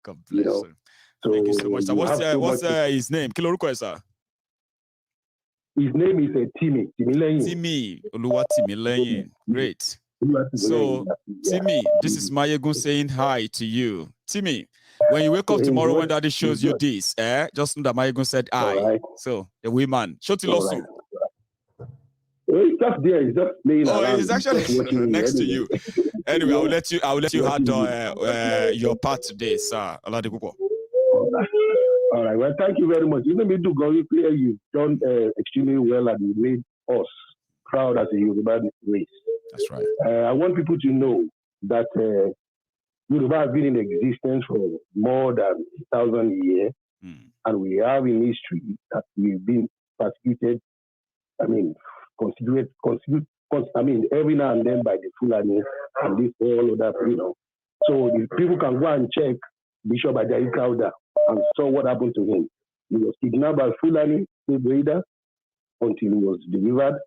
God bless him. So thank you so much. Sir. What's his name? Sir. His name is Timmy. Timmy. Oluwatimileyin. Great. So, Timmy, this is Maiyegun saying hi to you. Timmy, when you wake up tomorrow, when Daddy shows you this, just know that Maiyegun said hi. Right. So, the woman, Shotilosu. He's just there. He's just playing around. Oh, he's actually next to you. Anyway, I will let you have your part today, sir. All right. Well, thank you very much. Even me to go clear, you've done extremely well, and you made us proud as a Yoruba race. That's right. I want people to know that Yoruba has been in existence for more than 1,000 years, and we have in history that we've been persecuted. Every now and then by the Fulani and this all other, So the people can go and check Bishop Ajayi Crowther and saw what happened to him. He was kidnapped by Fulani slave raiders until he was delivered,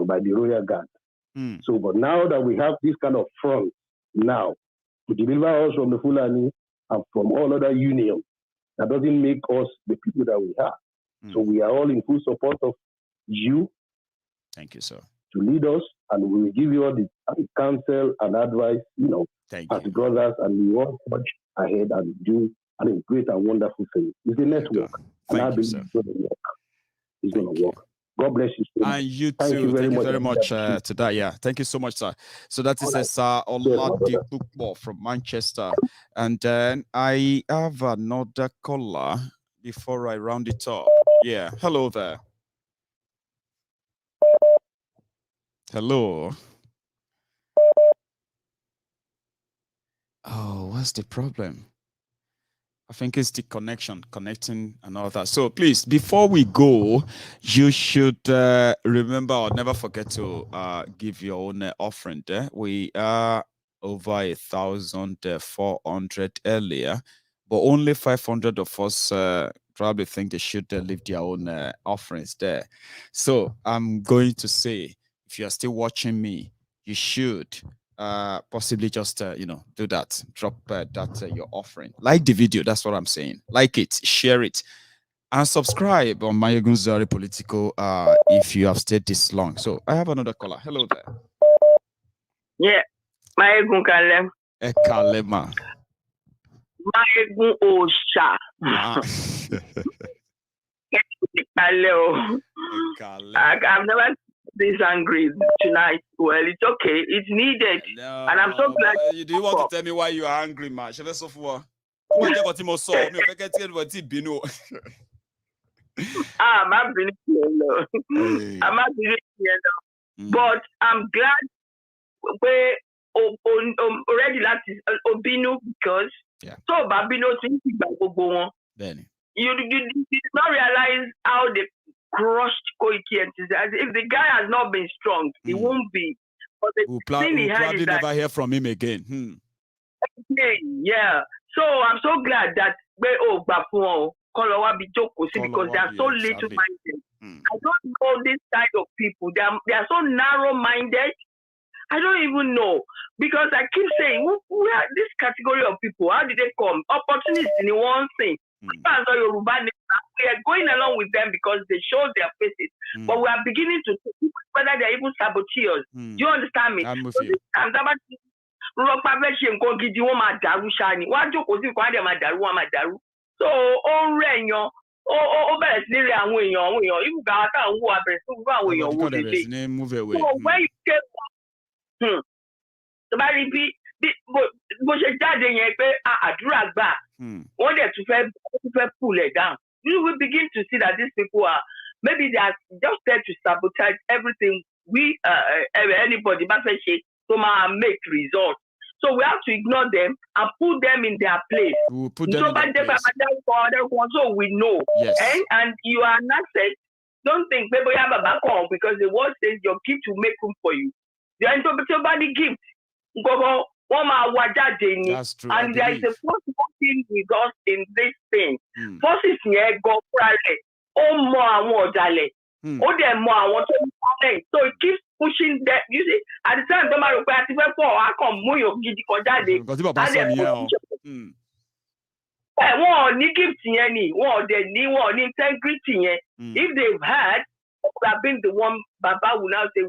by the royal guard. So, but now that we have this kind of front now to deliver us from the Fulani and from all other unions, that doesn't make us the people that we are. So we are all in full support of you. Thank you, sir. To lead us, and we will give you all the counsel and advice, as brothers, and we all watch ahead and do a great and wonderful thing. It's a network. Thank you, sir. It's going to work. God bless you. And you too. Thank you very much to that. Yeah. Thank you so much, sir. So that is Sir Oladipupo from Manchester. And then I have another caller before I round it up. Yeah. Hello there. Hello. Oh, what's the problem? I think it's the connecting and all that. So please, before we go, you should remember or never forget to give your own offering there. We are over 1,400 earlier, but only 500 of us probably think they should leave their own offerings there. So I'm going to say, if you are still watching me, you should possibly just do that, drop your offering, like the video. That's what I'm saying. Like it, share it, and subscribe on MaiyegunDiary Politico if you have stayed this long. So I have another caller. Hello there. Yeah, Maiyegun Kalem. Ekalema. Maiyegun Osha. I've never this angry tonight. Well, it's okay. It's needed. No, and I'm so glad. Do you want to tell me why you are angry, man? I'm not but I'm glad we already Obinu because so Babino thinks you did not realize how they crushed Koiki and if the guy has not been strong, he won't be. But the thing he had probably is that never hear from him again. Yeah. So I'm so glad that because they are so little minded. I don't know this type of people. They are so narrow minded. I don't even know. Because I keep saying, who are this category of people? How did they come? Opportunists in one thing. We are going along with them because they show their faces. But we are beginning to see whether they are even saboteurs. Do you understand me? I'm with you. So move away. So when you get somebody be pull it down. You will begin to see that these people are maybe they are just there to sabotage everything we anybody to make results. So we have to ignore them and put them in their place. We'll put them in their place. So we know. Yes. And you are not said, don't think people have a back home because the word says your gift will make room for you. The somebody gift. That's true. And there is a force working with us in this thing. Forces here go private. So it keeps pushing that. You see, at the time, I come integrity. If they've had, would have been the one Baba will now say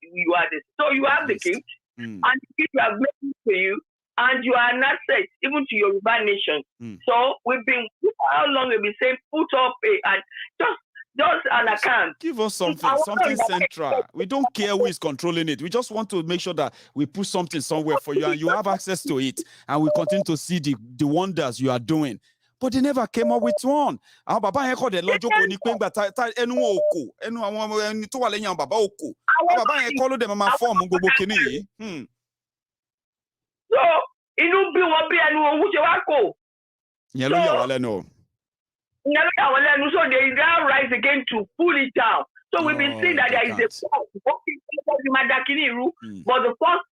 you are this. So you have the gift, and the gift you have made for you, and you are an asset even to Yoruba Nation. So we've been, how long have we been saying put up and just an account. Give us something central. We don't care who is controlling it. We just want to make sure that we put something somewhere for you and you have access to it. And we continue to see the wonders you are doing. But they never came up with one. So, inu bi won bi enu owu se wa ko. Yen lo ya wa lenu. So they now rise again to pull it down. So we've been seeing that there is a force working, but the force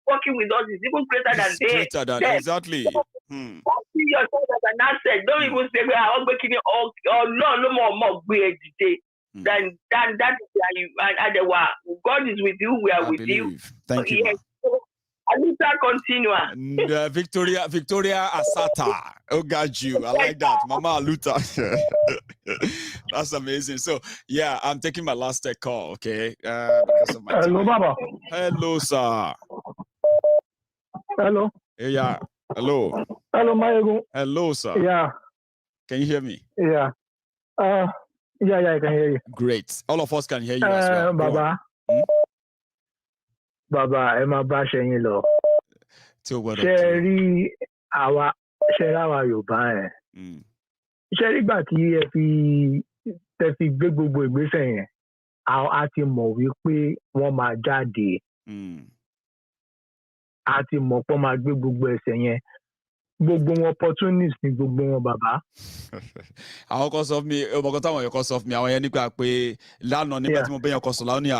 working with us is even greater than they. Greater than exactly. See yourself as an asset. Don't even say we are making it all no more weird today. Then that is where you and God is with you, we are with believe. you. Thank you. Yes. Alita continua. Victoria Asata. Oh, got you. I like that. Mama Aluta. That's amazing. So, yeah, I'm taking my last call, okay? Because of my Hello, Baba. Hello, sir. Hello. Yeah. Hello. Hello, Maiyegun. Hello, sir. Yeah. Can you hear me? Yeah. Yeah, I can hear you. Great. All of us can hear you as well. Baba. Baba, ẹ máa bá ṣe yín lọ. Ṣé rí àwa Yorùbá ẹ̀? Ṣé nígbà tí ẹ fi gbé gbogbo ìgbésẹ̀ yẹn, a ti mọ̀ wípé wọ́n máa jáde. àti mọ̀pọ̀ máa gbé gbogbo ẹsẹ̀ yẹn gbogbo wọn opportunist ni gbogbo wọn bàbá. àwọn kan sọ fún mi ọmọ kan táwọn èèyàn kan sọ fún mi àwọn yẹn nígbà pé lánàá nígbà tí mo bẹ́yàn kan sọ láwọn ní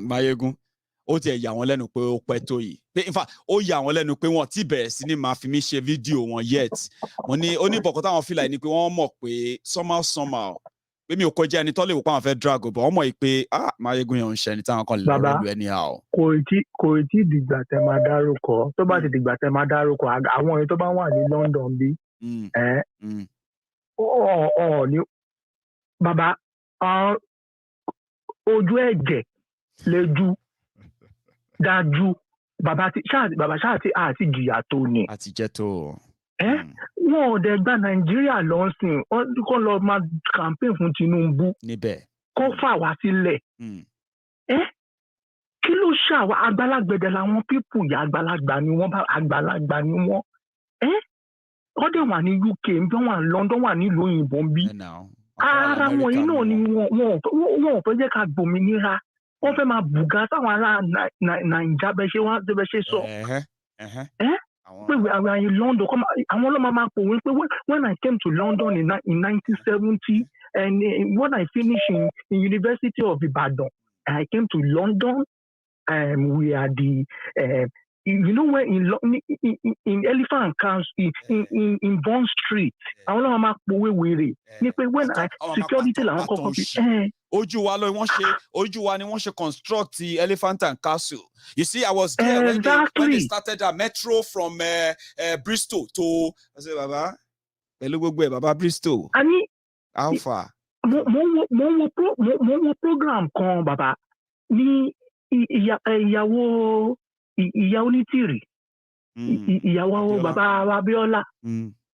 Maiyegun ó tiẹ̀ yà wọ́n lẹ́nu pé ó pẹ́ tó yìí pé in fact ó yà wọ́n lẹ́nu pé wọ́n ti bẹ̀rẹ̀ sí ní máa fi mí ṣe fídíò wọn yet mo ní oníbọ̀kan táwọn fìlà yìí ni pé wọ́n mọ̀ pé somehow pé mi ò kọjá ẹni tó lè wò pé àwọn fẹ́ drag bọ̀ wọ́n mọ̀ yìí pé Maiyegun yẹn ń ṣe ẹni táwọn kan lè lọ́ọ́ lu anyhow. kò tí dìgbà tẹ máa dárúkọ tó bá ti dìgbà tẹ máa dárúkọ àwọn èyí tó bá wà ní London bí ní bàbá ojú ẹ̀jẹ̀ lẹ́jú dájú bàbá ṣáà ti àti jìyà tó ni. àti jẹ́ tó. wọn ò dẹ̀ gba Nàìjíríà lọ́sìn kọ́ lọ máa campaign fún Tinubu níbẹ̀ kọ́ fà wá sílẹ̀. Kí ló ṣàwà àgbàlagbẹ̀dẹ̀ làwọn pípù yà àgbàlagbà ni wọ́n wọ́n dẹ̀ wà ní UK bí wọ́n wà London wà nílùú òyìnbó bí ara wọn yìí náà ni wọn ò fẹ́ jẹ́ ká gbòmìnira wọ́n fẹ́ máa bùgá sáwọn ará Nàìjíríà bẹ́ẹ̀ ṣe sọ pé àwọn in London àwọn ọlọ́mọ máa pòwe pé when I came to London in 1970 and when I finished in University of Ibadan I came to London. We are the you know where in Elephant Council in Bond Street àwọn náà máa pòwe wèrè ní pé when I security làwọn kọ́kọ́ fi ojú wa ni wọ́n ṣe construct the Elephant and Castle. You see, I was there when they started a metro from Bristol to Baba pẹ̀lú gbogbo ẹ̀ Baba Bristol. How far? mo wo program kan bàbá ní ìyàwó onítìrì ìyàwó bàbá Abíọ́lá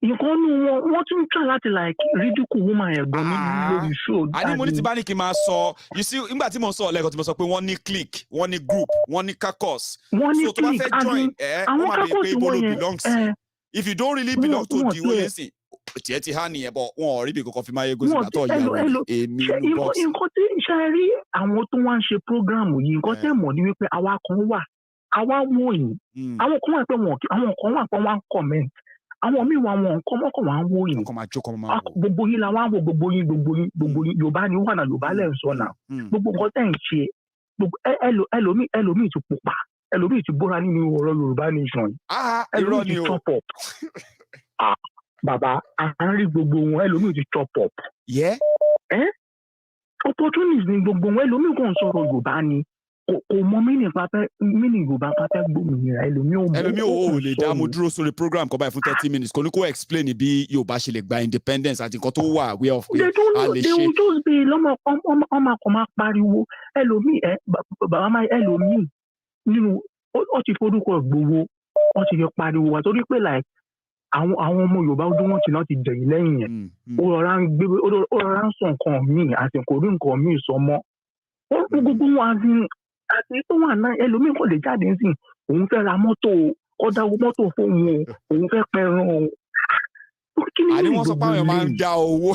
nǹkan nù wọ́n tún try láti like ridicule woman ẹ̀gbọ́n mi lórí show. àní mo ní ti bá ní kí n máa sọ you see nígbà tí mo sọ lẹ́ẹ̀kan tí mo sọ pé wọ́n ní clique wọ́n ní group wọ́n ní caucus so tó bá fẹ́ join wọ́n máa bèèrè pé ibo ló belong sí if you don't really belong to the way yẹn tiẹ̀ ti há nìyẹn bọ̀ wọn ò rí bí kankan fi Maiyegun sí àtọ̀ ìyàwó èmi ní bọ́ọ̀sì. nǹkan tí ṣe rí àwọn tó wá ń ṣe program yìí nǹkan tẹ́ mọ̀ ní wípé àwa kan wà àwa wọ̀nyí àwọn kan wà pé àwọn kan wà pé wọ́n ń comment àwọn míì wà wọn nǹkan mọ́kàn wà ń wọ̀nyí gbogbo yín la wá ń wò gbogbo yín Yorùbá ni wà náà Yorùbá lẹ́ ń sọ náà gbogbo nǹkan tẹ́ ń ṣe ẹlòmíì ti pupa ẹlòmíì ti bóra nínú ọ̀rọ̀ Yorùbá Nation ẹlòmíì ti chop up. Bàbá àárín gbogbo wọn ẹlòmíì ti chop up. Opportunist ni gbogbo wọn ẹlòmíì kàn sọ̀rọ̀ Yorùbá ni kò mọ mínì Yorùbá pátá gbòmìnira ẹlòmíì ò lè dá mo dúró sórí program kan báyìí fún 30 minutes kò ní kó explain bí Yorùbá ṣe lè gba independence àti nǹkan tó wà way of pé a lè ṣe. they will just be ọmọ kan máa pariwo ẹlòmíì bàbá máa ẹlòmíì nínú ó ti forúkọ Ìgbòho ó ti fi pariwo wá torí pé like àwọn ọmọ Yorùbá ojú wọn ti náà ti jẹ̀yìn lẹ́yìn yẹn ó rọra ń sọ nǹkan míì àsìkò orí nǹkan míì sọ mọ́ ó gbogbo wọn àti tó wà náà ẹlòmíì kò lè jáde sí òun fẹ́ ra mọ́tò ọ̀dàwọ̀ mọ́tò fóun òun fẹ́ pẹran o. àní wọ́n sọ pé àwọn èèyàn máa ń dá owó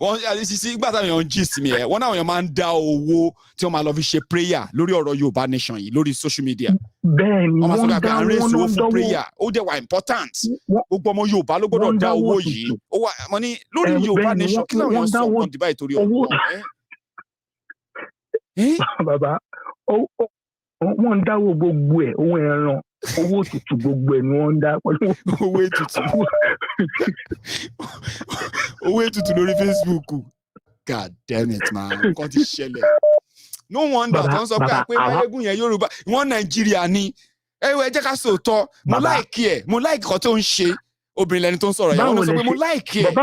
wọ́n ṣiṣẹ́ ìgbà táwọn èèyàn ń gist mi ẹ̀ wọ́n náà àwọn èèyàn máa ń dá owó tí wọ́n máa lọ fi ṣe prayer lórí ọ̀rọ̀ Yorùbá Nation yìí lórí social media. bẹ́ẹ̀ni wọ́n máa sọ pé à ń raise owó fún prayer ó dẹ̀ wà important gbogbo ọmọ Yorùbá ló gbọ́dọ̀ dá owó yìí ó wà mọ́ ní lórí Yorùbá Nation kí làwọn èèyàn sọ ọ̀kan dìbà ìtorí ọ̀rọ̀. bàbá wọ́n ń dáwọ́ gbogbo ẹ̀ owó ẹran owó ètùtù gbogbo ẹ̀ ni wọ́n ń dá pẹ̀lú owó ètùtù owó ètùtù lórí Facebook God damn it man nǹkan ti ṣẹlẹ̀ no wonder tó ń sọ pé àpé Maiyegun yẹn Yorùbá wọn Nàìjíríà ni ẹ jẹ́ ká sòótọ́ mo láìkí kan tó ń ṣe obìnrin lẹni tó ń sọ̀rọ̀ yẹn wọ́n sọ pé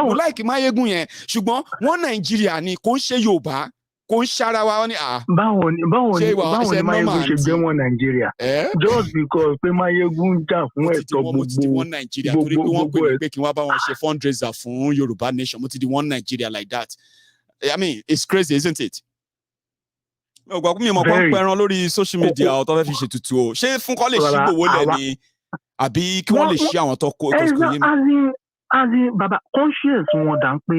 mo láìkí Maiyegun yẹn ṣùgbọ́n wọn Nàìjíríà ni kò ń ṣe Yorùbá kò ń ṣara wa wọn ni báwo ni Maiyegun ṣe jẹ́ wọn Nàìjíríà just because pé Maiyegun jà fún ẹ̀tọ́ gbogbo mo ti di wọn Nàìjíríà torí pé wọ́n pè mí pé kí wọ́n bá wọn ṣe fundraiser fún Yorùbá Nation mo ti di wọn Nàìjíríà like that I mean it's crazy isn't it. mi ò gbà pé mi mọ̀ pé ń pẹran lórí social media ọ̀tọ́ fẹ́ fi ṣètùtù o ṣé fún kọ́ lè ṣí gbòwó lẹ̀ ni àbí kí wọ́n lè ṣí àwọn tó kó yé mi. bàbá conscience wọn dà ń pé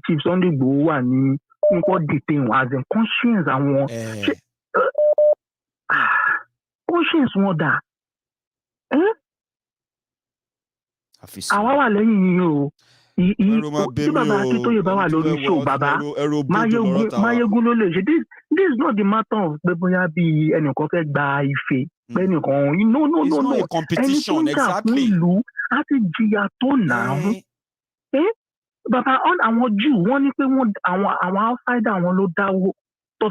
Chief Sunday Igboho wà ní nǹkan detain wọn as in conscience àwọn conscience wọn dà àwa wà lẹ́yìn yín o. Tí bàbá Akíntóyè bá wà lórí show bàbá Maiyegun ló lè ṣe. This is not the matter of pé bóyá bí ẹnìkan fẹ́ gba ife. Pé ẹnìkan no. Ẹni tó ń jà fún ìlú á ti jìyà tó náà. Bàbá àwọn Jew wọ́n ní pé àwọn outsider àwọn ló dáwó. No,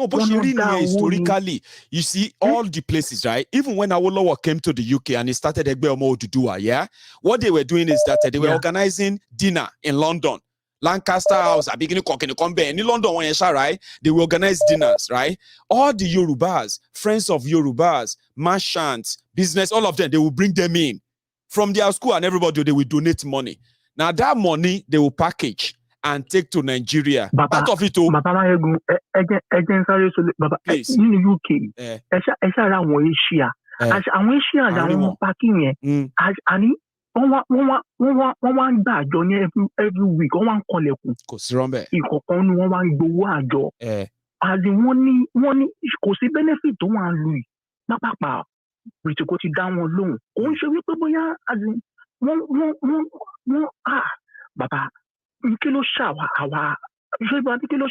but she really historically, you see, all the places, right? Even when Awolowo came to the UK and he started Egbe Omo Oduduwa, yeah? What they were doing is that they were organizing dinner in London. Lancaster House, I begin to come in London, right? They will organize dinners, right? All the Yorubas, friends of Yorubas, merchants, business, all of them, they will bring them in from their school and everybody, they will donate money. Now that money, they will package and take to Nigeria. Part of it, please. In the UK, Asia, àwọn packing yẹn, wọ́n wá ń gbà àjọ ní every week, wọ́n wá ń kọlẹ̀kùn. Kò sí rọ́mbẹ̀. Ìkọ̀kan ni wọ́n wá ń gbowó àjọ. Àti wọ́n ní kò sí benefit tó wà ń lu yìí. Pápápá Politico ti dá wọn lóhùn. Ó ń ṣe wípé bóyá bàbá kí ló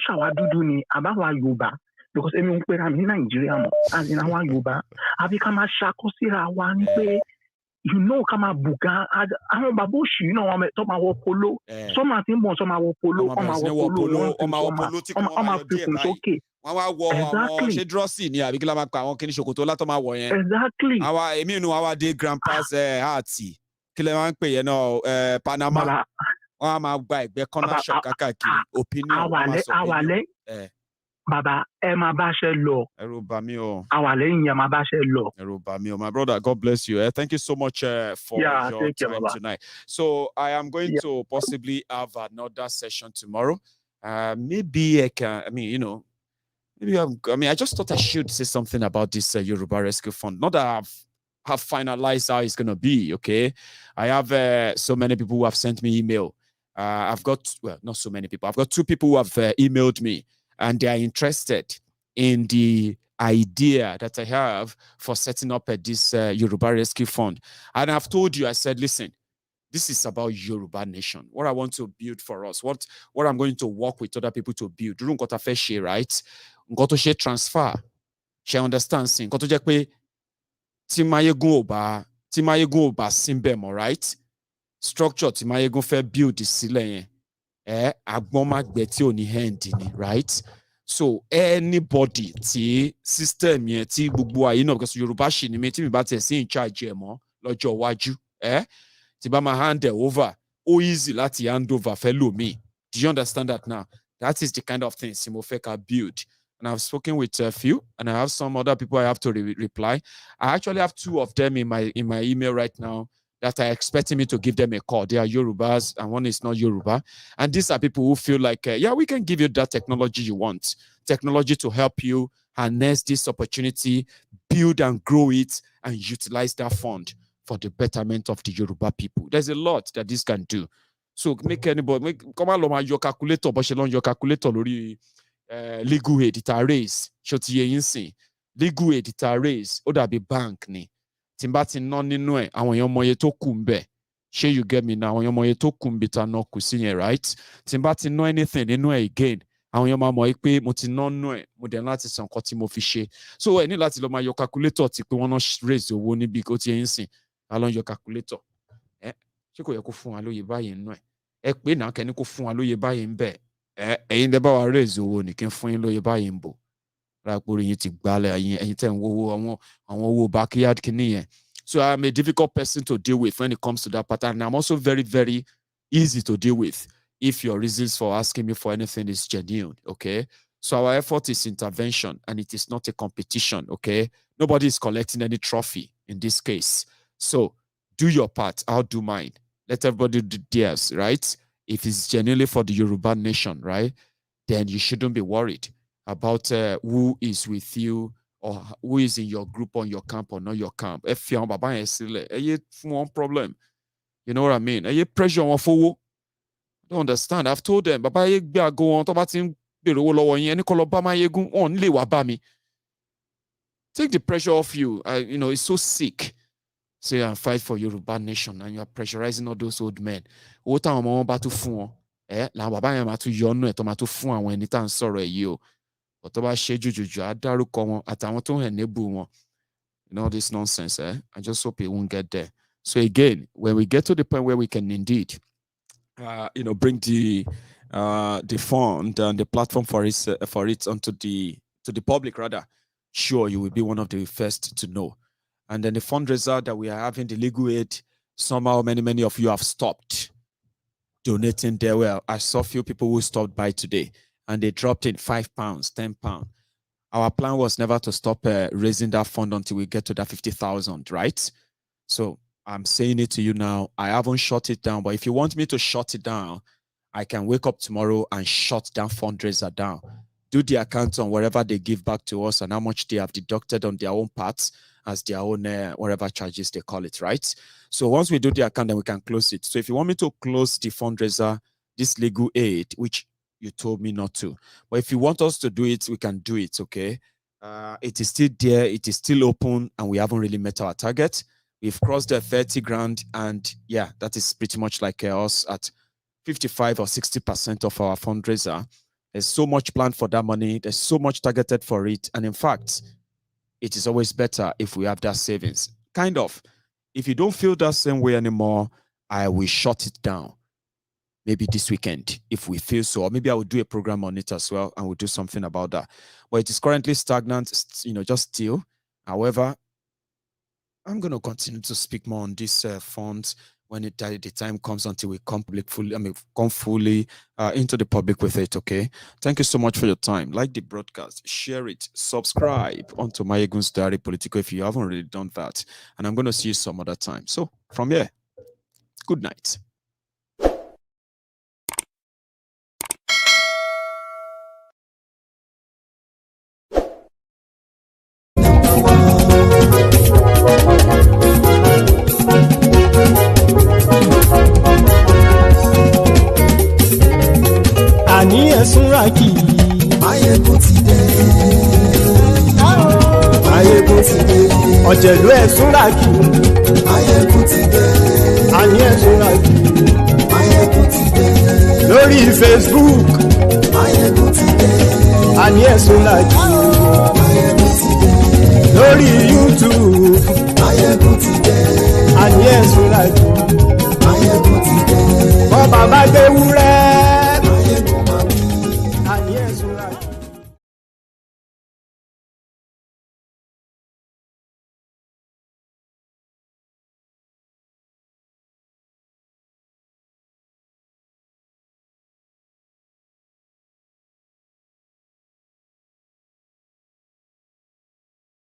ṣàwà dúdú ni àbáwá Yorùbá, because èmi ń pera mi ní Nàìjíríà mọ̀ àti àwọn Yorùbá àbí ká máa ṣàkóṣíra wa ní pé ká máa bùkà àwọn bàbá òṣì náà wọn tó máa wọ polo sọ́mà tí ń bọ̀ sọ́mà wọ polo ọmọ fikùn sókè. Wọ́n wá wọ àwọn ṣé dírọ́sì ni àbí kí la máa pa àwọn kíní ṣòkòtò látọ̀ máa wọ̀ yẹn. Exactly. Àwa èmi inú àwa dé grandpa's àti kí lè máa ń pè yẹn náà Panama. Wọ́n á máa gba ẹgbẹ́ connection kákàkiri opinion. Àwàlẹ́ bàbá ẹ máa bá ṣe lọ. Ẹ̀rù bà mí o. Àwàlẹ́ yìí ẹ máa bá ṣe lọ. Ẹ̀rù bà mí o. My brother, God bless you. Thank you so much for your time tonight. So I am going to possibly have another session tomorrow. Maybe I can, I just thought I should say something about this Yoruba Rescue Fund. Not that have finalized how it's going to be, okay? I have so many people who have sent me email. I've got, not so many people. I've got 2 people who have emailed me, and they are interested in the idea that I have for setting up this Yoruba Rescue Fund. And I've told you, I said, listen, this is about Yoruba Nation. What I want to build for us, what I'm going to work with other people to build. During got a fair share, right? Got to share transfer. Share understanding. Got to just pay Maiyegun oba simbem, all right? Structure tí Maiyegun fẹ́ build sílẹ̀ yẹn agbọ́n má gbẹ tí ò ní hand ni, right? So anybody tí system yẹn tí gbogbo ayé náà, because Yorùbá ṣì ni mi tí mi bá tẹ̀ sí in charge ẹ̀ mọ́ lọ́jọ́ iwájú tí bá máa hand over ó easy láti hand over fẹ́ lòmíì. Do you understand that now? That is the kind of thing tí mo fẹ́ ká build. And I've spoken with a few, and I have some other people I have to reply. I actually have 2 of them in my email right now that are expecting me to give them a call. They are Yorubas, and one is not Yoruba. And these are people who feel like, we can give you that technology you want. Technology to help you harness this opportunity, build and grow it, and utilize that fund for the betterment of the Yoruba people. There's a lot that this can do. So come along, your calculator, but your calculator, legal aid, it raise. Legal aid, it raise. Or that be bank ni. Timbati non nínú ẹ̀ àwọn èèyàn mọ iye tó kù ńbẹ̀. Ṣé you get me now? Àwọn èèyàn mọ iye tó kù ńbi ta náà kù sí yẹn, right? Timbati know anything nínú ẹ̀ again. Àwọn èèyàn máa mọ̀ pé mo ti ná nínú ẹ̀, mo dẹ̀ láti san nǹkan tí mo fi ṣe. So ẹ ní láti lọ máa yọ calculator tí pé wọ́n náà raise owó níbi kó ti ẹ̀yìn sìn. A lọ yọ calculator. Ṣé kò yẹ kó fún wa lóye báyìí nínú ẹ̀? Ẹ pé náà kẹ́ni kó fún wa lóye báyìí ń bẹ̀. Ẹ̀yin dẹ́ bá wa raise owó ní kí n fún yín lóye báyìí ń bò. Rápòrí yín ti gbálẹ̀ ẹ̀yin tẹ̀ ń wo àwọn owó backyard kìíní yẹn. So I'm a difficult person to deal with when it comes to that pattern. And I'm also very, very easy to deal with if your reasons for asking me for anything is genuine, okay? So our effort is intervention, and it is not a competition, okay? Nobody is collecting any trophy in this case. So do your part, I'll do mine. Let everybody do theirs, right? If it's genuinely for the Yoruba nation, right? Then you shouldn't be worried about who is with you, or who is in your group, on your camp or not your camp. If you're one problem, you know what I mean? Pressure on forward. Don't understand. I've told them, Baba go on top of Maiyegun on le wabami. Take the pressure off you. It's so sick. Say and fight for Yoruba Nation, and you are pressurizing all those old men. What time I'm about to phone? La baba yẹn máa tún yọ ọ́nú ẹ̀ tó máa tún fún àwọn ẹni tá à ń sọ̀rọ̀ ẹ̀ yìí o. Ọ̀tọ́ bá ṣe jùjùjù á dárúkọ wọn àtàwọn tó ń enable wọn. All this nonsense, I just hope it won't get there. So again, when we get to the point where we can indeed, bring the fund and the platform for it onto the public rather, sure, you will be one of the first to know. And then the fundraiser that we are having, the legal aid, somehow many of you have stopped donating there. Well, I saw a few people who stopped by today and they dropped in £5, £10. Our plan was never to stop raising that fund until we get to that 50,000, right? So I'm saying it to you now. I haven't shut it down, but if you want me to shut it down, I can wake up tomorrow and shut that fundraiser down. Do the account on wherever they give back to us and how much they have deducted on their own parts as their own whatever charges they call it, right? So once we do the account, then we can close it. So if you want me to close the fundraiser, this legal aid, which you told me not to, but if you want us to do it, we can do it, okay? It is still there, it is still open, and we haven't really met our target. We've crossed the 30 grand, and yeah, that is pretty much like us at 55 or 60% of our fundraiser. There's so much planned for that money. There's so much targeted for it. And in fact, it is always better if we have that savings. Kind of. If you don't feel that same way anymore, I will shut it down. Maybe this weekend, if we feel so. Or maybe I will do a program on it as well, and we'll do something about that. But it is currently stagnant, just still. However, I'm going to continue to speak more on these funds when the time comes until we come fully into the public with it, okay? Thank you so much for your time. Like the broadcast, share it, subscribe onto MaiyegunSdiary Politico if you haven't already done that. And I'm going to see you some other time. So from here, good night. Àní ẹ̀sùnra kì í. Máyégún ti dé. Máyégún ti dé. Ọ̀jẹ̀lú ẹ̀sùnra kì í. Máyégún ti dé. Àní ẹ̀sùnra kì í. Máyégún ti dé. Lórí Facebook. Máyégún ti dé. Àní ẹ̀sùnra kì í. Máyégún ti dé. Lórí YouTube.